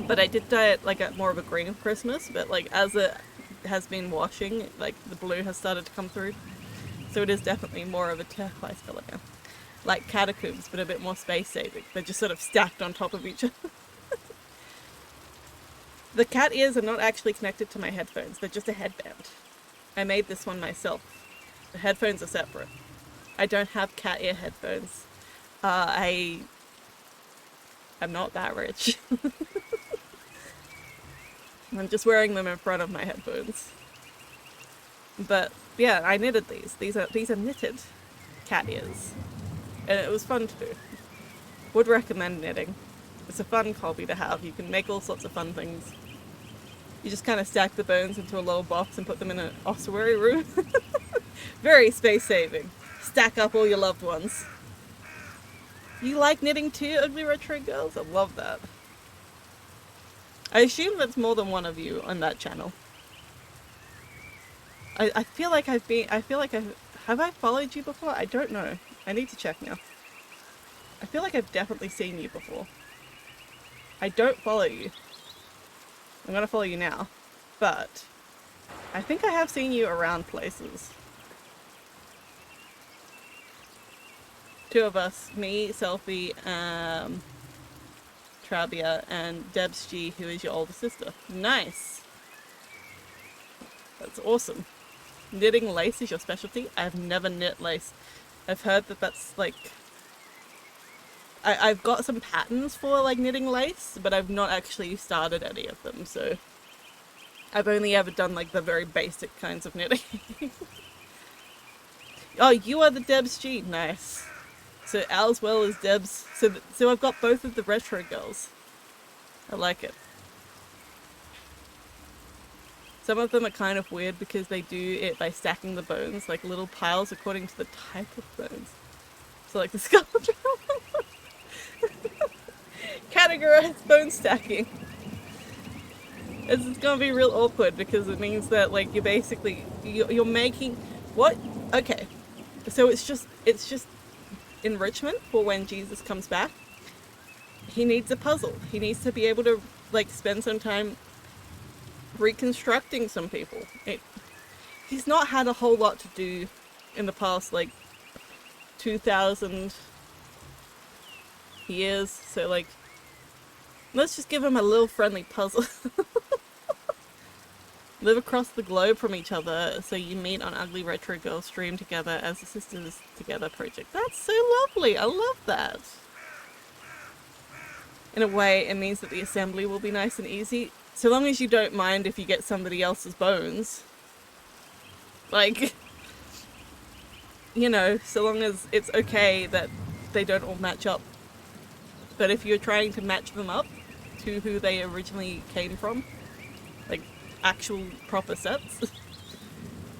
But I did dye it like a more of a green of Christmas, but like as it has been washing, like the blue has started to come through. So it is definitely more of a turquoise color now. Like catacombs, but a bit more space saving. They're just sort of stacked on top of each other. The cat ears are not actually connected to my headphones. They're just a headband. I made this one myself. The headphones are separate. I don't have cat ear headphones. I'm not that rich. I'm just wearing them in front of my headphones. But yeah, I knitted these. These are knitted cat ears. And it was fun to do. Would recommend knitting. It's a fun hobby to have. You can make all sorts of fun things. You just kind of stack the bones into a little box and put them in an ossuary room. Very space saving. Stack up all your loved ones. You like knitting too, Ugly Retro Girls? I love that. I assume that's more than one of you on that channel. I feel like have I followed you before? I don't know. I need to check now. I feel like I've definitely seen you before. I don't follow you. I'm gonna follow you now. But I think I have seen you around places. Two of us, me, Selfie, Trabia, and Debs G, who is your older sister. Nice! That's awesome. Knitting lace is your specialty? I've never knit lace. I've heard that that's like... I've got some patterns for like knitting lace, but I've not actually started any of them, so... I've only ever done like the very basic kinds of knitting. Oh, you are the Debs G. Nice. So as well as Debs. So I've got both of the retro girls. I like it. Some of them are kind of weird because they do it by stacking the bones, like little piles according to the type of bones. So like the sculpture. Categorized bone stacking. It's gonna be real awkward because it means that like you're basically you're making what? Okay, so it's just enrichment for when Jesus comes back. He needs a puzzle. He needs to be able to like spend some time reconstructing some people. He's not had a whole lot to do in the past like 2,000 years, so like let's just give him a little friendly puzzle. Live across the globe from each other, so you meet on Ugly Retro Girl stream together as a Sisters Together project. That's so lovely. I love that. In a way, it means that the assembly will be nice and easy, so long as you don't mind if you get somebody else's bones. Like, you know, so long as it's okay that they don't all match up. But if you're trying to match them up to who they originally came from, like actual proper sets,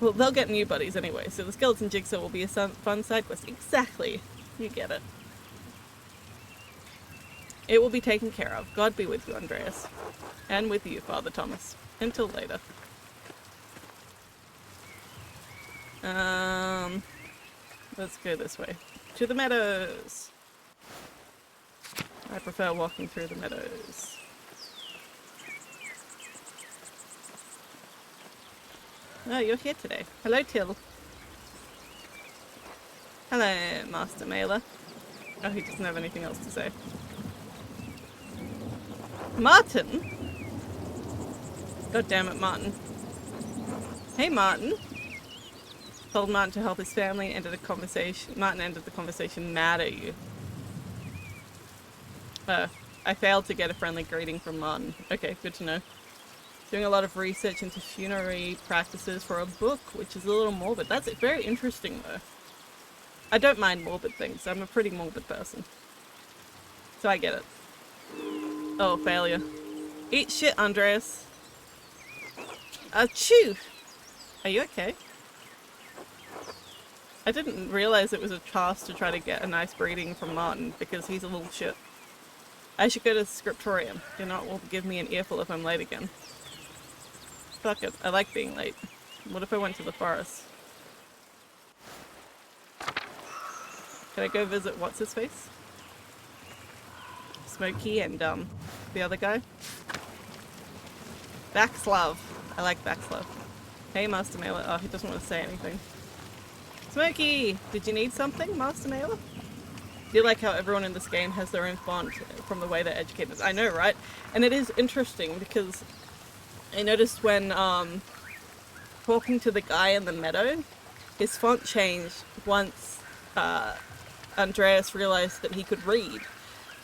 well, they'll get new buddies anyway, so the skeleton jigsaw will be a fun side quest. Exactly. You get it. It will be taken care of. God be with you, Andreas. And with you, Father Thomas. Until later. Let's go this way. To the meadows! I prefer walking through the meadows. Oh, you're here today. Hello, Till. Hello, Master Maler. Oh, he doesn't have anything else to say. Martin? God damn it, Martin. Hey, Martin. Told Martin to help his family, ended the conversation. Martin ended the conversation mad at you. I failed to get a friendly greeting from Martin. Okay, good to know. Doing a lot of research into funerary practices for a book, which is a little morbid. That's very interesting though. I don't mind morbid things. I'm a pretty morbid person. So I get it. Oh, failure. Eat shit, Andreas. Achoo! Are you okay? I didn't realize it was a task to try to get a nice breeding from Martin because he's a little shit. I should go to the scriptorium. Do not will give me an earful if I'm late again. Fuck it. I like being late. What if I went to the forest? Can I go visit what's his face? Smokey and the other guy? Backslav. I like Backslav. Hey, Master Maler. Oh, he doesn't want to say anything. Smokey! Did you need something, Master Maler? Do you like how everyone in this game has their own font from the way they're educated? I know, right? And it is interesting because I noticed when talking to the guy in the meadow, his font changed once Andreas realized that he could read.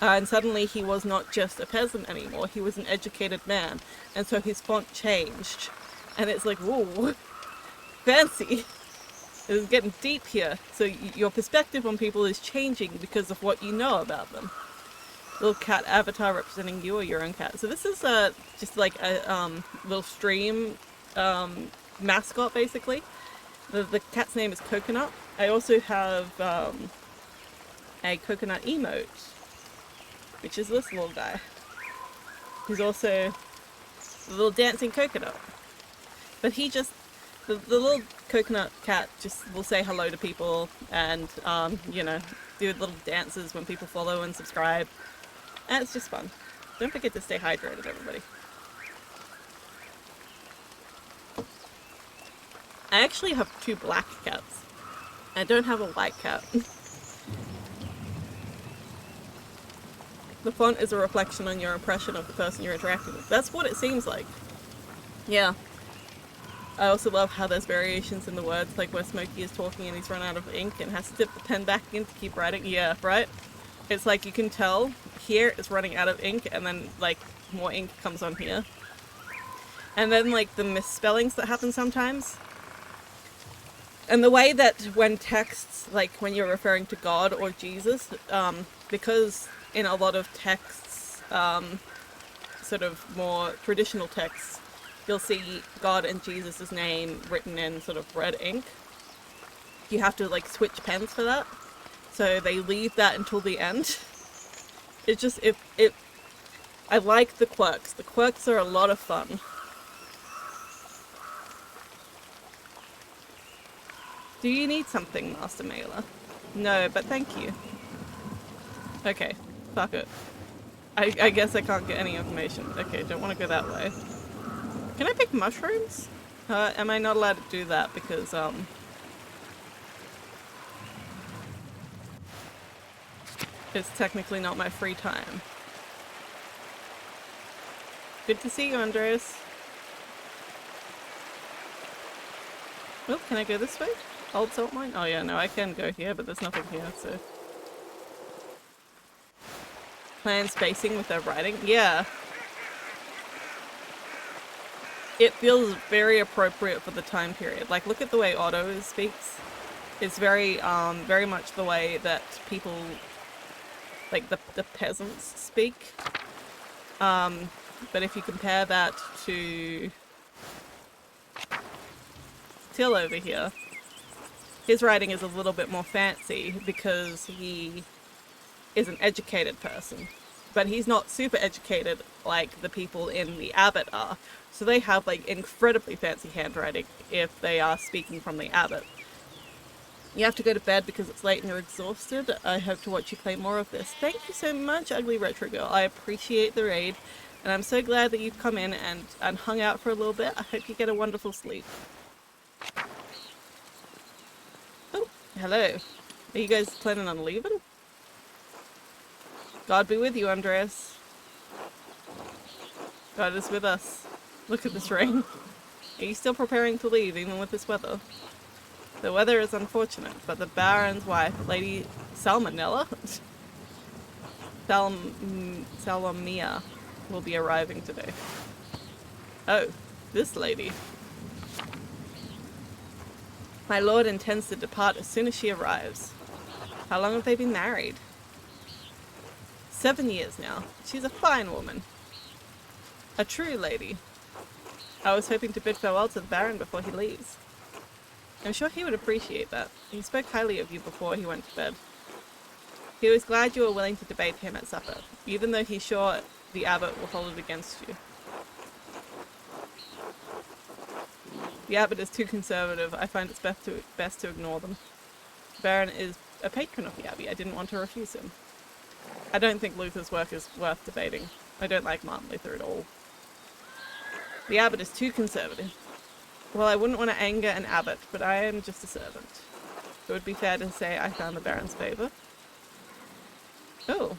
And suddenly he was not just a peasant anymore, he was an educated man. And so his font changed. And it's like, whoa, fancy. It's getting deep here. So your perspective on people is changing because of what you know about them. Little cat avatar representing you or your own cat. So this is just like a little stream mascot, basically. The cat's name is Coconut. I also have a coconut emote, which is this little guy. He's also the little dancing coconut. But he just, the little coconut cat just will say hello to people and, you know, do little dances when people follow and subscribe. And it's just fun. Don't forget to stay hydrated, everybody. I actually have 2 black cats. I don't have a white cat. The font is a reflection on your impression of the person you're interacting with. That's what it seems like. Yeah. I also love how there's variations in the words, like where Smokey is talking and he's run out of ink and has to dip the pen back in to keep writing. Yeah, right? It's like you can tell here it's running out of ink and then like more ink comes on here. And then like the misspellings that happen sometimes. And the way that when texts, like when you're referring to God or Jesus, because in a lot of texts, sort of more traditional texts, you'll see God and Jesus' name written in sort of red ink. You have to like switch pens for that. So they leave that until the end. It's just, I like the quirks. The quirks are a lot of fun. Do you need something, Master Maler? No, but thank you. Okay, fuck it. I guess I can't get any information. Okay, don't want to go that way. Can I pick mushrooms? Am I not allowed to do that because, it's technically not my free time. Good to see you, Andreas. Oh, can I go this way? Old salt mine? Oh yeah, no, I can go here, but there's nothing here, so. Plan spacing with their writing? Yeah. It feels very appropriate for the time period. Like, look at the way Otto speaks. It's very, very much the way that people, like the peasants speak. But if you compare that to Till over here, his writing is a little bit more fancy because he is an educated person. But he's not super educated like the people in the Abbot are. So they have like incredibly fancy handwriting if they are speaking from the Abbot. You have to go to bed because it's late and you're exhausted. I hope to watch you play more of this. Thank you so much, Ugly Retro Girl. I appreciate the raid. And I'm so glad that you've come in and hung out for a little bit. I hope you get a wonderful sleep. Oh, hello. Are you guys planning on leaving? God be with you, Andreas. God is with us. Look at this rain. Are you still preparing to leave, even with this weather? The weather is unfortunate, but the Baron's wife, Lady Salmonella, Salomia, will be arriving today. Oh, this lady. My lord intends to depart as soon as she arrives. How long have they been married? 7 years now. She's a fine woman. A true lady. I was hoping to bid farewell to the Baron before he leaves. I'm sure he would appreciate that. He spoke highly of you before he went to bed. He was glad you were willing to debate him at supper, even though he's sure the abbot will hold it against you. The abbot is too conservative. I find it's best to ignore them. The Baron is a patron of the abbey. I didn't want to refuse him. I don't think Luther's work is worth debating. I don't like Martin Luther at all. The abbot is too conservative. Well, I wouldn't want to anger an abbot, but I am just a servant. It would be fair to say I found the Baron's favour. Oh.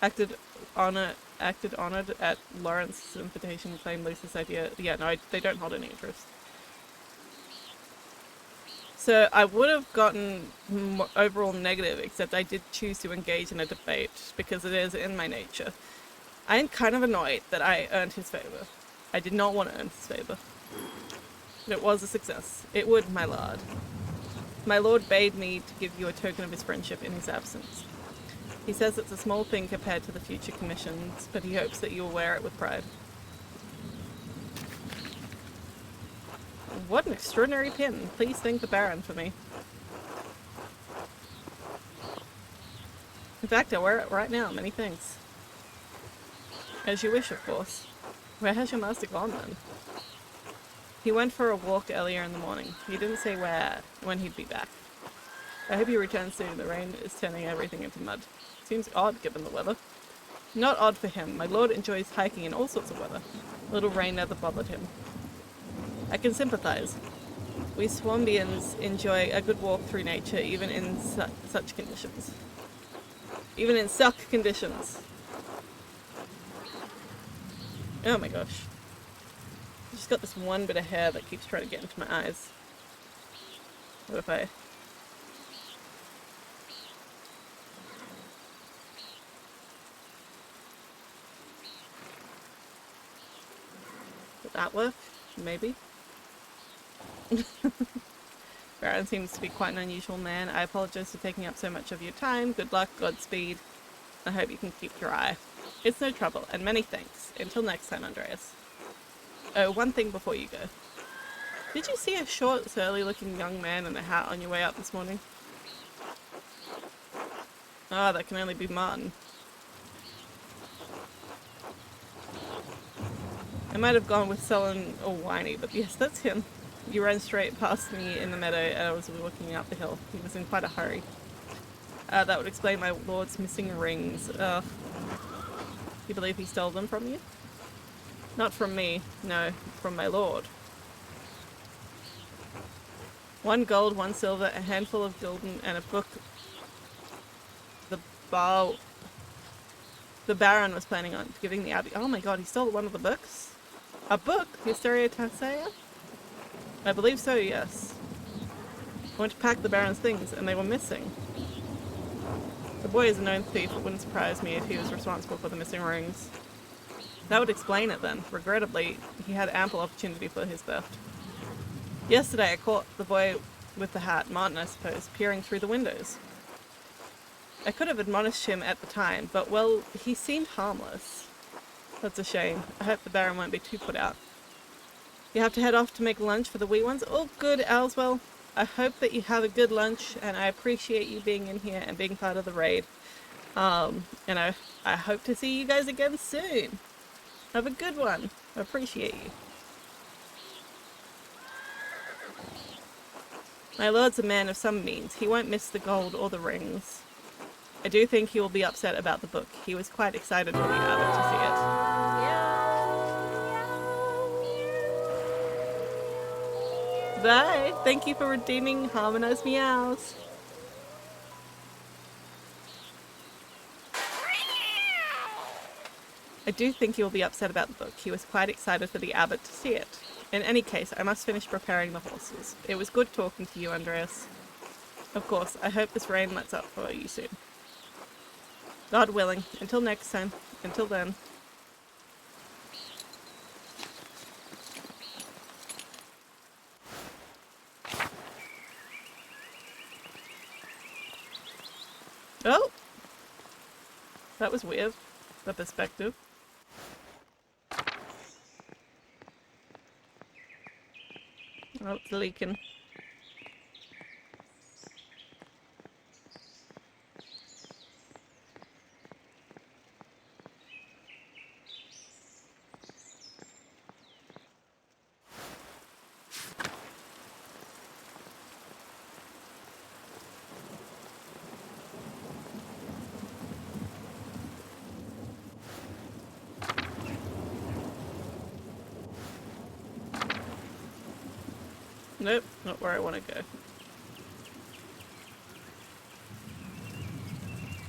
Acted honoured at Lawrence's invitation, claimed Luther's idea. Yeah, no, they don't hold any interest. So I would have gotten overall negative, except I did choose to engage in a debate because it is in my nature. I am kind of annoyed that I earned his favour. I did not want to earn his favour. But it was a success. It would, my lord. My lord bade me to give you a token of his friendship in his absence. He says it's a small thing compared to the future commissions, but he hopes that you will wear it with pride. What an extraordinary pin. Please thank the Baron for me. In fact, I'll wear it right now. Many thanks. As you wish, of course. Where has your master gone, then? He went for a walk earlier in the morning. He didn't say when he'd be back. I hope he returns soon. The rain is turning everything into mud. Seems odd, given the weather. Not odd for him. My lord enjoys hiking in all sorts of weather. A little rain never bothered him. I can sympathize. We Swambians enjoy a good walk through nature, even in such conditions. Even in suck conditions. Oh my gosh. I just got this one bit of hair that keeps trying to get into my eyes. What if I... Would that work? Maybe. Baron seems to be quite an unusual man. I apologize for taking up so much of your time. Good luck, Godspeed. I hope you can keep your eye. It's no trouble, and many thanks. Until next time, Andreas. Oh, one thing before you go. Did you see a short, surly-looking young man in a hat on your way up this morning? Ah, that can only be Martin. I might have gone with sullen or whiny, but yes, that's him. You ran straight past me in the meadow and I was walking up the hill. He was in quite a hurry. That would explain my lord's missing rings. You believe he stole them from you? Not from me, no, from my lord. 1 gold, 1 silver, a handful of gulden, and a book the Baron was planning on giving the abbey. Oh my god, he stole one of the books? A book? Hysteria Tassing? I believe so, yes. I went to pack the Baron's things, and they were missing. The boy is a known thief. It wouldn't surprise me if he was responsible for the missing rings. That would explain it then. Regrettably, he had ample opportunity for his theft. Yesterday I caught the boy with the hat, Martin I suppose, peering through the windows. I could have admonished him at the time, but well, he seemed harmless. That's a shame. I hope the Baron won't be too put out. You have to head off to make lunch for the wee ones? Oh good, Elswell. I hope that you have a good lunch, and I appreciate you being in here and being part of the raid. And I hope to see you guys again soon. Have a good one. I appreciate you. My lord's a man of some means. He won't miss the gold or the rings. I do think he will be upset about the book. He was quite excited for the abbot to see it. Bye! Thank you for redeeming harmonized meows. I do think he will be upset about the book. He was quite excited for the abbot to see it. In any case, I must finish preparing the horses. It was good talking to you, Andreas. Of course, I hope this rain lets up for you soon. God willing. Until next time. Until then. Oh! That was weird. The perspective. Oh, it's leaking. Nope, not where I want to go.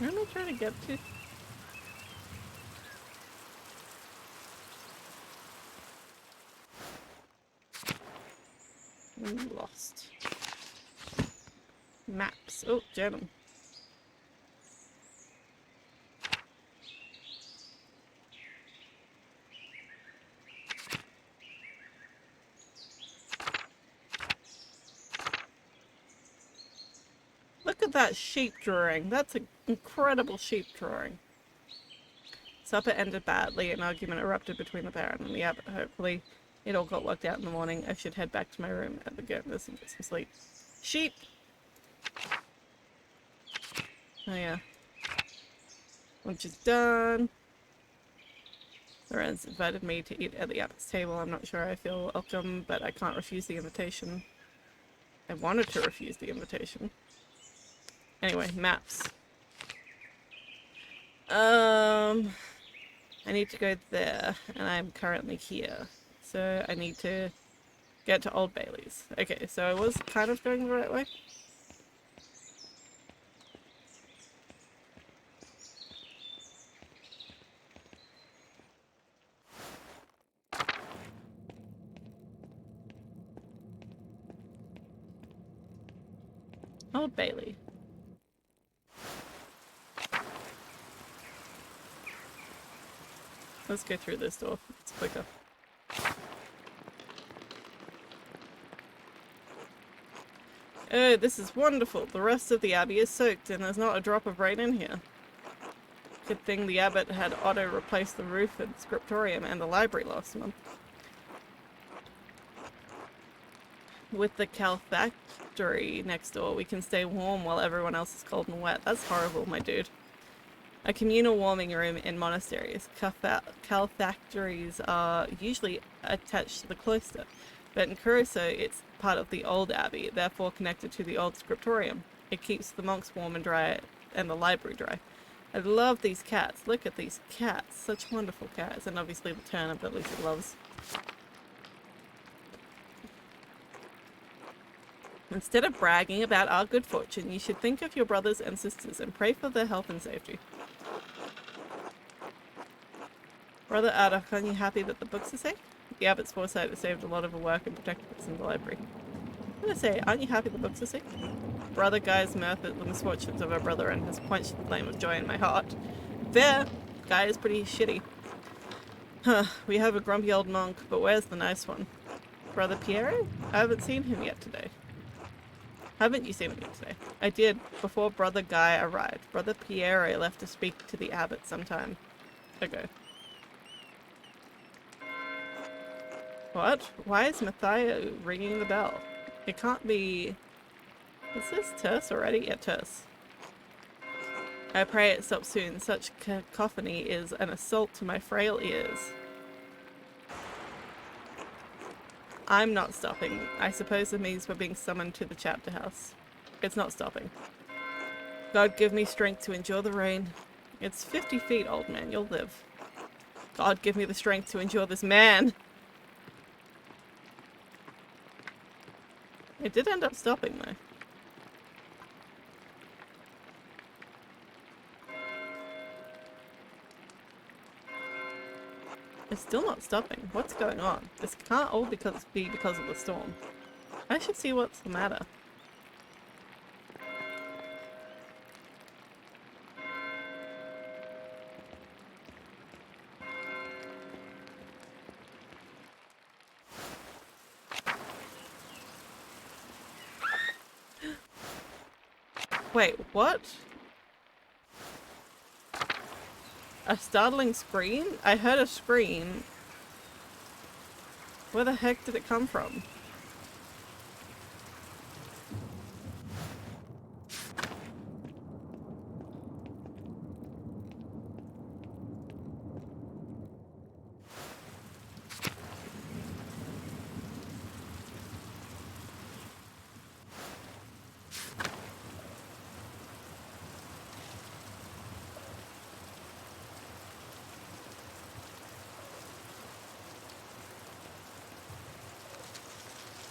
Where am I trying to get to? I'm lost. Maps. Oh, journal. Look at that sheep drawing. That's an incredible sheep drawing. Supper ended badly. An argument erupted between the parent and the abbot. Hopefully, it all got worked out in the morning. I should head back to my room at the goodness and get some sleep. Sheep! Oh yeah. Lunch is done. Lorenz invited me to eat at the abbot's table. I'm not sure I feel welcome, but I can't refuse the invitation. I wanted to refuse the invitation. Anyway, maps. I need to go there, and I'm currently here. So I need to get to Old Bailey's. Okay, so I was kind of going the right way. Old Bailey. Let's go through this door. It's quicker. Oh, this is wonderful. The rest of the abbey is soaked and there's not a drop of rain in here. Good thing the abbot had Otto replace the roof at the scriptorium and the library last month. With the calfactory next door, we can stay warm while everyone else is cold and wet. That's horrible, my dude. A communal warming room in monasteries. Calfactories are usually attached to the cloister, but in Keirsau it's part of the old abbey, therefore connected to the old scriptorium. It keeps the monks warm and dry, and the library dry. I love these cats. Look at these cats. Such wonderful cats. And obviously the turnip that Lucy loves. Instead of bragging about our good fortune, you should think of your brothers and sisters and pray for their health and safety. Brother Ardach, aren't you happy that the books are safe? The abbot's foresight has saved a lot of work and protected us in the library. I'm gonna say, aren't you happy the books are safe? Brother Guy's mirth at the misfortunes of our brethren has quenched the flame of joy in my heart. Fair! Guy is pretty shitty. Huh, we have a grumpy old monk, but where's the nice one? Brother Piero? I haven't seen him yet today. Haven't you seen him yet today? I did, before Brother Guy arrived. Brother Piero left to speak to the abbot some time ago. What? Why is Matthias ringing the bell? It can't be... Is this terse already? Yeah, terse. I pray it stops soon. Such cacophony is an assault to my frail ears. I'm not stopping. I suppose it means we're being summoned to the chapter house. It's not stopping. God give me strength to endure the rain. It's 50 feet, old man. You'll live. God give me the strength to endure this man. It did end up stopping though. It's still not stopping. What's going on? This can't all be because of the storm. I should see what's the matter. Wait, what? A startling scream? I heard a scream. Where the heck did it come from?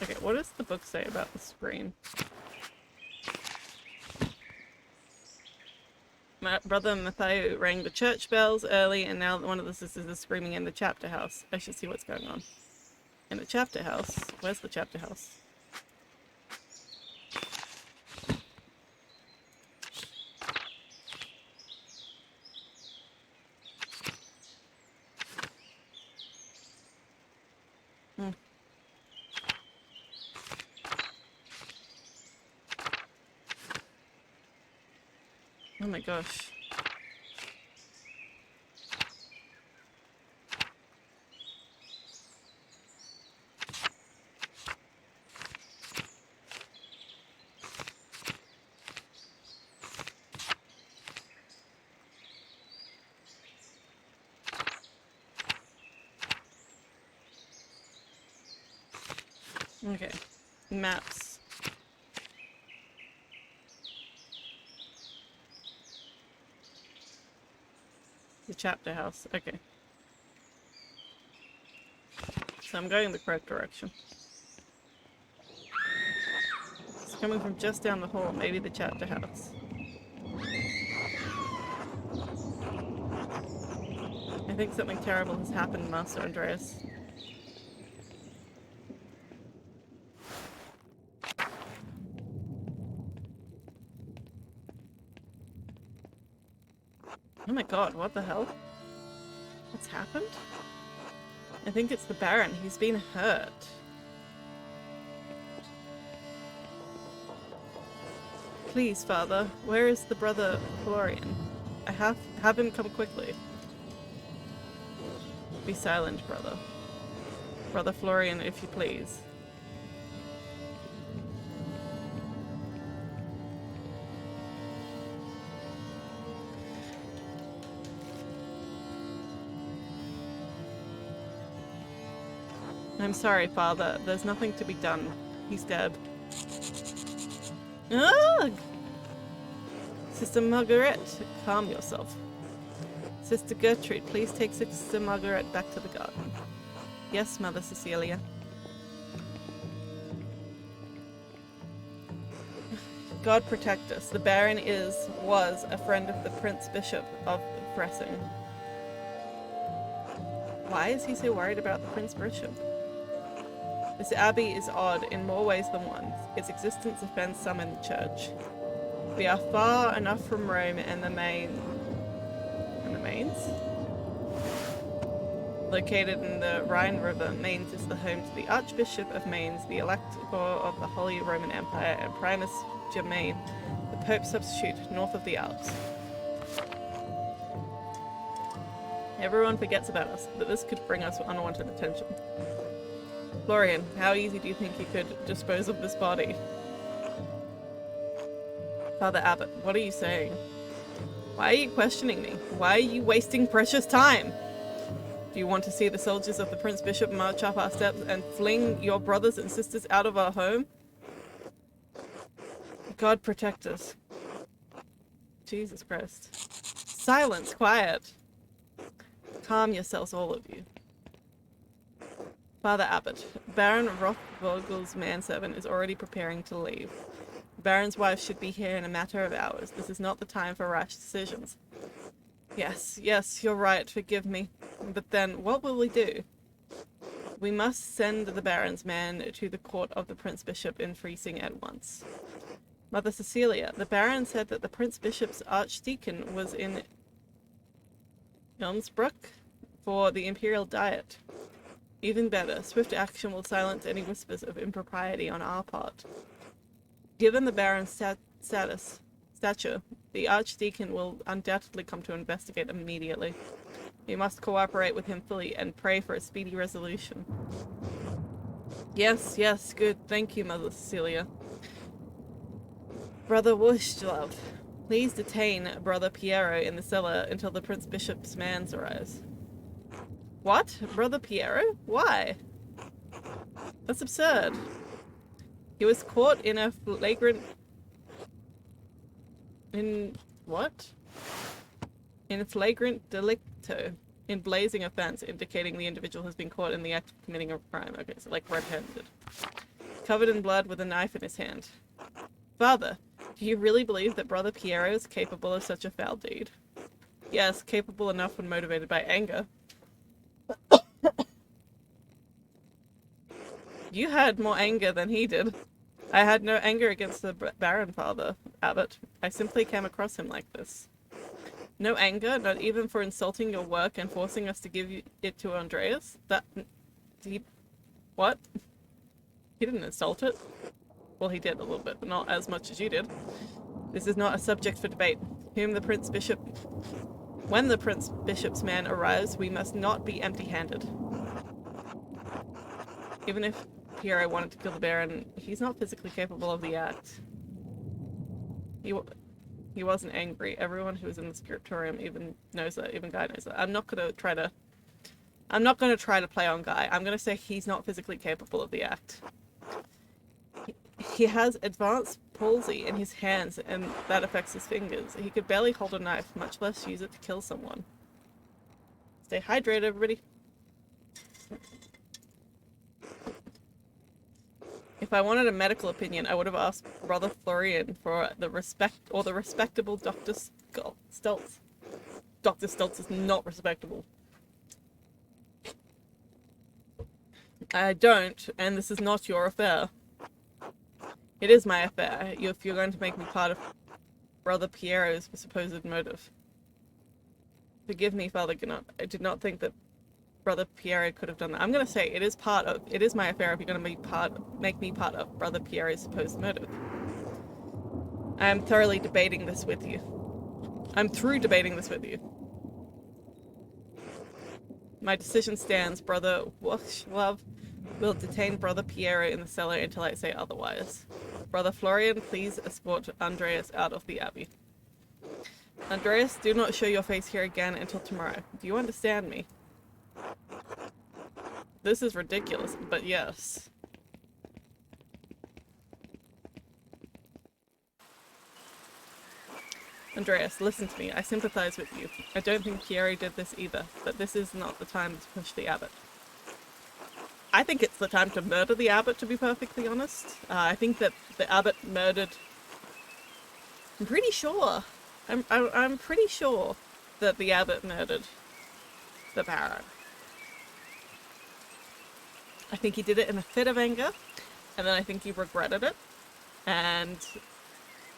Okay, what does the book say about the scream? My brother Matthew rang the church bells early, and now one of the sisters is screaming in the chapter house. I should see what's going on. In the chapter house? Where's the chapter house? Oh my gosh. Okay. Maps. The chapter house. Okay. So I'm going the correct direction. It's coming from just down the hall, maybe the chapter house. I think something terrible has happened, Master Andreas. Oh my god, what the hell? What's happened? I think it's the Baron. He's been hurt. Please, Father, where is the brother Florian? I have him come quickly. Be silent, brother. Brother Florian, if you please. I'm sorry, Father. There's nothing to be done. He's dead. Ugh! Sister Margaret, calm yourself. Sister Gertrude, please take Sister Margaret back to the garden. Yes, Mother Cecilia. God protect us. The Baron was a friend of the Prince Bishop of Tassing. Why is he so worried about the Prince Bishop? This abbey is odd in more ways than one. Its existence offends some in the church. We are far enough from Rome and the Mains? Located in the Rhine River, Mainz is the home to the Archbishop of Mainz, the elector of the Holy Roman Empire, and Primus Germain, the Pope's substitute, north of the Alps. Everyone forgets about us, but this could bring us unwanted attention. Florian, how easy do you think you could dispose of this body? Father Abbot, what are you saying? Why are you questioning me? Why are you wasting precious time? Do you want to see the soldiers of the Prince Bishop march up our steps and fling your brothers and sisters out of our home? God protect us. Jesus Christ. Silence, quiet. Calm yourselves, all of you. Father Abbot, Baron Rothvogel's manservant is already preparing to leave. The Baron's wife should be here in a matter of hours. This is not the time for rash decisions. Yes, you're right, forgive me. But then, what will we do? We must send the Baron's man to the court of the Prince Bishop in Freising at once. Mother Cecilia, the Baron said that the Prince Bishop's archdeacon was in Ilmsbruck for the Imperial Diet. Even better, swift action will silence any whispers of impropriety on our part. Given the Baron's status, stature. The Archdeacon will undoubtedly come to investigate immediately. We must cooperate with him fully and pray for a speedy resolution. Yes, yes, good. Thank you, Mother Cecilia. Brother Wojslav, please detain Brother Piero in the cellar until the Prince Bishop's man arrives. What? Brother Piero? Why? That's absurd. He was caught in a flagrant... In... what? In a flagrant delicto. In blazing offense, indicating the individual has been caught in the act of committing a crime. Okay, so like red-handed. Covered in blood with a knife in his hand. Father, do you really believe that Brother Piero is capable of such a foul deed? Yes, capable enough when motivated by anger. You had more anger than he did. I had no anger against the Baron Father, Abbot. I simply came across him like this. No anger, not even for insulting your work and forcing us to give it to Andreas? What? He didn't insult it. Well, he did a little bit, but not as much as you did. This is not a subject for debate. When the Prince Bishop's man arrives, we must not be empty-handed. Even if Piero wanted to kill the Baron, he's not physically capable of the act. He wasn't angry. Everyone who was in the scriptorium even knows that. Even Guy knows that. I'm not gonna try to play on Guy. I'm gonna say he's not physically capable of the act. He has advanced palsy in his hands, and that affects his fingers. He could barely hold a knife, much less use it to kill someone. Stay hydrated, everybody. If I wanted a medical opinion, I would have asked Brother Florian for the respectable Dr. Stultz. Dr. Stultz is not respectable. I don't, and this is not your affair. It is my affair, if you're going to make me part of Brother Piero's supposed motive. Forgive me, Father Gnot. I did not think that Brother Piero could have done that. I'm going to say it is my affair if you're going to make me part of Brother Piero's supposed motive. I am thoroughly debating this with you. I'm through debating this with you. My decision stands. Brother Wojslav will detain Brother Piero in the cellar until I say otherwise. Brother Florian, please escort Andreas out of the abbey. Andreas, do not show your face here again until tomorrow. Do you understand me? This is ridiculous, but yes. Andreas, listen to me. I sympathize with you. I don't think Piero did this either, but this is not the time to push the abbot. I think it's the time to murder the abbot, to be perfectly honest. I think that the abbot murdered... I'm pretty sure that the abbot murdered the Baron. I think he did it in a fit of anger, and then I think he regretted it, and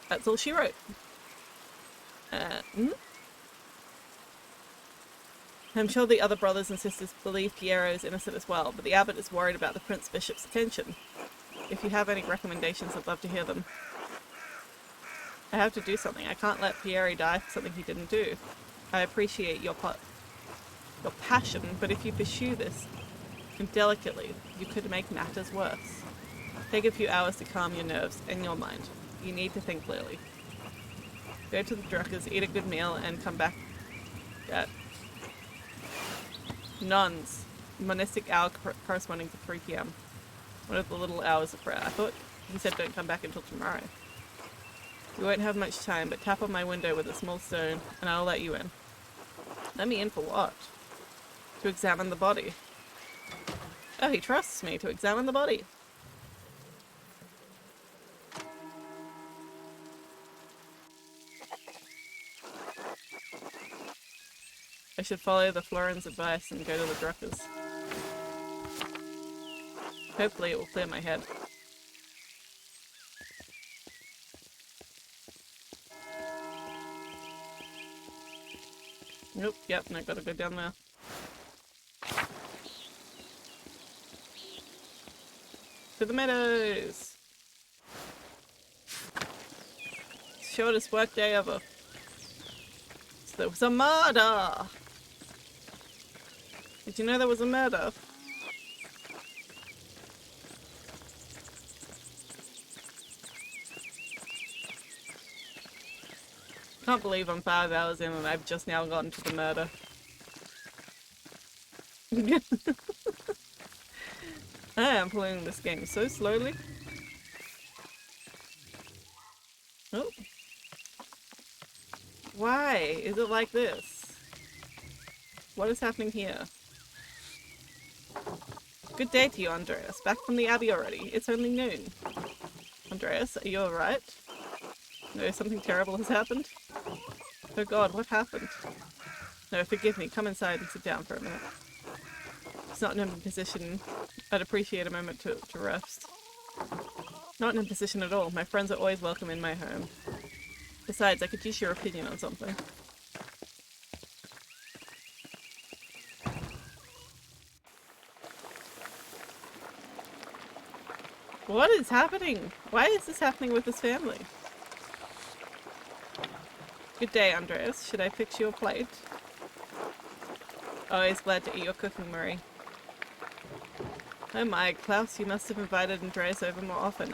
that's all she wrote. I'm sure the other brothers and sisters believe Piero is innocent as well, but the abbot is worried about the Prince Bishop's attention. If you have any recommendations, I'd love to hear them. I have to do something. I can't let Piero die for something he didn't do. I appreciate your passion, but if you pursue this indelicately, you could make matters worse. Take a few hours to calm your nerves and your mind. You need to think clearly. Go to the Druckers, eat a good meal, and come back at Nuns, monastic hour corresponding to 3 p.m. One of the little hours of prayer. I thought he said don't come back until tomorrow. We won't have much time, but tap on my window with a small stone, and I'll let you in. Let me in for what? To examine the body. Oh, he trusts me to examine the body. I should follow the Florin's advice and go to the Druckers. Hopefully it will clear my head. Nope, yep, and I gotta go down there. To the meadows! shortest work day ever. So there was a murder! Did you know there was a murder? Can't believe I'm 5 hours in and I've just now gotten to the murder. I am playing this game so slowly. Oh. Why is it like this? What is happening here? Good day to you, Andreas. Back from the Abbey already. It's only noon. Andreas, are you alright? No, something terrible has happened? Oh god, what happened? No, forgive me. Come inside and sit down for a minute. It's not in a position. I'd appreciate a moment to rest. Not in a position at all. My friends are always welcome in my home. Besides, I could use your opinion on something. What is happening? Why is this happening with this family? Good day, Andreas. Should I fix you a plate? Always glad to eat your cooking, Marie. Oh my, Klaus, you must have invited Andreas over more often,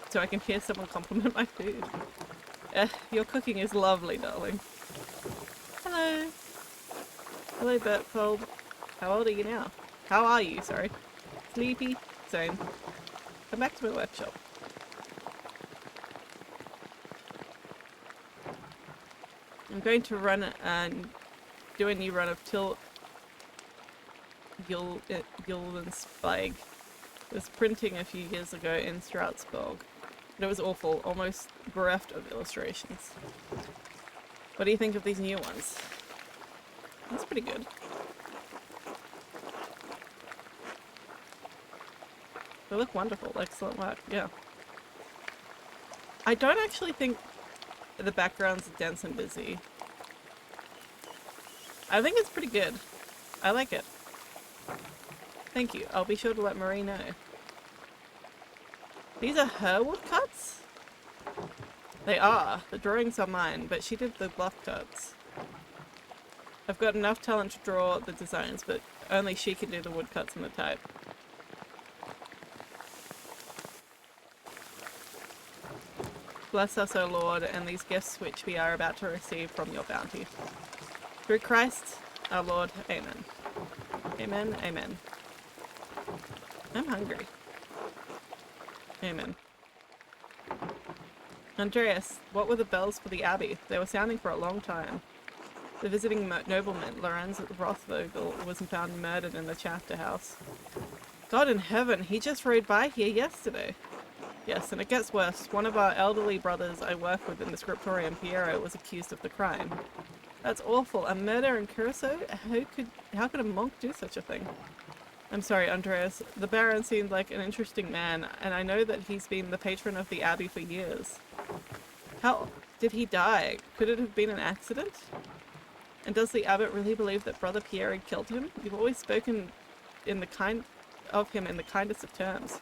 so I can hear someone compliment my food. Your cooking is lovely, darling. Hello. Hello, Berthold. How old are you now? How are you, sorry? Sleepy? Same. Come back to my workshop. I'm going to run and do a new run of Till Gildenspike. It was printing a few years ago in Strasbourg. But it was awful, almost bereft of illustrations. What do you think of these new ones? That's pretty good. They look wonderful. Excellent work. Yeah. I don't actually think the background's dense and busy. I think it's pretty good. I like it. Thank you. I'll be sure to let Marie know. These are her woodcuts? They are. The drawings are mine, but she did the block cuts. I've got enough talent to draw the designs, but only she can do the woodcuts and the type. Bless us, O Lord, and these gifts which we are about to receive from your bounty. Through Christ, our Lord. Amen. Amen, amen. I'm hungry. Amen. Andreas, what were the bells for the Abbey? They were sounding for a long time. The visiting nobleman, Lorenz Rothvogel, was found murdered in the Chapter House. God in heaven, he just rode by here yesterday. Yes, and it gets worse. One of our elderly brothers I work with in the scriptorium, Piero, was accused of the crime. That's awful. A murder in Keirsau? How could a monk do such a thing? I'm sorry, Andreas. The Baron seemed like an interesting man, and I know that he's been the patron of the Abbey for years. How did he die? Could it have been an accident? And does the abbot really believe that Brother Piero killed him? You've always spoken of him in the kindest of terms.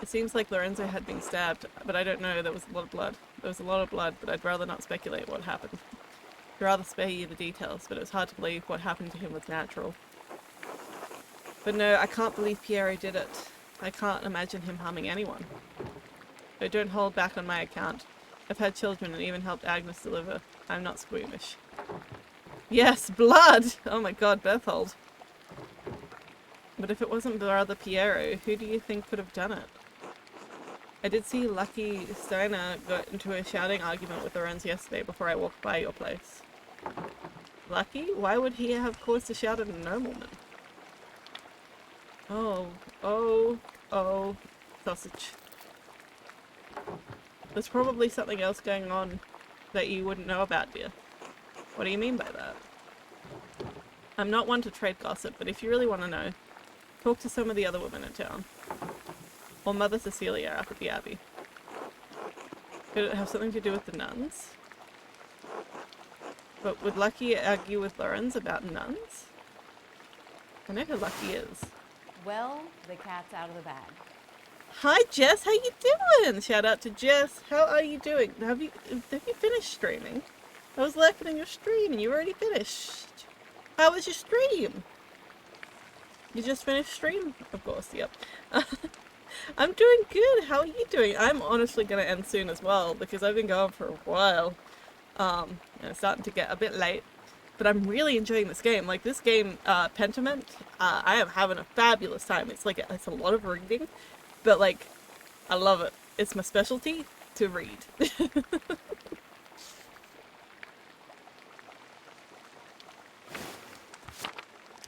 It seems like Lorenzo had been stabbed, but I don't know. There was a lot of blood. There was a lot of blood, but I'd rather not speculate what happened. I'd rather spare you the details, but it was hard to believe what happened to him was natural. But no, I can't believe Piero did it. I can't imagine him harming anyone. So don't hold back on my account. I've had children and even helped Agnes deliver. I'm not squeamish. Yes, blood! Oh my god, Berthold. But if it wasn't Brother Piero, who do you think could have done it? I did see Lucky Steiner got into a shouting argument with Lorenz yesterday before I walked by your place. Lucky? Why would he have caused a shout at a nobleman? Oh, sausage. There's probably something else going on that you wouldn't know about, dear. What do you mean by that? I'm not one to trade gossip, but if you really want to know, talk to some of the other women in town. Or Mother Cecilia up at the Abbey. Could it have something to do with the nuns? But would Lucky argue with Lorenz about nuns? I know who Lucky is. Well, the cat's out of the bag. Hi Jess, how you doing? Shout out to Jess. How are you doing? Have you finished streaming? I was lurking in your stream and you already finished. How was your stream? You just finished stream? Of course, yep. I'm doing good. How are you doing? I'm honestly gonna end soon as well because I've been going for a while. And it's starting to get a bit late. But I'm really enjoying this game. Like this game, Pentiment, I am having a fabulous time. It's like it's a lot of reading, but like I love it. It's my specialty to read.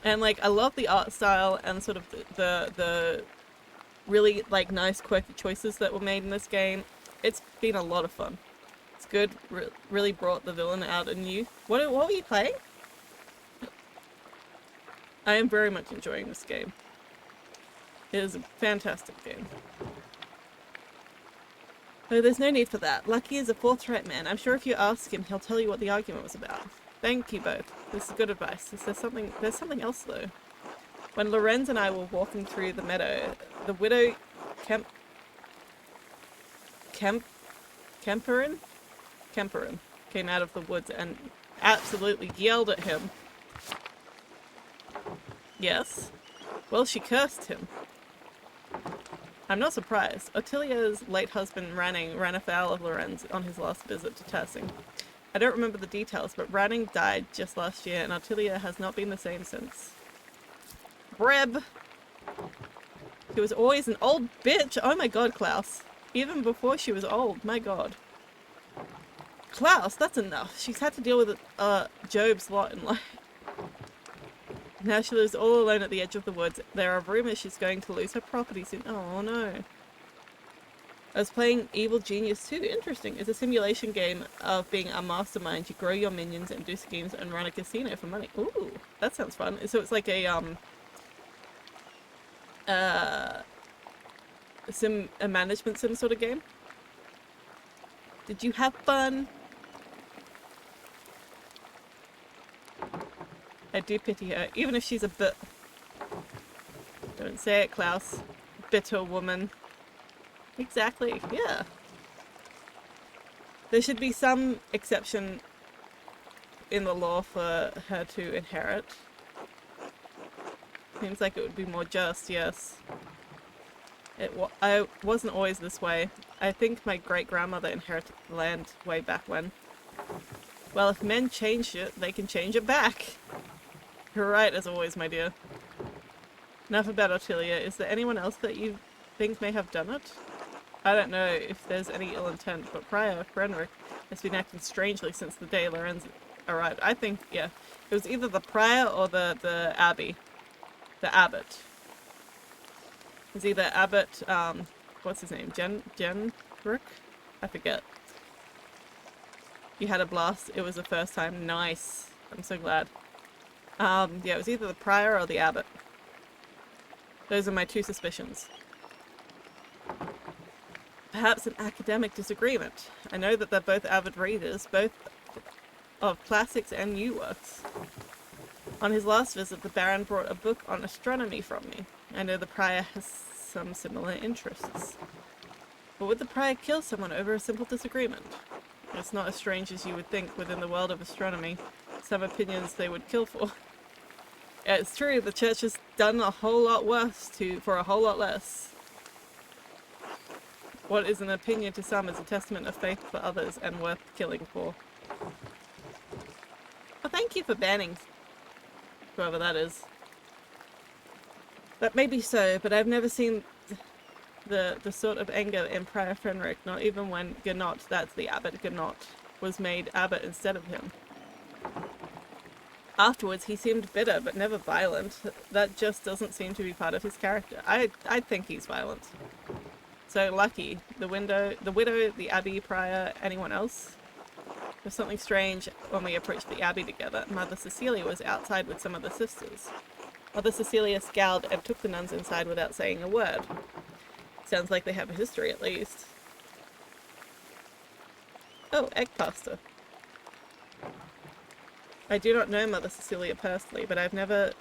And like I love the art style and sort of the really like nice quirky choices that were made in this game. It's been a lot of fun. It's good. Really brought the villain out in you. What were you playing? I am very much enjoying this game. It is a fantastic game. Oh, there's no need for that. Lucky is a forthright man. I'm sure if you ask him, he'll tell you what the argument was about. Thank you both. This is good advice. There's something else though. When Lorenz and I were walking through the meadow, the widow Kemperin came out of the woods and absolutely yelled at him. Yes. Well, she cursed him. I'm not surprised. Ottilia's late husband, Ranning, ran afoul of Lorenz on his last visit to Tassing. I don't remember the details, but Ranning died just last year, and Ottilia has not been the same since. Breb! She was always an old bitch! Oh my god, Klaus. Even before she was old, my god. Klaus, that's enough. She's had to deal with Job's lot in life. Now she lives all alone at the edge of the woods. There are rumors she's going to lose her property soon. Oh no. I was playing Evil Genius 2. Interesting. It's a simulation game of being a mastermind. You grow your minions and do schemes and run a casino for money. Ooh, that sounds fun. So it's like a management sim sort of game. Did you have fun? I do pity her, even if she's a bit... Don't say it, Klaus. Bitter woman. Exactly, yeah. There should be some exception in the law for her to inherit. Seems like it would be more just, yes. I wasn't always this way. I think my great-grandmother inherited the land way back when. Well, if men change it, they can change it back. You're right, as always, my dear. Enough about Ottilia. Is there anyone else that you think may have done it? I don't know if there's any ill intent, but Prior Frederick has been acting strangely since the day Lorenz arrived. I think, yeah, it was either the Prior or the Abbey. The Abbot. It was either Abbot, what's his name? Jenrick? I forget. You had a blast. It was the first time. Nice. I'm so glad. Yeah, it was either the Prior or the Abbot. Those are my two suspicions. Perhaps an academic disagreement. I know that they're both avid readers, both of classics and new works. On his last visit, the Baron brought a book on astronomy from me. I know the Prior has some similar interests. But would the Prior kill someone over a simple disagreement? It's not as strange as you would think within the world of astronomy. Some opinions they would kill for. Yeah, it's true, the church has done a whole lot worse for a whole lot less. What is an opinion to some is a testament of faith for others and worth killing for. Well, thank you for banning whoever that is. That may be so, but I've never seen the sort of anger in Prior Fenric, not even when Gernot, that's the Abbot Gernot, was made Abbot instead of him. Afterwards, he seemed bitter, but never violent. That just doesn't seem to be part of his character. I think he's violent. So, Lucky, the widow, the Abbey, Prior, anyone else? There's something strange when we approached the Abbey together. Mother Cecilia was outside with some of the sisters. Mother Cecilia scowled and took the nuns inside without saying a word. Sounds like they have a history, at least. Oh, egg pasta. I do not know Mother Cecilia personally, but I've never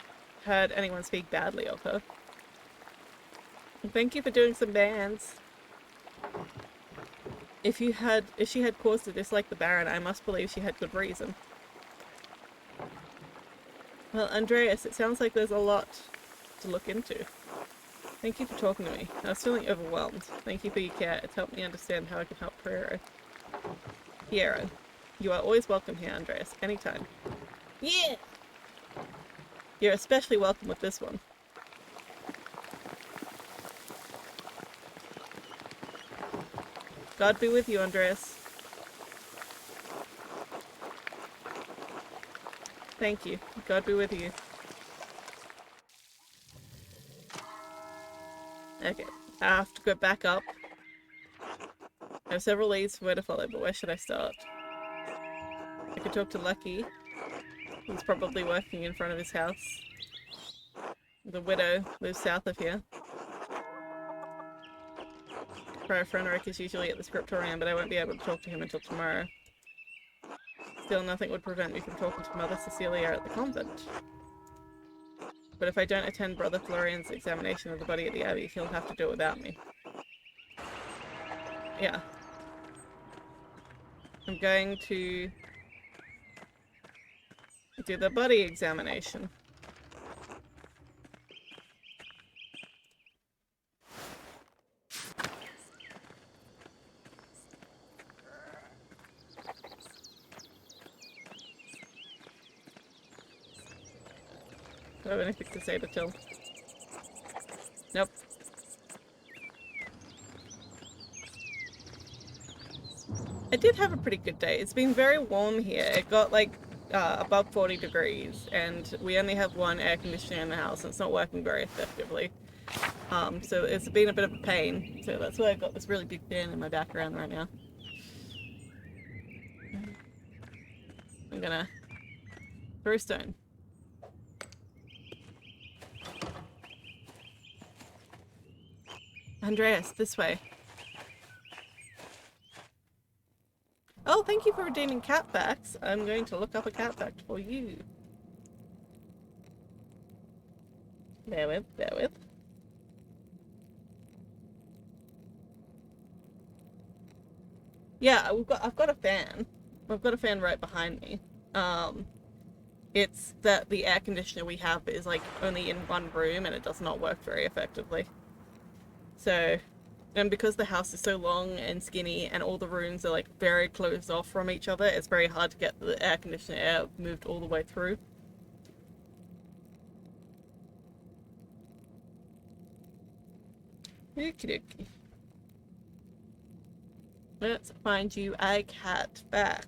heard anyone speak badly of her. Thank you for doing some bands. If she had cause to dislike the Baron, I must believe she had good reason. Well, Andreas, it sounds like there's a lot to look into. Thank you for talking to me. I was feeling overwhelmed. Thank you for your care. It's helped me understand how I can help Piero. Piero, you are always welcome here, Andreas. Anytime. Yeah! You're especially welcome with this one. God be with you, Andreas. Thank you. God be with you. Okay, I have to go back up. I have several leads for where to follow, but where should I start? I could talk to Lucky. He's probably working in front of his house. The widow lives south of here. Friar Frederick is usually at the scriptorium, but I won't be able to talk to him until tomorrow. Still, nothing would prevent me from talking to Mother Cecilia at the convent. But if I don't attend Brother Florian's examination of the body at the Abbey, he'll have to do it without me. Yeah. I'm going to do the body examination. Do I have anything to say to Till? Nope. I did have a pretty good day. It's been very warm here. It got like above 40 degrees and we only have one air conditioner in the house and it's not working very effectively. So it's been a bit of a pain. So that's why I've got this really big fan in my background right now. I'm gonna throw a stone. Andreas, this way. Oh, thank you for redeeming cat facts. I'm going to look up a cat fact for you. Bear with, bear with. Yeah, I've got a fan. I've got a fan right behind me. It's that the air conditioner we have is like only in one room and it does not work very effectively. So, and because the house is so long and skinny and all the rooms are like very closed off from each other, it's very hard to get the air conditioner air moved all the way through. Okie dokie. Let's find you a cat fact.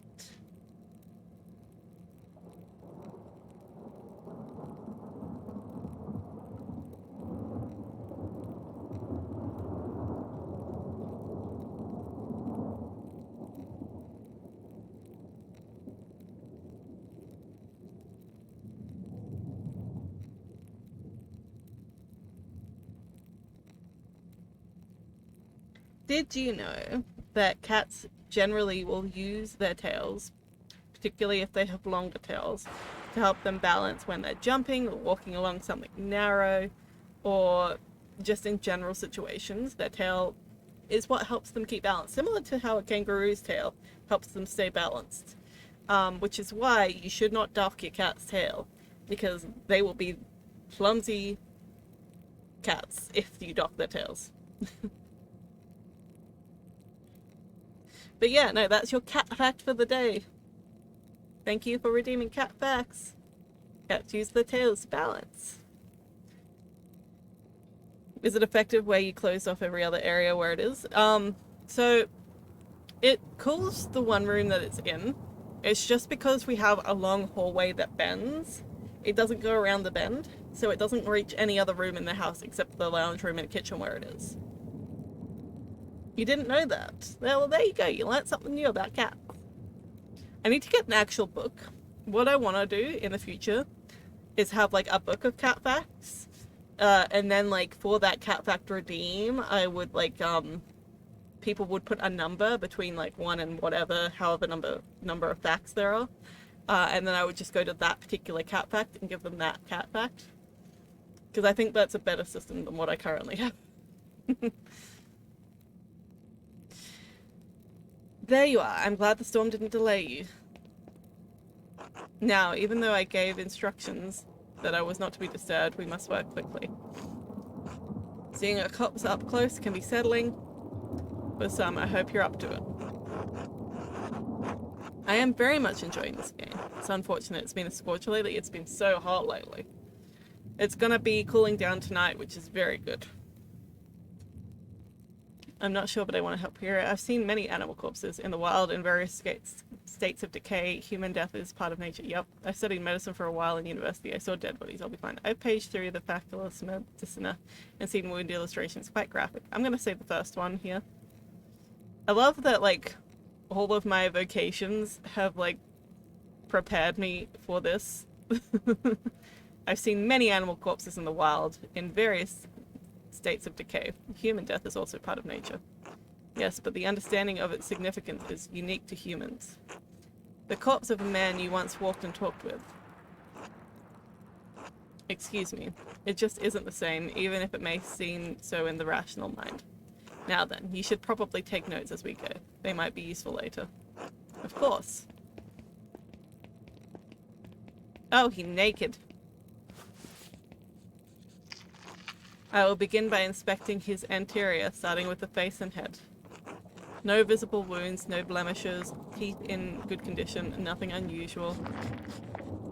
Did you know that cats generally will use their tails, particularly if they have longer tails, to help them balance when they're jumping or walking along something narrow, or just in general situations? Their tail is what helps them keep balance, similar to how a kangaroo's tail helps them stay balanced. Which is why you should not dock your cat's tail, because they will be clumsy cats if you dock their tails. But yeah, no, that's your cat fact for the day. Thank you for redeeming cat facts. Cats use their tails to balance. Is it effective where you close off every other area where it is? So it cools the one room that it's in. It's just because we have a long hallway that bends. It doesn't go around the bend, so it doesn't reach any other room in the house except the lounge room and kitchen where it is. You didn't know that? Well, there you go. You learned something new about cats. I need to get an actual book. What I want to do in the future is have like a book of cat facts. And then like for that cat fact redeem, I would like, people would put a number between like 1 and whatever, however number of facts there are. And then I would just go to that particular cat fact and give them that cat fact. Because I think that's a better system than what I currently have. There you are. I'm glad the storm didn't delay you. Now, even though I gave instructions that I was not to be disturbed, we must work quickly. Seeing a corpse up close can be settling. For some, I hope you're up to it. I am very much enjoying this game. It's unfortunate it's been a scorcher lately. It's been so hot lately. It's gonna be cooling down tonight, which is very good. I'm not sure, but I want to help here. I've seen many animal corpses in the wild in various states of decay. Human death is part of nature. Yep. I studied medicine for a while in university. I saw dead bodies. I'll be fine. I've paged through the Factulus Medicina and seen wound illustrations. Quite graphic. I'm going to say the first one here. I love that, like, all of my vocations have, like, prepared me for this. I've seen many animal corpses in the wild in various states of decay. Human death is also part of nature. Yes, but the understanding of its significance is unique to humans. The corpse of a man you once walked and talked with. Excuse me. It just isn't the same, even if it may seem so in the rational mind. Now then, you should probably take notes as we go. They might be useful later. Of course. Oh, he's naked. I will begin by inspecting his anterior, starting with the face and head. No visible wounds, no blemishes, teeth in good condition, nothing unusual.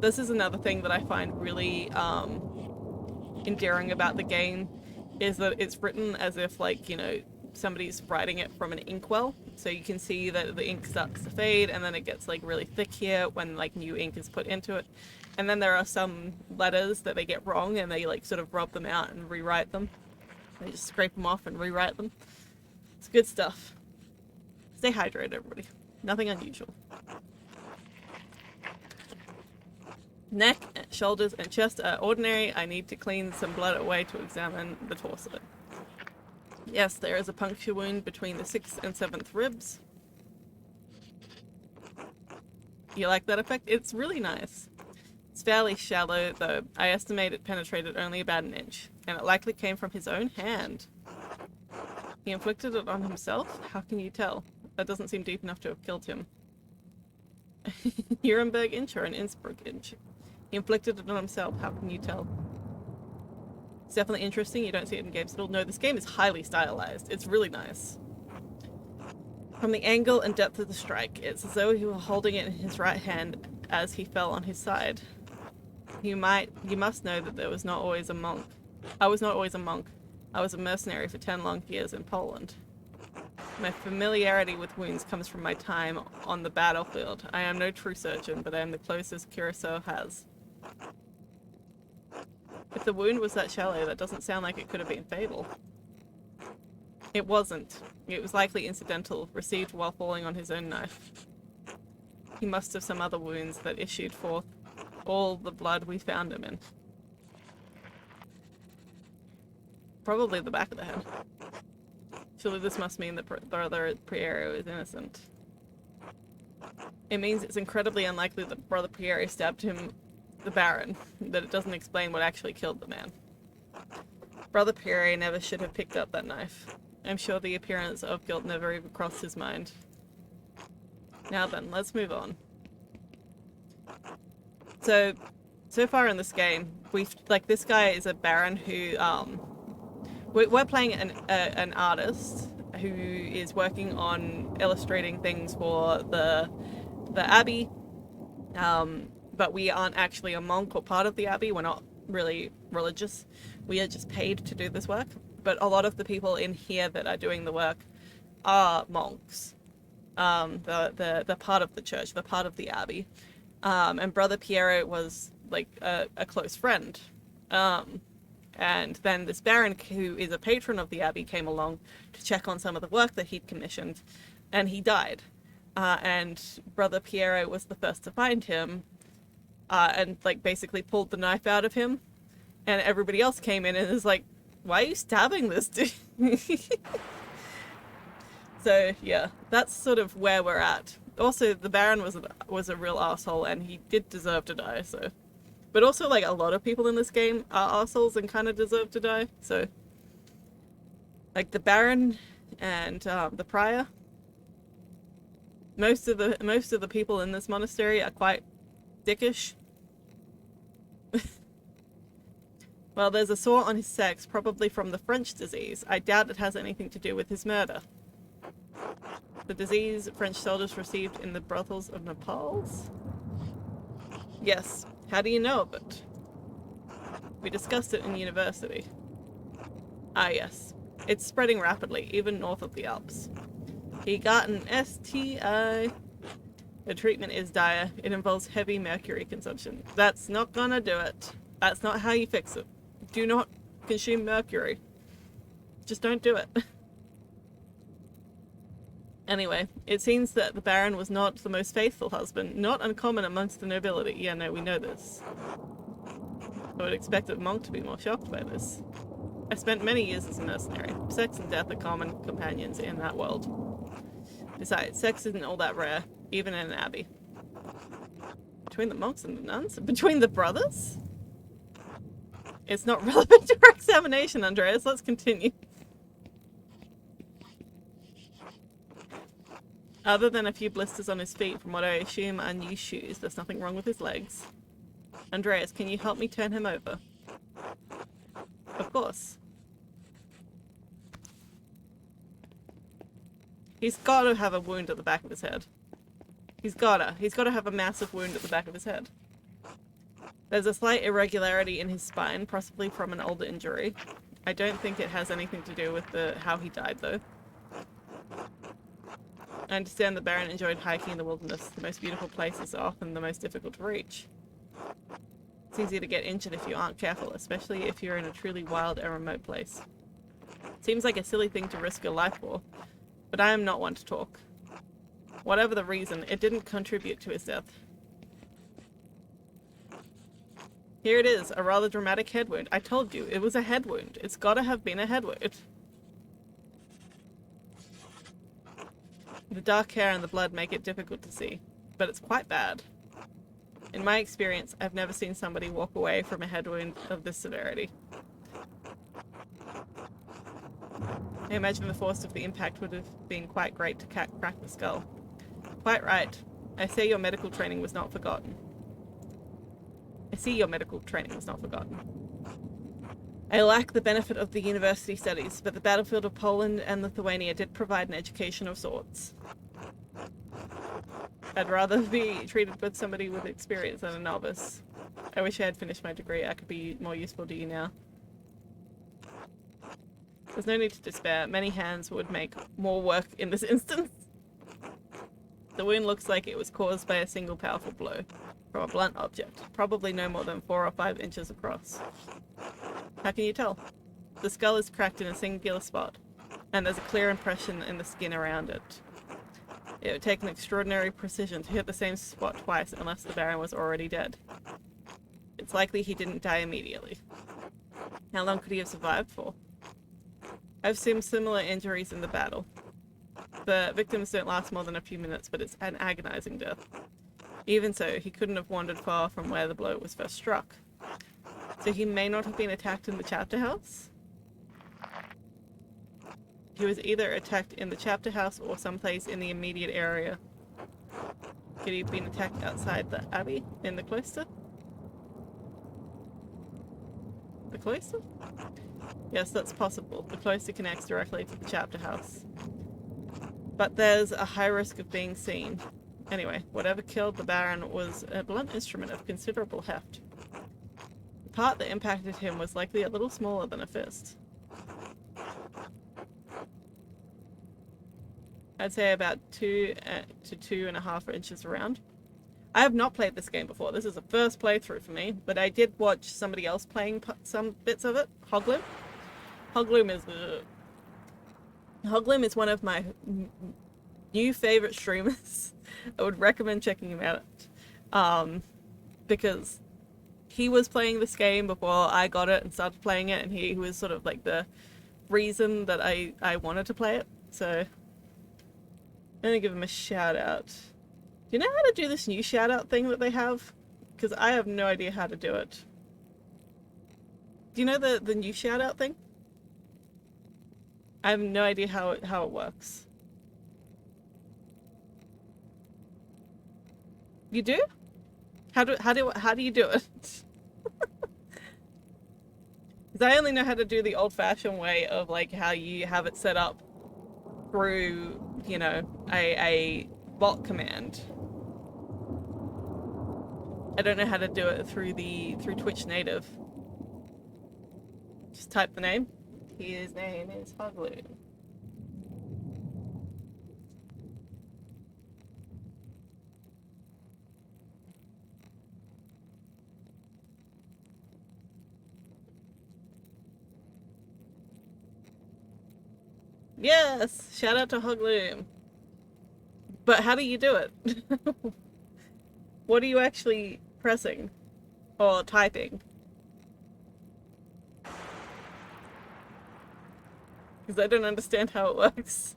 This is another thing that I find really endearing about the game, is that it's written as if, like, you know, somebody's writing it from an inkwell. So you can see that the ink starts to fade and then it gets, like, really thick here when, like, new ink is put into it. And then there are some letters that they get wrong and they, like, sort of rub them out and rewrite them. They just scrape them off and rewrite them. It's good stuff. Stay hydrated, everybody. Nothing unusual. Neck, shoulders, and chest are ordinary. I need to clean some blood away to examine the torso. Yes, there is a puncture wound between the 6th and 7th ribs. You like that effect? It's really nice. It's fairly shallow, though. I estimate it penetrated only about an inch, and it likely came from his own hand. He inflicted it on himself? How can you tell? That doesn't seem deep enough to have killed him. Nuremberg inch or an Innsbruck inch? He inflicted it on himself. How can you tell? It's definitely interesting. You don't see it in games at all. No, this game is highly stylized. It's really nice. From the angle and depth of the strike, it's as though he were holding it in his right hand as he fell on his side. You must know that there was not always a monk. I was not always a monk. I was a mercenary for 10 long years in Poland. My familiarity with wounds comes from my time on the battlefield. I am no true surgeon, but I am the closest Keirsau has. If the wound was that shallow, that doesn't sound like it could have been fatal. It wasn't. It was likely incidental, received while falling on his own knife. He must have some other wounds that issued forth all the blood we found him in. Probably the back of the head. Surely this must mean that Brother Piero is innocent. It means it's incredibly unlikely that Brother Piero stabbed him, the Baron, that it doesn't explain what actually killed the man. Brother Piero never should have picked up that knife. I'm sure the appearance of guilt never even crossed his mind. Now then, let's move on. So far in this game, this guy is a Baron who, we're playing an artist who is working on illustrating things for the Abbey, but we aren't actually a monk or part of the Abbey. We're not really religious. We are just paid to do this work. But a lot of the people in here that are doing the work are monks. The part of the church, the part of the Abbey. And Brother Piero was like a close friend. And then this Baron, who is a patron of the Abbey, came along to check on some of the work that he'd commissioned, and he died. And Brother Piero was the first to find him, and like basically pulled the knife out of him, and everybody else came in and is like, why are you stabbing this dude? So yeah, that's sort of where we're at. Also, the Baron was a real asshole, and he did deserve to die, so. But also, like, a lot of people in this game are assholes and kind of deserve to die, so. Like the Baron and the Prior. Most of the people in this monastery are quite dickish. Well, there's a sore on his sex, probably from the French disease. I doubt it has anything to do with his murder. The disease French soldiers received in the brothels of Nepal's? Yes. How do you know of it? We discussed it in university. Ah, yes. It's spreading rapidly, even north of the Alps. He got an STI. The treatment is dire. It involves heavy mercury consumption. That's not gonna do it. That's not how you fix it. Do not consume mercury. Just don't do it. Anyway, it seems that the Baron was not the most faithful husband, not uncommon amongst the nobility. Yeah, no, we know this. I would expect a monk to be more shocked by this. I spent many years as a mercenary. Sex and death are common companions in that world. Besides, sex isn't all that rare, even in an abbey. Between the monks and the nuns? Between the brothers? It's not relevant to our examination, Andreas. Let's continue. Other than a few blisters on his feet from what I assume are new shoes, there's nothing wrong with his legs. Andreas, can you help me turn him over? Of course. He's got to have a wound at the back of his head. He's got to have a massive wound at the back of his head. There's a slight irregularity in his spine, possibly from an older injury. I don't think it has anything to do with how he died, though. I understand the Baron enjoyed hiking in the wilderness. The most beautiful places are often the most difficult to reach. It's easy to get injured if you aren't careful, especially if you're in a truly wild and remote place. Seems like a silly thing to risk your life for, but I am not one to talk. Whatever the reason, it didn't contribute to his death. Here it is, a rather dramatic head wound. I told you, it was a head wound. It's gotta have been a head wound. The dark hair and the blood make it difficult to see, but it's quite bad. In my experience, I've never seen somebody walk away from a head wound of this severity. I imagine the force of the impact would have been quite great to crack the skull. Quite right. I say your medical training was not forgotten. I see your medical training was not forgotten. I lack the benefit of the university studies, but the battlefield of Poland and Lithuania did provide an education of sorts. I'd rather be treated with somebody with experience than a novice. I wish I had finished my degree. I could be more useful to you now. There's no need to despair. Many hands would make more work in this instance. The wound looks like it was caused by a single powerful blow from a blunt object, probably no more than 4 or 5 inches across. How can you tell? The skull is cracked in a singular spot, and there's a clear impression in the skin around it. It would take an extraordinary precision to hit the same spot twice unless the Baron was already dead. It's likely he didn't die immediately. How long could he have survived for? I've seen similar injuries in the battle. The victims don't last more than a few minutes, but it's an agonizing death. Even so, he couldn't have wandered far from where the blow was first struck. So he may not have been attacked in the chapter house? He was either attacked in the chapter house or someplace in the immediate area. Could he have been attacked outside the abbey, in the cloister? The cloister? Yes, that's possible. The cloister connects directly to the chapter house. But there's a high risk of being seen. Anyway, whatever killed the Baron was a blunt instrument of considerable heft. The part that impacted him was likely a little smaller than a fist. I'd say about 2 to 2.5 inches around. I have not played this game before. This is a first playthrough for me, but I did watch somebody else playing some bits of it. Hoglim. Hoglim is one of my new favorite streamers. I would recommend checking him out. Because he was playing this game before I got it and started playing it, and he was sort of like the reason that I wanted to play it. So I'm gonna give him a shout out. Do you know how to do this new shout out thing that they have? Because I have no idea how to do it. Do you know the new shout out thing? I have no idea how it works. You do? How do you do it? Because I only know how to do the old-fashioned way of like how you have it set up through, you know, a bot command. I don't know how to do it through Twitch native. Just type the name. His name is Huglu. Yes! Shout out to Hugloom. But how do you do it? What are you actually pressing? Or typing? Because I don't understand how it works.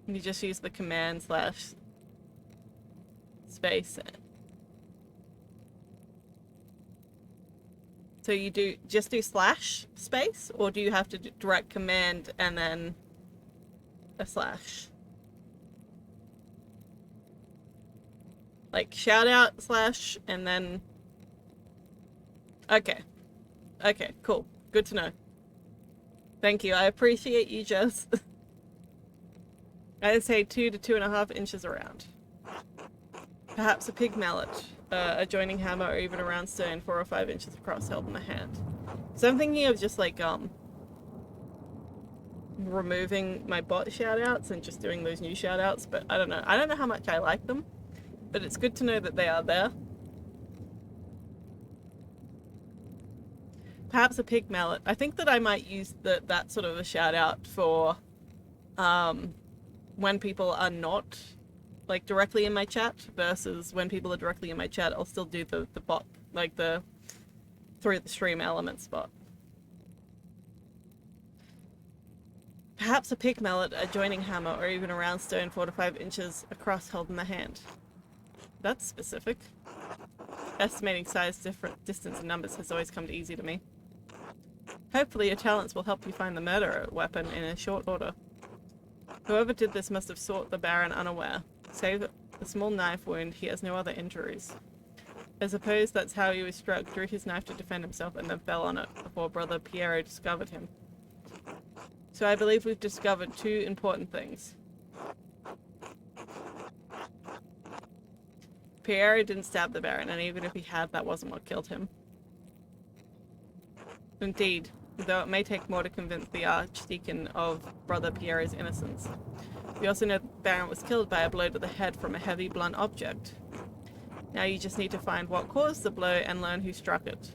You just use the command / space. So you just do / space, or do you have to do direct command and then a /? Like shout out / and then... Okay. Okay, cool. Good to know. Thank you. I appreciate you, Jess. I'd say 2 to 2.5 inches around. Perhaps a pig mallet, a joining hammer, or even a round stone 4 or 5 inches across held in the hand. So I'm thinking of just like removing my bot shoutouts and just doing those new shoutouts, but I don't know. I don't know how much I like them, but it's good to know that they are there. Perhaps a pig mallet. I think that I might use that sort of a shout out for when people are not like directly in my chat versus when people are directly in my chat. I'll still do the bot, like the through the stream element spot. Perhaps a pig mallet, a joining hammer, or even a round stone 4 to 5 inches across held in the hand. That's specific. Estimating size, distance, and numbers has always come easy to me. Hopefully your talents will help you find the murderer weapon in a short order. Whoever did this must have sought the Baron unaware. Save a small knife wound, he has no other injuries. I suppose that's how he was struck, drew his knife to defend himself, and then fell on it before Brother Piero discovered him. So I believe we've discovered 2 important things. Piero didn't stab the Baron, and even if he had, that wasn't what killed him. Indeed, though it may take more to convince the Archdeacon of Brother Piero's innocence. We also know the Baron was killed by a blow to the head from a heavy, blunt object. Now you just need to find what caused the blow and learn who struck it.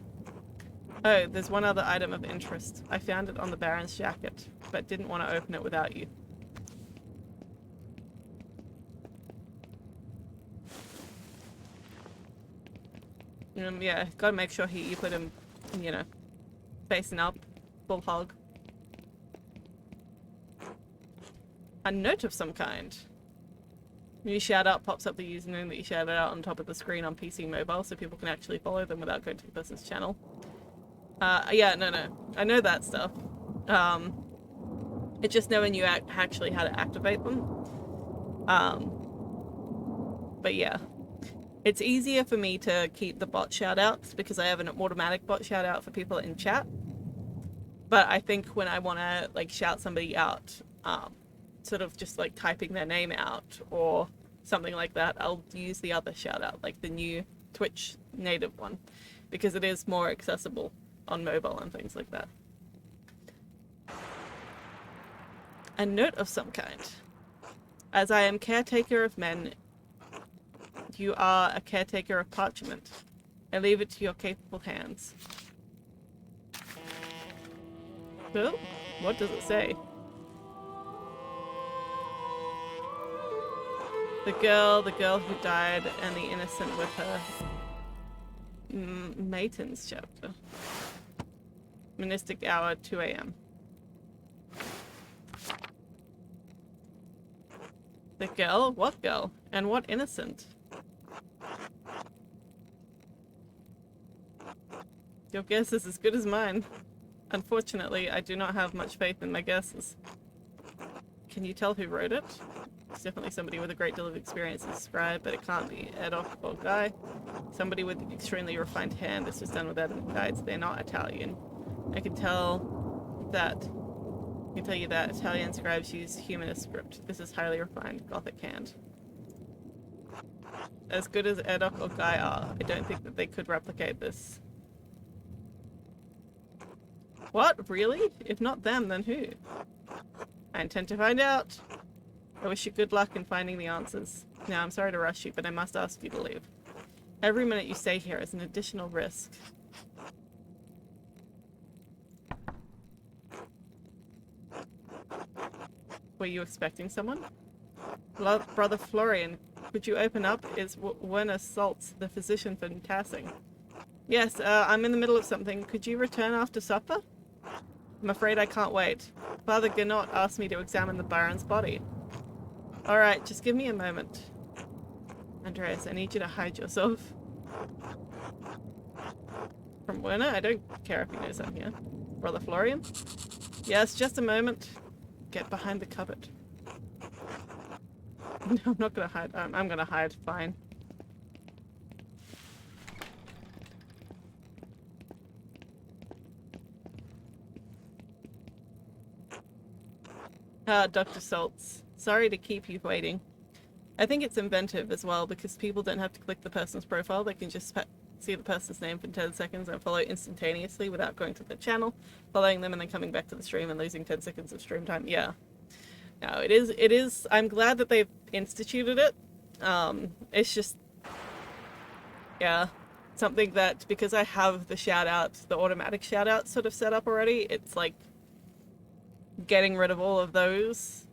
Oh, there's one other item of interest. I found it on the Baron's jacket, but didn't want to open it without you. Yeah, gotta make sure you put him, you know, facing up, full hog. A note of some kind. When you shout out, pops up the username that you shouted out on top of the screen on PC mobile, so people can actually follow them without going to the person's channel. Yeah, no. I know that stuff. It's just knowing you actually how to activate them. But yeah. It's easier for me to keep the bot shoutouts because I have an automatic bot shoutout for people in chat. But I think when I want to like shout somebody out, sort of just like typing their name out or something like that, I'll use the other shoutout, like the new Twitch native one, because it is more accessible on mobile and things like that. A note of some kind. As I am caretaker of men, you are a caretaker of parchment. I leave it to your capable hands. Well, what does it say? The girl who died, and the innocent with her. Matins chapter. Monistic hour, 2 AM. The girl? What girl? And what innocent? Your guess is as good as mine. Unfortunately, I do not have much faith in my guesses. Can you tell who wrote it? It's definitely somebody with a great deal of experience as a scribe, but it can't be Adolf or Guy. Somebody with an extremely refined hand. This was done without any guides. They're not Italian. I can tell you that Italian scribes use humanist script. This is highly refined Gothic hand. As good as Adolf or Guy are, I don't think that they could replicate this. What? Really? If not them, then who? I intend to find out. I wish you good luck in finding the answers. Now, I'm sorry to rush you, but I must ask you to leave. Every minute you stay here is an additional risk. Were you expecting someone? Brother Florian, could you open up? Is Werner Saltz, the physician for Tassing. Yes, I'm in the middle of something. Could you return after supper? I'm afraid I can't wait. Father Gannot asked me to examine the Baron's body. Alright, just give me a moment. Andreas, I need you to hide yourself. From Werner? I don't care if he knows I'm here. Brother Florian? Yes, just a moment. Get behind the cupboard. No, I'm not gonna hide. I'm gonna hide. Fine. Dr. Saltz. Sorry to keep you waiting. I think it's inventive as well because people don't have to click the person's profile. They can just see the person's name for 10 seconds and follow instantaneously without going to the channel, following them and then coming back to the stream and losing 10 seconds of stream time. Yeah. No, it is. I'm glad that they've instituted it. It's just, yeah, something that, because I have the shout outs, the automatic shout outs sort of set up already, it's like getting rid of all of those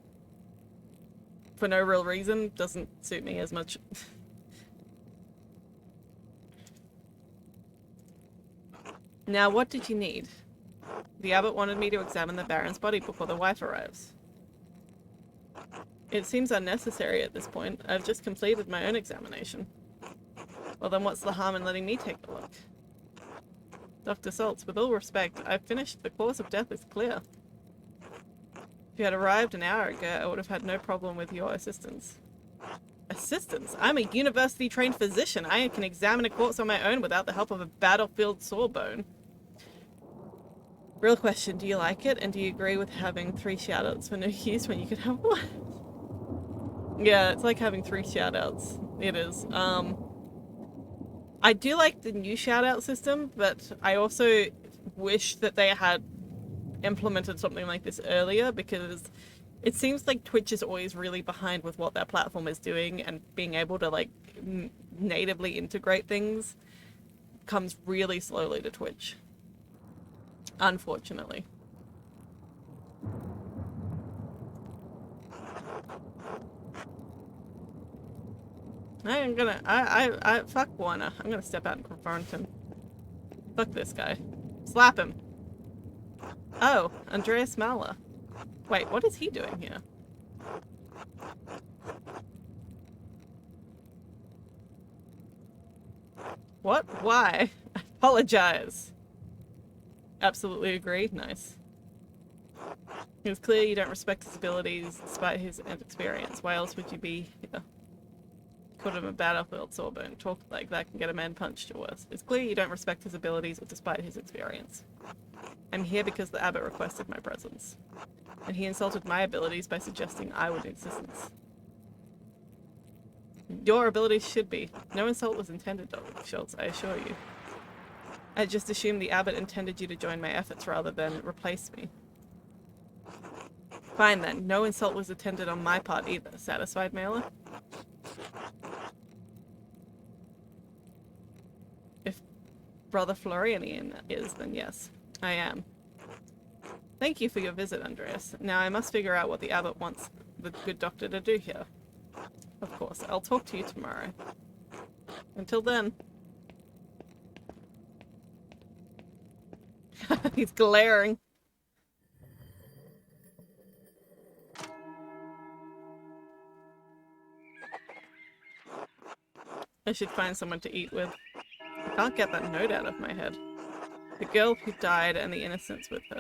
for no real reason doesn't suit me as much. Now, what did you need? The abbot wanted me to examine the Baron's body before the wife arrives. It seems unnecessary at this point. I've just completed my own examination. Well, then what's the harm in letting me take a look? Dr. Saltz, with all respect, I've finished. The cause of death is clear. If you had arrived an hour ago, I would have had no problem with your assistance. Assistance? I'm a university-trained physician. I can examine a corpse on my own without the help of a battlefield sawbone. Real question, do you like it? And do you agree with having 3 shoutouts for no use when you could have 1? Yeah, it's like having 3 shoutouts. It is. I do like the new shoutout system, but I also wish that they had implemented something like this earlier, because it seems like Twitch is always really behind with what their platform is doing, and being able to like natively integrate things comes really slowly to Twitch, unfortunately. I fuck Warner. I'm gonna step out and confront him. Fuck this guy. Slap him. Oh, Andreas Maler. Wait, what is he doing here? What? Why? I apologize. Absolutely agree. Nice. It was clear you don't respect his abilities despite his experience. Why else would you be here? Called him a battlefield sawbone. Talk like that can get a man punched or worse. It's clear you don't respect his abilities despite his experience. I'm here because the abbot requested my presence. And he insulted my abilities by suggesting I would need assistance. Your abilities should be. No insult was intended, Dr. Schultz, I assure you. I just assumed the abbot intended you to join my efforts rather than replace me. Fine then, no insult was intended on my part either. Satisfied, Maler? If Brother Florian is, then yes, I am. Thank you for your visit, Andreas. Now I must figure out what the abbot wants the good doctor to do here. Of course, I'll talk to you tomorrow. Until then. He's glaring. I should find someone to eat with. I can't get that note out of my head. The girl who died and the innocents with her.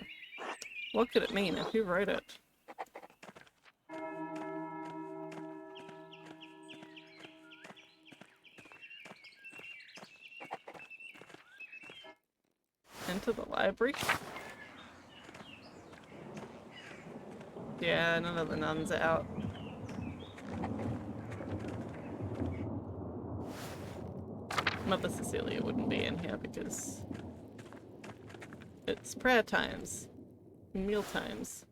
What could it mean and who wrote it? Enter the library? Yeah, none of the nuns are out. Mother Cecilia wouldn't be in here because it's prayer times, meal times.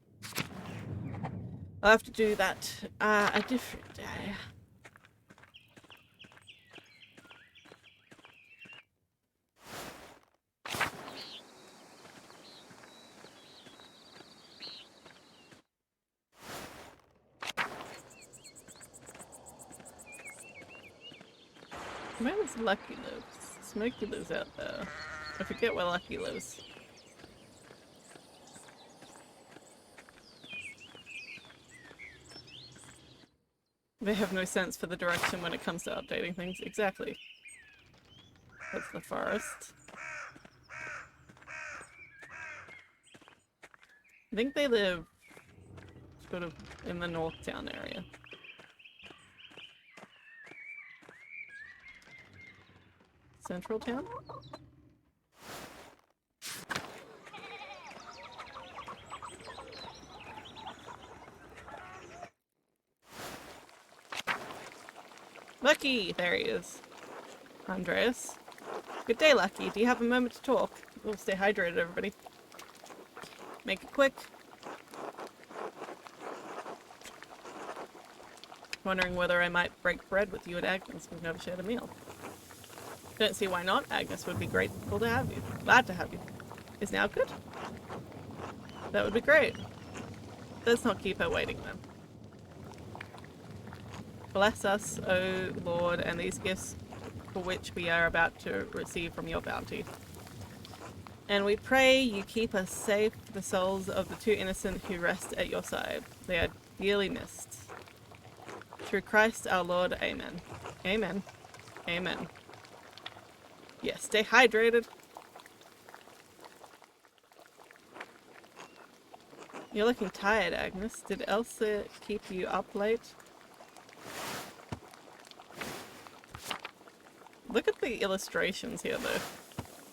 I'll have to do that a different day. Where does Lucky live? Smokey lives out there. I forget where Lucky lives. They have no sense for the direction when it comes to updating things. Exactly. That's the forest. I think they live sort of in the North Town area. Central Town? Lucky! There he is. Andreas. Good day, Lucky. Do you have a moment to talk? We'll stay hydrated, everybody. Make it quick. Wondering whether I might break bread with you and Agnes. We've never shared a meal. Don't see why not. Agnes would be grateful to have you. Glad to have you. Is now good? That would be great. Let's not keep her waiting then. Bless us, O Lord, and these gifts for which we are about to receive from your bounty. And we pray you keep us safe for the souls of the two innocent who rest at your side. They are dearly missed. Through Christ our Lord, amen. Amen. Amen. Yes, stay hydrated. You're looking tired, Agnes. Did Elsa keep you up late? Look at the illustrations here, though.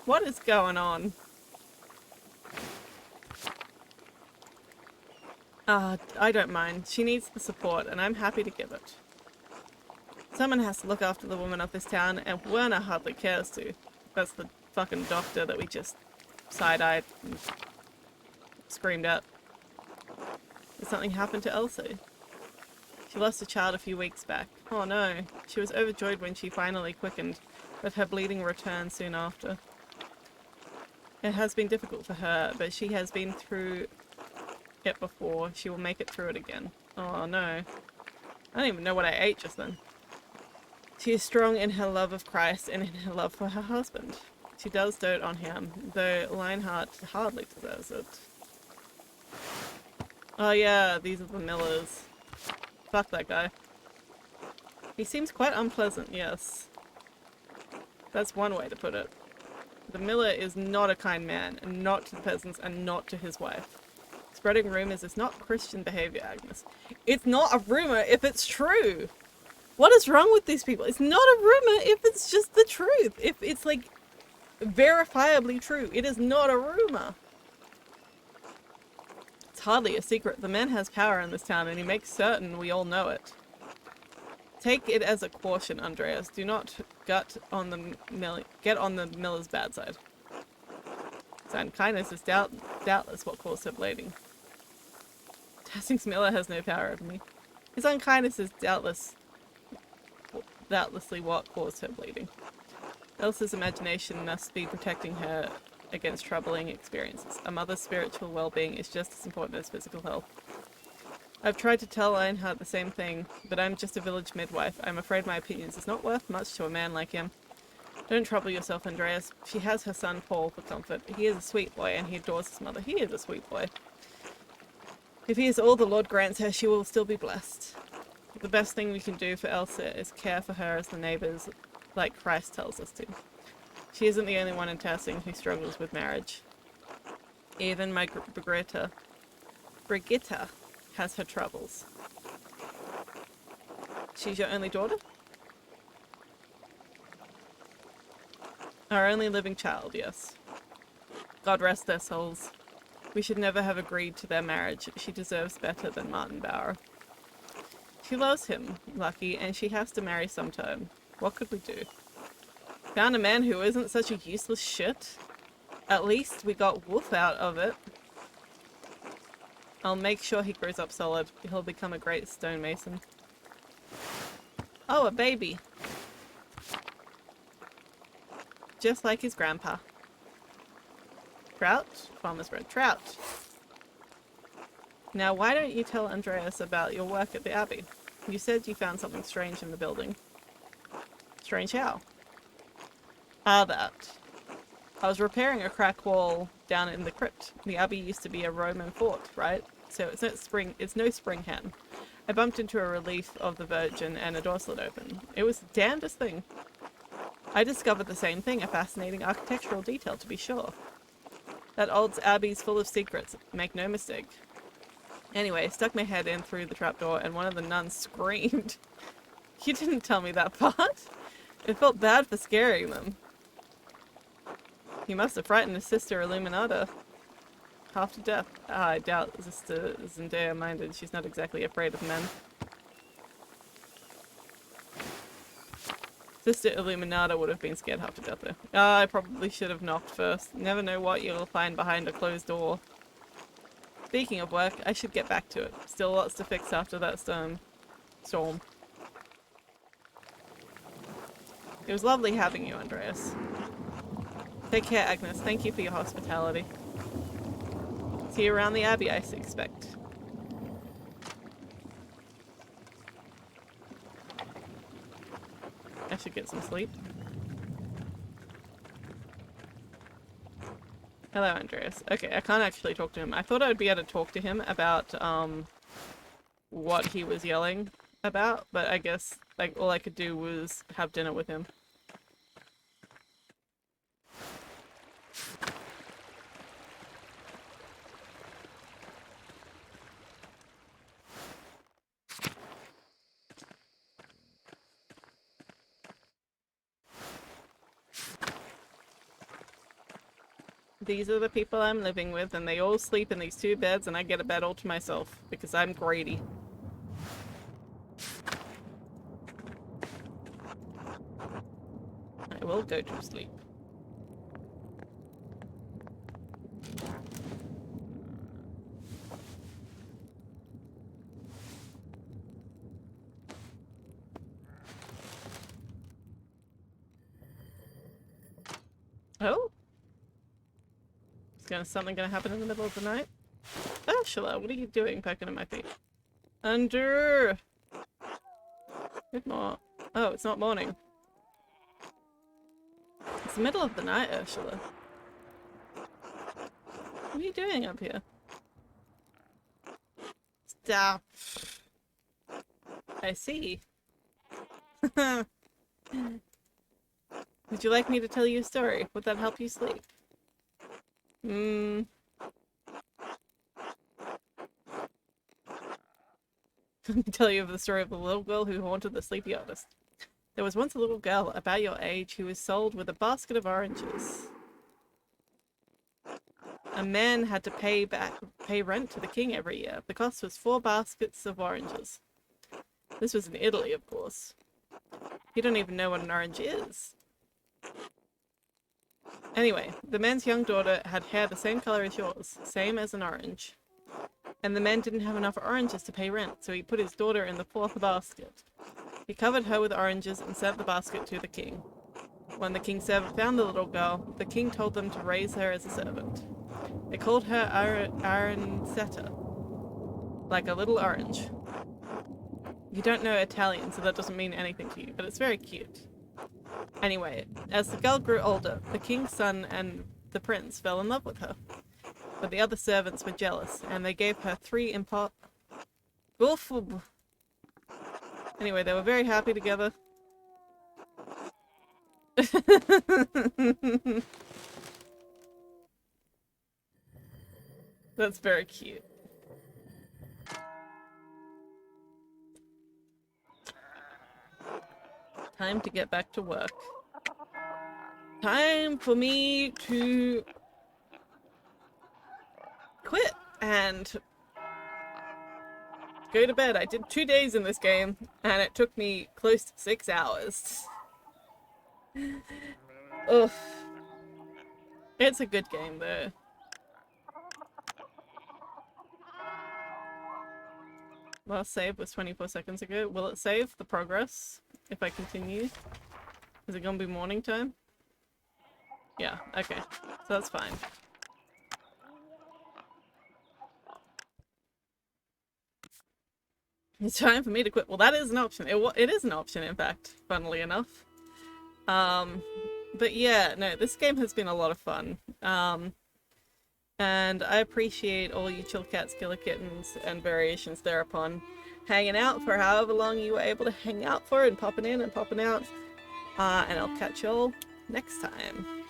What is going on? I don't mind. She needs the support, and I'm happy to give it. Someone has to look after the woman of this town, and Werner hardly cares to. That's the fucking doctor that we just side-eyed and screamed at. Did something happen to Elsie? She lost a child a few weeks back. Oh no. She was overjoyed when she finally quickened, but her bleeding returned soon after. It has been difficult for her, but she has been through it before. She will make it through it again. Oh no. I don't even know what I ate just then. She is strong in her love of Christ and in her love for her husband. She does dote on him, though Lionheart hardly deserves it. Oh yeah, these are the Millers. Fuck that guy. He seems quite unpleasant, yes. That's one way to put it. The Miller is not a kind man, and not to the peasants, and not to his wife. Spreading rumors is not Christian behavior, Agnes. It's not a rumor if it's true! What is wrong with these people? It's not a rumor if it's just the truth. If it's like verifiably true. It is not a rumor. It's hardly a secret. The man has power in this town and he makes certain we all know it. Take it as a caution, Andreas. Do not get on the miller's bad side. His unkindness is doubtless what caused her bleeding. Tassing's miller has no power over me. His unkindness is doubtlessly what caused her bleeding. Elsa's imagination must be protecting her against troubling experiences. A mother's spiritual well-being is just as important as physical health. I've tried to tell Einhard the same thing, but I'm just a village midwife. I'm afraid my opinions is not worth much to a man like him. Don't trouble yourself, Andreas. She has her son Paul for comfort. He is a sweet boy and he adores his mother. He is a sweet boy. If he is all the Lord grants her, she will still be blessed. The best thing we can do for Elsa is care for her as the neighbours like Christ tells us to. She isn't the only one in Tassing who struggles with marriage. Even my Brigitta has her troubles. She's your only daughter? Our only living child, yes. God rest their souls. We should never have agreed to their marriage. She deserves better than Martin Bauer. She loves him, Lucky, and she has to marry sometime. What could we do? Found a man who isn't such a useless shit. At least we got Wolf out of it. I'll make sure he grows up solid. He'll become a great stonemason. Oh, a baby. Just like his grandpa. Trout? Farmer's bred trout. Now, why don't you tell Andreas about your work at the Abbey? You said you found something strange in the building. Strange how? That. I was repairing a crack wall down in the crypt. The Abbey used to be a Roman fort, right? So it's no spring hen. I bumped into a relief of the Virgin and a door slid open. It was the damnedest thing. I discovered the same thing, a fascinating architectural detail to be sure. That old Abbey's full of secrets, make no mistake. Anyway, stuck my head in through the trapdoor and one of the nuns screamed. You didn't tell me that part. It felt bad for scaring them. He must have frightened his sister Illuminata half to death. I doubt Sister Zendaya minded. She's not exactly afraid of men. Sister Illuminata would have been scared half to death though. I probably should have knocked first. Never know what you'll find behind a closed door. Speaking of work, I should get back to it. Still lots to fix after that storm. It was lovely having you, Andreas. Take care, Agnes. Thank you for your hospitality. See you around the Abbey, I expect. I should get some sleep. Hello, Andreas. Okay, I can't actually talk to him. I thought I'd be able to talk to him about, what he was yelling about, but I guess, like, all I could do was have dinner with him. These are the people I'm living with, and they all sleep in these 2 beds, and I get a bed all to myself, because I'm greedy. I will go to sleep. Oh? Is something gonna happen in the middle of the night? Ursula, what are you doing pecking at my feet? Good morning. Oh, it's not morning. It's the middle of the night, Ursula. What are you doing up here? Stop. I see. Would you like me to tell you a story? Would that help you sleep? Let me tell you the story of the little girl who haunted the sleepy artist. There was once a little girl about your age who was sold with a basket of oranges. A man had to pay rent to the king every year. The cost was 4 baskets of oranges. This was in Italy, of course. You don't even know what an orange is. Anyway, the man's young daughter had hair the same color as yours, same as an orange. And the man didn't have enough oranges to pay rent, so he put his daughter in the 4th basket. He covered her with oranges and sent the basket to the king. When the king's servant found the little girl, the king told them to raise her as a servant. They called her Arancetta, like a little orange. You don't know Italian, so that doesn't mean anything to you, but it's very cute. Anyway, as the girl grew older, the king's son and the prince fell in love with her. But the other servants were jealous, and they gave her 3 Anyway, they were very happy together. That's very cute. Time to get back to work. Time for me to quit and go to bed. I did 2 days in this game and it took me close to 6 hours. Ugh. It's a good game though. Last save was 24 seconds ago. Will it save the progress if I continue? Is it gonna be morning time? Yeah, okay. So that's fine. It's time for me to quit. Well, that is an option. It is an option, in fact, funnily enough. But yeah, no, this game has been a lot of fun. And I appreciate all you chill cats, killer kittens, and variations thereupon hanging out for however long you were able to hang out for and popping in and popping out. And I'll catch y'all next time.